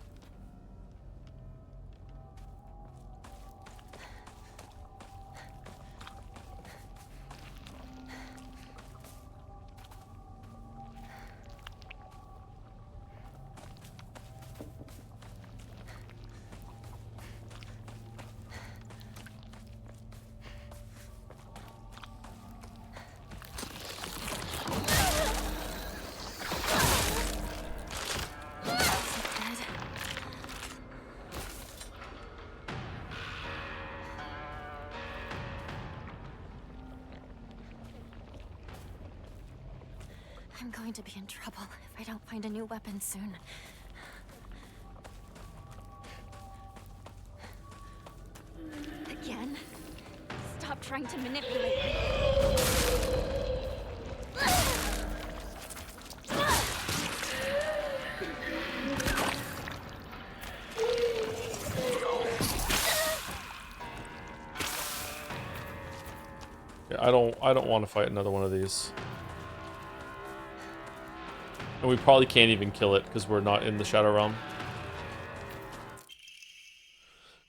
I'm going to be in trouble if I don't find a new weapon soon. Again? Stop trying to manipulate me. Yeah, I don't want to fight another one of these. And we probably can't even kill it because we're not in the Shadow Realm.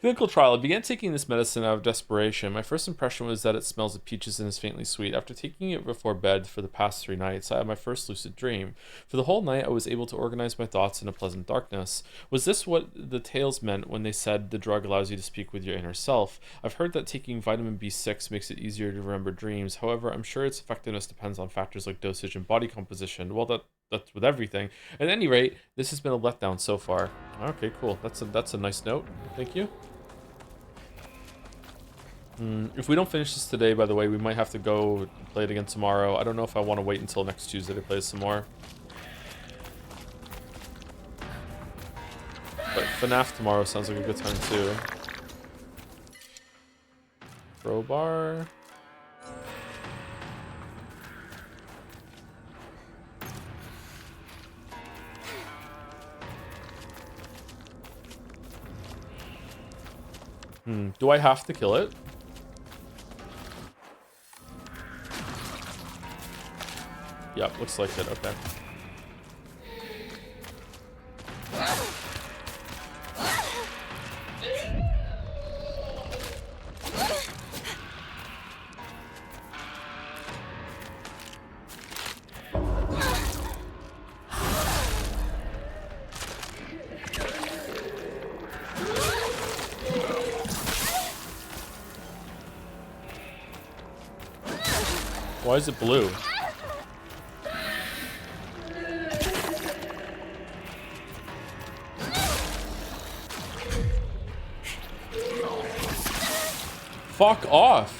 Clinical trial. I began taking this medicine out of desperation. My first impression was that it smells of peaches and is faintly sweet. After taking it before bed for the past 3 nights, I had my first lucid dream. For the whole night, I was able to organize my thoughts in a pleasant darkness. Was this what the tales meant when they said the drug allows you to speak with your inner self? I've heard that taking vitamin B6 makes it easier to remember dreams. However, I'm sure its effectiveness depends on factors like dosage and body composition. Well, that's with everything. At any rate, this has been a letdown so far. Okay, cool. That's a nice note. Thank you. If we don't finish this today, by the way, we might have to go play it again tomorrow. I don't know if I want to wait until next Tuesday to play some more. But FNAF tomorrow sounds like a good time too. Crowbar. Do I have to kill it? Yep, looks like it. Okay. Why is it blue? Fuck off.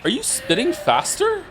Are you spitting faster?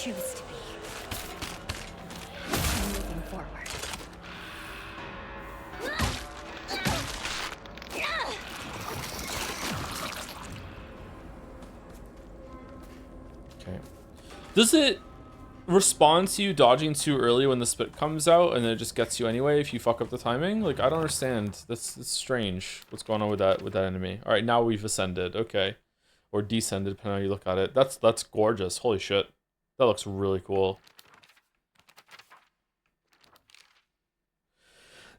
Choose to be. I'm moving forward. Okay. Does it respond to you dodging too early when the spit comes out and then it just gets you anyway if you fuck up the timing? Like, I don't understand. That's strange. What's going on with that enemy? All right, now we've ascended. Okay. Or descended, depending on how you look at it. That's gorgeous. Holy shit. That looks really cool.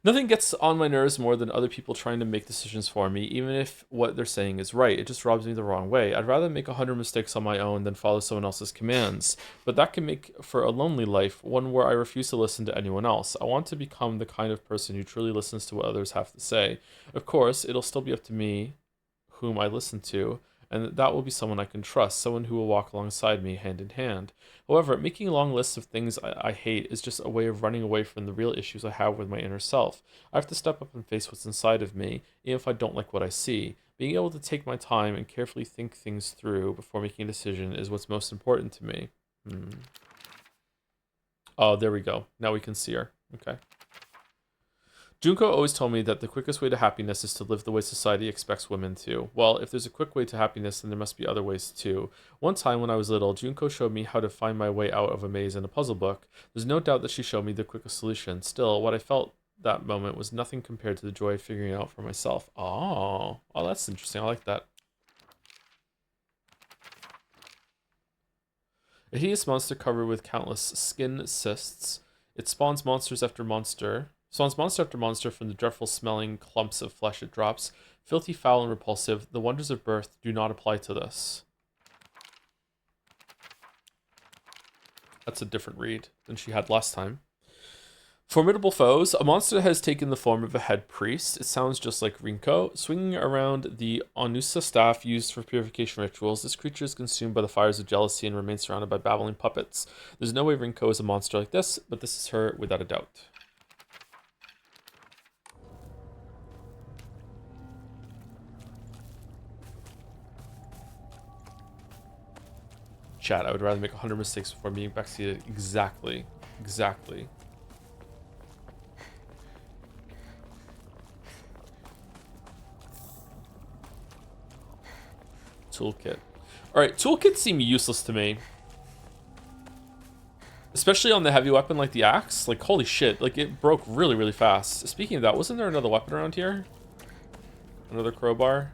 Nothing gets on my nerves more than other people trying to make decisions for me, even if what they're saying is right. It just rubs me the wrong way. I'd rather make 100 mistakes on my own than follow someone else's commands. But that can make for a lonely life, one where I refuse to listen to anyone else. I want to become the kind of person who truly listens to what others have to say. Of course, it'll still be up to me whom I listen to, and that will be someone I can trust, someone who will walk alongside me hand in hand. However, making long lists of things I hate is just a way of running away from the real issues I have with my inner self. I have to step up and face what's inside of me, even if I don't like what I see. Being able to take my time and carefully think things through before making a decision is what's most important to me. Oh, there we go. Now we can see her. Okay. Junko always told me that the quickest way to happiness is to live the way society expects women to. Well, if there's a quick way to happiness, then there must be other ways too. One time when I was little, Junko showed me how to find my way out of a maze in a puzzle book. There's no doubt that she showed me the quickest solution. Still, what I felt that moment was nothing compared to the joy of figuring it out for myself. Oh, that's interesting. I like that. A hideous monster covered with countless skin cysts. It spawns monster after monster from the dreadful smelling clumps of flesh it drops. Filthy, foul, and repulsive, the wonders of birth do not apply to this. That's a different read than she had last time. Formidable foes. A monster has taken the form of a head priest. It sounds just like Rinko. Swinging around the Onusa staff used for purification rituals, this creature is consumed by the fires of jealousy and remains surrounded by babbling puppets. There's no way Rinko is a monster like this, but this is her without a doubt. Chat, I would rather make 100 mistakes before being backseated. Exactly. Toolkit. Alright, toolkits seem useless to me. Especially on the heavy weapon like the axe. Like, holy shit. Like, it broke really, really fast. Speaking of that, wasn't there another weapon around here? Another crowbar?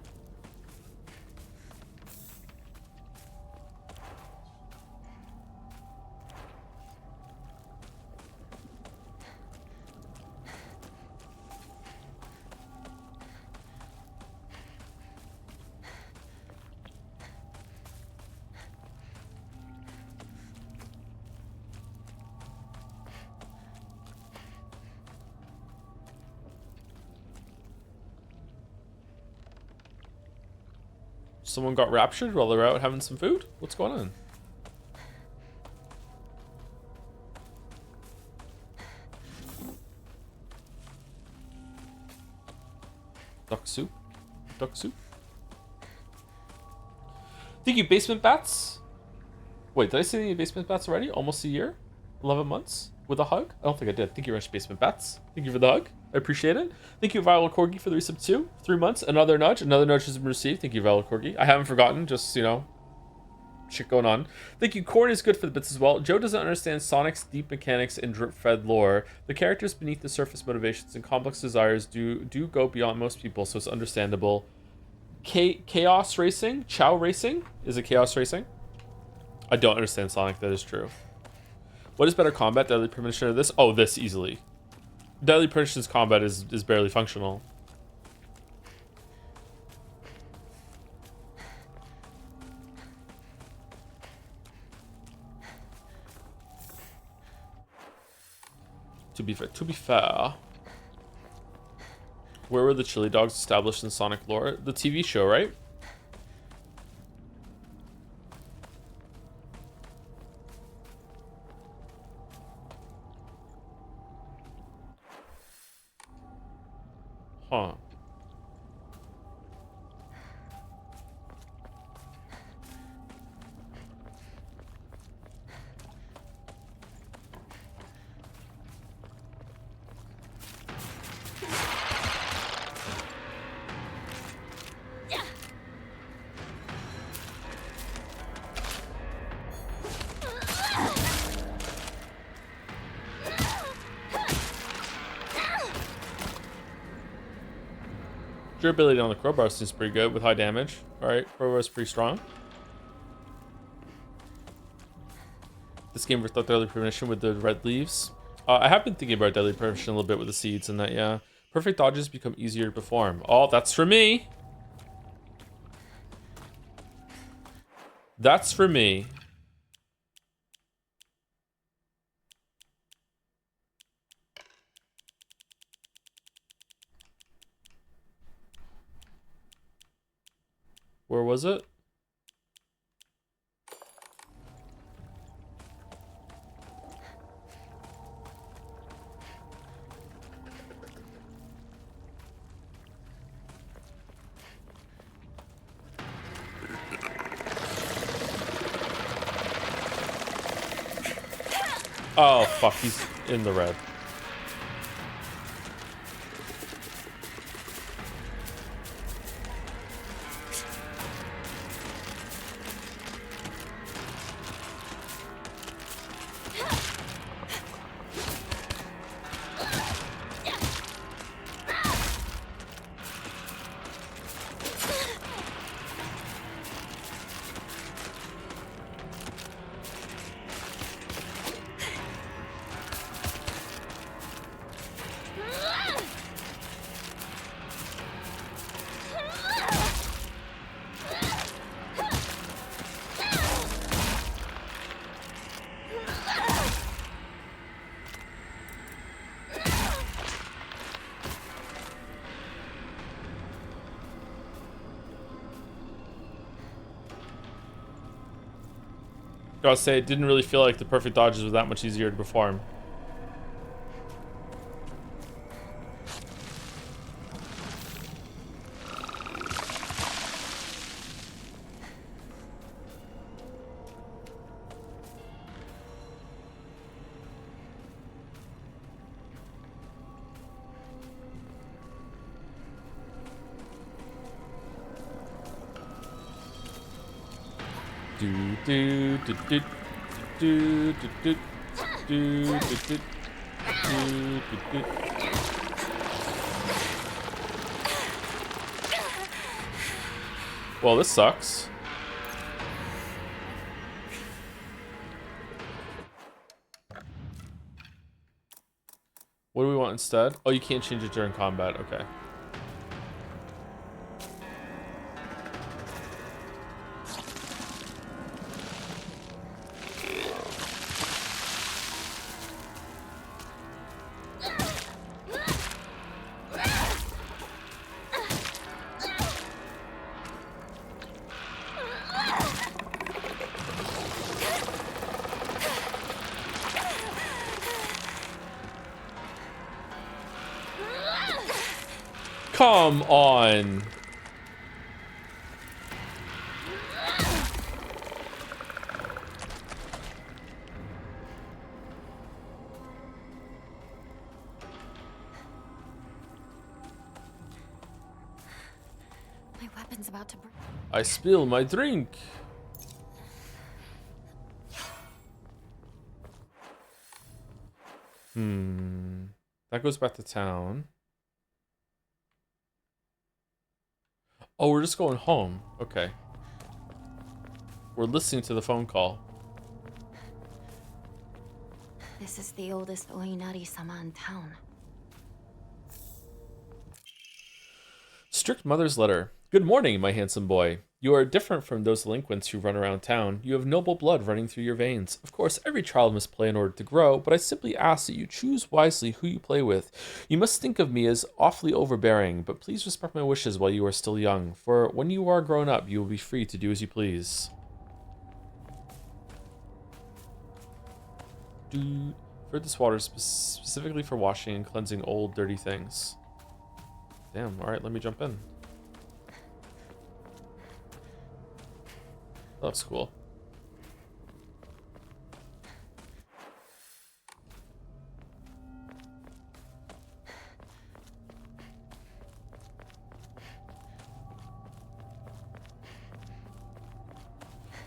Someone got raptured while they're out having some food? What's going on? Duck soup? Duck soup? Thank you, Basement Bats. Wait, did I say any Basement Bats already? Almost a year? 11 months? With a hug? I don't think I did. Thank you very much, Basement Bats. Thank you for the hug. I appreciate it. Thank you, Violet Corgi, for the resub too. 3 months. Another nudge. Another nudge has been received. Thank you, Violet Corgi. I haven't forgotten. Just, you know, shit going on. Thank you. Corn is good for the bits as well. Joe doesn't understand Sonic's deep mechanics and drip-fed lore. The characters beneath the surface motivations and complex desires do go beyond most people, so it's understandable. Chaos Racing? Chow Racing? Is it Chaos Racing? I don't understand Sonic. That is true. What is better combat? Deadly Premonition or this? Oh, this easily. Deadly Premonition's combat is barely functional. To be fair, where were the chili dogs established in Sonic lore? The TV show, right? Huh. Durability on the crowbar seems pretty good with high damage. Alright, crowbar is pretty strong. This game without Deadly Premonition with the red leaves. I have been thinking about Deadly Premonition a little bit with the seeds and that, yeah. Perfect dodges become easier to perform. Oh, that's for me. That's for me. Where was it? Oh, fuck, he's in the red. Gotta say, it didn't really feel like the perfect dodges were that much easier to perform. Well, this sucks. What do we want instead? Oh, you can't change it during combat. Okay. Come on. My weapon's about to break. I spill my drink. That goes back to town. Oh, we're just going home. Okay. We're listening to the phone call. This is the oldest Oinari-sama in town. Strict mother's letter. Good morning, my handsome boy. You are different from those delinquents who run around town. You have noble blood running through your veins. Of course, every child must play in order to grow, but I simply ask that you choose wisely who you play with. You must think of me as awfully overbearing, but please respect my wishes while you are still young, for when you are grown up, you will be free to do as you please. Dude, for this water specifically for washing and cleansing old, dirty things. Damn, alright, let me jump in. That's cool.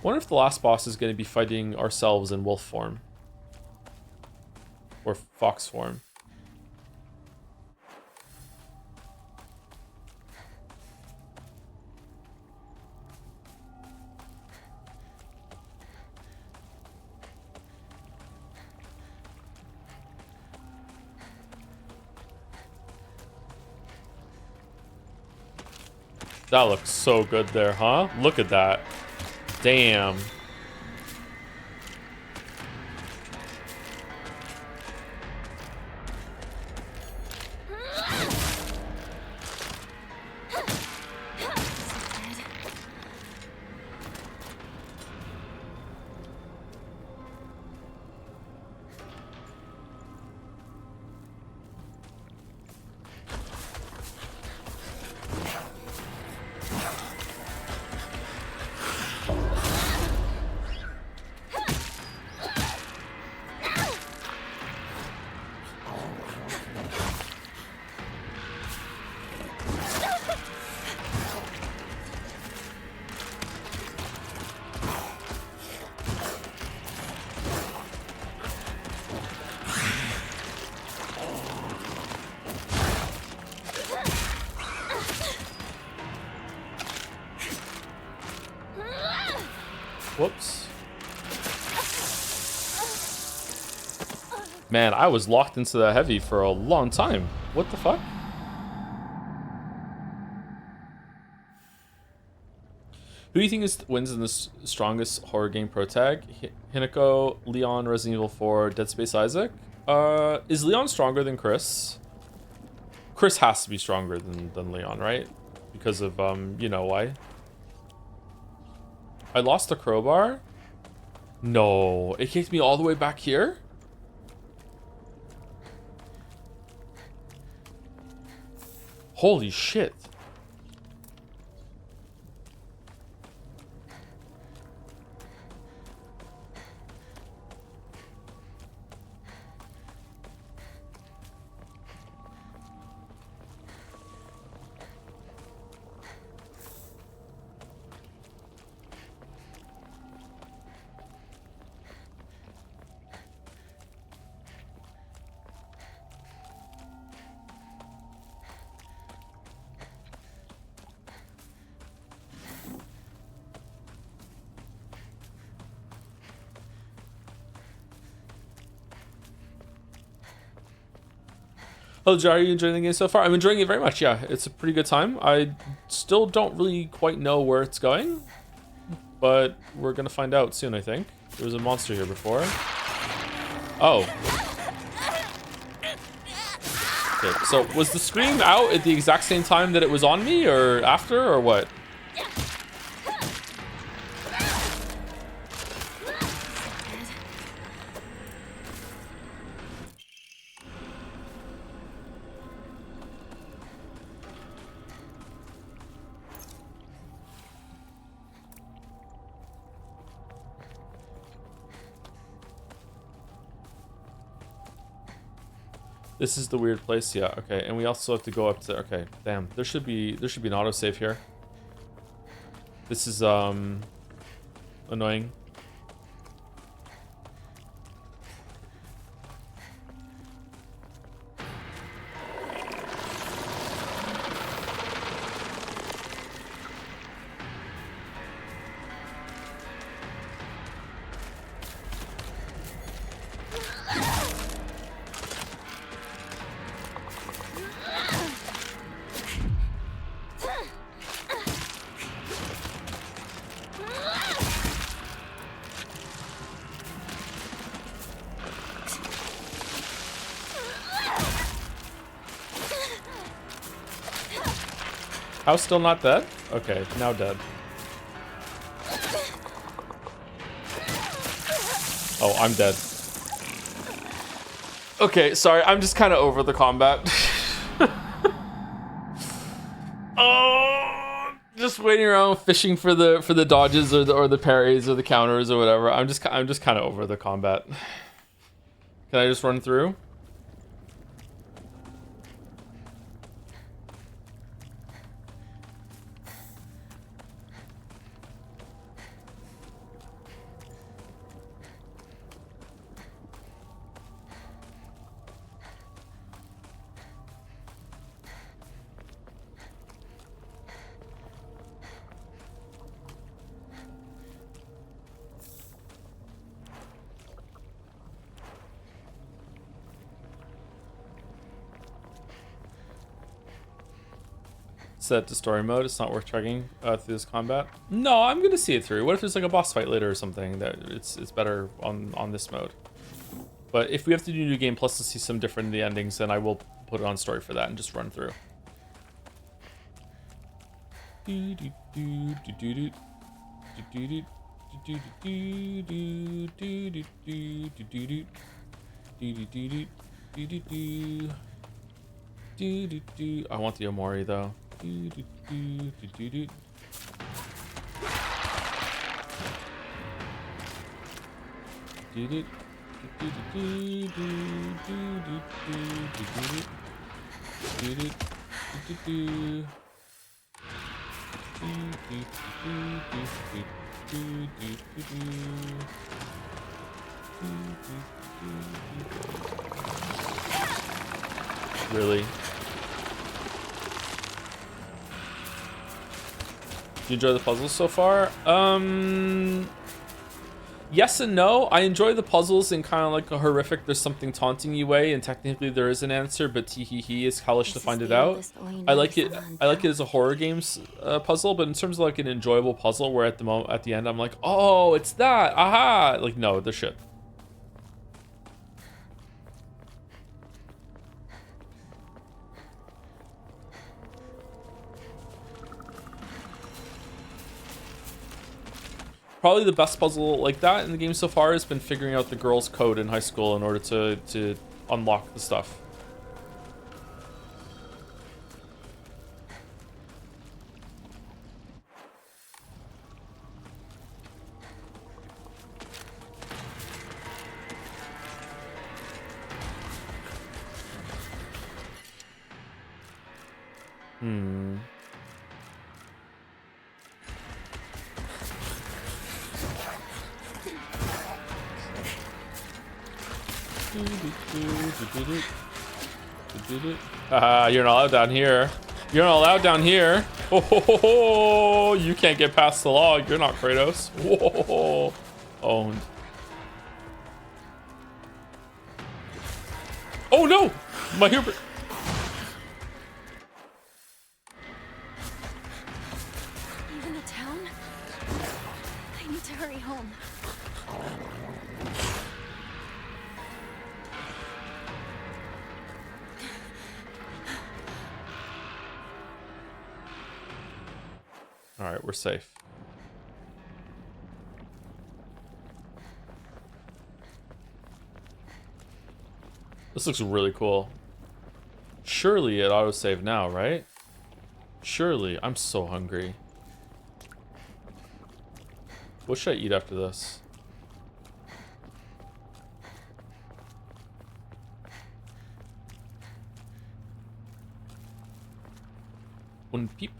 Wonder if the last boss is going to be fighting ourselves in wolf form. Or fox form. That looks so good there, huh? Look at that. Damn. Whoops. Man, I was locked into the heavy for a long time. What the fuck? Who do you think wins in this strongest horror game pro tag? Hinako, Leon, Resident Evil 4, Dead Space Isaac? Is Leon stronger than Chris? Chris has to be stronger than Leon, right? Because of, you know why? I lost the crowbar? No, it kicked me all the way back here? Holy shit. Hello, Jar, are you enjoying the game so far? I'm enjoying it very much, yeah. It's a pretty good time. I still don't really quite know where it's going, but we're gonna find out soon, I think. There was a monster here before. Oh. Okay, so was the scream out at the exact same time that it was on me, or after, or what? This is the weird place. Yeah, okay. And we also have to go up to... Okay, damn. There should be an autosave here. This is, annoying. House still not dead? Okay, now dead. Oh, I'm dead. Okay, sorry, I'm just kind of over the combat. Oh, just waiting around fishing for the dodges or the parries or the counters or whatever. I'm just kind of over the combat. Can I just run through? Set to story mode. It's not worth checking through this combat. No, I'm gonna see it through. What if there's like a boss fight later or something that it's better on this mode? But if we have to do New Game Plus to see some different in the endings, then I will put it on story for that and just run through. I want the Omori though. Really? Do you enjoy the puzzles so far? Yes and no. I enjoy the puzzles in kind of like a horrific, there's something taunting you way, and technically there is an answer, but tee is hellish to find it out. I like it. I like it as a horror games puzzle, but in terms of like an enjoyable puzzle, where at the end I'm like, oh, it's that, aha! Like no, they're shit. Probably the best puzzle like that in the game so far has been figuring out the girl's code in high school in order to unlock the stuff. Haha, you're not allowed down here. You're not allowed down here. Oh, ho, ho, ho. You can't get past the log. You're not Kratos. Whoa. Owned. Oh no! My Hubert. Even the town? I need to hurry home. All right, we're safe. This looks really cool. Surely it autosave now, right? Surely. I'm so hungry. What should I eat after this? Und peep.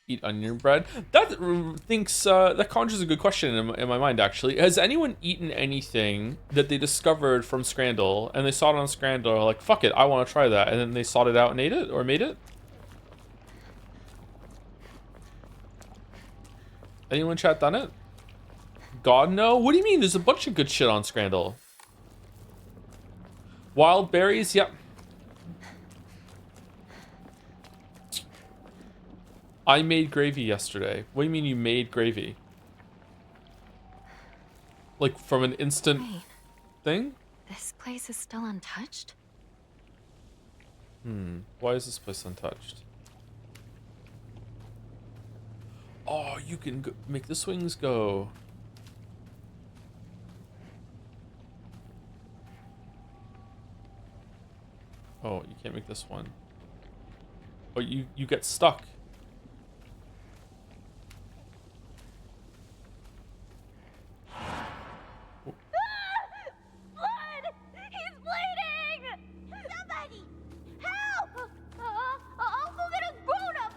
Eat onion bread. That that conjures a good question in my mind. Actually, has anyone eaten anything that they discovered from Scrandle and they saw it on Scrandle, like fuck it, I want to try that, and then they sought it out and ate it or made it? Anyone chat done it? God no. What do you mean? There's a bunch of good shit on Scrandle. Wild berries, yep. I made gravy yesterday. What do you mean you made gravy? Like from an instant Wait, thing? this place is still untouched? Why is this place untouched? Oh, you can make the swings go. Oh, you can't make this one. Oh, you get stuck. Blood! He's bleeding! Somebody! Help! Uncle got a grown up!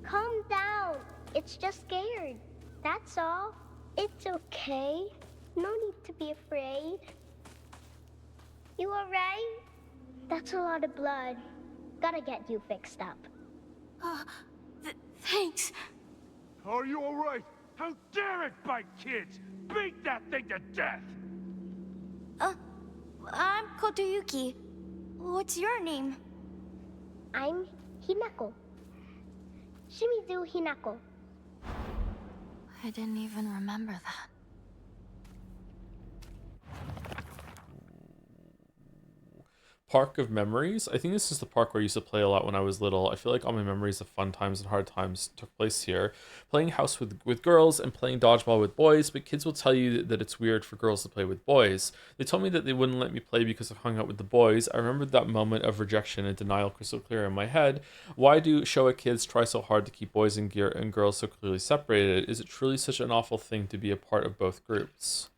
Calm down. It's just scared. That's all. It's okay. No need to be afraid. You alright? That's a lot of blood. Gotta get you fixed up. Thanks. Are you all right? How dare it bite kids? Beat that thing to death! I'm Kotoyuki. What's your name? I'm Hinako. Shimizu Hinako. I didn't even remember that. Park of Memories. I think this is the park where I used to play a lot when I was little. I feel like all my memories of fun times and hard times took place here. Playing house with girls and playing dodgeball with boys, but kids will tell you that it's weird for girls to play with boys. They told me that they wouldn't let me play because I hung out with the boys. I remembered that moment of rejection and denial crystal clear in my head. Why do Showa kids try so hard to keep boys and girls so clearly separated? Is it truly such an awful thing to be a part of both groups?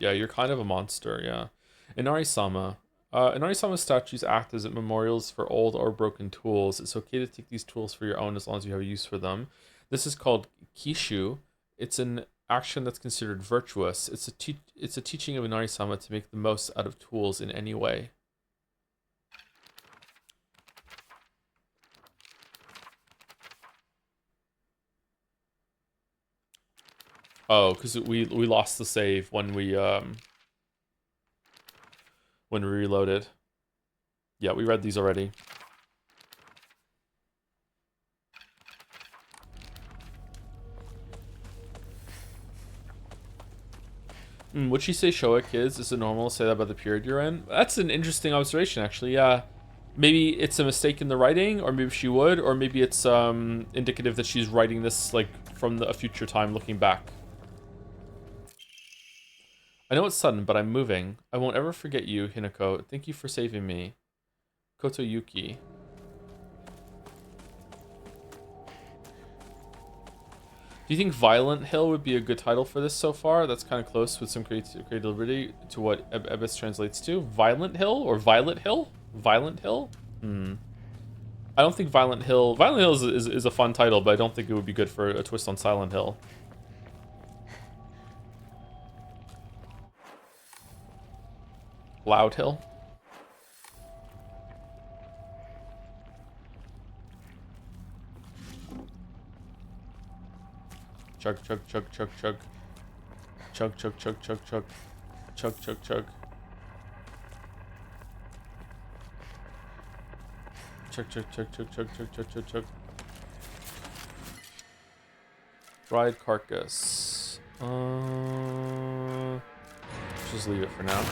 Yeah, you're kind of a monster, yeah. Inari-sama. Inari-sama statues act as memorials for old or broken tools. It's okay to take these tools for your own as long as you have a use for them. This is called kishu. It's an action that's considered virtuous. It's a teaching of Inari-sama to make the most out of tools in any way. Oh, because we lost the save when we reloaded. Yeah, we read these already. Would she say Showa kids? Is it normal to say that about the period you're in? That's an interesting observation, actually. Yeah, maybe it's a mistake in the writing, or maybe she would, or maybe it's indicative that she's writing this like from a future time, looking back. I know it's sudden, but I'm moving. I won't ever forget you, Hinako. Thank you for saving me. Kotoyuki. Do you think Violent Hill would be a good title for this so far? That's kind of close with some creativity to what Abyss translates to. Violent Hill or Violet Hill? Violent Hill? I don't think Violent Hill... Violent Hill is a fun title, but I don't think it would be good for a twist on Silent Hill. Loud Hill. Chug, chug, chug, chug, chug. Chug, chug, chug, chug, chug. Chug, chug, chug. Chug, chug, chug, chug, chug, chug, chug, chug, chug. Dried carcass. Just leave it for now.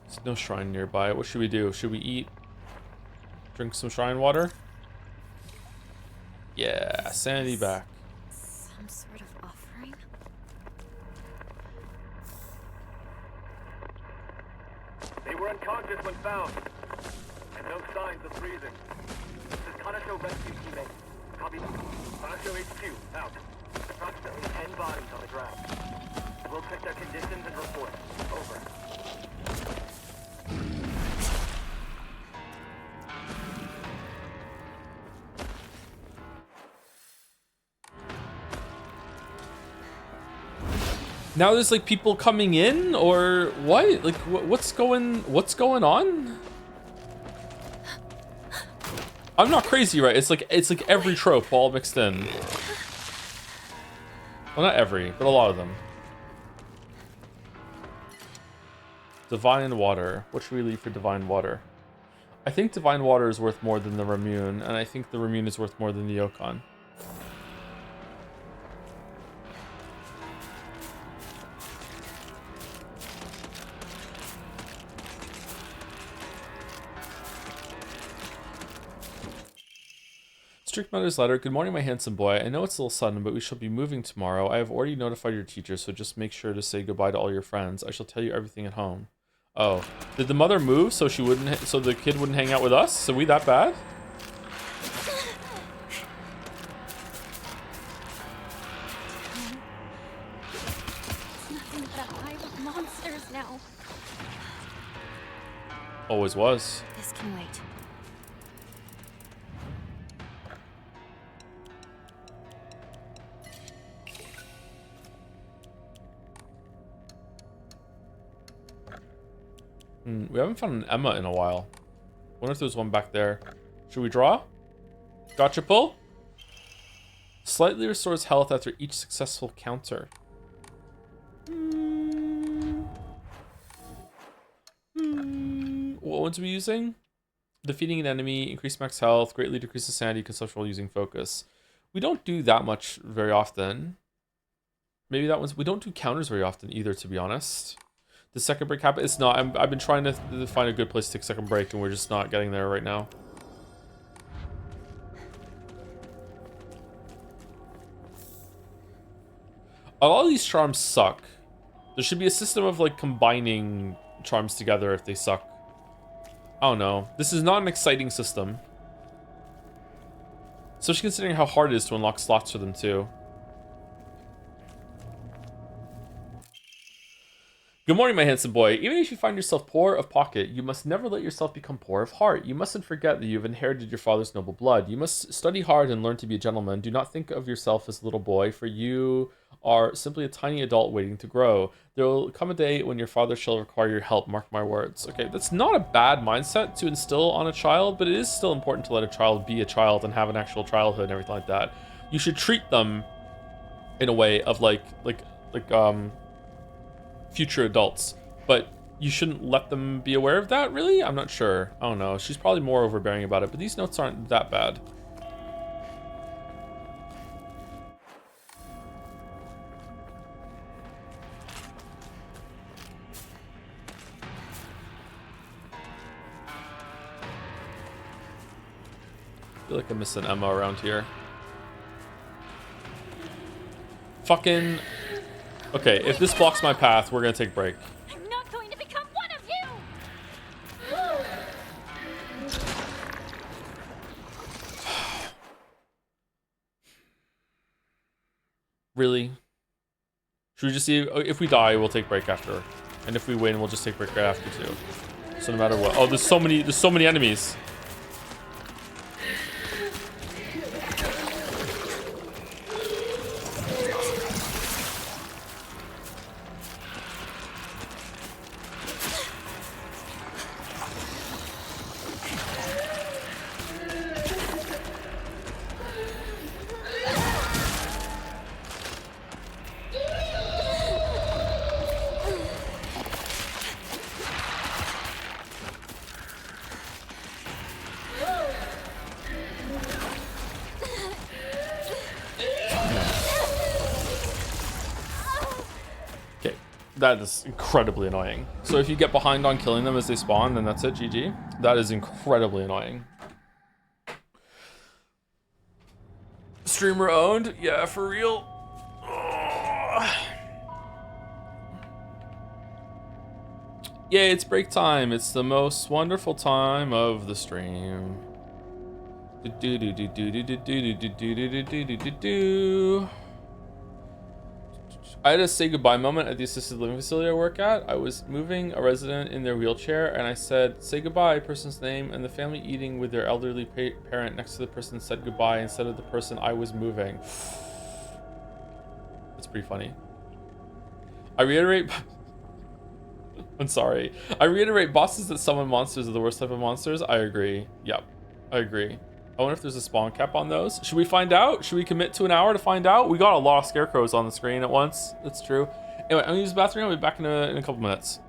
There's no shrine nearby. What should we do? Should we eat? Drink some shrine water? Yeah, sanity back. some sort of offering? They were unconscious when found, and no signs of freezing. This is Kanasho Rescue Teammate. Copy. Kanasho HQ, out. Approximately 10 bodies on the ground. We'll check their conditions and report. Over. Now there's like people coming in, or what? Like what's going on? I'm not crazy, right? It's like every trope all mixed in. Well, not every, but a lot of them. Divine water. What should we leave for divine water? I think divine water is worth more than the Ramune, and I think the Ramune is worth more than the Yokon. Strict Mother's letter. Good morning, my handsome boy. I know it's a little sudden, but we shall be moving tomorrow. I have already notified your teacher, so just make sure to say goodbye to all your friends. I shall tell you everything at home. Oh, did the mother move so she wouldn't, so the kid wouldn't hang out with us? So we that bad? It's nothing but a hive of monsters now. Always was. This can wait. We haven't found an Emma in a while. Wonder if there's one back there. Should we draw? Gotcha pull? Slightly restores health after each successful counter. What ones are we using? Defeating an enemy, increase max health, greatly decreases sanity consumption while using focus. We don't do that much very often. Maybe that one's... We don't do counters very often either, to be honest. The second break happen? It's not. I've been trying to find a good place to take second break, and we're just not getting there right now. A lot of these charms suck. There should be a system of like combining charms together if they suck. I don't know. This is not an exciting system. Especially considering how hard it is to unlock slots for them too. Good morning, my handsome boy. Even if you find yourself poor of pocket, you must never let yourself become poor of heart. You mustn't forget that you have inherited your father's noble blood. You must study hard and learn to be a gentleman. Do not think of yourself as a little boy, for you are simply a tiny adult waiting to grow. There will come a day when your father shall require your help, mark my words. Okay, that's not a bad mindset to instill on a child, but it is still important to let a child be a child and have an actual childhood and everything like that. You should treat them in a way of future adults, but you shouldn't let them be aware of that, really? I'm not sure. I don't know. She's probably more overbearing about it, but these notes aren't that bad. I feel like I'm missing Emma around here. Fucking... Okay, if this blocks my path, we're gonna take a break. I'm not going to become one of you! Really? Should we just see if we die, we'll take break after, and if we win, we'll just take break right after too. So no matter what. Oh, there's so many enemies. That is incredibly annoying. So if you get behind on killing them as they spawn, then that's it, GG. That is incredibly annoying. Streamer owned? Yeah, for real. Yeah, it's break time. It's the most wonderful time of the stream. I had a say goodbye moment at the assisted living facility I work at. I was moving a resident in their wheelchair, and I said, "Say goodbye," person's name, and the family eating with their elderly parent next to the person said goodbye instead of the person I was moving. That's pretty funny. I reiterate. I'm sorry. I reiterate, bosses that summon monsters are the worst type of monsters. I agree. Yep. I agree. I wonder if there's a spawn cap on those. Should we find out? Should we commit to an hour to find out? We got a lot of scarecrows on the screen at once. That's true. Anyway, I'm gonna use the bathroom. I'll be back in a couple minutes.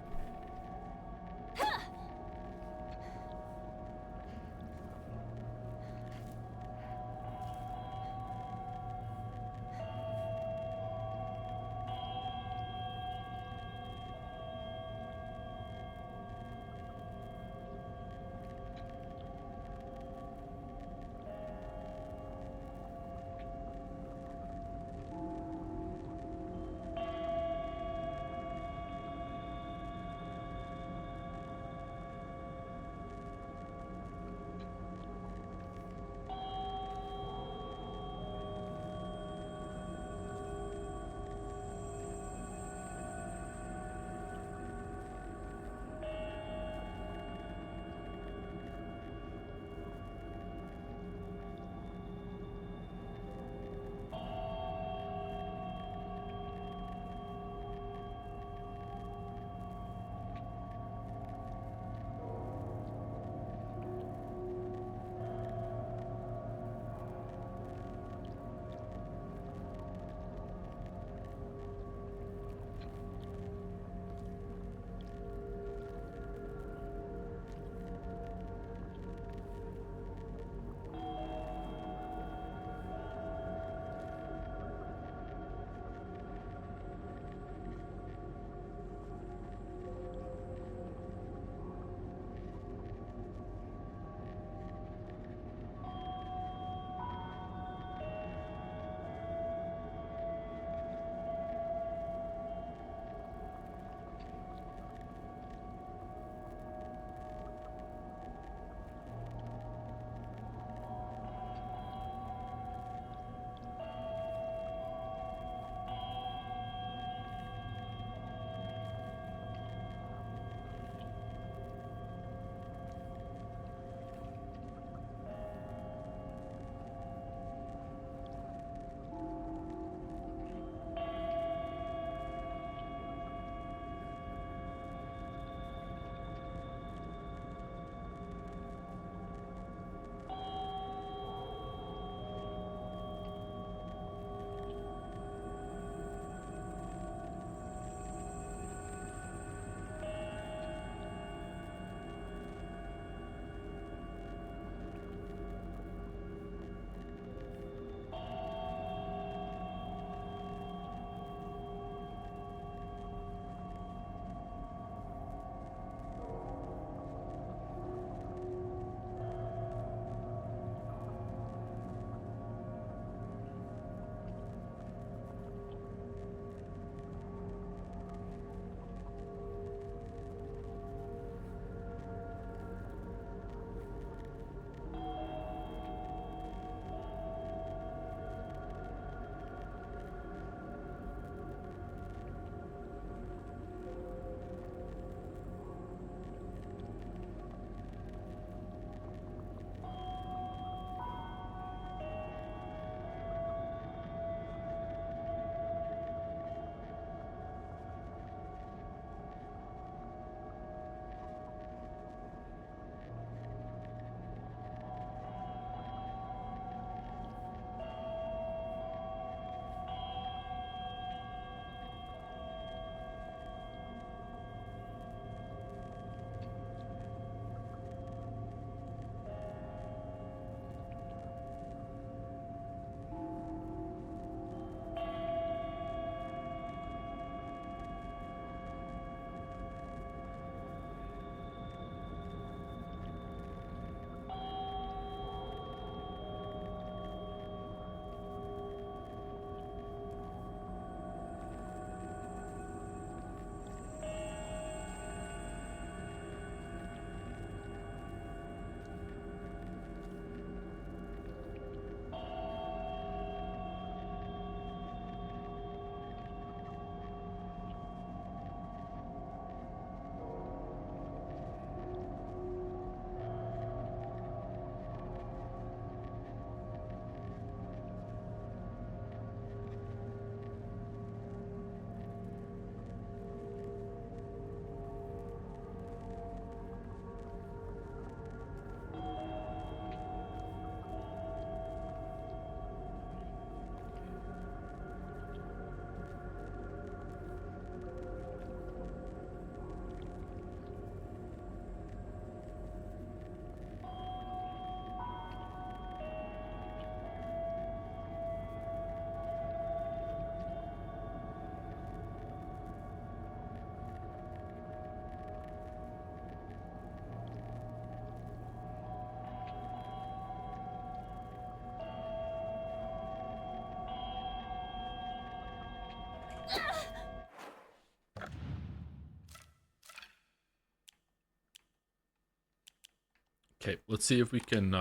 Okay, let's see if we can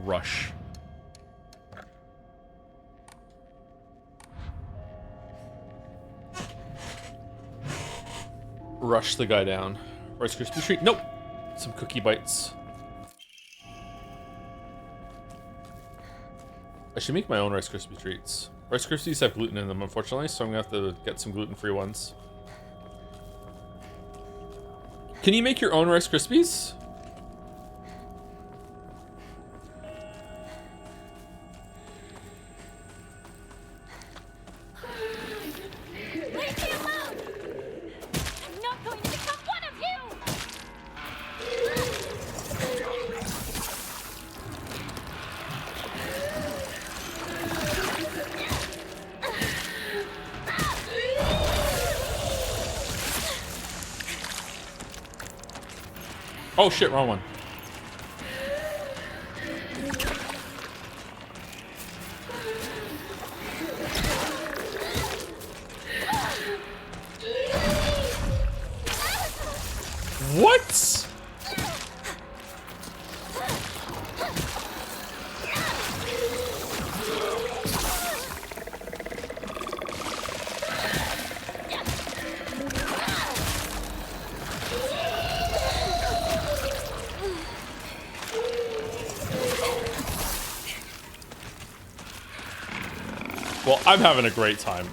rush. Rush the guy down. Rice Krispie treat. Nope. Some cookie bites. I should make my own Rice Krispie treats. Rice Krispies have gluten in them, unfortunately, so I'm gonna have to get some gluten-free ones. Can you make your own Rice Krispies? Oh shit, wrong one. What? Well, I'm having a great time.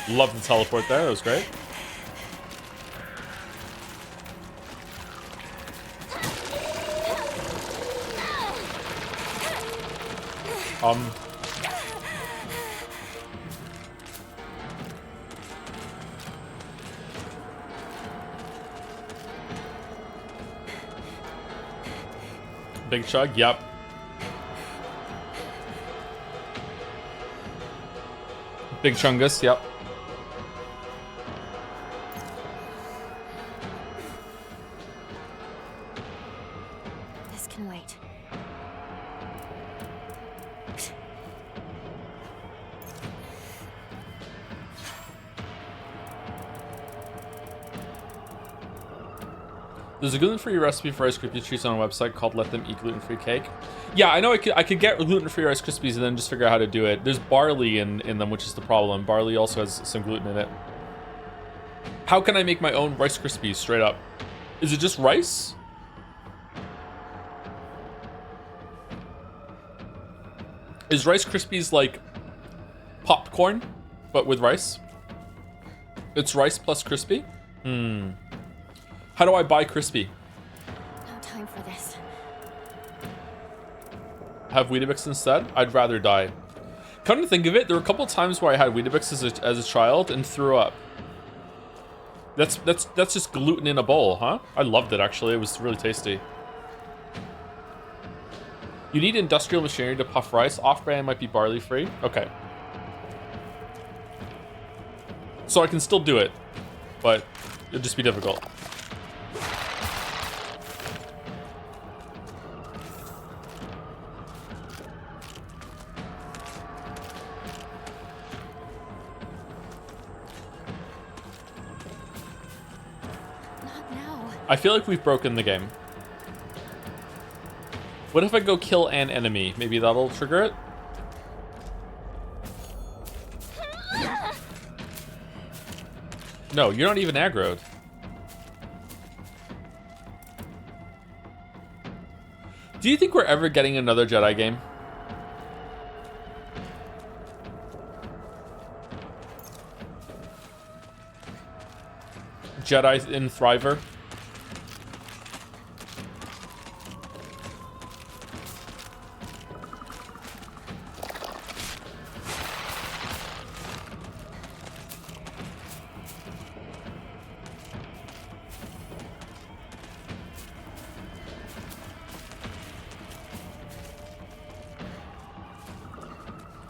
Love the teleport there, that was great. Big chug, yep. Big chungus, yep. This can wait. There's a gluten-free recipe for Rice Krispie treats on a website called Let Them Eat Gluten-Free Cake. Yeah, I know I could get gluten-free Rice Krispies and then just figure out how to do it. There's barley in them, which is the problem. Barley also has some gluten in it. How can I make my own Rice Krispies straight up? Is it just rice? Is Rice Krispies like popcorn, but with rice? It's rice plus crispy? How do I buy crispy? No time for this. Have Weetabix instead? I'd rather die. Come to think of it, there were a couple times where I had Weetabix as a child and threw up. That's just gluten in a bowl, huh? I loved it actually. It was really tasty. You need industrial machinery to puff rice. Off-brand might be barley free. Okay. So I can still do it, but it'll just be difficult. I feel like we've broken the game. What if I go kill an enemy? Maybe that'll trigger it? No, you're not even aggroed. Do you think we're ever getting another Jedi game? Jedi in Thriver?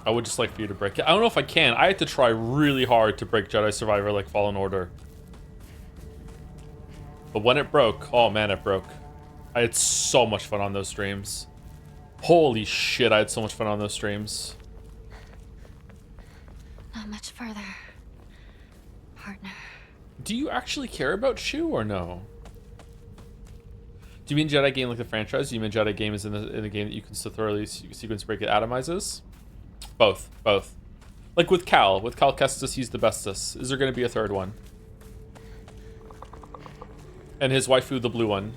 I would just like for you to break it. I don't know if I can. I had to try really hard to break Jedi Survivor like Fallen Order. But when it broke, oh man, it broke. I had so much fun on those streams. Holy shit, I had so much fun on those streams. Not much further, partner. Do you actually care about Shu or no? Do you mean Jedi game like the franchise? Do you mean Jedi game is in the game that you can so thoroughly sequence break it atomizes? Both. Like with Cal Kestis, he's the bestest. Is there going to be a third one? And his waifu, the blue one.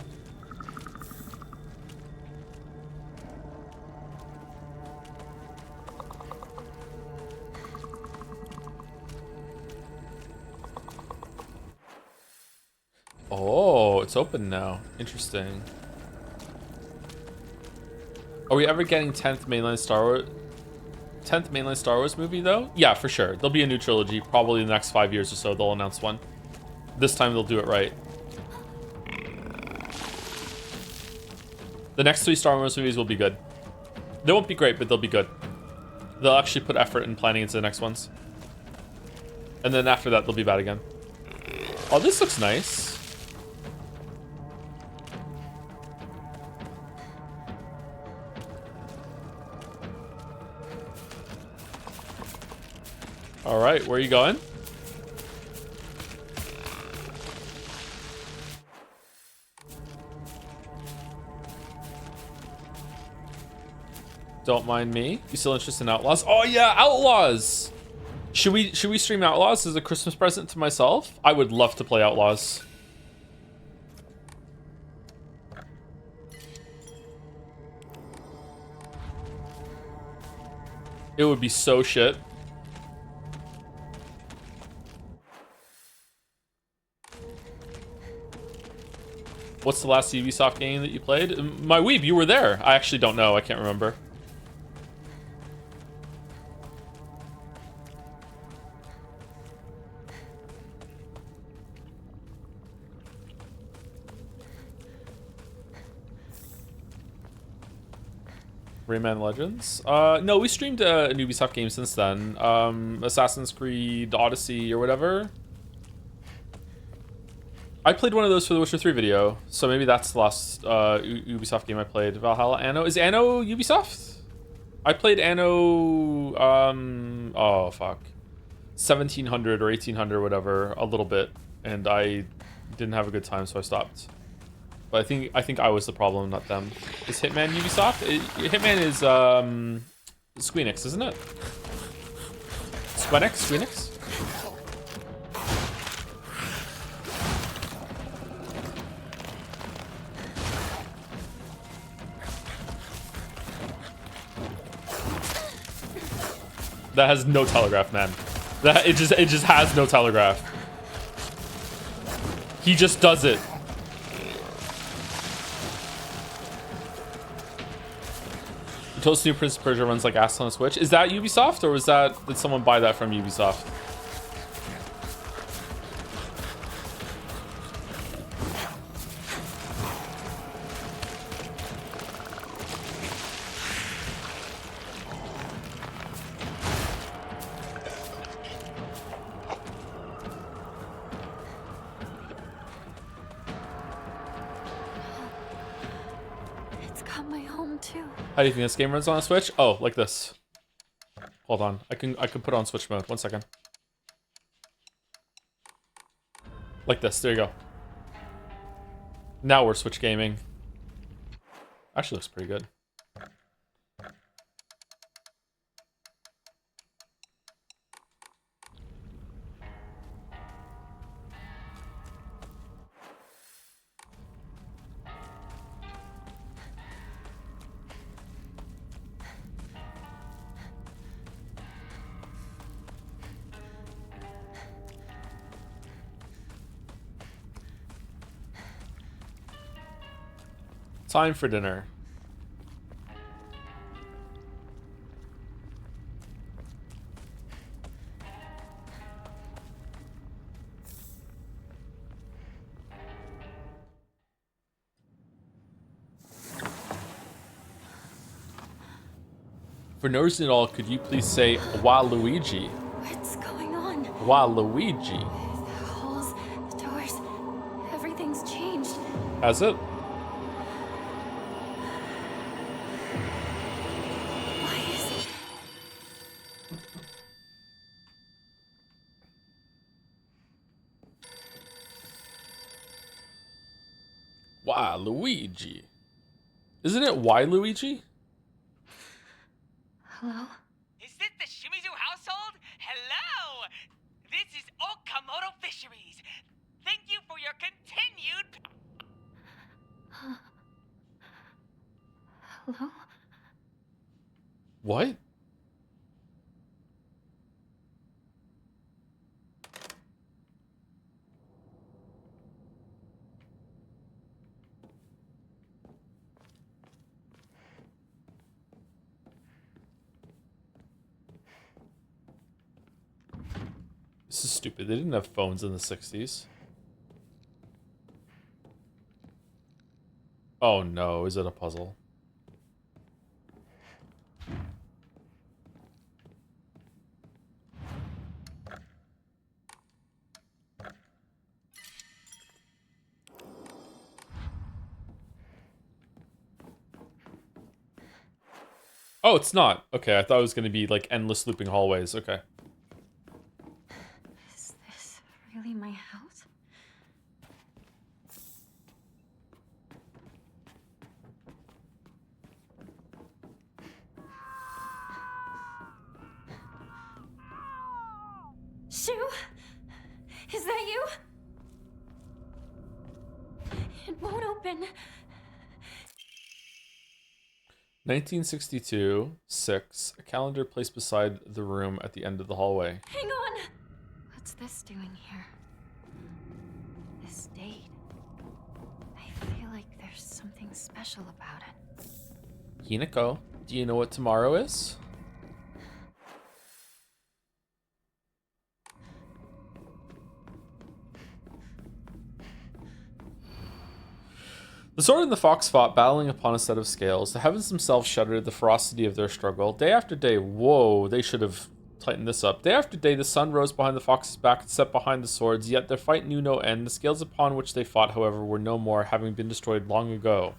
Oh, it's open now. Interesting. Are we ever getting 10th mainline Star Wars movie though? Yeah, for sure. There'll be a new trilogy. Probably in the next 5 years or so they'll announce one. This time they'll do it right. The next 3 Star Wars movies will be good. They won't be great, but they'll be good. They'll actually put effort in planning into the next ones. And then after that, they'll be bad again. Oh, this looks nice. All right, where are you going? Don't mind me. You still interested in Outlaws? Oh yeah, Outlaws! Should we stream Outlaws as a Christmas present to myself? I would love to play Outlaws. It would be so shit. What's the last Ubisoft game that you played? My Weeb, you were there. I actually don't know. I can't remember. Rayman Legends? No, we streamed a Ubisoft game since then. Assassin's Creed Odyssey or whatever. I played one of those for the Witcher 3 video, so maybe that's the last Ubisoft game I played. Valhalla Anno. Is Anno Ubisoft? I played Anno, oh fuck, 1700 or 1800 or whatever, a little bit, and I didn't have a good time, so I stopped. But I think I was the problem, not them. Is Hitman Ubisoft? Hitman is Squeenix, isn't it? Squeenix? That has no telegraph, man. It just has no telegraph. He just does it. Toast New Prince of Persia runs like ass on a Switch. Is that Ubisoft, or did someone buy that from Ubisoft? How do you think this game runs on a Switch? Oh, like this. Hold on. I can put on Switch mode. 1 second. Like this. There you go. Now we're Switch gaming. Actually looks pretty good. Time for dinner. For no reason at all, could you please say Waluigi? What's going on? Waluigi. The halls, the doors, everything's changed. Has it? Why is it? Waluigi. Isn't it Waluigi? Hello? Is this the Shimizu household? Hello! This is Okamoto Fisheries. Thank you for your continued... Hello? What? This is stupid. They didn't have phones in the 60s. Oh no, is it a puzzle? Oh, it's not. Okay, I thought it was going to be like endless looping hallways. Okay. Is this really my house? Shu? Is that you? It won't open. 1962, 6. A calendar placed beside the room at the end of the hallway. Hang on! What's this doing here? This date. I feel like there's something special about it. Hinako, do you know what tomorrow is? The sword and the fox fought, battling upon a set of scales. The heavens themselves shuddered at the ferocity of their struggle. Day after day, whoa, they should have tightened this up. Day after day, the sun rose behind the fox's back and set behind the swords, yet their fight knew no end. The scales upon which they fought, however, were no more, having been destroyed long ago.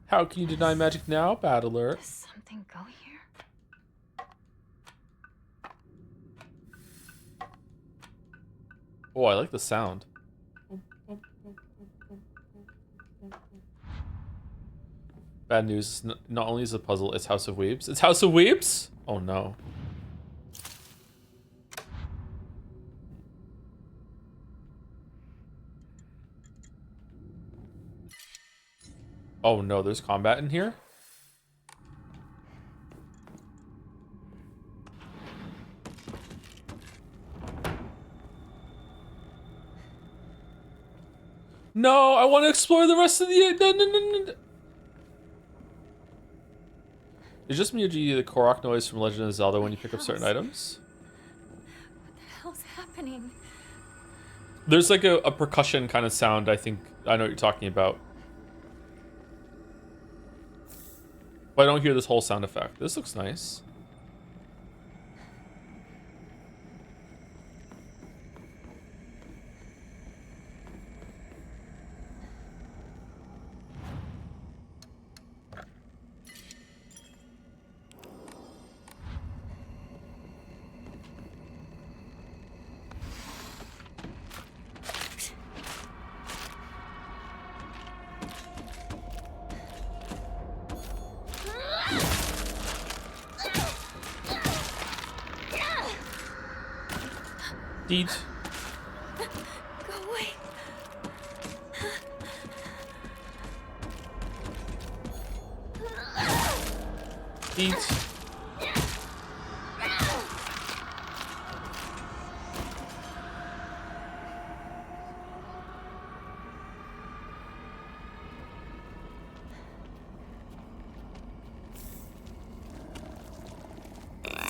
How can you deny magic now, battler? Does something go here? Oh, I like the sound. Bad news, not only is it a puzzle, it's House of Weebs. It's House of Weebs? Oh no. Oh no, there's combat in here? No, I want to explore the rest of the... No. Is just Miyagi the Korok noise from Legend of Zelda when you pick up certain items? What the hell's happening? There's like a percussion kind of sound, I think. I know what you're talking about. But I don't hear this whole sound effect. This looks nice. Deed. Go away. Deed.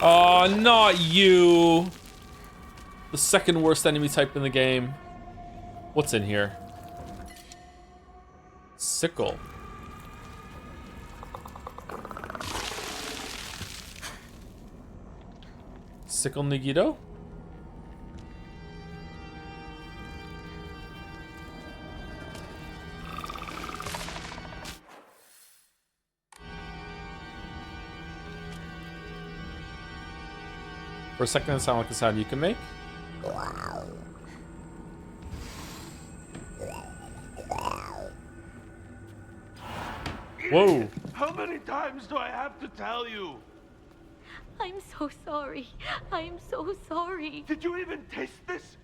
Oh, not you. The second worst enemy type in the game. What's in here? Sickle. Sickle Nagito? For a second, it sounded like a sound you can make. Whoa. How many times do I have to tell you? I'm so sorry. I'm so sorry. Did you even taste this?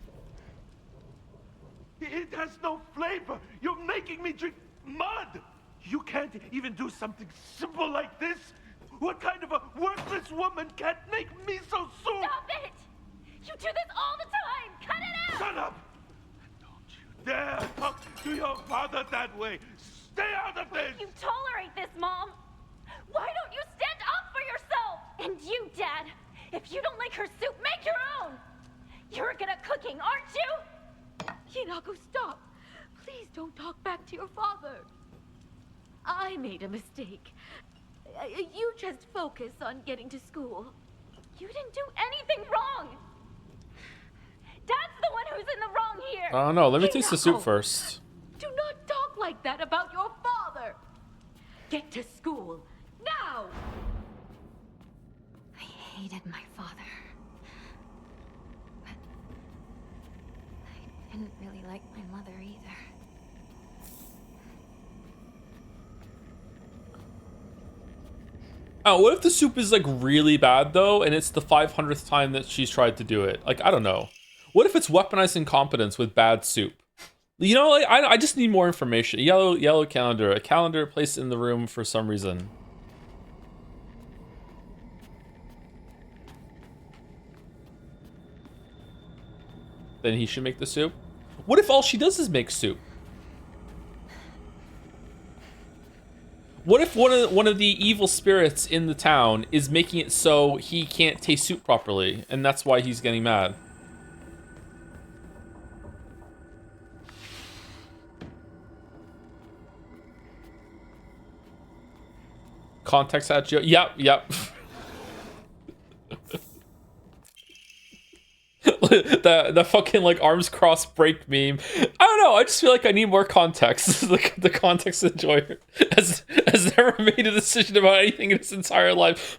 It has no flavor. You're making me drink mud. You can't even do something simple like this. What kind of a worthless woman can't make miso soup? Stop it! You do this all the time! Cut it out! Shut up! Don't you dare talk to your father that way. Stay out of this! You tolerate this, Mom! Why don't you stand up for yourself? And you, Dad! If you don't like her soup, make your own! You're good at cooking, aren't you? Hinako, stop! Please don't talk back to your father. I made a mistake. You just focus on getting to school. You didn't do anything wrong! Dad's the one who's in the wrong here! I don't know. Let me taste the soup Hinako, first. do not talk like that about your father! Get to school, now! I hated my father. But I didn't really like my mother either. Oh, what if the soup is like really bad though, and it's the 500th time that she's tried to do it? Like, I don't know. What if it's weaponized incompetence with bad soup? You know, like, I just need more information. Yellow calendar. A calendar placed in the room for some reason. Then he should make the soup. What if all she does is make soup? What if one of the evil spirits in the town is making it so he can't taste soup properly, and that's why he's getting mad? Context at Joe. Yep. the fucking like arms crossed break meme. I don't know. I just feel like I need more context. the context enjoyer has never made a decision about anything in his entire life.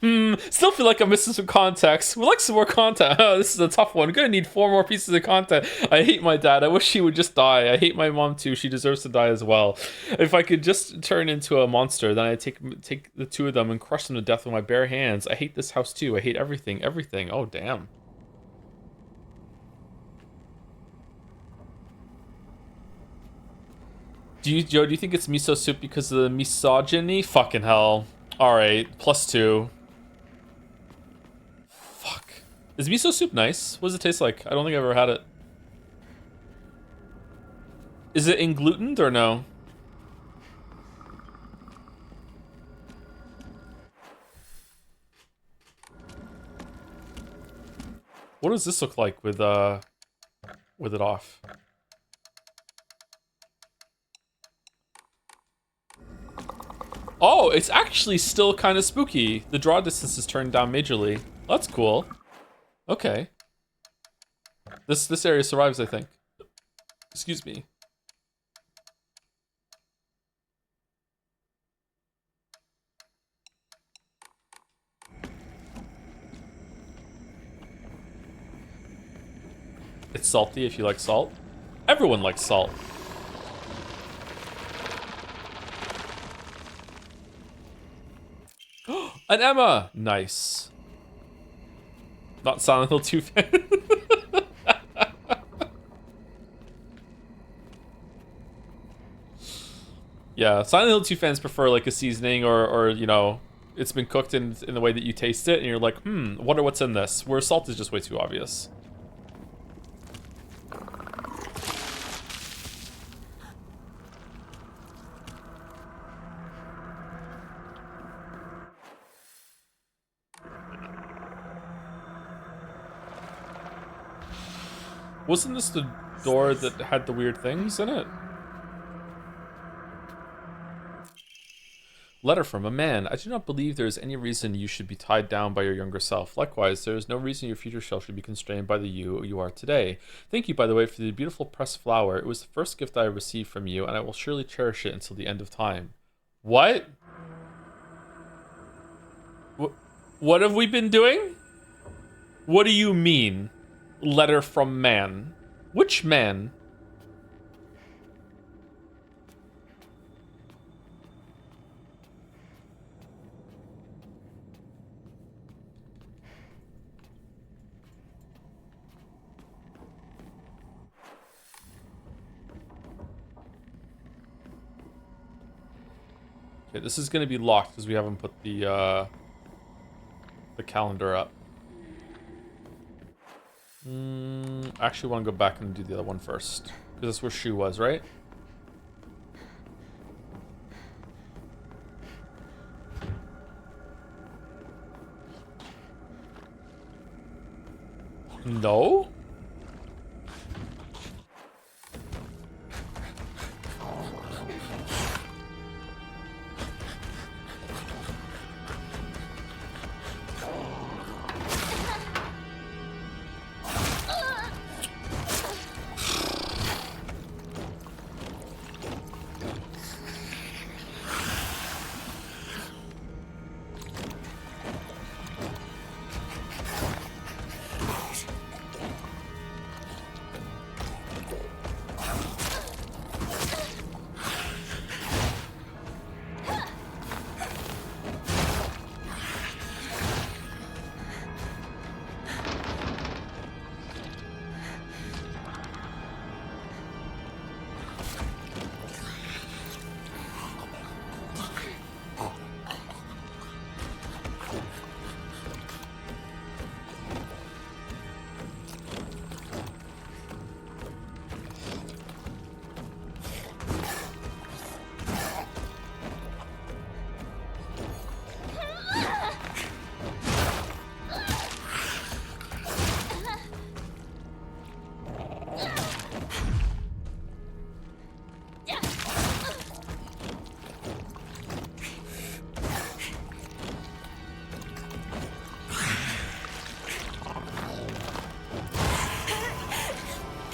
Still feel like I'm missing some context. Would like some more content. Oh, this is a tough one. Gonna need 4 more pieces of content. I hate my dad. I wish he would just die. I hate my mom too. She deserves to die as well. If I could just turn into a monster, then I'd take the 2 of them and crush them to death with my bare hands. I hate this house too. I hate everything. Everything. Oh damn. Joe, do you think it's miso soup because of the misogyny? Fucking hell. Alright, +2. Fuck. Is miso soup nice? What does it taste like? I don't think I've ever had it. Is it inglutened or no? What does this look like with it off? Oh, it's actually still kind of spooky. The draw distance is turned down majorly. That's cool. Okay. This area survives, I think. Excuse me. It's salty if you like salt. Everyone likes salt. An Emma! Nice. Not Silent Hill 2 fan. Yeah, Silent Hill 2 fans prefer like a seasoning or you know, it's been cooked in the way that you taste it and you're like, wonder what's in this. Where salt is just way too obvious. Wasn't this the door that had the weird things in it? Letter from a man. I do not believe there is any reason you should be tied down by your younger self. Likewise, there is no reason your future self should be constrained by the you are today. Thank you, by the way, for the beautiful pressed flower. It was the first gift I received from you, and I will surely cherish it until the end of time. What? What have we been doing? What do you mean? Letter from man. Which man? Okay, this is gonna be locked because we haven't put the calendar up. I actually want to go back and do the other one first. Because that's where Shu was, right? No?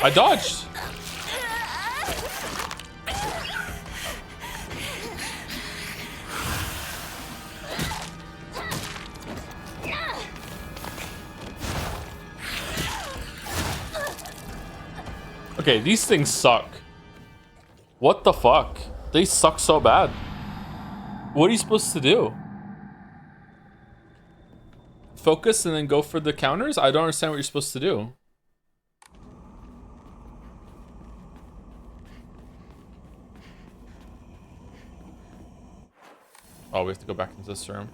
I dodged. Okay, these things suck. What the fuck? They suck so bad. What are you supposed to do? Focus and then go for the counters? I don't understand what you're supposed to do. Oh, we have to go back into this room.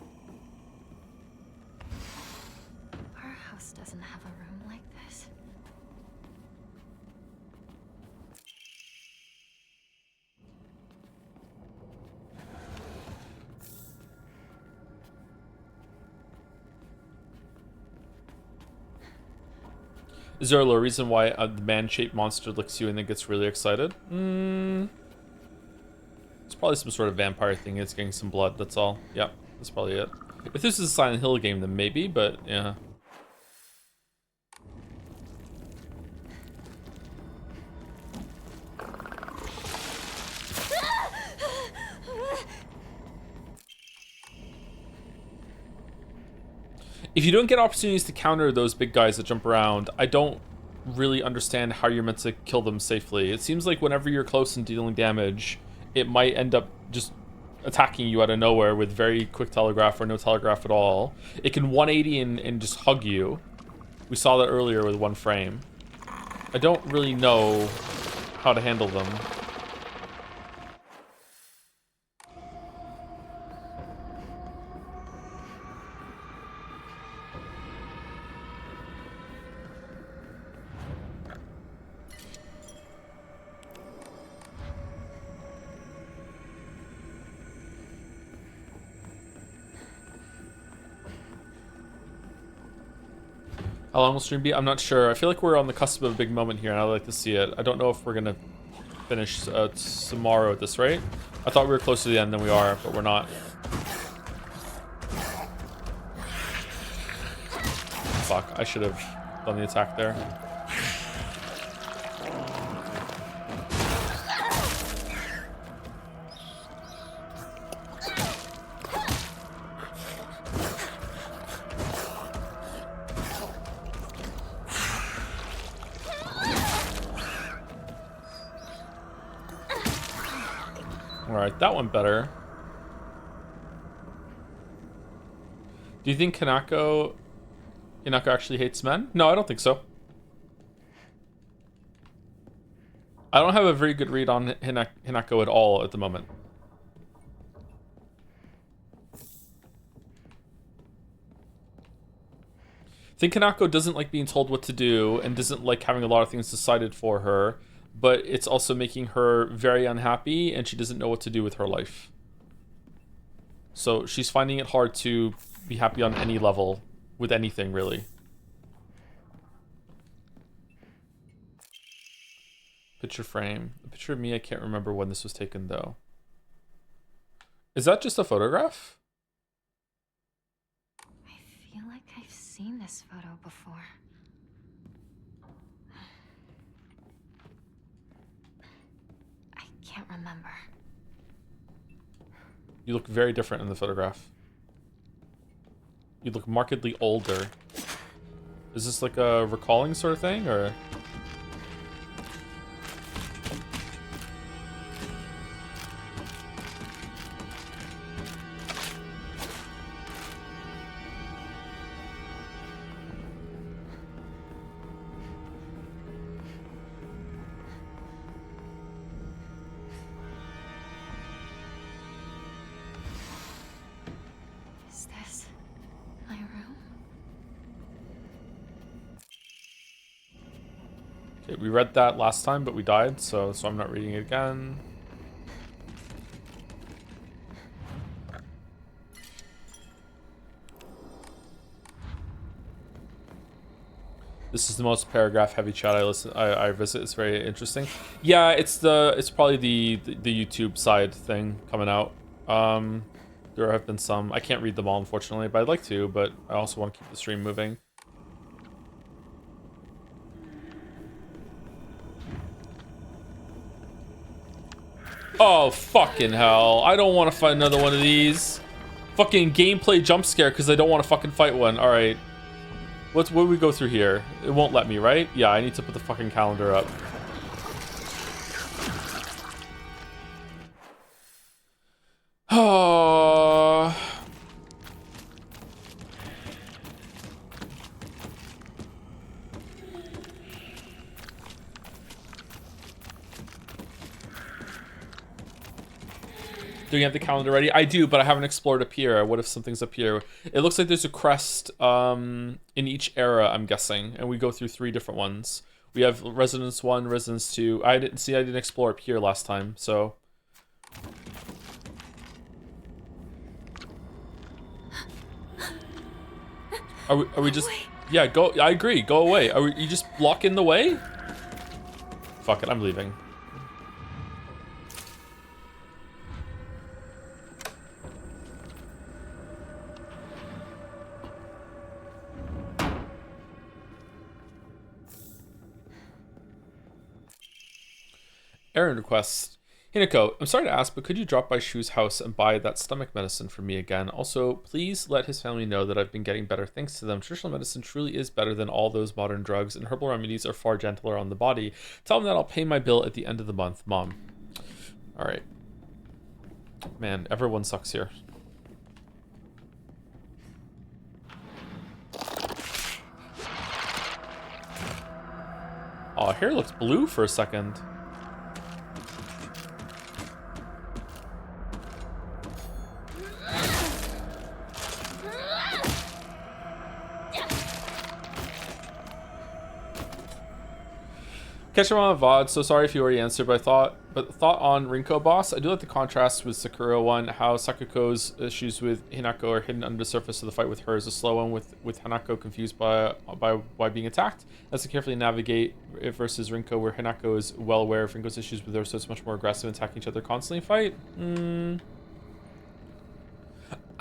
Our house doesn't have a room like this. Is there a reason why a man-shaped monster licks you and then gets really excited? It's probably some sort of vampire thing. It's getting some blood, that's all. Yep, that's probably it. If this is a Silent Hill game, then maybe, but yeah. If you don't get opportunities to counter those big guys that jump around, I don't really understand how you're meant to kill them safely. It seems like whenever you're close and dealing damage, it might end up just attacking you out of nowhere with very quick telegraph or no telegraph at all. It can 180 and just hug you. We saw that earlier with one frame. I don't really know how to handle them. How long will stream be? I'm not sure. I feel like we're on the cusp of a big moment here, and I'd like to see it. I don't know if we're gonna finish tomorrow at this rate. I thought we were closer to the end than we are, but we're not. Fuck, I should have done the attack there. Alright, that went better. Do you think Hinako actually hates men? No, I don't think so. I don't have a very good read on Hinako at all at the moment. I think Hinako doesn't like being told what to do and doesn't like having a lot of things decided for her, but it's also making her very unhappy and she doesn't know what to do with her life. So she's finding it hard to be happy on any level with anything, really. Picture frame. A picture of me, I can't remember when this was taken, though. Is that just a photograph? I feel like I've seen this photo before. I can't remember. You look very different in the photograph. You look markedly older. Is this like a recalling sort of thing, or? Is this my room? Okay, we read that last time, but we died, so I'm not reading it again. This is the most paragraph heavy chat I visit. It's very interesting. Yeah, it's probably the YouTube side thing coming out. There have been some. I can't read them all, unfortunately, but I'd like to, but I also want to keep the stream moving. Oh, fucking hell. I don't want to fight another one of these. Fucking gameplay jump scare because I don't want to fucking fight one. Alright. What do we go through here? It won't let me, right? Yeah, I need to put the fucking calendar up. Oh. Do you have the calendar ready? I do, but I haven't explored up here. What if something's up here? It looks like there's a crest in each era, I'm guessing. And we go through 3 different ones. We have Residence 1, Residence 2. I didn't explore up here last time, so... Are we just... Yeah, go... I agree, go away. You just blocking the way? Fuck it, I'm leaving. Errand request. Hinako, I'm sorry to ask, but could you drop by Shu's house and buy that stomach medicine for me again? Also, please let his family know that I've been getting better thanks to them. Traditional medicine truly is better than all those modern drugs, and herbal remedies are far gentler on the body. Tell them that I'll pay my bill at the end of the month, Mom. Alright. Man, everyone sucks here. Oh, hair looks blue for a second. Catch him on VOD, so sorry if you already answered, but thought on Rinko boss. I do like the contrast with Sakura one, how Sakuko's issues with Hinako are hidden under the surface of the fight with her is a slow one with Hanako confused by why being attacked. Has to carefully navigate it versus Rinko, where Hanako is well aware of Rinko's issues with her, so it's much more aggressive, attacking each other constantly in fight.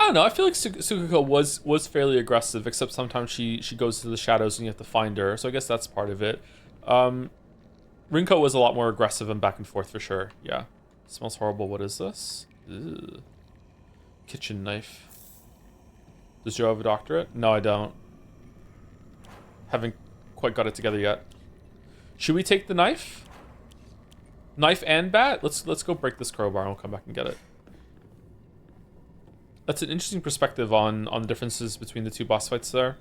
I don't know. I feel like Sukuko was fairly aggressive, except sometimes she goes to the shadows and you have to find her. So I guess that's part of it. Rinko was a lot more aggressive and back and forth for sure. Yeah. Smells horrible. What is this? Ugh. Kitchen knife. Does Joe have a doctorate? No, I don't. Haven't quite got it together yet. Should we take the knife? Knife and bat? Let's go break this crowbar and we'll come back and get it. That's an interesting perspective on the differences between the two boss fights there.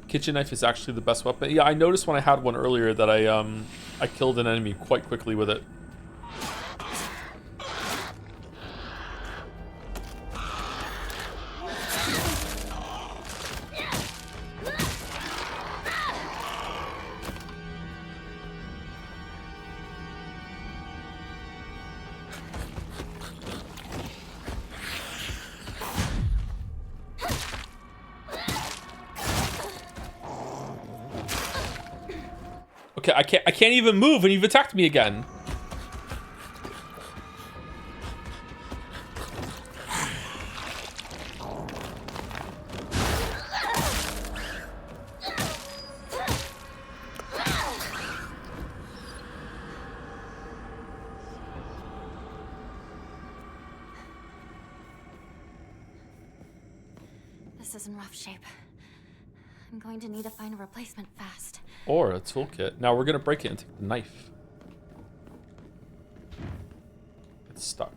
Kitchen knife is actually the best weapon. Yeah, I noticed when I had one earlier that I killed an enemy quite quickly with it. Okay, I can't even move and you've attacked me again. This is in rough shape. I'm going to need to find a replacement fast. Or a toolkit. Now we're gonna break it and take the knife. It's stuck.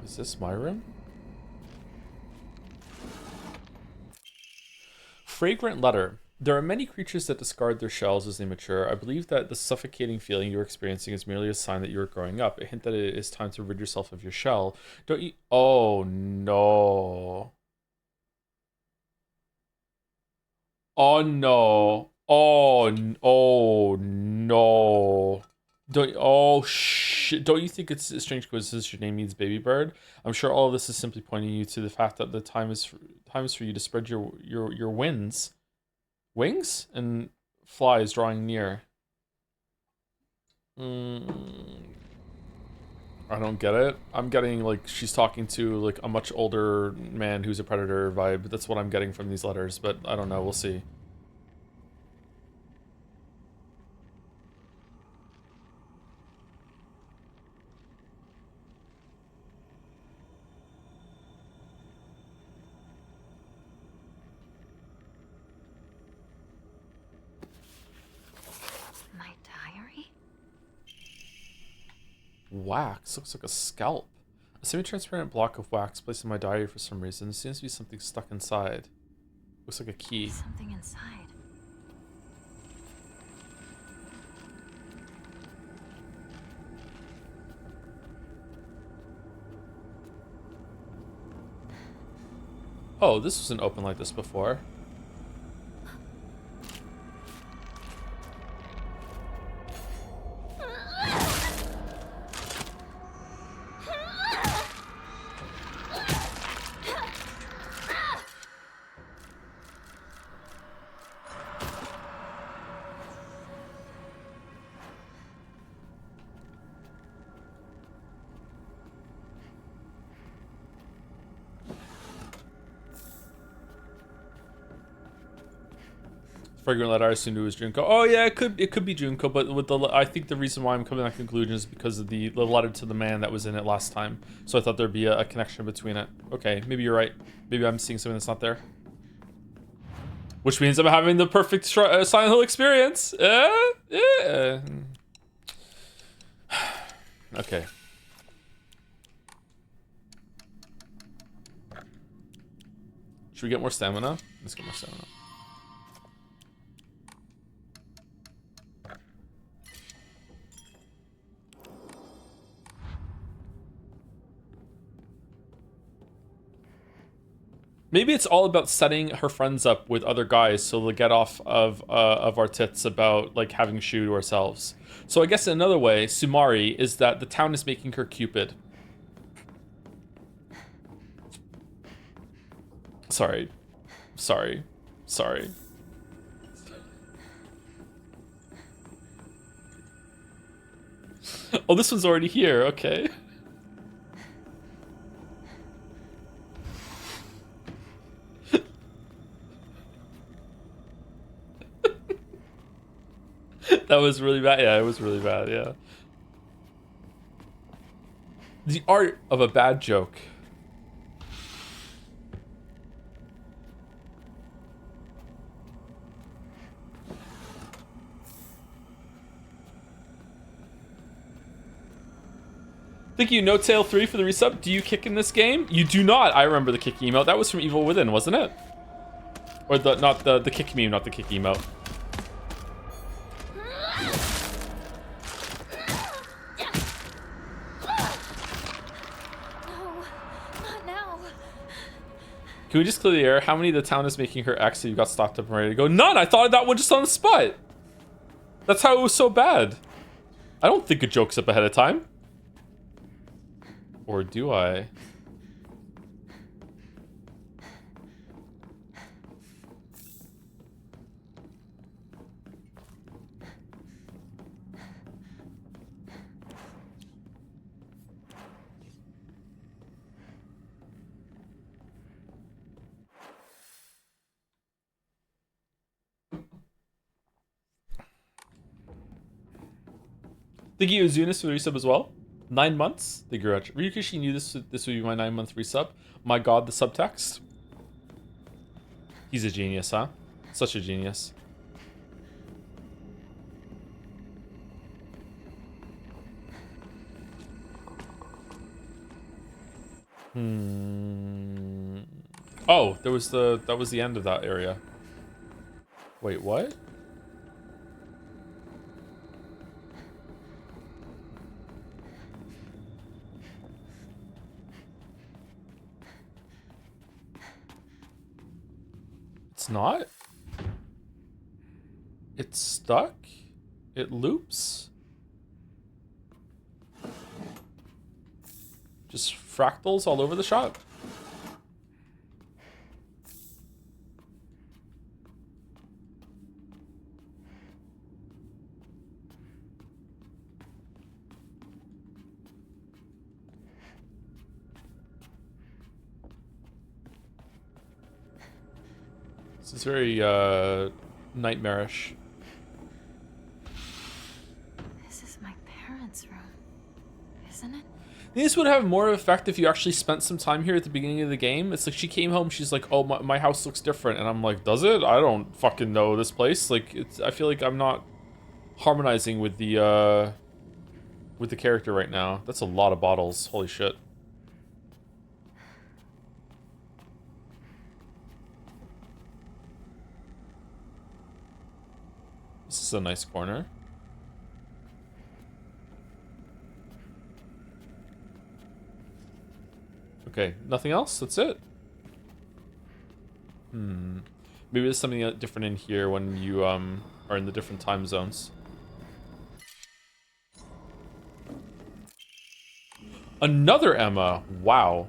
Is this my room? Fragrant letter. There are many creatures that discard their shells as they mature. I believe that the suffocating feeling you're experiencing is merely a sign that you are growing up, a hint that it is time to rid yourself of your shell. Don't you? Oh no. Oh no. Oh no. Oh shit. Don't you think it's a strange coincidence your name means baby bird? I'm sure all of this is simply pointing you to the fact that the time is for you to spread your wings and flies drawing near. I don't get it. I'm getting like she's talking to like a much older man who's a predator vibe. That's what I'm getting from these letters, but I don't know. We'll see. Wax looks like a scalp. A semi-transparent block of wax placed in my diary for some reason. There seems to be something stuck inside. Looks like a key. Something inside. Oh, this wasn't open like this before. Fragrant letter, I assumed it was Junko. Oh yeah, it could be Junko, but with I think the reason why I'm coming to that conclusion is because of the letter to the man that was in it last time. So I thought there'd be a connection between it. Okay, maybe you're right. Maybe I'm seeing something that's not there. Which means I'm having the perfect Silent Hill experience. Yeah. Okay. Should we get more stamina? Let's get more stamina. Maybe it's all about setting her friends up with other guys so they'll get off of our tits about like having to shoot ourselves. So I guess another way, Sumari, is that the town is making her Cupid. Sorry. Oh, this one's already here, okay. That was really bad. Yeah, it was really bad, yeah. The art of a bad joke. Thank you, No Tail 3 for the resub. Do you kick in this game? You do not. I remember the kick emote. That was from Evil Within, wasn't it? Or the kick meme, not the kick emote. Can we just clear the air? How many of the town is making her ex so you got stocked up and ready to go? None! I thought of that one just on the spot. That's how it was so bad. I don't think of jokes up ahead of time. Or do I? Thank you, Zunis, for the resub as well. 9 months? Thank you, Rich. Ryukishi knew this would be my 9-month resub. My god, the subtext. He's a genius, huh? Such a genius. Oh, that was the end of that area. Wait, what? It's not? It's stuck? It loops? Just fractals all over the shop? This is very nightmarish. This is my parents' room, isn't it? This would have more effect if you actually spent some time here at the beginning of the game. It's like she came home, she's like, oh, my house looks different. And I'm like, does it? I don't fucking know this place. Like, I feel like I'm not harmonizing with the character right now. That's a lot of bottles. Holy shit. This is a nice corner. Okay, nothing else? That's it? Maybe there's something different in here when you are in the different time zones. Another Emma! Wow.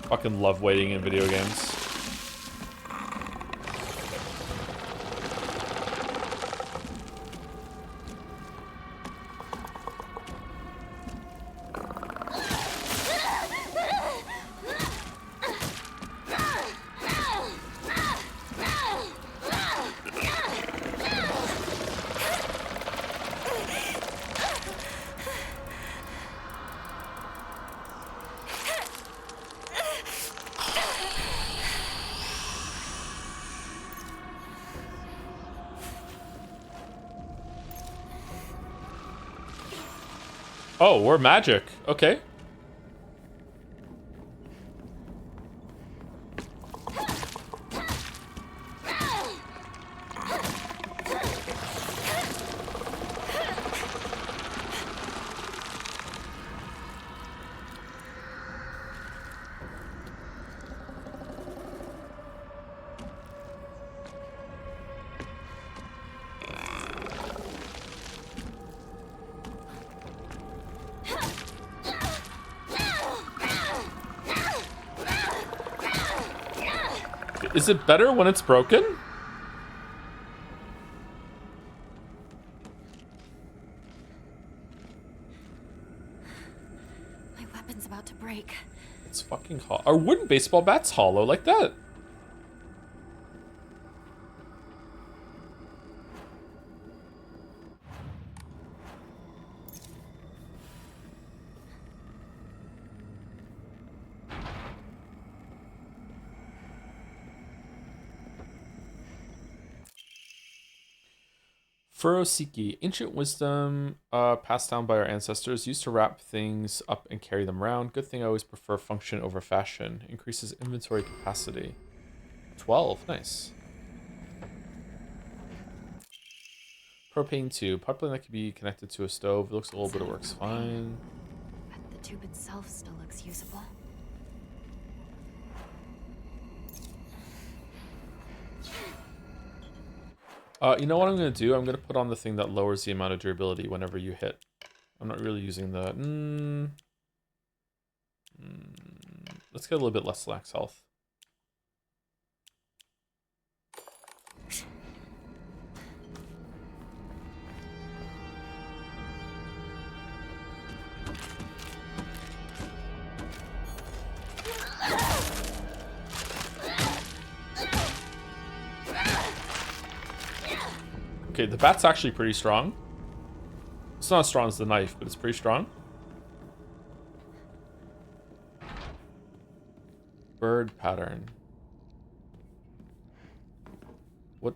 Fucking love waiting in video games. Oh, we're magic. Okay. Is it better when it's broken? My weapon's about to break. It's fucking hollow. Are wooden baseball bats hollow like that? Furosiki, ancient wisdom passed down by our ancestors, used to wrap things up and carry them around. Good thing I always prefer function over fashion. Increases inventory capacity. 12, nice. Propane tube, pipeline that can be connected to a stove. It looks old, but it works fine. But the tube itself still looks usable. You know what I'm going to do? I'm going to put on the thing that lowers the amount of durability whenever you hit. I'm not really using the... Let's get a little bit less lax health. Okay, the bat's actually pretty strong. It's not as strong as the knife, but it's pretty strong. Bird pattern. What?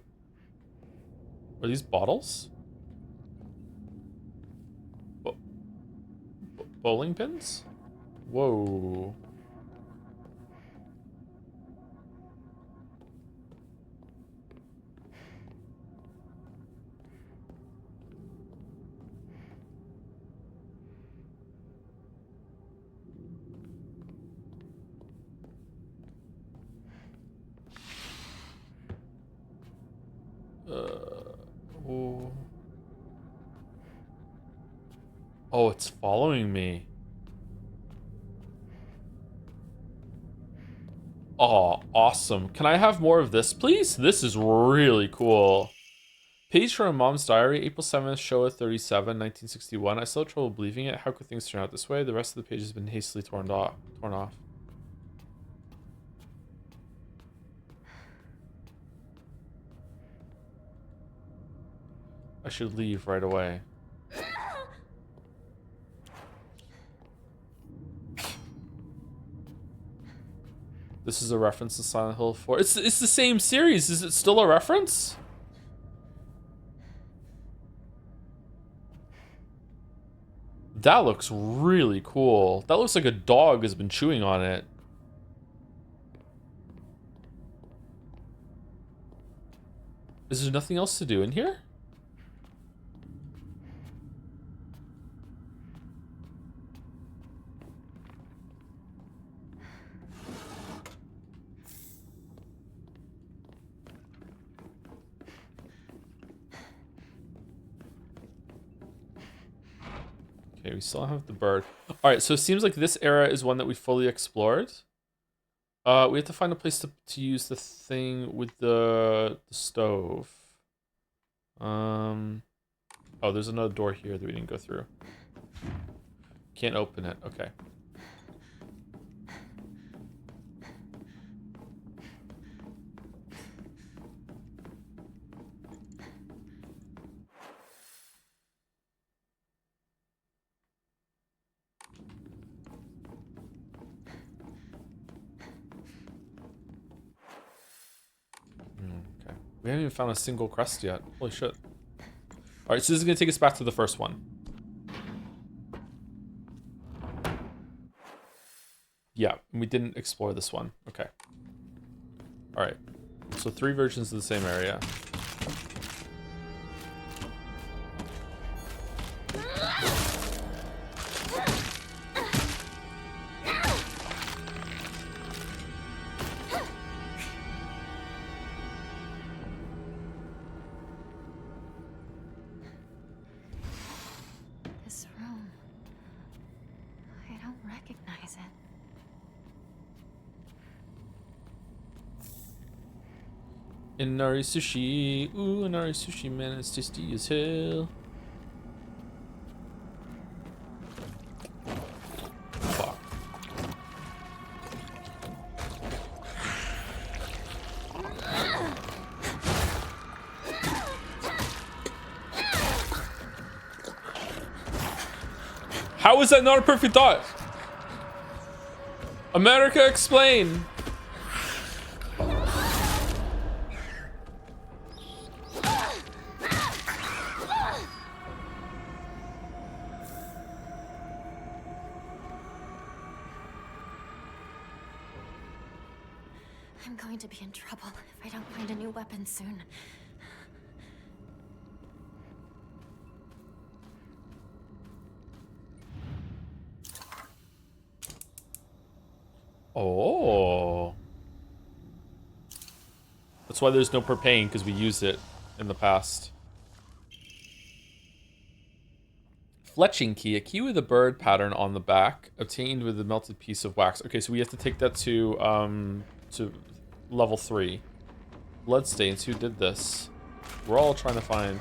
Are these bottles? Bowling pins? Whoa. Oh. Oh, it's following me. Oh, awesome. Can I have more of this, please? This is really cool. Page from Mom's Diary, April 7th, Showa 37, 1961. I still have trouble believing it. How could things turn out this way? The rest of the page has been hastily torn off. I should leave right away. This is a reference to Silent Hill 4. It's the same series. Is it still a reference? That looks really cool. That looks like a dog has been chewing on it. Is there nothing else to do in here? Okay, we still have the bird. All right, so it seems like this era is one that we fully explored. We have to find a place to use the thing with the stove. Oh, there's another door here that we didn't go through. Can't open it. Okay. Okay. We haven't even found a single crest yet. Holy shit. Alright, so this is going to take us back to the first one. Yeah, we didn't explore this one. Okay. All right. So 3 versions of the same area. This room. I don't recognize it. Inari sushi. Ooh, Inari sushi, man, it's tasty as hell. Fuck. How is that not a perfect thought? America, explain. I'm going to be in trouble if I don't find a new weapon soon. Oh. That's why there's no propane, because we used it in the past. Fletching key, a key with a bird pattern on the back, obtained with a melted piece of wax. Okay, so we have to take that to level 3. Bloodstains, who did this? We're all trying to find.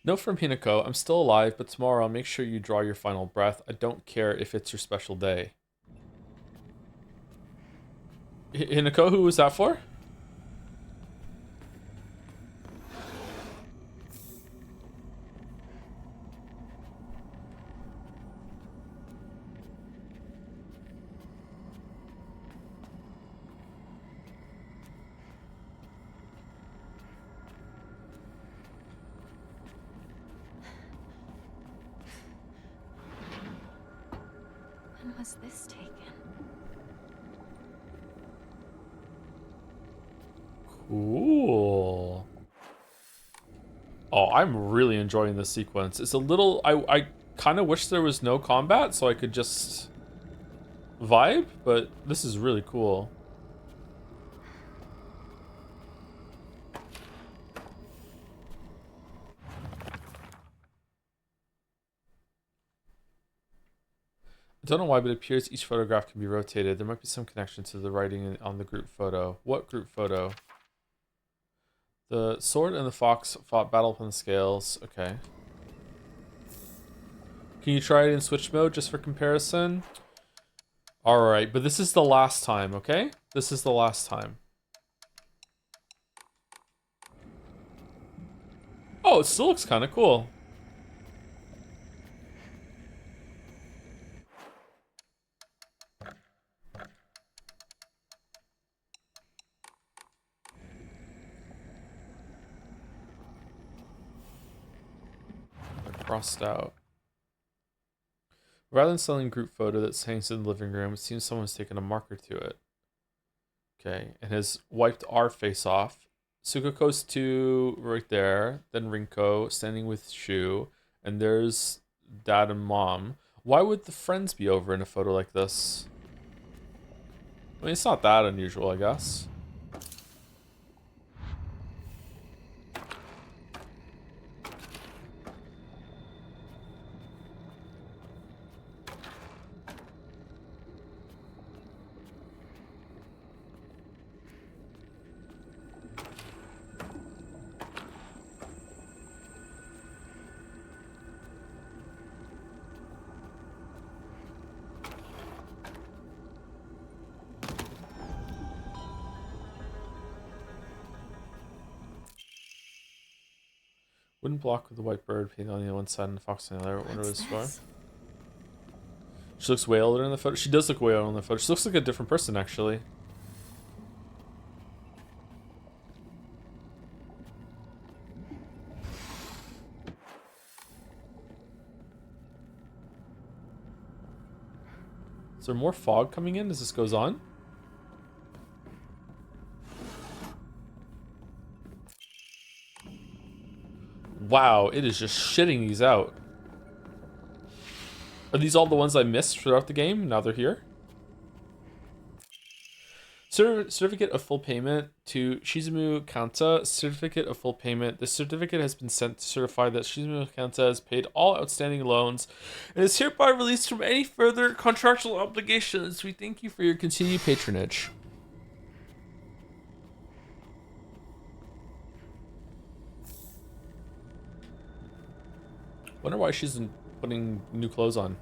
Note from Hinako, I'm still alive, but tomorrow I'll make sure you draw your final breath. I don't care if it's your special day. Hinako, who was that for? When was this taken? Cool. Oh, I'm really enjoying this sequence. It's a little... I kind of wish there was no combat so I could just vibe, but this is really cool. I don't know why, but it appears each photograph can be rotated. There might be some connection to the writing on the group photo. What group photo? The sword and the fox fought battle upon the scales. Okay. Can you try it in switch mode just for comparison? Alright, but this is the last time, okay? This is the last time. Oh, it still looks kind of cool. Crossed out. Rather than selling group photo that hangs in the living room, it seems someone's taken a marker to it. Okay, and has wiped our face off. Sukako's 2 right there, then Rinko standing with Shu, and there's Dad and Mom. Why would the friends be over in a photo like this? I mean, it's not that unusual, I guess. Wooden block with the white bird painted on the one side and the fox on the other. What was for? She looks way older in the photo. She does look way older in the photo. She looks like a different person, actually. Is there more fog coming in as this goes on? Wow, it is just shitting these out. Are these all the ones I missed throughout the game? Now they're here. Certificate of full payment to Shizumu Kanta. Certificate of full payment. The certificate has been sent to certify that Shizumu Kanta has paid all outstanding loans and is hereby released from any further contractual obligations. We thank you for your continued patronage. Wonder why she's putting new clothes on.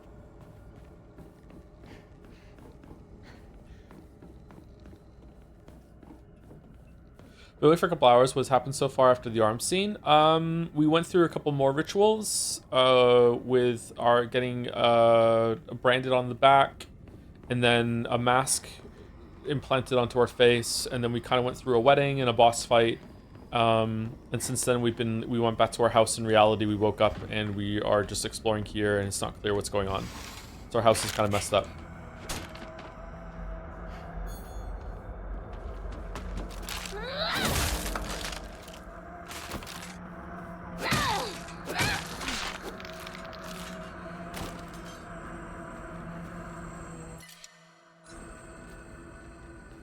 We wait for a couple hours. What's happened so far after the arms scene? We went through a couple more rituals with our getting branded on the back, and then a mask implanted onto our face, and then we kind of went through a wedding and a boss fight. And since then we went back to our house in reality. We woke up and we are just exploring here, and it's not clear what's going on. So our house is kind of messed up.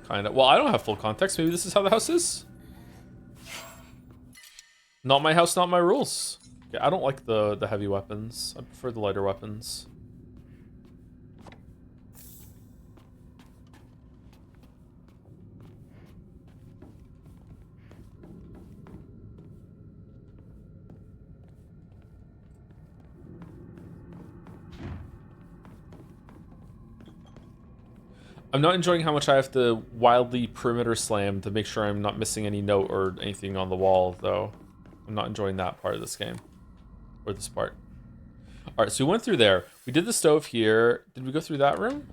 Kind of. Well, I don't have full context. Maybe this is how the house is. Not my house, not my rules. Okay, I don't like the heavy weapons. I prefer the lighter weapons. I'm not enjoying how much I have to wildly perimeter slam to make sure I'm not missing any note or anything on the wall, though. I'm not enjoying that part of this game. Or this part. Alright, so we went through there. We did the stove here. Did we go through that room?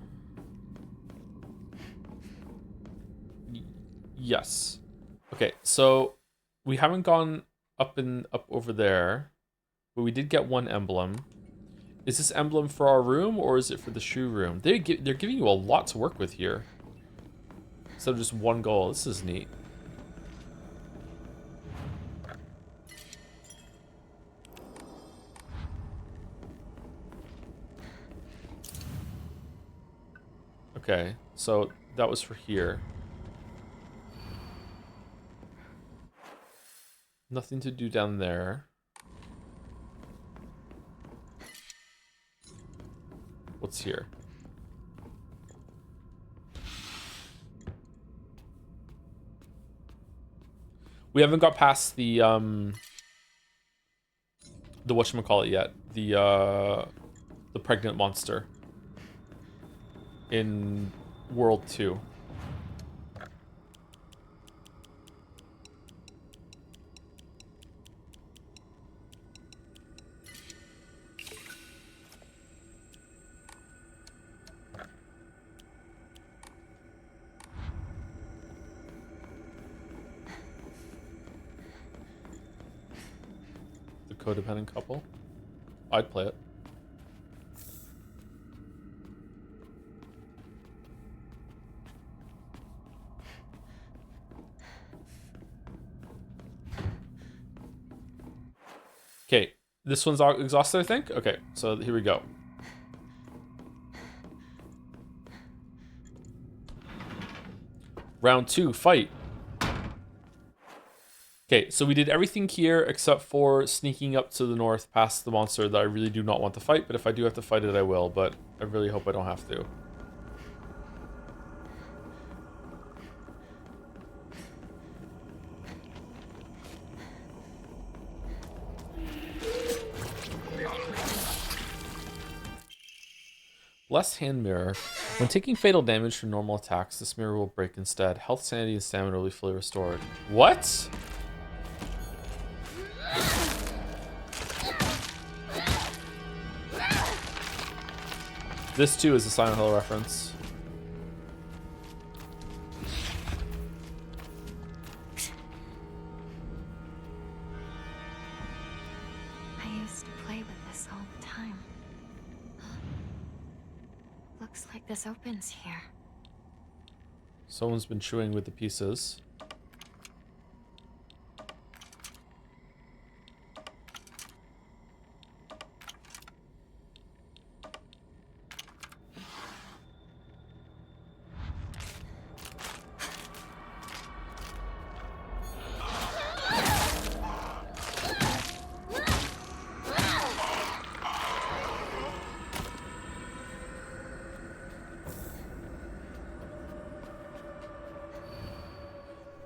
Yes. Okay, so we haven't gone up over there. But we did get one emblem. Is this emblem for our room, or is it for the shoe room? They're giving you a lot to work with here. Instead of just one goal. This is neat. Okay, so that was for here. Nothing to do down there. What's here? We haven't got past the whatchamacallit yet. The pregnant monster in World 2. Codependent couple. I'd play it. Okay, this one's exhausted, I think. Okay, so here we go. Round 2, fight. Okay, so we did everything here except for sneaking up to the north past the monster that I really do not want to fight, but if I do have to fight it, I will, but I really hope I don't have to. Blessed hand mirror. When taking fatal damage from normal attacks, this mirror will break instead. Health, sanity, and stamina will be fully restored. What? This too is a Silent Hill reference. I used to play with this all the time. Looks like this opens here. Someone's been chewing with the pieces.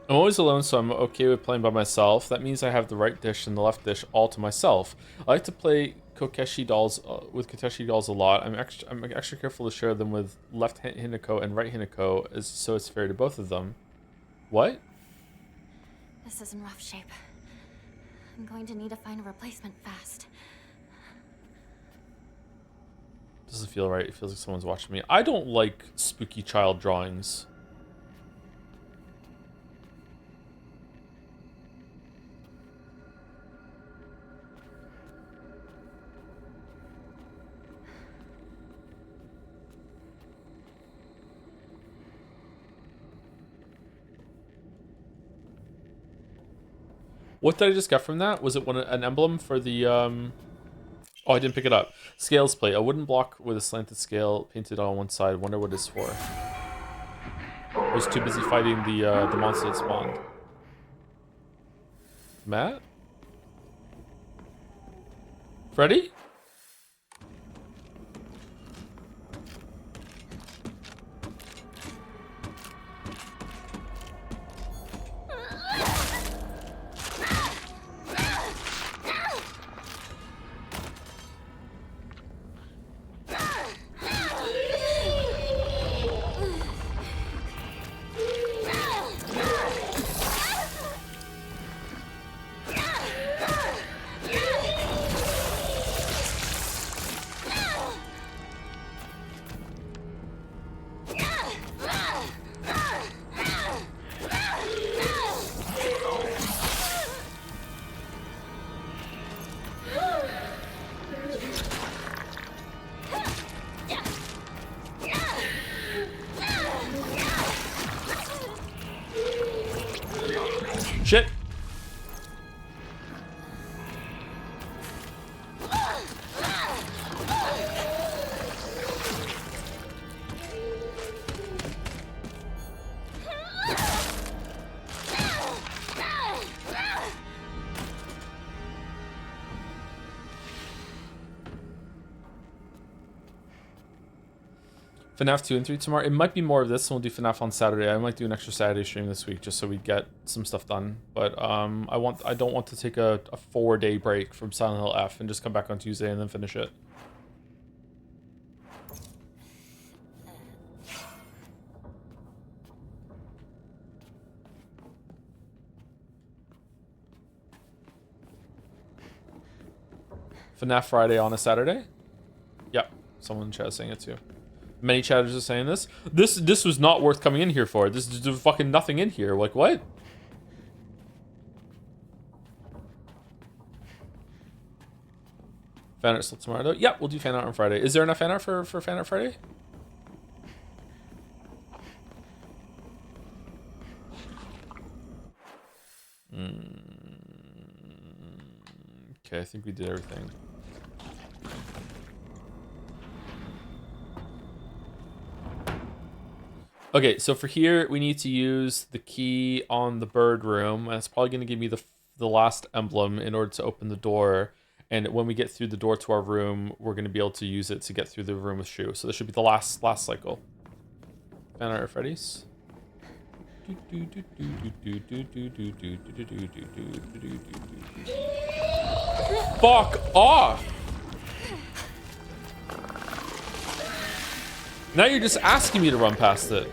I'm always alone, so I'm okay with playing by myself. That means I have the right dish and the left dish all to myself. I like to play Kokeshi dolls with Koteshi dolls a lot. I'm extra careful to share them with left Hinako and right Hinako, so it's fair to both of them. What? This is in rough shape. I'm going to need to find a replacement fast. Doesn't feel right. It feels like someone's watching me. I don't like spooky child drawings. What did I just get from that? Was it an emblem for the, Oh, I didn't pick it up. Scales plate. A wooden block with a slanted scale painted on one side. Wonder what it's for. I was too busy fighting the monster that spawned. Matt? Freddy? Shit. FNAF 2 and 3 tomorrow. It might be more of this, and we'll do FNAF on Saturday. I might do an extra Saturday stream this week just so we get some stuff done. But I don't want to take a 4-day break from Silent Hill F and just come back on Tuesday and then finish it. FNAF Friday on a Saturday? Yep. Someone in chat is saying it too. Many chatters are saying this. This was not worth coming in here for. There's fucking nothing in here. Like, what? Fan art still tomorrow, though? Yeah, we'll do fan art on Friday. Is there enough fan art for fan art Friday? Okay, I think we did everything. Okay, so for here, we need to use the key on the bird room, and it's probably going to give me the last emblem in order to open the door. And when we get through the door to our room, we're going to be able to use it to get through the room with Shu. So this should be the last cycle. Fan art Freddy's. Fuck off! Now you're just asking me to run past it.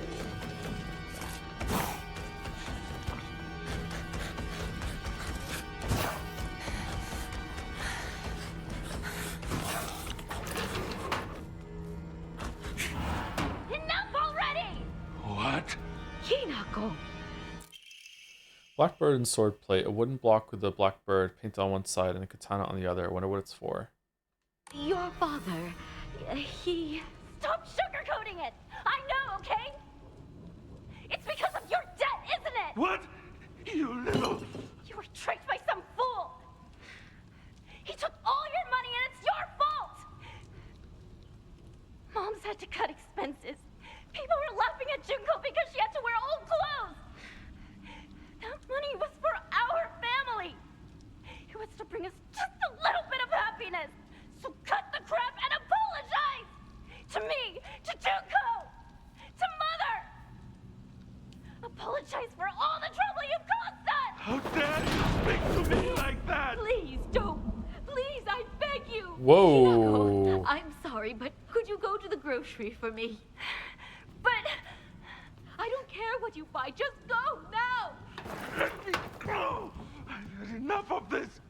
Blackbird and sword plate. A wooden block with a blackbird painted on one side and a katana on the other. I wonder what it's for. Your father, he... Stop sugarcoating it! I know, okay? It's because of your debt, isn't it? What? You little... You were tricked by some fool! He took all your money and it's your fault! Mom's had to cut expenses. People were laughing at Junko because she had to wear old clothes! That money was for our family! It was to bring us just a little bit of happiness! So cut the crap and apologize! To me, to Junko, to Mother! Apologize for all the trouble you've caused us! How dare you speak to me like that? Please don't. Please, I beg you. Whoa. I'm sorry, but could you go to the grocery for me? But I don't care what you buy. Just go now. Let me go! I've had enough of this!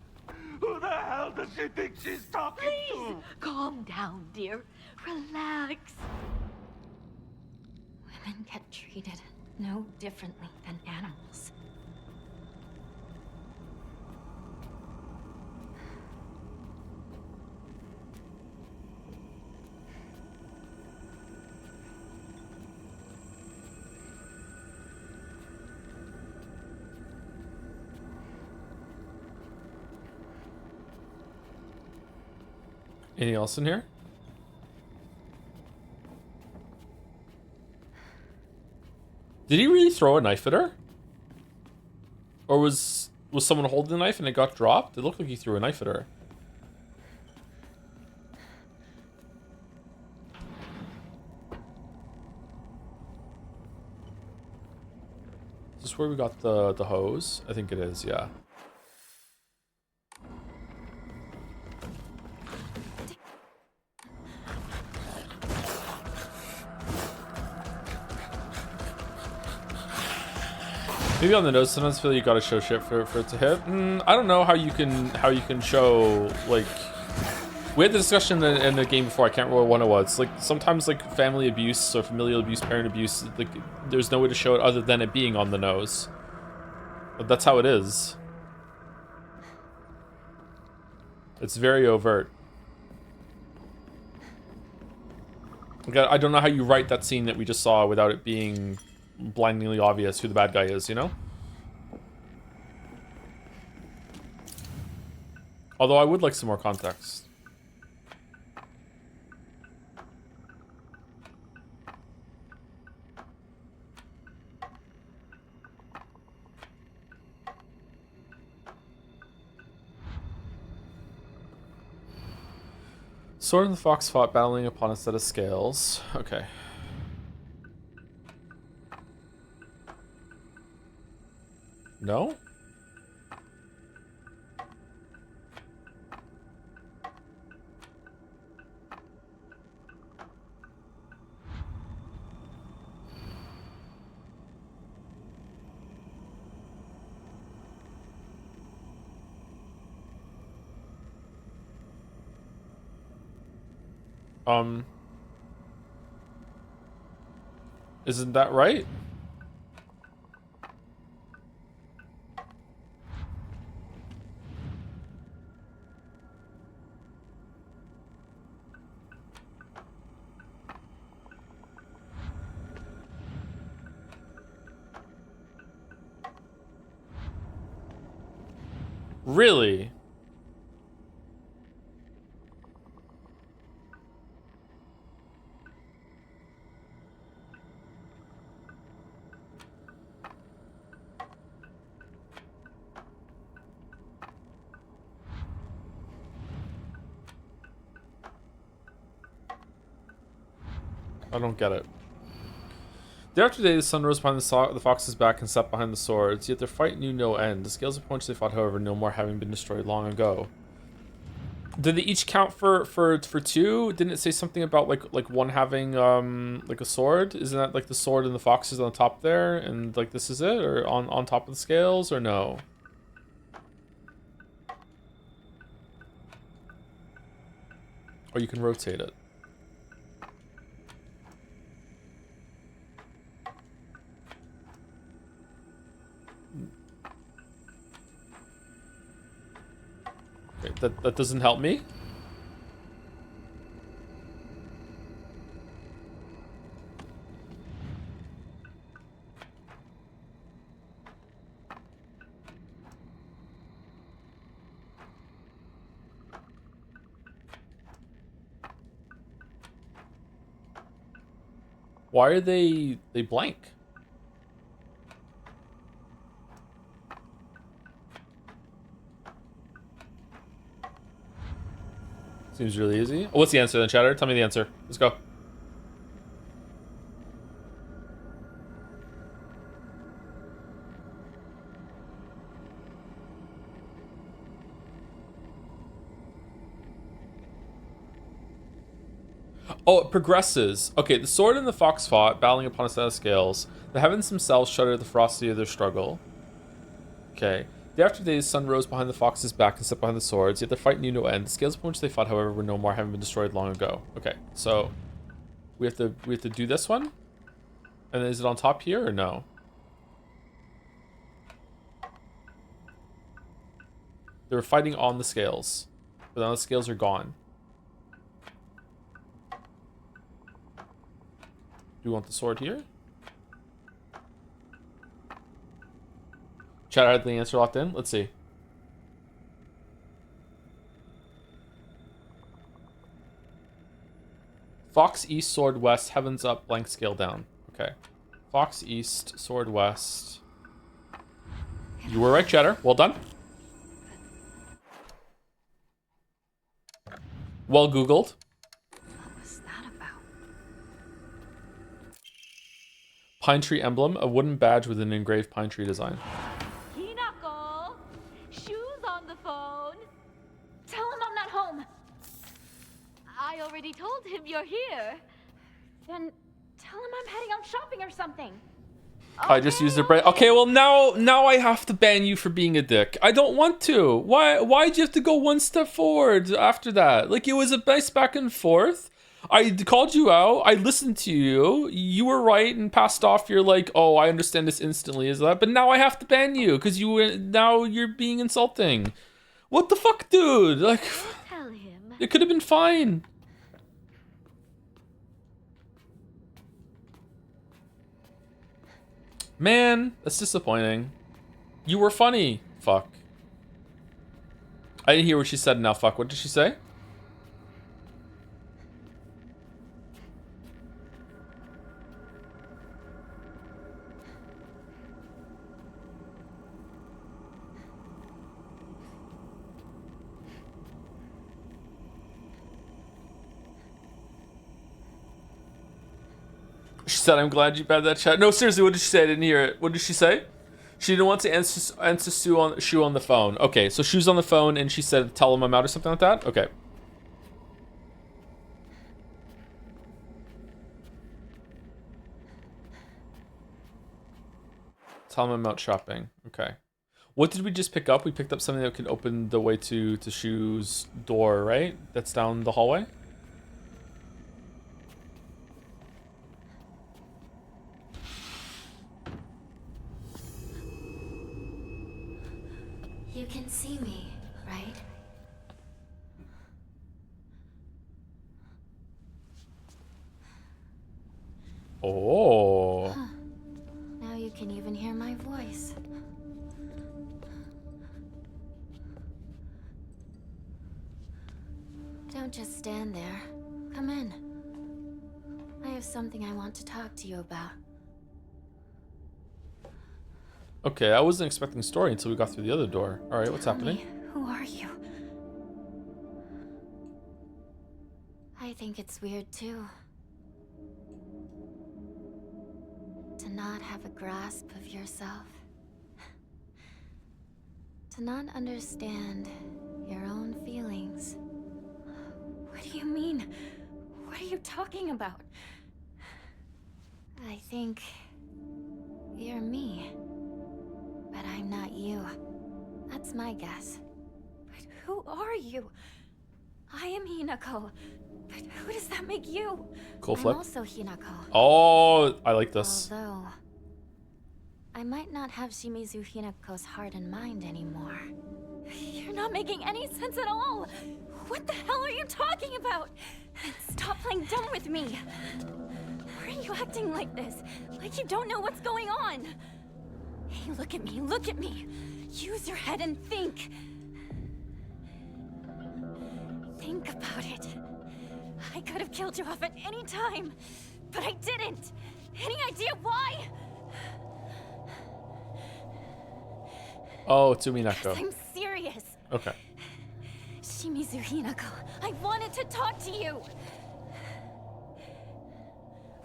Who the hell does she think she's talking Please, to? calm down, dear. Relax. Women get treated no differently than animals. Anything else in here? Did he really throw a knife at her? Or was someone holding the knife and it got dropped? It looked like he threw a knife at her. Is this where we got the hose? I think it is, yeah. Maybe on the nose, sometimes I feel you gotta show shit for it to hit. I don't know how you can show, like, we had the discussion in the game before. I can't remember what one it was. Like, sometimes, like, family abuse or familial abuse, parent abuse, like, there's no way to show it other than it being on the nose. But that's how it is. It's very overt. Like, I don't know how you write that scene that we just saw without it being blindingly obvious who the bad guy is, you know? Although I would like some more context. Sword and the fox fought, battling upon a set of scales. Okay. No? Isn't that right? Really? I don't get it. Day after day, the sun rose behind the fox's back and set behind the swords, yet their fight knew no end. The scales upon which they fought, however, no more having been destroyed long ago. Did they each count for two? Didn't it say something about like one having like a sword? Isn't that like the sword and the fox is on top there, and like this is it, or on top of the scales, or no? Or you can rotate it. That doesn't help me. Why are they blank? Seems really easy. Oh, what's the answer then, chatter? Tell me the answer. Let's go. Oh, it progresses. Okay, the sword and the fox fought, battling upon a set of scales. The heavens themselves shuddered at the ferocity of their struggle. Okay. Day after day, the sun rose behind the fox's back and set behind the swords, yet their fight knew no end. The scales upon which they fought, however, were no more, having been destroyed long ago. Okay, so we have to do this one? And is it on top here or no? They were fighting on the scales, but now the scales are gone. Do you want the sword here? Chat, had the answer locked in? Let's see. Fox east, sword west, heavens up, blank scale down. Okay. Fox east, sword west. You were right, Chatter. Well done. Well Googled. What was that about? Pine tree emblem, a wooden badge with an engraved pine tree design. Hinako! Shoes on the phone! Tell him I'm not home! I already told him you're here. Then tell him I'm heading out shopping or something. I just used a brain. Okay, well now I have to ban you for being a dick. I don't want to. Why'd you have to go one step forward after that? Like, it was a nice back and forth. I called you out. I listened to you. You were right and passed off. You're like, oh, I understand this instantly. Is that? But now I have to ban you because now you're being insulting. What the fuck, dude? Like, Tell him. it could have been fine. Man, that's disappointing. You were funny. Fuck. I didn't hear what she said now. Fuck. What did she say? She said, I'm glad you banned that chat. No, seriously, what did she say? I didn't hear it. What did she say? She didn't want to answer Sue on the phone. Okay, so Shu's on the phone and she said, tell him I'm out or something like that? Okay. Tell him I'm out shopping. Okay. What did we just pick up? We picked up something that can open the way to Shu's door, right? That's down the hallway? You can see me, right? Oh. Huh. Now you can even hear my voice. Don't just stand there. Come in. I have something I want to talk to you about. Okay, I wasn't expecting a story until we got through the other door. All right, what's happening? Who are you? I think it's weird too. To not have a grasp of yourself. To not understand your own feelings. What do you mean? What are you talking about? I think you're me. But I'm not you. That's my guess. But who are you? I am Hinako. But who does that make you? Cool I'm flip. also Hinako. Oh, I like this. Although, I might not have Shimizu Hinako's heart and mind anymore. You're not making any sense at all. What the hell are you talking about? Stop playing dumb with me. Why are you acting like this? Like you don't know what's going on. Hey, look at me, look at me. Use your head and think. Think about it. I could have killed you off at any time, but I didn't. Any idea why? Oh, Tsuminako. I'm serious. Okay. Shimizu Hinako, I wanted to talk to you.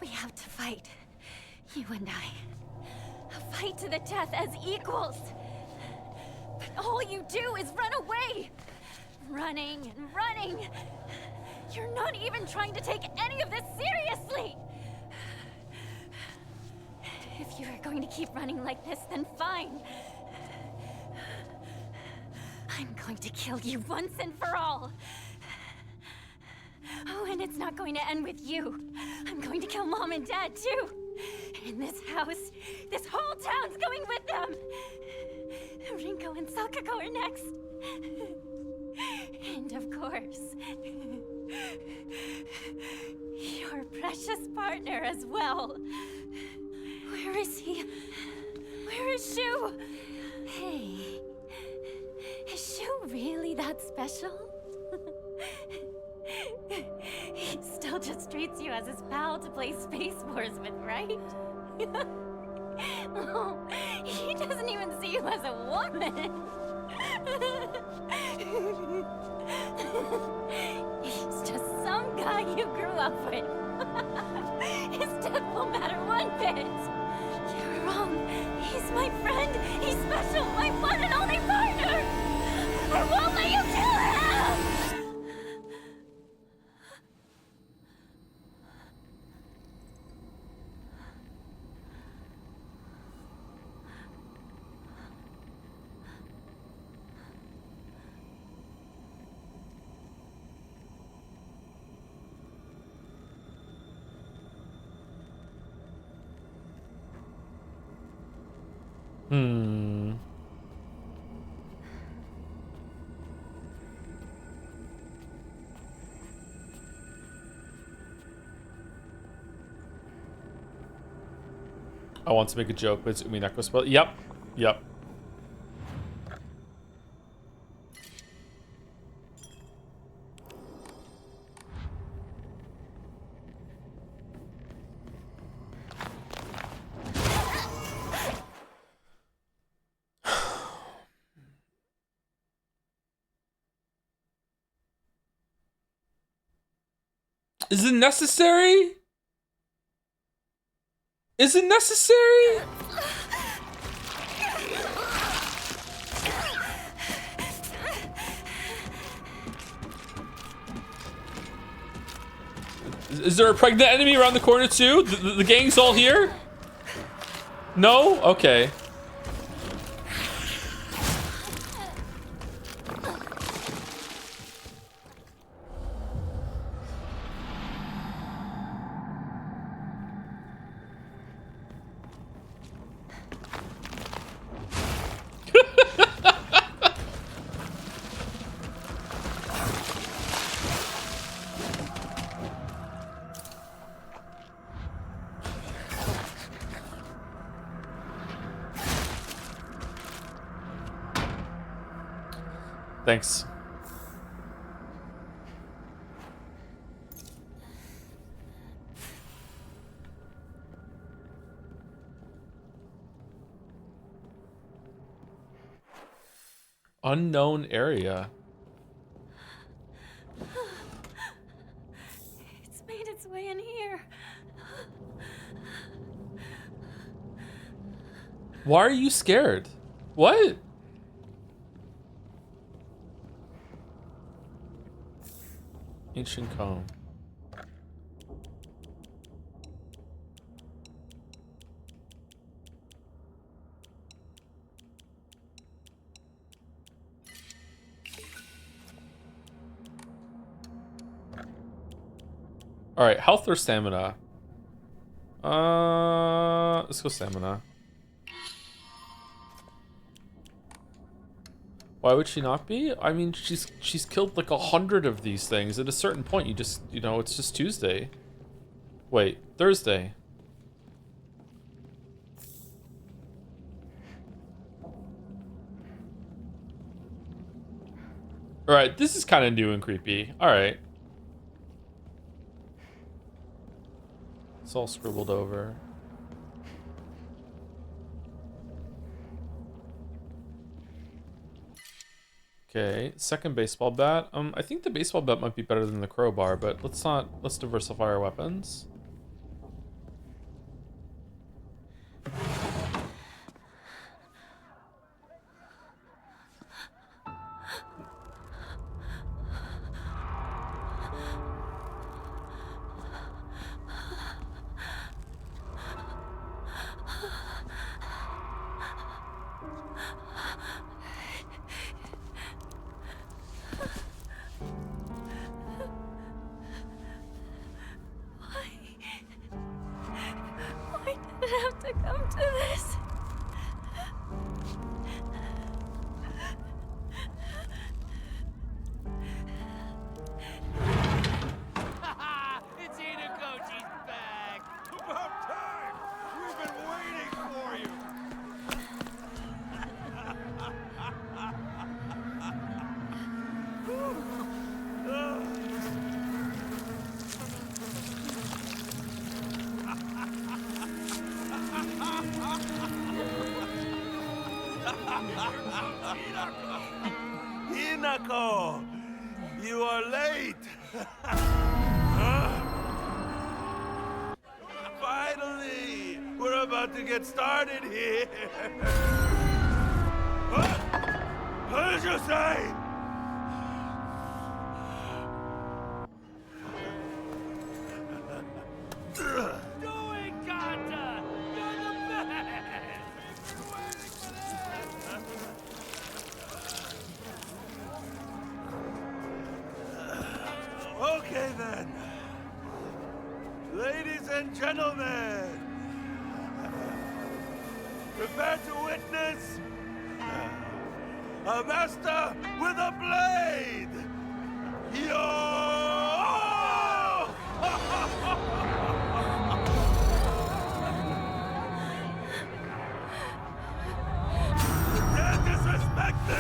We have to fight. You and I. A fight to the death as equals. But all you do is run away. Running and running. You're not even trying to take any of this seriously. If you are going to keep running like this, then fine. I'm going to kill you once and for all. Oh, and it's not going to end with you. I'm going to kill Mom and Dad, too. In this house, this whole town's going with them. Rinko and Sakako are next. And of course, your precious partner as well. Where is he? Where is Shu? Hey, is Shu really that special? He still just treats you as his pal to play Space Wars with, right? Oh, he doesn't even see you as a woman. He's just some guy you grew up with. His death won't matter one bit. You're wrong. He's my friend. He's special. My one and only partner. I won't let you kill him! I want to make a joke, but it's Umineko spell. Yep. Yep. Is it necessary? Is it necessary? Is there a pregnant enemy around the corner too? The gang's all here? No? Okay. Thanks. Unknown area. It's made its way in here. Why are you scared? What? Ancient comb. All right, health or stamina? Let's go stamina. Why would she not be? I mean, she's killed like 100 of these things. At a certain point, you just, you know, it's just Tuesday. Wait, Thursday. Alright, this is kind of new and creepy. Alright. It's all scribbled over. Okay, second baseball bat. I think the baseball bat might be better than the crowbar, but let's diversify our weapons. Why did it have to come to this? It's Hinako, she's back! About time! We've been waiting for you! Hinako! You are late! Finally! We're about to get started here! What did you say? Doing, Kanta! You're the best! Okay then. Ladies and gentlemen, prepare to witness a master with a blade! Yo! Dare disrespect me!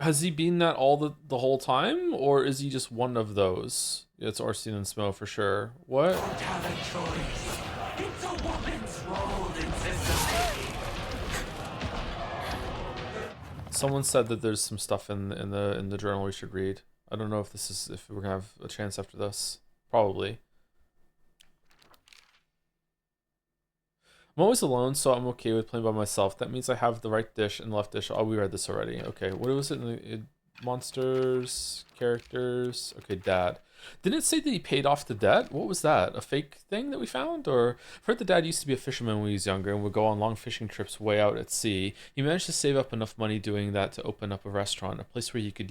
Has he been that all the whole time, or is he just one of those? It's Arsene and Smo for sure. What? Don't have a choice. It's a woman's role in society. Someone said that there's some stuff in the journal we should read. I don't know if we're gonna have a chance after this. Probably. I'm always alone, so I'm okay with playing by myself. That means I have the right dish and left dish. Oh, we read this already. Okay, what was it? Monsters, characters. Okay, dad. Didn't it say that he paid off the debt? What was that? A fake thing that we found? Or I've heard the dad used to be a fisherman when he was younger and would go on long fishing trips way out at sea. He managed to save up enough money doing that to open up a restaurant, a place where he could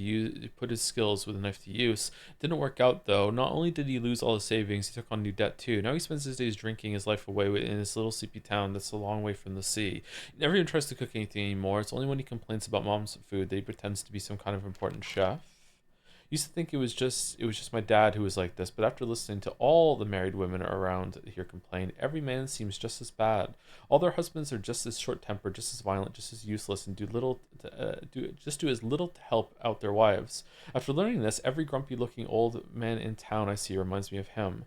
put his skills with a knife to use. Didn't work out though. Not only did he lose all his savings, he took on new debt too. Now he spends his days drinking his life away in his little sleepy town that's a long way from the sea. He never even tries to cook anything anymore. It's only when he complains about mom's food that he pretends to be some kind of important chef. Used to think it was just my dad who was like this, but after listening to all the married women around here complain, every man seems just as bad. All their husbands are just as short-tempered, just as violent, just as useless, and do as little to help out their wives. After learning this, every grumpy-looking old man in town I see reminds me of him.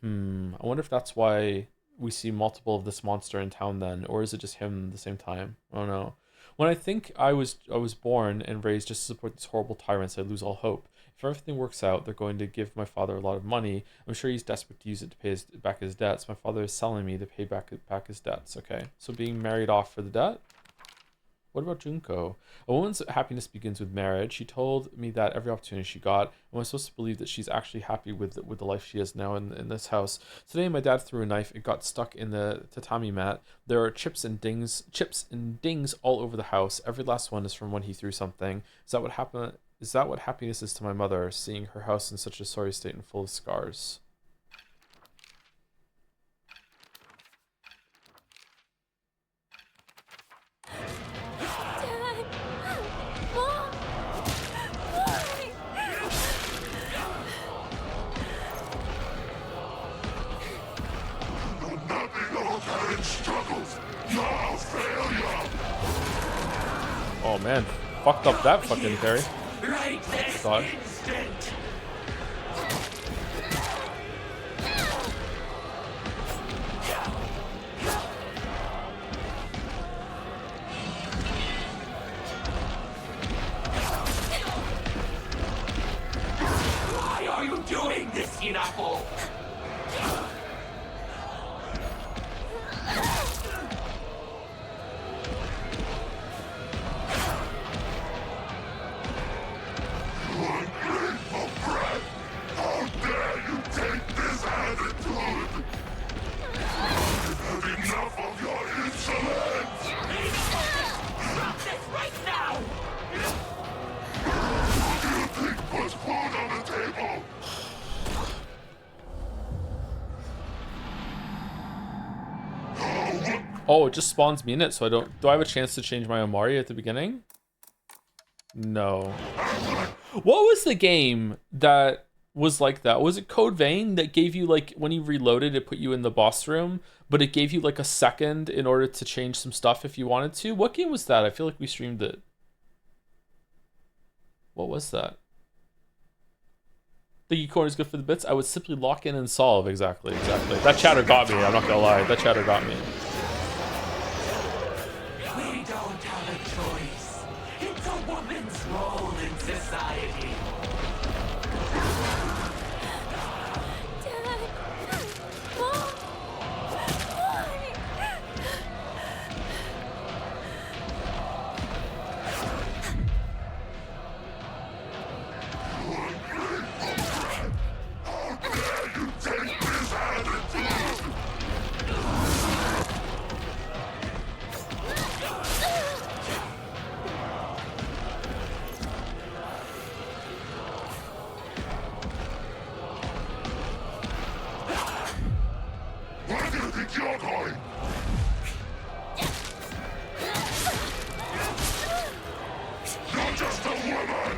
I wonder if that's why we see multiple of this monster in town then, or is it just him at the same time? I don't know. When I think I was born and raised just to support these horrible tyrants, I lose all hope. If everything works out, they're going to give my father a lot of money. I'm sure he's desperate to use it to pay back his debts. My father is selling me to pay back his debts. Okay, so being married off for the debt? What about Junko? A woman's happiness begins with marriage. She told me that every opportunity she got, and was supposed to believe that she's actually happy with the life she has now in this house. Today, my dad threw a knife. It got stuck in the tatami mat. There are chips and dings all over the house. Every last one is from when he threw something. Is that what happened? Is that what happiness is to my mother? Seeing her house in such a sorry state and full of scars. Oh man, fucked up that fucking Terry. God. Why are you doing this, Hinako? Oh, it just spawns me in it, so I don't... Do I have a chance to change my Omari at the beginning? No. What was the game that was like that? Was it Code Vein that gave you, like, when you reloaded, it put you in the boss room, but it gave you, like, a second in order to change some stuff if you wanted to? What game was that? I feel like we streamed it. What was that? The corner is good for the bits. I would simply lock in and solve. Exactly. That chatter got me. I'm not gonna lie. That chatter got me. We don't have a choice. It's a woman's role in society. Dad! Mom! Why? You're going. You're just a woman.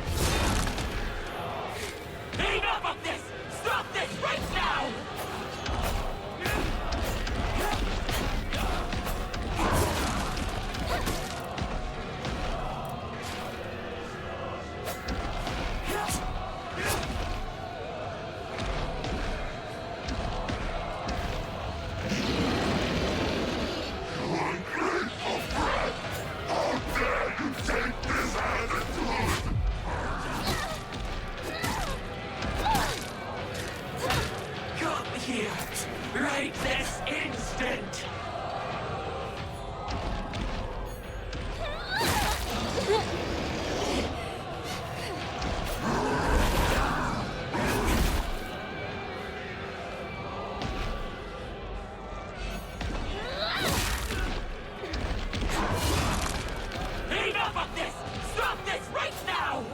Enough of this! Stop this right now! Come here, right this instant! Enough of this! Stop this right now!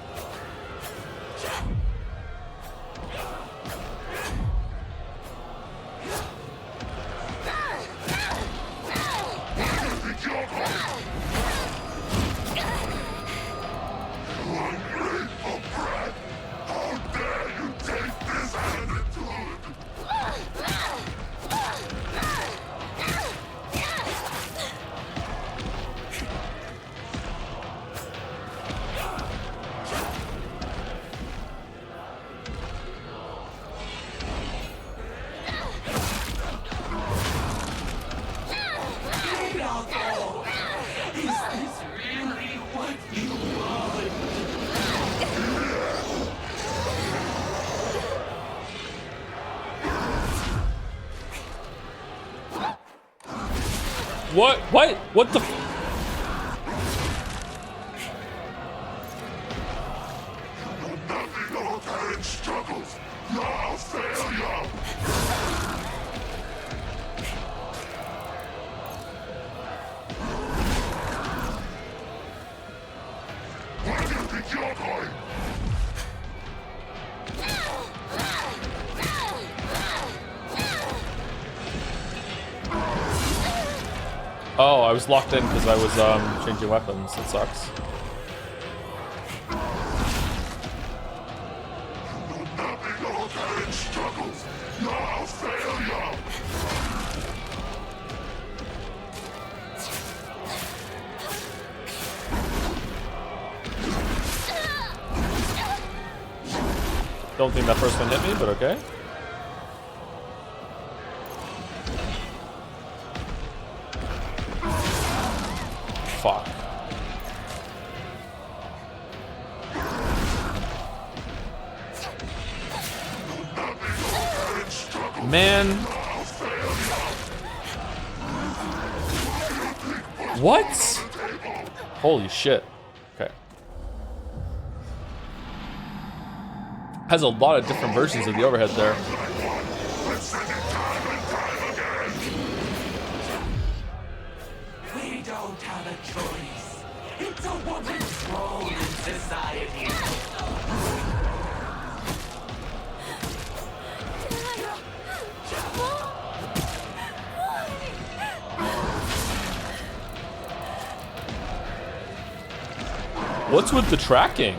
What? What? What the? Struggles, your failure. Where do you think you're going? Oh, I was locked in because I was changing weapons. That sucks. Struggles, your failure. Don't think that first one hit me, but okay. Fuck. Man. What? Holy shit. Okay. Has a lot of different versions of the overhead there. We don't have a choice. It's a woman's role in society. What's with the tracking?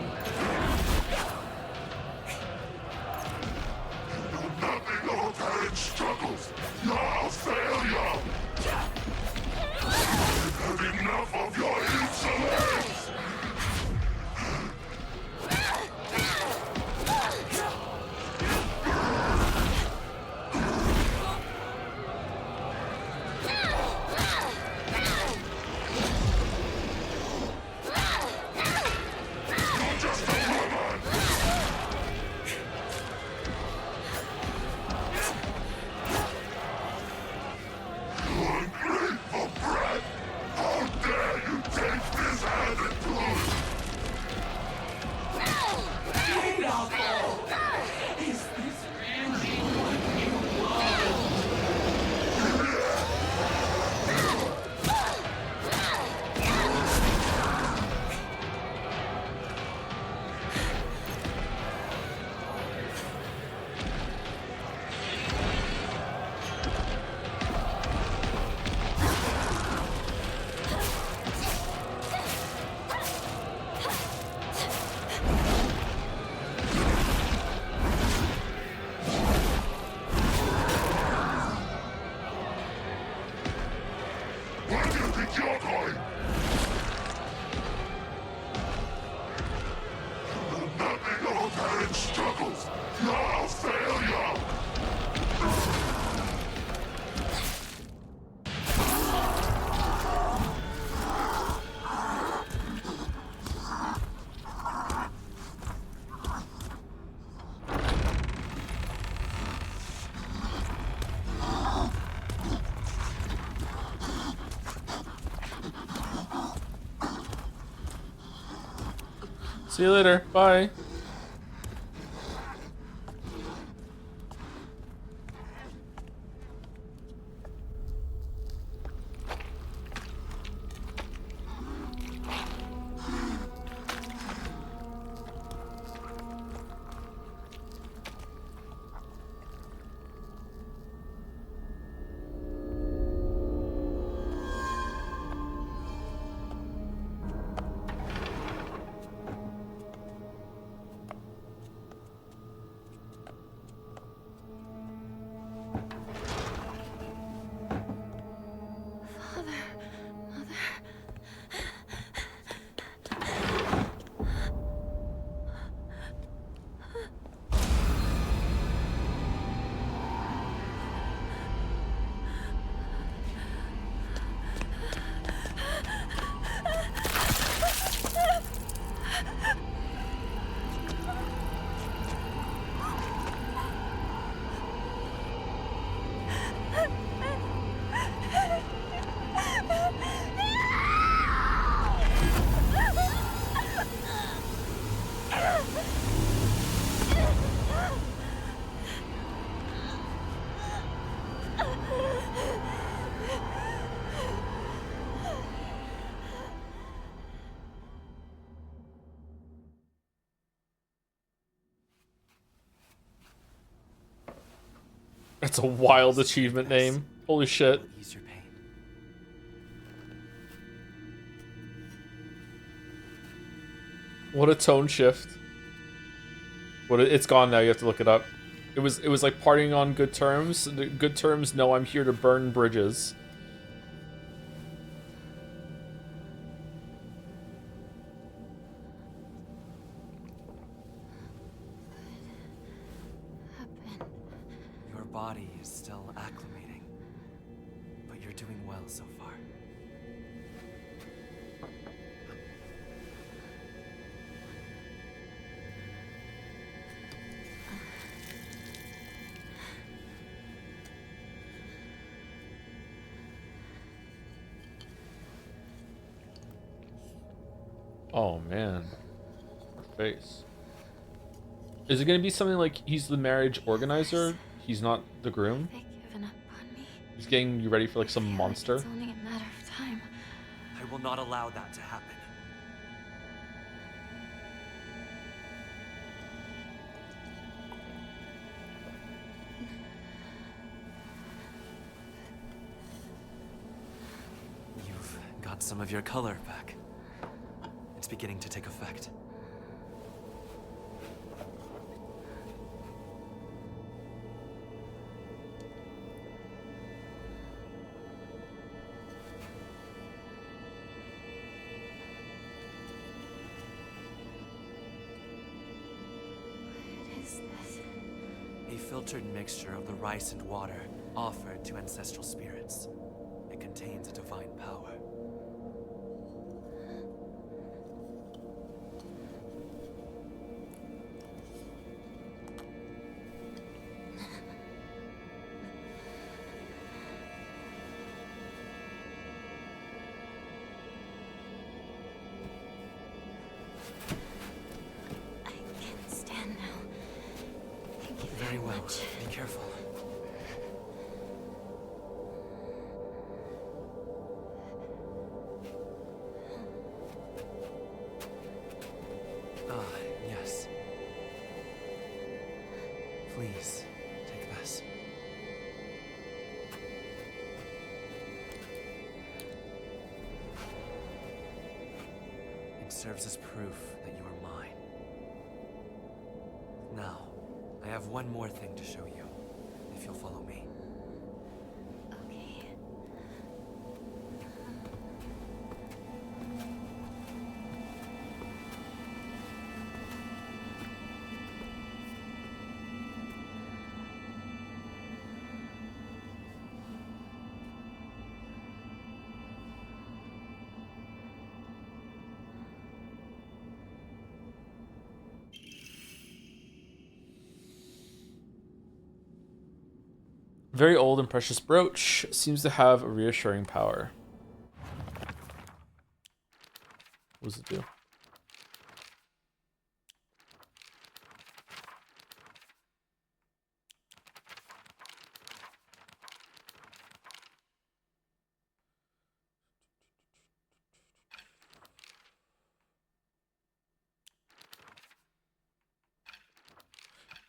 Struggles, your failure. I've had enough of your insolence. Struggles, your failure. See you later. Bye. That's a wild achievement name. Holy shit. Will ease your pain. What a tone shift. It's gone now, you have to look it up. It was like partying on good terms. Good terms, no, I'm here to burn bridges. Your body is still acclimating, but you're doing well so far. Oh man. Her face. Is it gonna be something like he's the marriage organizer? He's not the groom? They've given up on me. He's getting you ready for like some monster? It's only a matter of time. I will not allow that to happen. You've got some of your color back. It's beginning to take effect. What is this? A filtered mixture of the rice and water offered to ancestral spirits. It contains a divine power. I can stand now. Thank you Very well. much. Be careful. Ah, yes. Please, take this. It serves as proof that you are mine. Now, I have one more thing to show you, if you'll follow me. Okay. Very old and precious brooch. Seems to have a reassuring power. What does it do?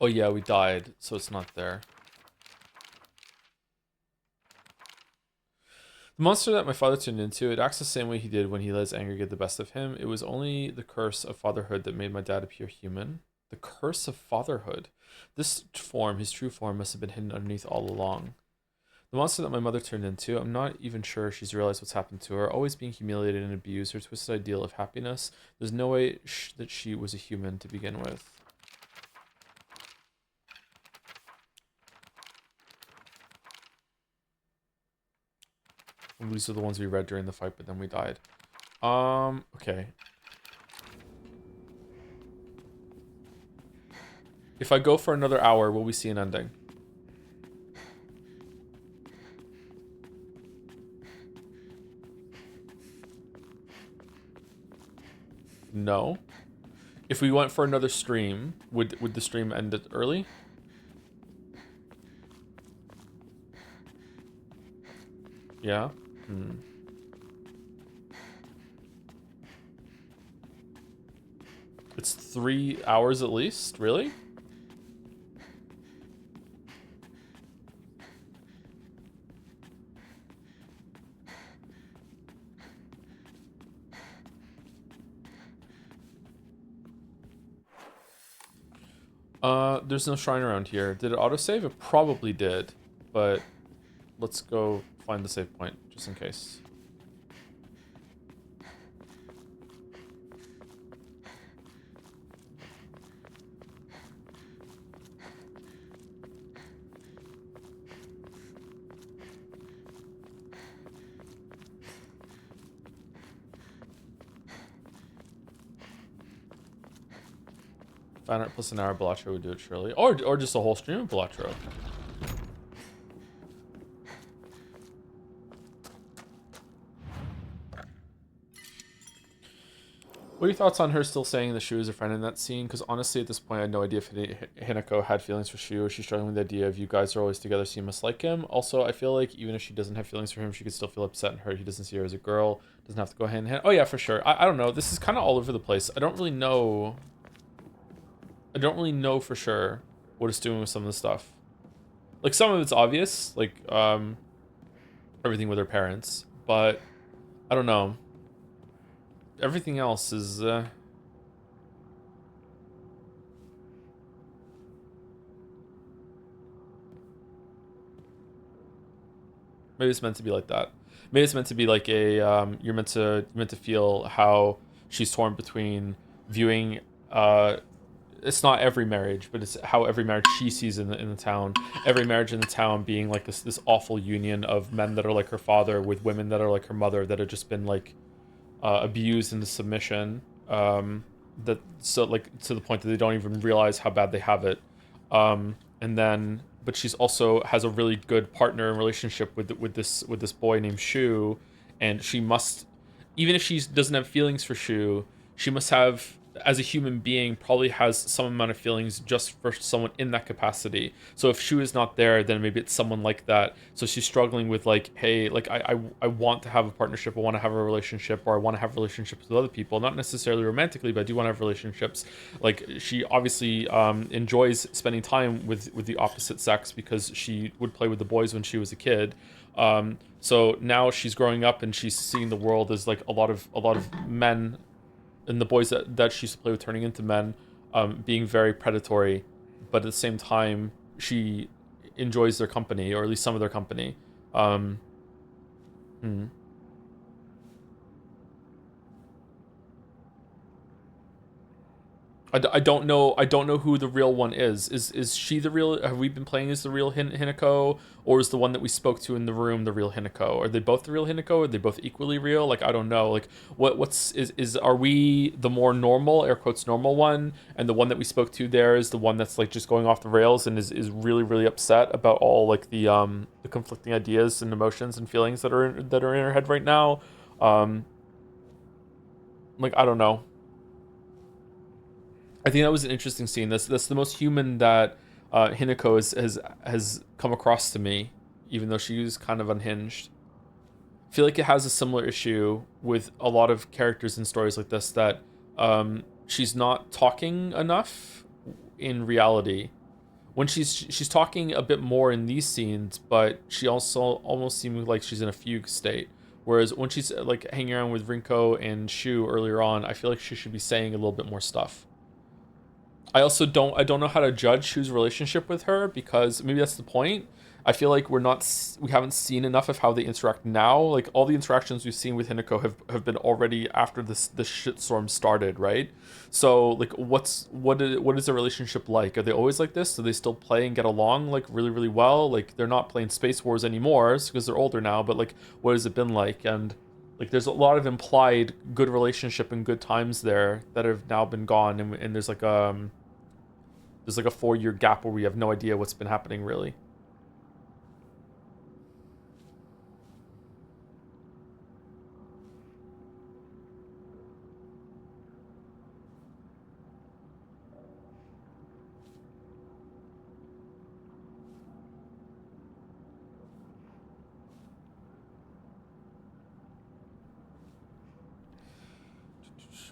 Oh yeah, we died, so it's not there. The monster that my father turned into, it acts the same way he did when he let his anger get the best of him. It was only the curse of fatherhood that made my dad appear human. The curse of fatherhood. This form, his true form, must have been hidden underneath all along. The monster that my mother turned into, I'm not even sure she's realized what's happened to her. Always being humiliated and abused, her twisted ideal of happiness. There's no way that she was a human to begin with. These are the ones we read during the fight, but then we died. Okay. If I go for another hour, will we see an ending? No. If we went for another stream, would the stream end it early? Yeah. It's 3 hours at least? Really? There's no shrine around here. Did it autosave? It probably did, but let's go find the save point just in case. Final plus an hour Balatro would do it surely. Or just a whole stream of Balatro. What are your thoughts on her still saying that Shu is a friend in that scene? Because honestly, at this point, I had no idea if Hinako had feelings for Shu, or she's struggling with the idea of you guys are always together, so you must like him. Also, I feel like even if she doesn't have feelings for him, she could still feel upset and hurt. He doesn't see her as a girl. Doesn't have to go hand in hand. Oh yeah, for sure. I don't know. This is kind of all over the place. I don't really know for sure what it's doing with some of the stuff. Like, some of it's obvious, like, everything with her parents, but I don't know. Everything else is, maybe it's meant to be like that. Maybe it's meant to be like a, you're meant to feel how she's torn between viewing, it's not every marriage, but it's how every marriage she sees in the town. Every marriage in the town being like this awful union of men that are like her father with women that are like her mother that have just been like abused into submission. That so like to the point that they don't even realize how bad they have it. And then, but she's also has a really good partner and relationship with this boy named Shu, and she must, even if she doesn't have feelings for Shu, she must have, as a human being, probably has some amount of feelings just for someone in that capacity. So if Shu is not there, then maybe it's someone like that. So she's struggling with like, hey, like I want to have a partnership, I want to have a relationship, or I want to have relationships with other people, not necessarily romantically, but I do want to have relationships. Like, she obviously enjoys spending time with the opposite sex because she would play with the boys when she was a kid. So now she's growing up and she's seeing the world as like a lot of men, and the boys that she used to play with turning into men, being very predatory, but at the same time she enjoys their company, or at least some of their company. I don't know who the real one is. Is she the real? Have we been playing as the real Hinako, or is the one that we spoke to in the room the real Hinako? Are they both the real Hinako? Are they both equally real? Like, I don't know. Like, are we the more normal, air quotes, normal one, and the one that we spoke to there is the one that's like just going off the rails and is really really upset about all like the conflicting ideas and emotions and feelings that are in her head right now. Like, I don't know. I think that was an interesting scene. That's the most human that Hinako has come across to me, even though she was kind of unhinged. I feel like it has a similar issue with a lot of characters in stories like this, that she's not talking enough in reality. When she's talking a bit more in these scenes, but she also almost seems like she's in a fugue state. Whereas when she's like hanging around with Rinko and Shu earlier on, I feel like she should be saying a little bit more stuff. I also don't know how to judge Shu's relationship with her, because maybe that's the point. I feel like we haven't seen enough of how they interact now. Like, all the interactions we've seen with Hinako have been already after this shitstorm started, right? So like, what is the relationship like? Are they always like this? Do they still play and get along like really really well? Like, they're not playing Space Wars anymore because they're older now, but like, what has it been like? And like, there's a lot of implied good relationship and good times there that have now been gone, and there's like a 4-year gap where we have no idea what's been happening really.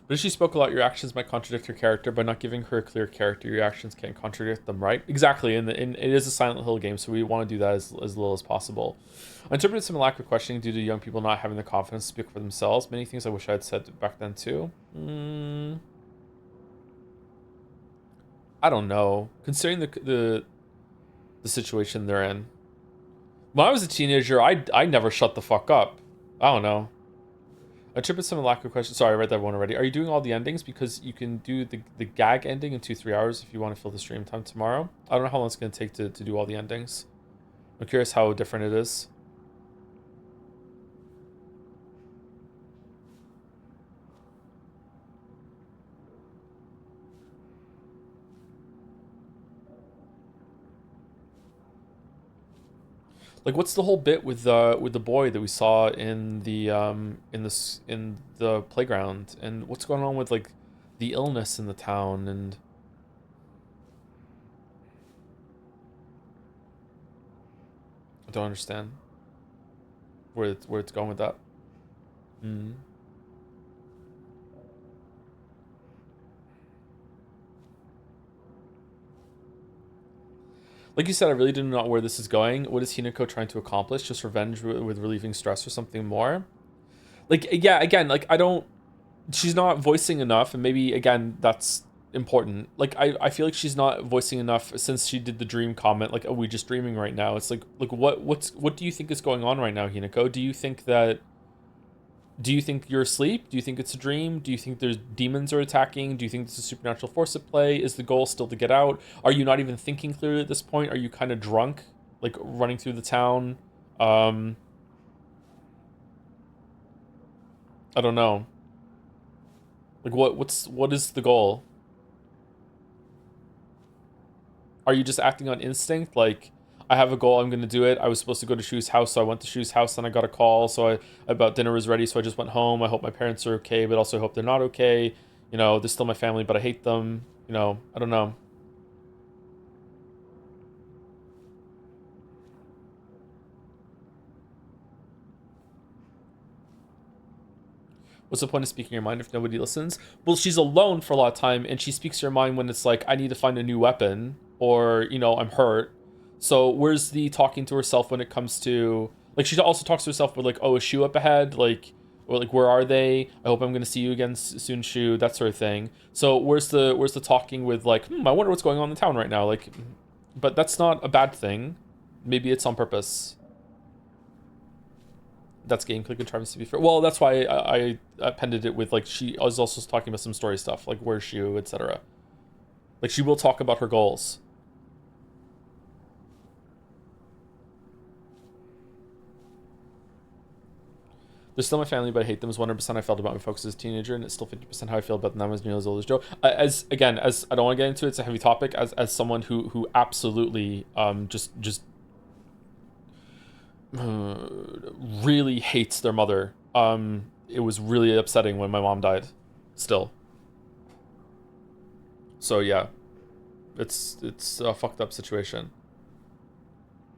But as she spoke a lot, your actions might contradict her character. By not giving her a clear character, your actions can't contradict them, right? Exactly, and it is a Silent Hill game, so we want to do that as little as possible. I interpreted some lack of questioning due to young people not having the confidence to speak for themselves. Many things I wish I had said back then too. I don't know. Considering the situation they're in. When I was a teenager, I never shut the fuck up. I don't know. Attribute some lack of questions. Sorry, I read that one already. Are you doing all the endings? Because you can do the gag ending in 2-3 hours if you want to fill the stream time tomorrow. I don't know how long it's going to take to do all the endings. I'm curious how different it is. Like, what's the whole bit with the boy that we saw in the playground, and what's going on with like the illness in the town, and I don't understand where it's going with that. Mm. Like you said, I really do not know where this is going. What is Hinako trying to accomplish? Just revenge with relieving stress or something more? Like, yeah, again, like, I don't... She's not voicing enough, and maybe, again, that's important. Like, I feel like she's not voicing enough since she did the dream comment, like, are we just dreaming right now? It's like what do you think is going on right now, Hinako? Do you think you're asleep? Do you think it's a dream? Do you think there's demons are attacking? Do you think there's a supernatural force at play? Is the goal still to get out? Are you not even thinking clearly at this point? Are you kind of drunk, like running through the town? I don't know. Like what is the goal? Are you just acting on instinct? Like, I have a goal, I'm going to do it. I was supposed to go to Shu's house, so I went to Shu's house, and I got a call, so I about dinner was ready, so I just went home. I hope my parents are okay, but also I hope they're not okay. You know, they're still my family, but I hate them. You know, I don't know. What's the point of speaking your mind if nobody listens? Well, she's alone for a lot of time, and she speaks her mind when it's like, I need to find a new weapon, or, you know, I'm hurt. So where's the talking to herself when it comes to... Like, she also talks to herself with, like, oh, is Shu up ahead? Like, or, like, where are they? I hope I'm going to see you again soon, Shu, that sort of thing. So where's the talking with, like, I wonder what's going on in the town right now? Like, but that's not a bad thing. Maybe it's on purpose. That's game click and Travis to be fair. Well, that's why I appended it with, like, she was also talking about some story stuff, like where's Shu, etc. Like, she will talk about her goals. They're still my family, but I hate them. Is 100% I felt about my folks as a teenager, and it's still 50% how I feel about them as nearly as old as Joe. As again, as I don't want to get into it, it's a heavy topic. As someone who absolutely just really hates their mother. It was really upsetting when my mom died. Still. So yeah, it's a fucked up situation.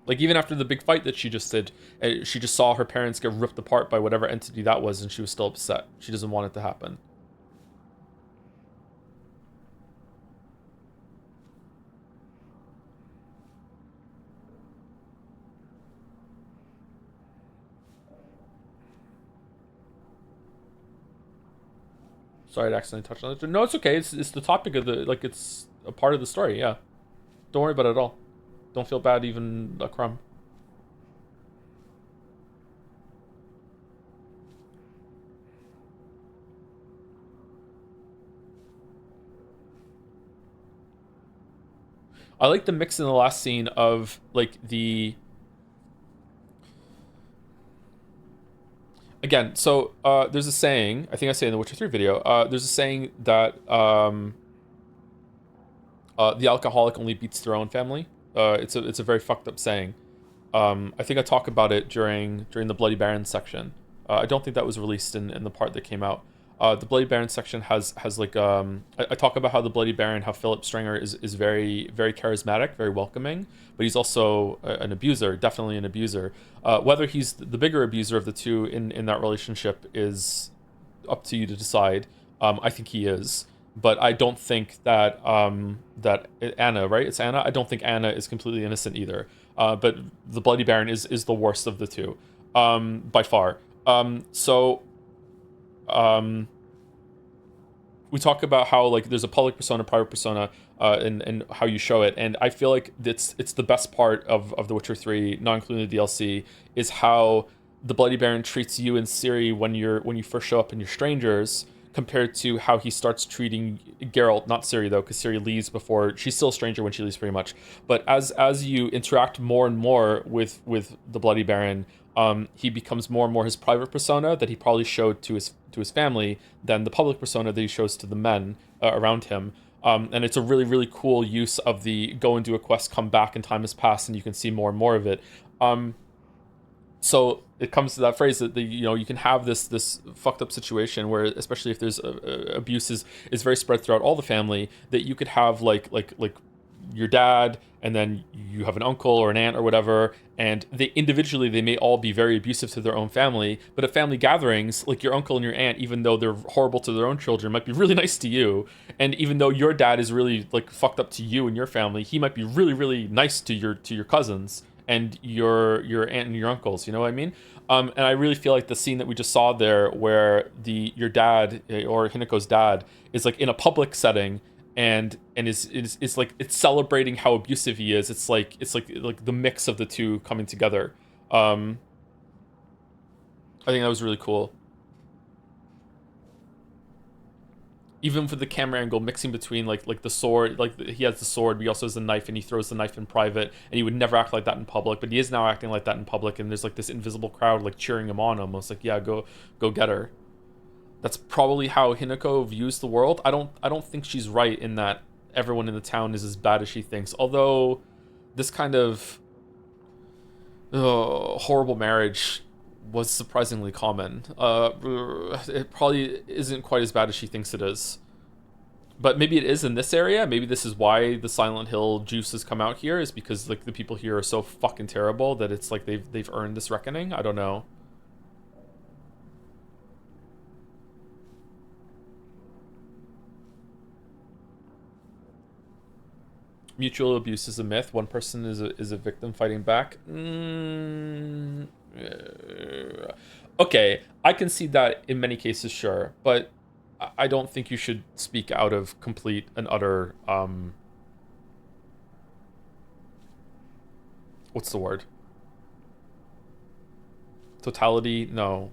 Like, even after the big fight that she just did, she just saw her parents get ripped apart by whatever entity that was, and she was still upset. She doesn't want it to happen. Sorry, I accidentally touched on it. No, it's okay. It's the topic of the, like, it's a part of the story, yeah. Don't worry about it at all. Don't feel bad even a crumb. I like the mix in the last scene of, like, the... Again, so there's a saying, I think I say in the Witcher 3 video, there's a saying that the alcoholic only beats their own family. It's a very fucked up saying. I think I talk about it during the Bloody Baron section. I don't think that was released in the part that came out. The Bloody Baron section has like I talk about how the Bloody Baron, how Philip Stringer is very very charismatic, very welcoming, but he's also an abuser, definitely an abuser. Whether he's the bigger abuser of the two in that relationship is up to you to decide. I think he is, but I don't think that that Anna, right? It's Anna. I don't think Anna is completely innocent either. But the Bloody Baron is the worst of the two, by far. we talk about how like there's a public persona, private persona, and how you show it, and I feel like it's the best part of The Witcher 3, not including the DLC, is how the Bloody Baron treats you and Ciri when you first show up and you're strangers, compared to how he starts treating Geralt, not Ciri though, because Ciri leaves before, she's still a stranger when she leaves pretty much. But as you interact more and more with the Bloody Baron, he becomes more and more his private persona that he probably showed to his family than the public persona that he shows to the men around him. And it's a really, really cool use of the go and do a quest, come back, and time has passed, and you can see more and more of it. So it comes to that phrase that you can have this fucked up situation where, especially if there's abuse is very spread throughout all the family, that you could have like your dad, and then you have an uncle or an aunt or whatever, and they individually may all be very abusive to their own family, but at family gatherings, like your uncle and your aunt, even though they're horrible to their own children, might be really nice to you. And even though your dad is really like fucked up to you and your family, he might be really, really nice to your cousins and your aunt and your uncles, you know what I mean? And I really feel like the scene that we just saw there, where your dad or Hinako's dad is like in a public setting and is like, it's celebrating how abusive he is. It's like the mix of the two coming together. I think that was really cool. Even for the camera angle, mixing between like the sword, like he has the sword, but he also has the knife, and he throws the knife in private, and he would never act like that in public, but he is now acting like that in public, and there's like this invisible crowd like cheering him on, almost like, yeah, go get her. That's probably how Hinako views the world. I don't think she's right in that everyone in the town is as bad as she thinks. Although this kind of horrible marriage was surprisingly common. It probably isn't quite as bad as she thinks it is. But maybe it is in this area. Maybe this is why the Silent Hill juice has come out here, is because like the people here are so fucking terrible that it's like they've earned this reckoning. I don't know. Mutual abuse is a myth. One person is a victim fighting back. Okay, I can see that in many cases, sure, but I don't think you should speak out of complete and utter what's the word? Totality? No.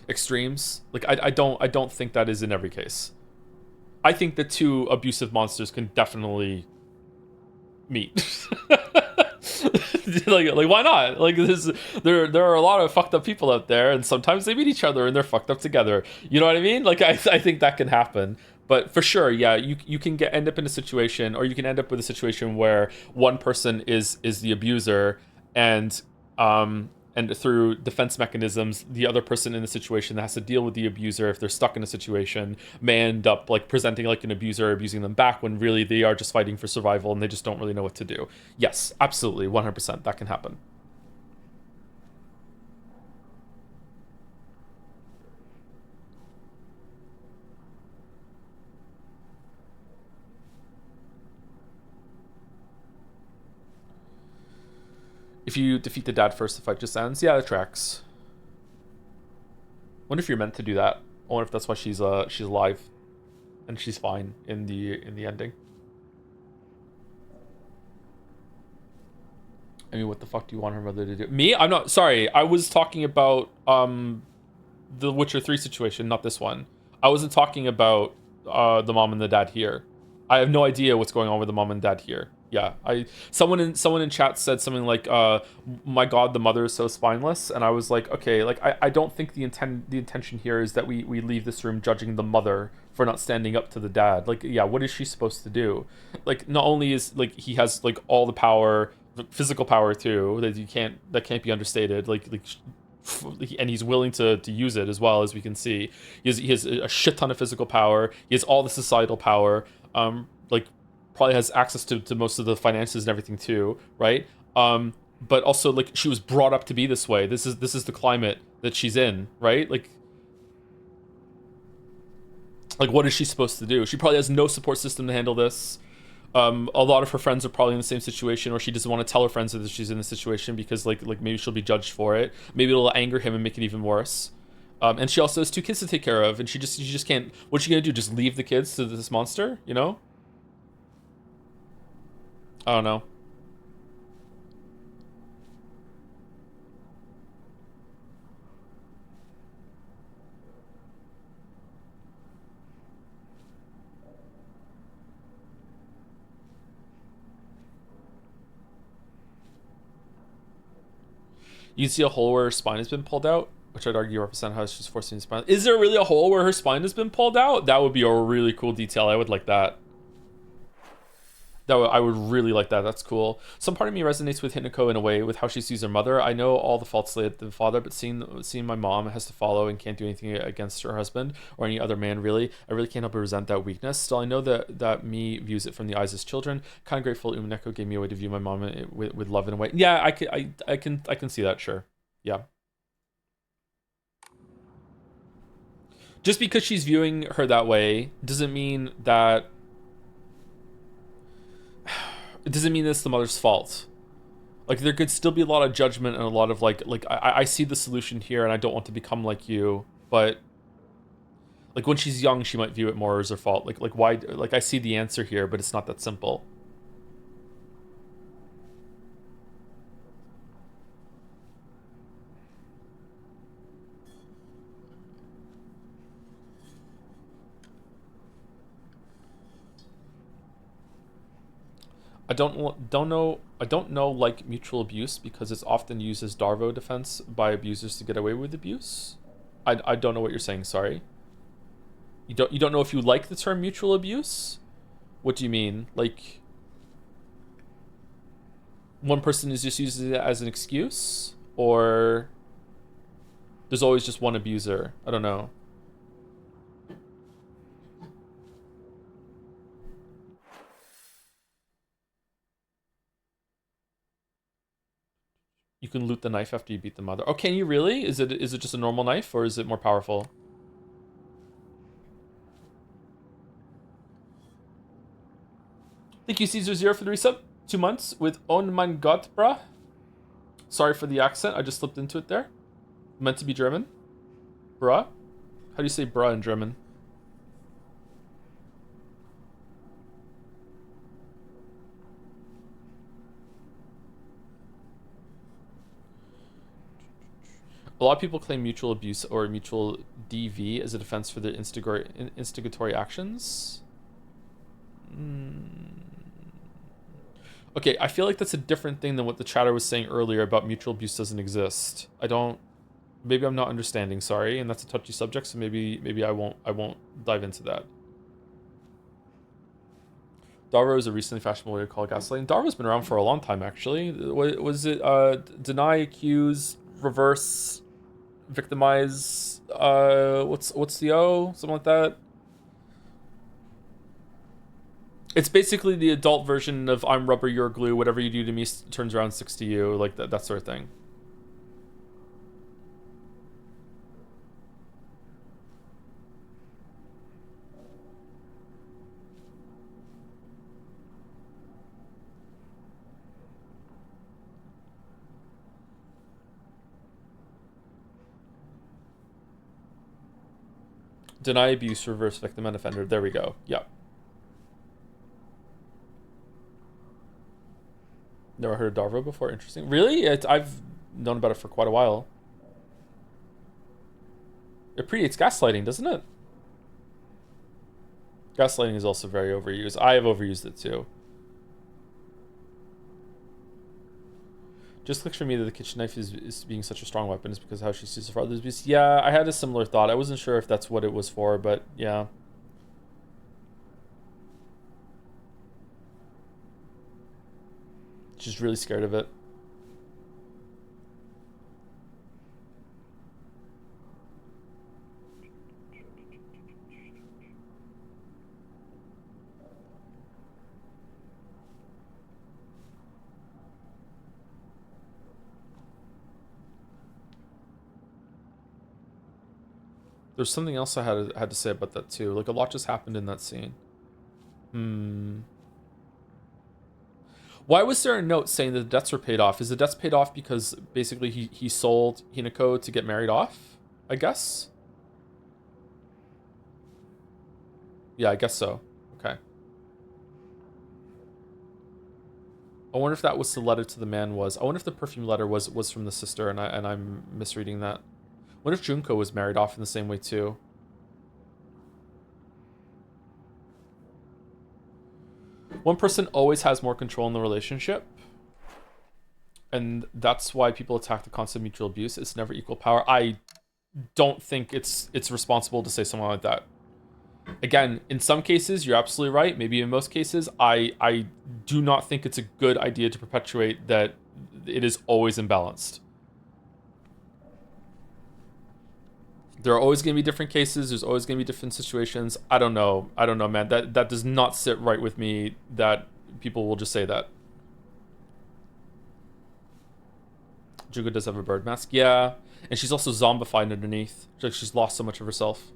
Extremes? Like I don't think that is in every case. I think the two abusive monsters can definitely meet. like why not? Like there are a lot of fucked up people out there, and sometimes they meet each other and they're fucked up together. You know what I mean? Like I think that can happen. But for sure, yeah, you can end up in a situation, or you can end up with a situation where one person is the abuser, and through defense mechanisms, the other person in the situation that has to deal with the abuser, if they're stuck in a situation, may end up like presenting like an abuser, abusing them back, when really they are just fighting for survival and they just don't really know what to do. Yes, absolutely, 100%, that can happen. If you defeat the dad first, the fight just ends. Yeah, that tracks. Wonder if you're meant to do that. I wonder if that's why she's alive, and she's fine in the ending. I mean, what the fuck do you want her mother to do? Me? I'm not sorry. I was talking about the Witcher 3 situation, not this one. I wasn't talking about the mom and the dad here. I have no idea what's going on with the mom and dad here. Yeah, someone in chat said something like, "My God, the mother is so spineless," and I was like, okay, like I don't think the intention here is that we leave this room judging the mother for not standing up to the dad. Like, yeah, what is she supposed to do? Like, not only is like he has like all the power, physical power too, that can't be understated. And he's willing to use it as well, as we can see. He has a shit ton of physical power. He has all the societal power. Probably has access to most of the finances and everything too, right? But also like she was brought up to be this way. This is the climate that she's in, right? Like what is she supposed to do? She probably has no support system to handle this. A lot of her friends are probably in the same situation, or she doesn't want to tell her friends that she's in this situation because like maybe she'll be judged for it. Maybe it'll anger him and make it even worse. And she also has 2 kids to take care of, and she just can't. What's she gonna do? Just leave the kids to this monster? You know? I don't know. You see a hole where her spine has been pulled out, which I'd argue represent how she's forcing the spine. Is there really a hole where her spine has been pulled out? That would be a really cool detail. I would like that. I would really like that. That's cool. Some part of me resonates with Hinako in a way with how she sees her mother. I know all the faults lay at the father, but seeing my mom has to follow and can't do anything against her husband or any other man, really, I really can't help but resent that weakness. Still, I know that me views it from the eyes as children. Kind of grateful Umineko gave me a way to view my mom with love in a way. Yeah, I can see that. Sure. Yeah. Just because she's viewing her that way doesn't mean that. It doesn't mean it's the mother's fault. Like, there could still be a lot of judgment and a lot of like I see the solution here and I don't want to become like you, but like when she's young she might view it more as her fault. Like why, like I see the answer here, but it's not that simple. I don't know like mutual abuse because it's often used as Darvo defense by abusers to get away with abuse. I don't know what you're saying, sorry. You don't know if you like the term mutual abuse? What do you mean? Like one person is just using it as an excuse, or there's always just one abuser? I don't know. You can loot the knife after you beat the mother. Oh, can you really? Is it just a normal knife, or is it more powerful? Thank you, Caesar0 for the resub. 2 months with Oh mein Gott, bruh. Sorry for the accent. I just slipped into it there. Meant to be German. Bruh. How do you say bruh in German? A lot of people claim mutual abuse or mutual DV as a defense for their instigatory actions. Okay, I feel like that's a different thing than what the chatter was saying earlier about mutual abuse doesn't exist. Maybe I'm not understanding, sorry, and that's a touchy subject, so maybe I won't dive into that. Darvo is a recently fashionable way to call gaslighting. Darvo's been around for a long time, actually. Was it deny, accuse, reverse, victimize, what's the O? Something like that. It's basically the adult version of I'm rubber, you're glue. Whatever you do to me turns around, sticks to you. Like that sort of thing. Deny abuse, reverse victim and offender. There we go. Yep. Never heard of Darvo before. Interesting. Really? I've known about it for quite a while. It predates gaslighting, doesn't it? Gaslighting is also very overused. I have overused it too. Just clicks for me that the kitchen knife is being such a strong weapon is because of how she sees her father's abuse. Yeah, I had a similar thought. I wasn't sure if that's what it was for, but yeah. She's really scared of it. There's something else I had to say about that too. Like a lot just happened in that scene. Why was there a note saying that the debts were paid off? Is the debts paid off because basically he sold Hinako to get married off? I guess. Yeah, I guess so. Okay. I wonder if that was the letter to the man was. I wonder if the perfume letter was from the sister and I'm misreading that. I wonder if Junko was married off in the same way too. One person always has more control in the relationship. And that's why people attack the concept of mutual abuse. It's never equal power. I don't think it's responsible to say something like that. Again, in some cases, you're absolutely right. Maybe in most cases, I do not think it's a good idea to perpetuate that it is always imbalanced. There are always going to be different cases. There's always going to be different situations. I don't know, man. That does not sit right with me that people will just say that. Jugo does have a bird mask. Yeah. And she's also zombified underneath. She's lost so much of herself.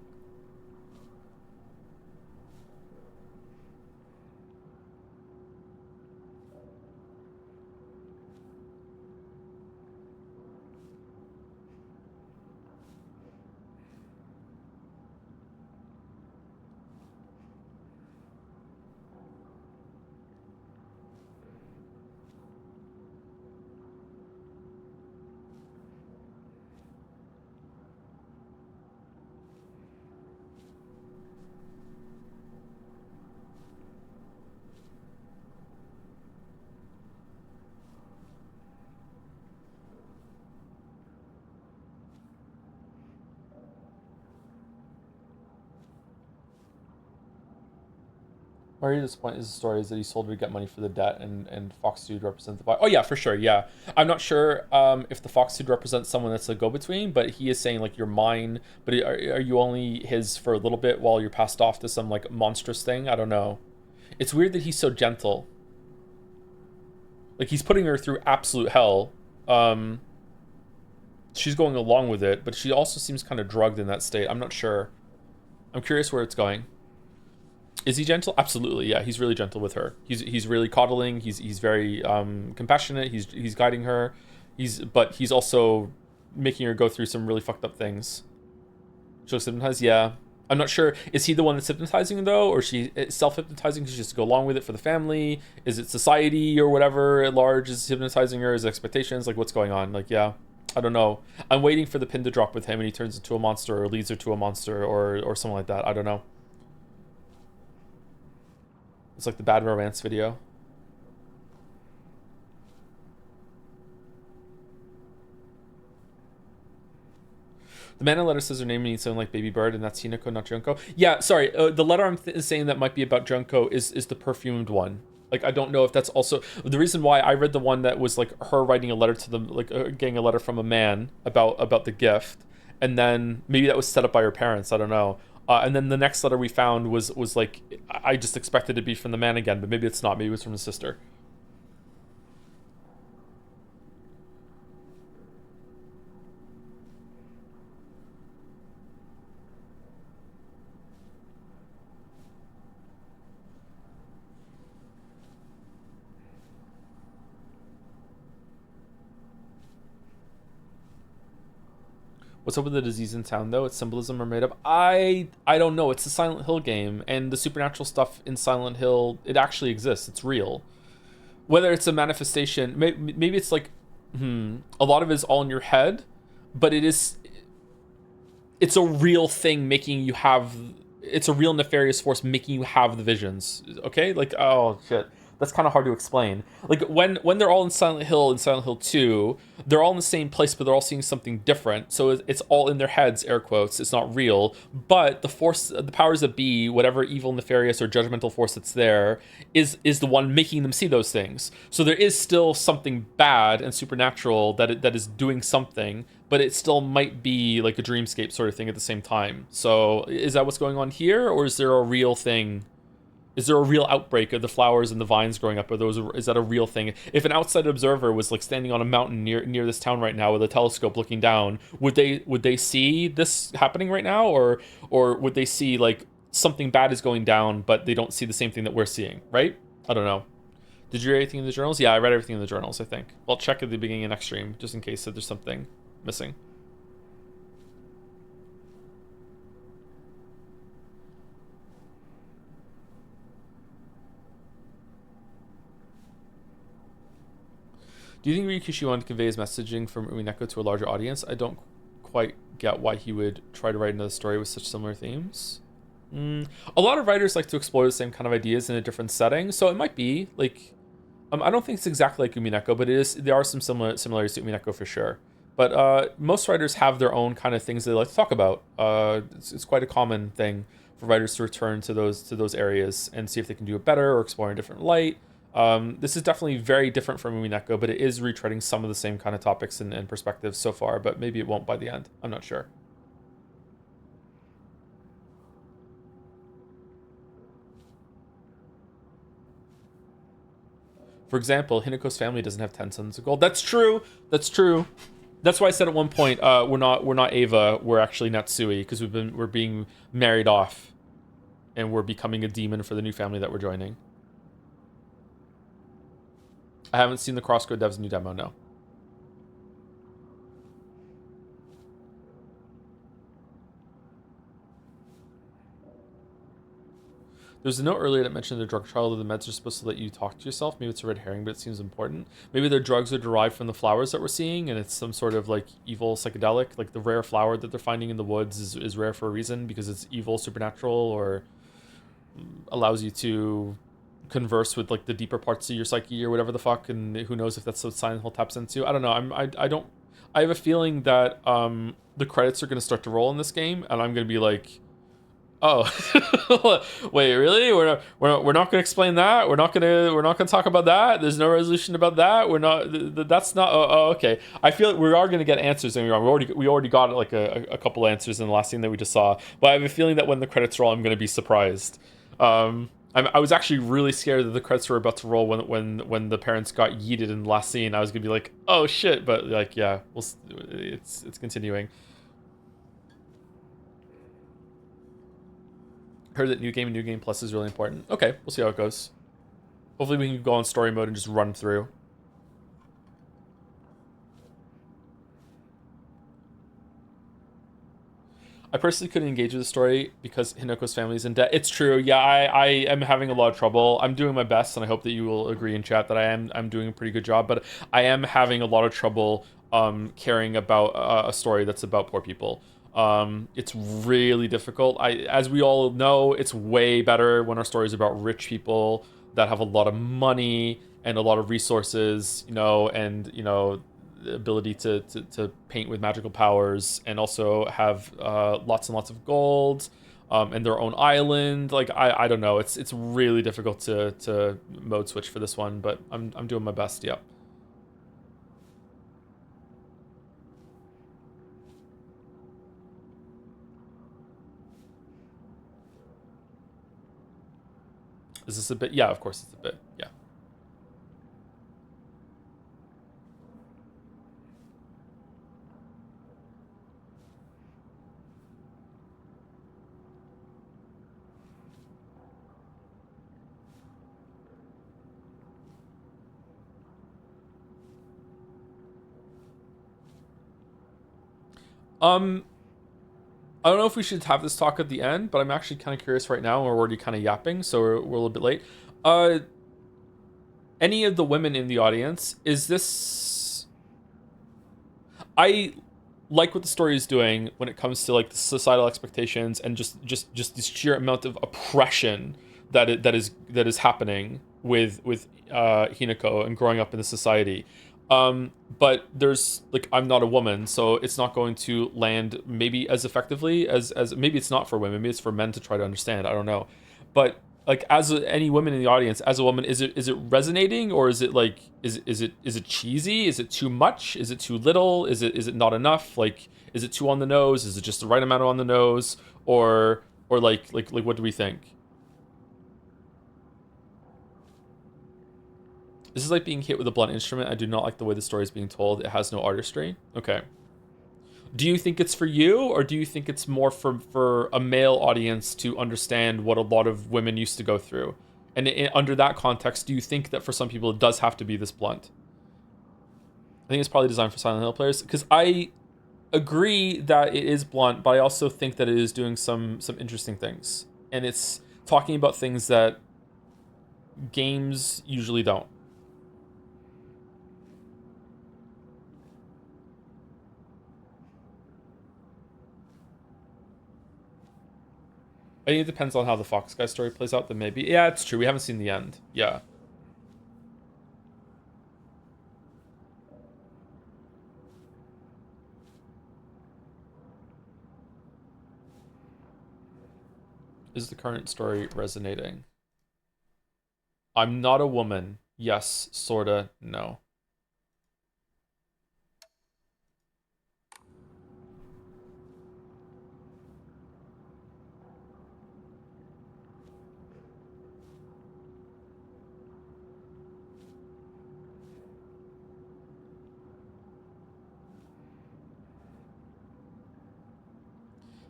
Why are you disappointed? His story is that he sold her to get money for the debt, and Fox Dude represents the buy. Oh yeah, for sure. Yeah, I'm not sure if the Fox Dude represents someone that's a go-between, but he is saying like you're mine. But are you only his for a little bit while you're passed off to some like monstrous thing? I don't know. It's weird that he's so gentle. Like he's putting her through absolute hell. She's going along with it, but she also seems kind of drugged in that state. I'm not sure. I'm curious where it's going. Is he gentle? Absolutely, yeah. He's really gentle with her. He's really coddling. He's very compassionate. He's guiding her. But he's also making her go through some really fucked up things. She'll hypnotize, yeah. I'm not sure. Is he the one that's hypnotizing though, or is she self-hypnotizing because she has to go along with it for the family? Is it society or whatever at large is hypnotizing her? Is it expectations? Like what's going on? Like yeah, I don't know. I'm waiting for the pin to drop with him and he turns into a monster or leads her to a monster or something like that. I don't know. It's like the bad romance video. The man in the letter says her name means something like baby bird, and that's Hinako, not Junko. Yeah, sorry. The letter I'm saying that might be about Junko is the perfumed one. Like, I don't know if that's also... The reason why I read the one that was, like, her writing a letter to them, like, getting a letter from a man about the gift. And then maybe that was set up by her parents. I don't know. And then the next letter we found was like, I just expected it to be from the man again, but maybe it's not. Maybe it was from the sister. What's up with the disease in town, though? It's symbolism or made up? I don't know. It's a Silent Hill game, and the supernatural stuff in Silent Hill, it actually exists. It's real. Whether it's a manifestation, maybe it's like, a lot of it is all in your head, but it's a real thing making you have, it's a real nefarious force making you have the visions, okay? Like, oh, shit. That's kind of hard to explain. Like when they're all in Silent Hill 2, they're all in the same place, but they're all seeing something different. So it's all in their heads, air quotes. It's not real. But the force, the powers that be, whatever evil, nefarious, or judgmental force that's there, is the one making them see those things. So there is still something bad and supernatural that is doing something, but it still might be like a dreamscape sort of thing at the same time. So is that what's going on here, or is there a real thing? Is there a real outbreak of the flowers and the vines growing up? Is that a real thing? If an outside observer was like standing on a mountain near this town right now with a telescope looking down, would they see this happening right now, or would they see like something bad is going down, but they don't see the same thing that we're seeing, right? I don't know. Did you read anything in the journals? Yeah, I read everything in the journals, I think. I'll check at the beginning of next stream just in case that there's something missing. Do you think Rikishi wanted to convey his messaging from Umineko to a larger audience? I don't quite get why he would try to write another story with such similar themes. A lot of writers like to explore the same kind of ideas in a different setting, so it might be like I don't think it's exactly like Umineko, but there are some similarities to Umineko for sure. But most writers have their own kind of things they like to talk about. It's quite a common thing for writers to return to those areas and see if they can do it better or explore in a different light. This is definitely very different from Umineko, but it is retreading some of the same kind of topics and perspectives so far, but maybe it won't by the end. I'm not sure. For example, Hinako's family doesn't have 10 sons of gold. That's true. That's true. That's why I said at one point, we're not Ava, we're actually Natsui, because we're being married off, and we're becoming a demon for the new family that we're joining. I haven't seen the Crosscode Devs new demo, no. There's a note earlier that mentioned the drug trial of the meds are supposed to let you talk to yourself. Maybe it's a red herring, but it seems important. Maybe their drugs are derived from the flowers that we're seeing, and it's some sort of like evil psychedelic. Like the rare flower that they're finding in the woods is rare for a reason because it's evil, supernatural, or allows you to converse with like the deeper parts of your psyche or whatever the fuck. And who knows if that's what Silent Hill taps into. I don't know. I have a feeling that the credits are going to start to roll in this game, and I'm going to be like, oh, wait, really? We're not going to explain that. We're not going to talk about that. There's no resolution about that. We're not. That's not. Oh, okay. I feel like we are going to get answers. We already got like a couple answers in the last scene that we just saw. But I have a feeling that when the credits roll, I'm going to be surprised. I was actually really scared that the credits were about to roll when the parents got yeeted in the last scene. I was going to be like, oh shit. But like, yeah, it's continuing. Heard that New Game Plus is really important. Okay, we'll see how it goes. Hopefully we can go on story mode and just run through. I personally couldn't engage with the story because Hinoko's family is in debt. It's true. Yeah, I am having a lot of trouble. I'm doing my best, and I hope that you will agree in chat that I'm doing a pretty good job. But I am having a lot of trouble caring about a story that's about poor people. It's really difficult. As we all know, it's way better when our stories about rich people that have a lot of money and a lot of resources, and the ability to paint with magical powers, and also have lots and lots of gold, and their own island. Like I don't know. It's really difficult to mode switch for this one, but I'm doing my best. Yep. Is this a bit? Yeah, of course it's a bit. Yeah. I don't know if we should have this talk at the end, but I'm actually kind of curious right now. We're already kind of yapping, so we're a little bit late. Any of the women in the audience, is this... I like what the story is doing when it comes to like the societal expectations and just the sheer amount of oppression that is happening with Hinako and growing up in the society. But there's like, I'm not a woman, so it's not going to land maybe as effectively as maybe it's not for women, maybe it's for men to try to understand. I don't know. But like, any women in the audience, as a woman, is it resonating, or is it like, is it cheesy? Is it too much? Is it too little? Is it not enough? Like, is it too on the nose? Is it just the right amount on the nose? Or like what do we think? This is like being hit with a blunt instrument. I do not like the way the story is being told. It has no artistry. Okay. Do you think it's for you, or do you think it's more for a male audience to understand what a lot of women used to go through? And under that context, do you think that for some people it does have to be this blunt? I think it's probably designed for Silent Hill players, because I agree that it is blunt, but I also think that it is doing some interesting things. And it's talking about things that games usually don't. I think it depends on how the Fox guy story plays out. Then maybe. Yeah, it's true. We haven't seen the end. Yeah. Is the current story resonating? I'm not a woman. Yes, sorta. No.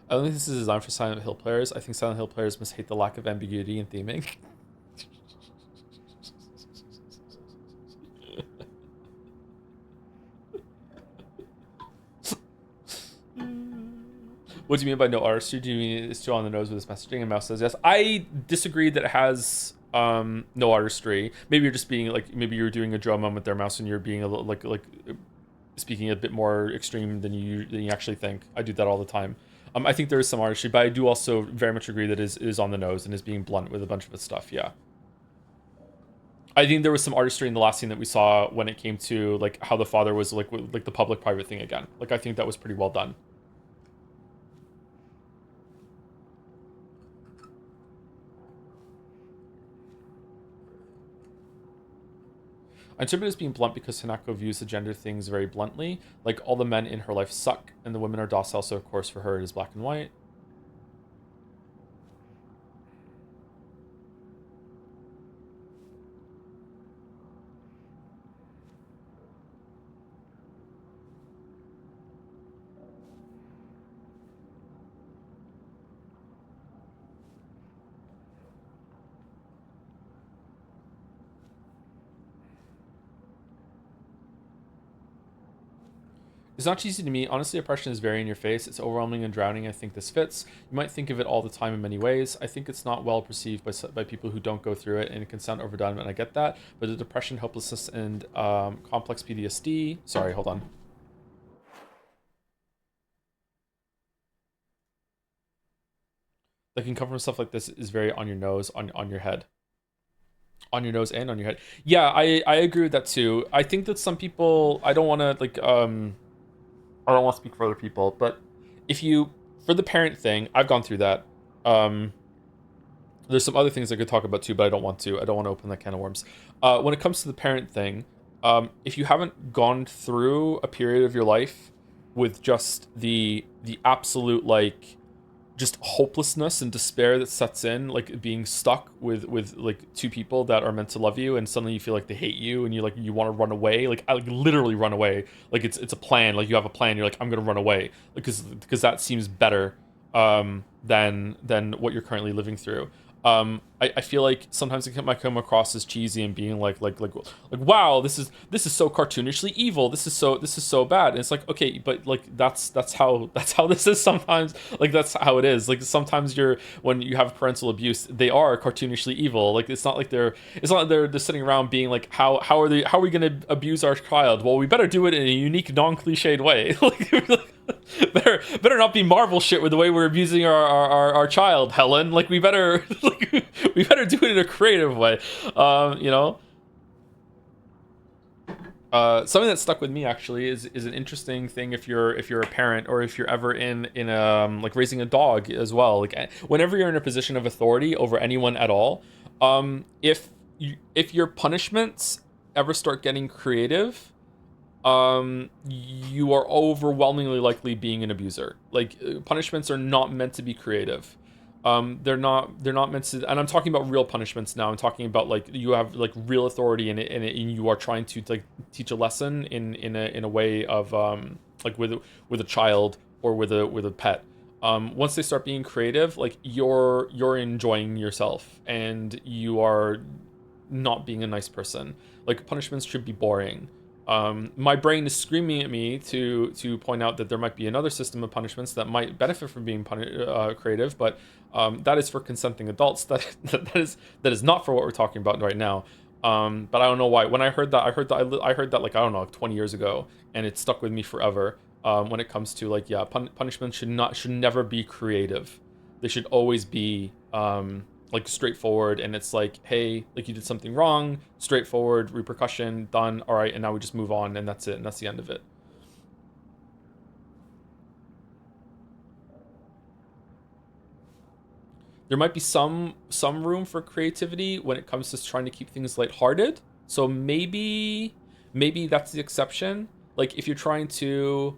I don't think this is designed for Silent Hill players. I think Silent Hill players must hate the lack of ambiguity in theming. What do you mean by no artistry? Do you mean it's too on the nose with this messaging? And Mouse says yes. I disagree that it has no artistry. Maybe you're just being like, maybe you're doing a draw moment there, Mouse, and you're being a little like speaking a bit more extreme than you actually think. I do that all the time. I think there is some artistry, but I do also very much agree that it is on the nose and is being blunt with a bunch of its stuff. Yeah. I think there was some artistry in the last scene that we saw when it came to like how the father was like the public private thing again. Like I think that was pretty well done. I interpret it as being blunt because Hanako views the gender things very bluntly. Like, all the men in her life suck, and the women are docile, so of course for her it is black and white. It's not cheesy to me. Honestly, oppression is very in your face. It's overwhelming and drowning. I think this fits. You might think of it all the time in many ways. I think it's not well perceived by people who don't go through it, and it can sound overdone, and I get that. But the depression, hopelessness, and complex PTSD... Sorry, hold on. That can come from stuff like this is very on your nose, on your head. On your nose and on your head. Yeah, I agree with that too. I think that some people... I don't want to, like... I don't want to speak for other people, but if you, for the parent thing, I've gone through that. There's some other things I could talk about too, but I don't want to. I don't want to open that can of worms. When it comes to the parent thing, if you haven't gone through a period of your life with just the absolute, like, just hopelessness and despair that sets in, like being stuck with like two people that are meant to love you, and suddenly you feel like they hate you, and you want to run away, like literally run away, like it's a plan, like you have a plan, you're like, I'm gonna run away, because that seems better than what you're currently living through. I feel like sometimes it might come across as cheesy and being like wow, this is so cartoonishly evil, this is so bad, and it's like, okay, but like that's how this is sometimes, like that's how it is. Like sometimes when you have parental abuse, they are cartoonishly evil. Like it's not like they're sitting around being like, how are we gonna abuse our child? Well, we better do it in a unique, non-cliched way. better not be Marvel shit with the way we're abusing our child, Helen. Like we better we better do it in a creative way. Something that stuck with me actually is an interesting thing if you're a parent, or if you're ever in like raising a dog as well. Like whenever you're in a position of authority over anyone at all, if your punishments ever start getting creative, you are overwhelmingly likely being an abuser. Like punishments are not meant to be creative. They're not meant to, and I'm talking about real punishments now. I'm talking about like you have like real authority in it, and you are trying to like teach a lesson in a way of like with a child or with a pet. Once they start being creative, like you're enjoying yourself and you are not being a nice person. Like punishments should be boring. My brain is screaming at me to point out that there might be another system of punishments that might benefit from being creative, but that is for consenting adults. That is not for what we're talking about right now. But I don't know why. When I heard that like, I don't know, like 20 years ago, and it stuck with me forever. When it comes to like, yeah, punishment should never be creative. They should always be like straightforward, and it's like, hey, like you did something wrong, straightforward, repercussion, done, all right, and now we just move on, and that's it, and that's the end of it. There might be some room for creativity when it comes to trying to keep things lighthearted. So maybe that's the exception. Like if you're trying to,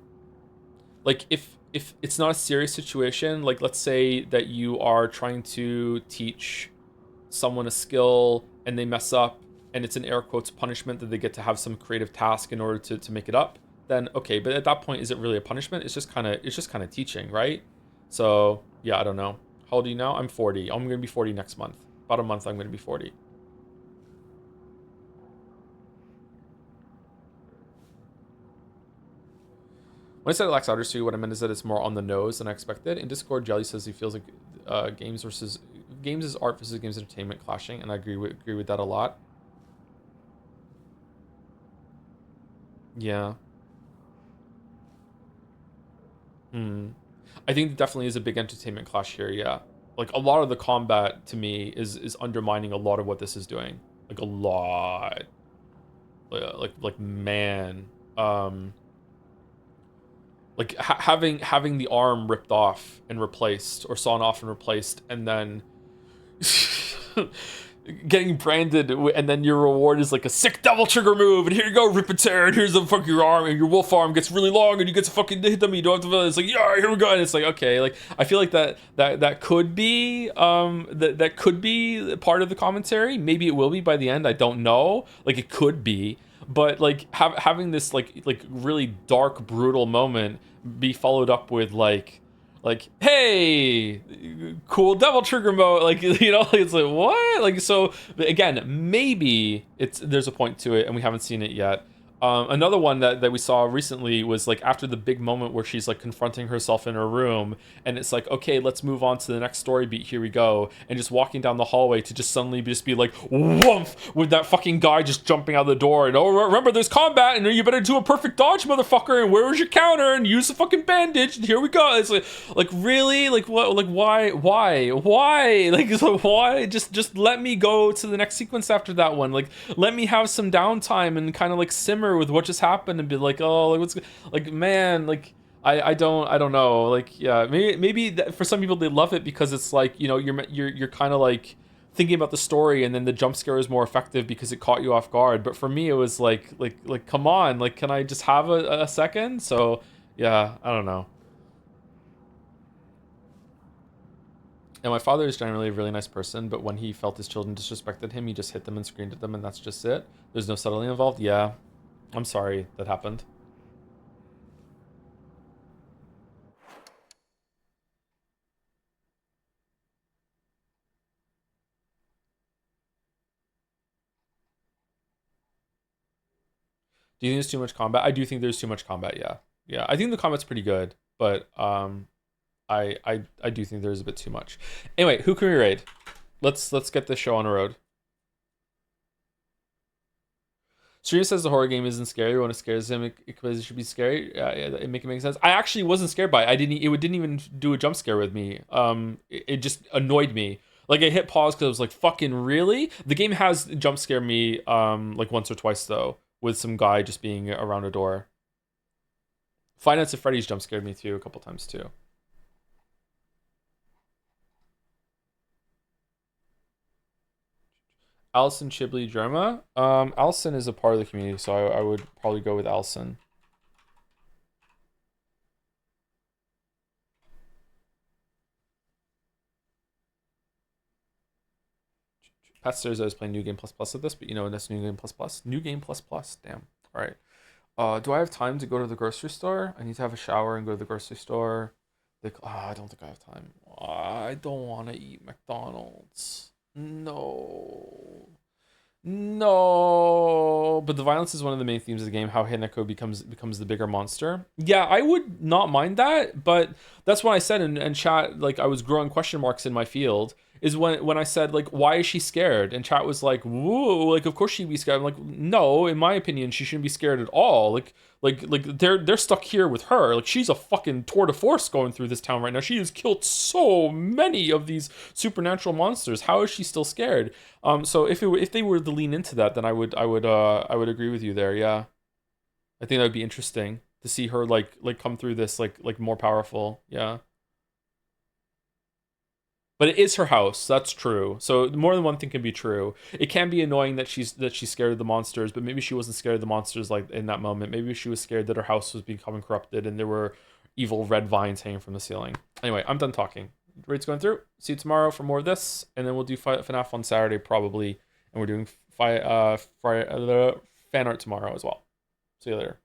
like if it's not a serious situation, like let's say that you are trying to teach someone a skill and they mess up and it's an air quotes punishment that they get to have some creative task in order to make it up, then okay, but at that point is it really a punishment? It's just kind of teaching, right? So yeah, I don't know. How old are you now? I'm 40. I'm gonna be 40 next month. About a month I'm gonna be 40. When I said it lacks artistry, what I meant is that it's more on the nose than I expected. In Discord, Jelly says he feels like games is art versus games entertainment clashing, and I agree with that a lot. Yeah. I think there definitely is a big entertainment clash here. Yeah, like a lot of the combat to me is undermining a lot of what this is doing. Like a lot. Like man. Like having the arm ripped off and replaced, or sawn off and replaced, and then getting branded, and then your reward is like a sick double trigger move, and here you go, rip and tear, and here's the fucking your arm, and your wolf arm gets really long, and you get to fucking hit them, you don't have to, it's like, yeah, here we go, and it's like, okay, like, I feel like that could be, that could be part of the commentary, maybe it will be by the end, I don't know, like, it could be, but, like, having this, like, really dark, brutal moment be followed up with, like, hey, cool devil trigger mode, like, you know, it's like, what, like, so again, maybe there's a point to it and we haven't seen it yet. Another one that we saw recently was like after the big moment where she's like confronting herself in her room, and it's like, okay, let's move on to the next story beat, here we go, and just walking down the hallway to just suddenly just be like, woof, with that fucking guy just jumping out the door, and oh, remember there's combat, and you better do a perfect dodge, motherfucker, and where's your counter, and use the fucking bandage, and here we go. It's like really, like what, like why, like, so why, just let me go to the next sequence after that one, like let me have some downtime and kind of like simmer with what just happened and be like, oh, like what's, like, man, like I don't know, like, yeah, maybe for some people they love it because it's like, you know, you're kind of like thinking about the story, and then the jump scare is more effective because it caught you off guard. But for me it was like come on, like, can I just have a second? So yeah, I don't know. And my father is generally a really nice person, but when he felt his children disrespected him, he just hit them and screamed at them, and that's just it. There's no settling involved. Yeah, I'm sorry that happened. Do you think there's too much combat? I do think there's too much combat, yeah. Yeah, I think the combat's pretty good, but I do think there's a bit too much. Anyway, who can we raid? Let's get this show on the road. Stream says the horror game isn't scary. When it scares him, it should be scary. Yeah, it makes sense. I actually wasn't scared by it. It didn't even do a jump scare with me. It just annoyed me. Like, I hit pause because I was like, fucking really? The game has jump scared me like once or twice though, with some guy just being around a door. Five Nights at Freddy's jump scared me too a couple times too. Allison Chibley Germa. Allison is a part of the community, so I would probably go with Allison. Pat says I was playing New Game Plus Plus with this, but you know, that's New Game Plus Plus. New Game Plus Plus. Damn. All right. Do I have time to go to the grocery store? I need to have a shower and go to the grocery store. Like, I don't think I have time. I don't want to eat McDonald's. No. But the violence is one of the main themes of the game, how Hinako becomes the bigger monster. Yeah, I would not mind that, but that's why I said in chat, like, I was growing question marks in my field, is when I said like, why is she scared? And chat was like, whoa, like of course she'd be scared. I'm like, no, in my opinion, she shouldn't be scared at all. Like they're stuck here with her. Like she's a fucking tour de force going through this town right now. She has killed so many of these supernatural monsters. How is she still scared? So if they were to lean into that, then I would agree with you there. Yeah, I think that would be interesting to see her like come through this like more powerful. Yeah. But it is her house. That's true. So more than one thing can be true. It can be annoying that she's scared of the monsters, but maybe she wasn't scared of the monsters like in that moment. Maybe she was scared that her house was becoming corrupted and there were evil red vines hanging from the ceiling. Anyway, I'm done talking. Rate's going through. See you tomorrow for more of this, and then we'll do FNAF on Saturday probably, and we're doing fan art tomorrow as well. See you later.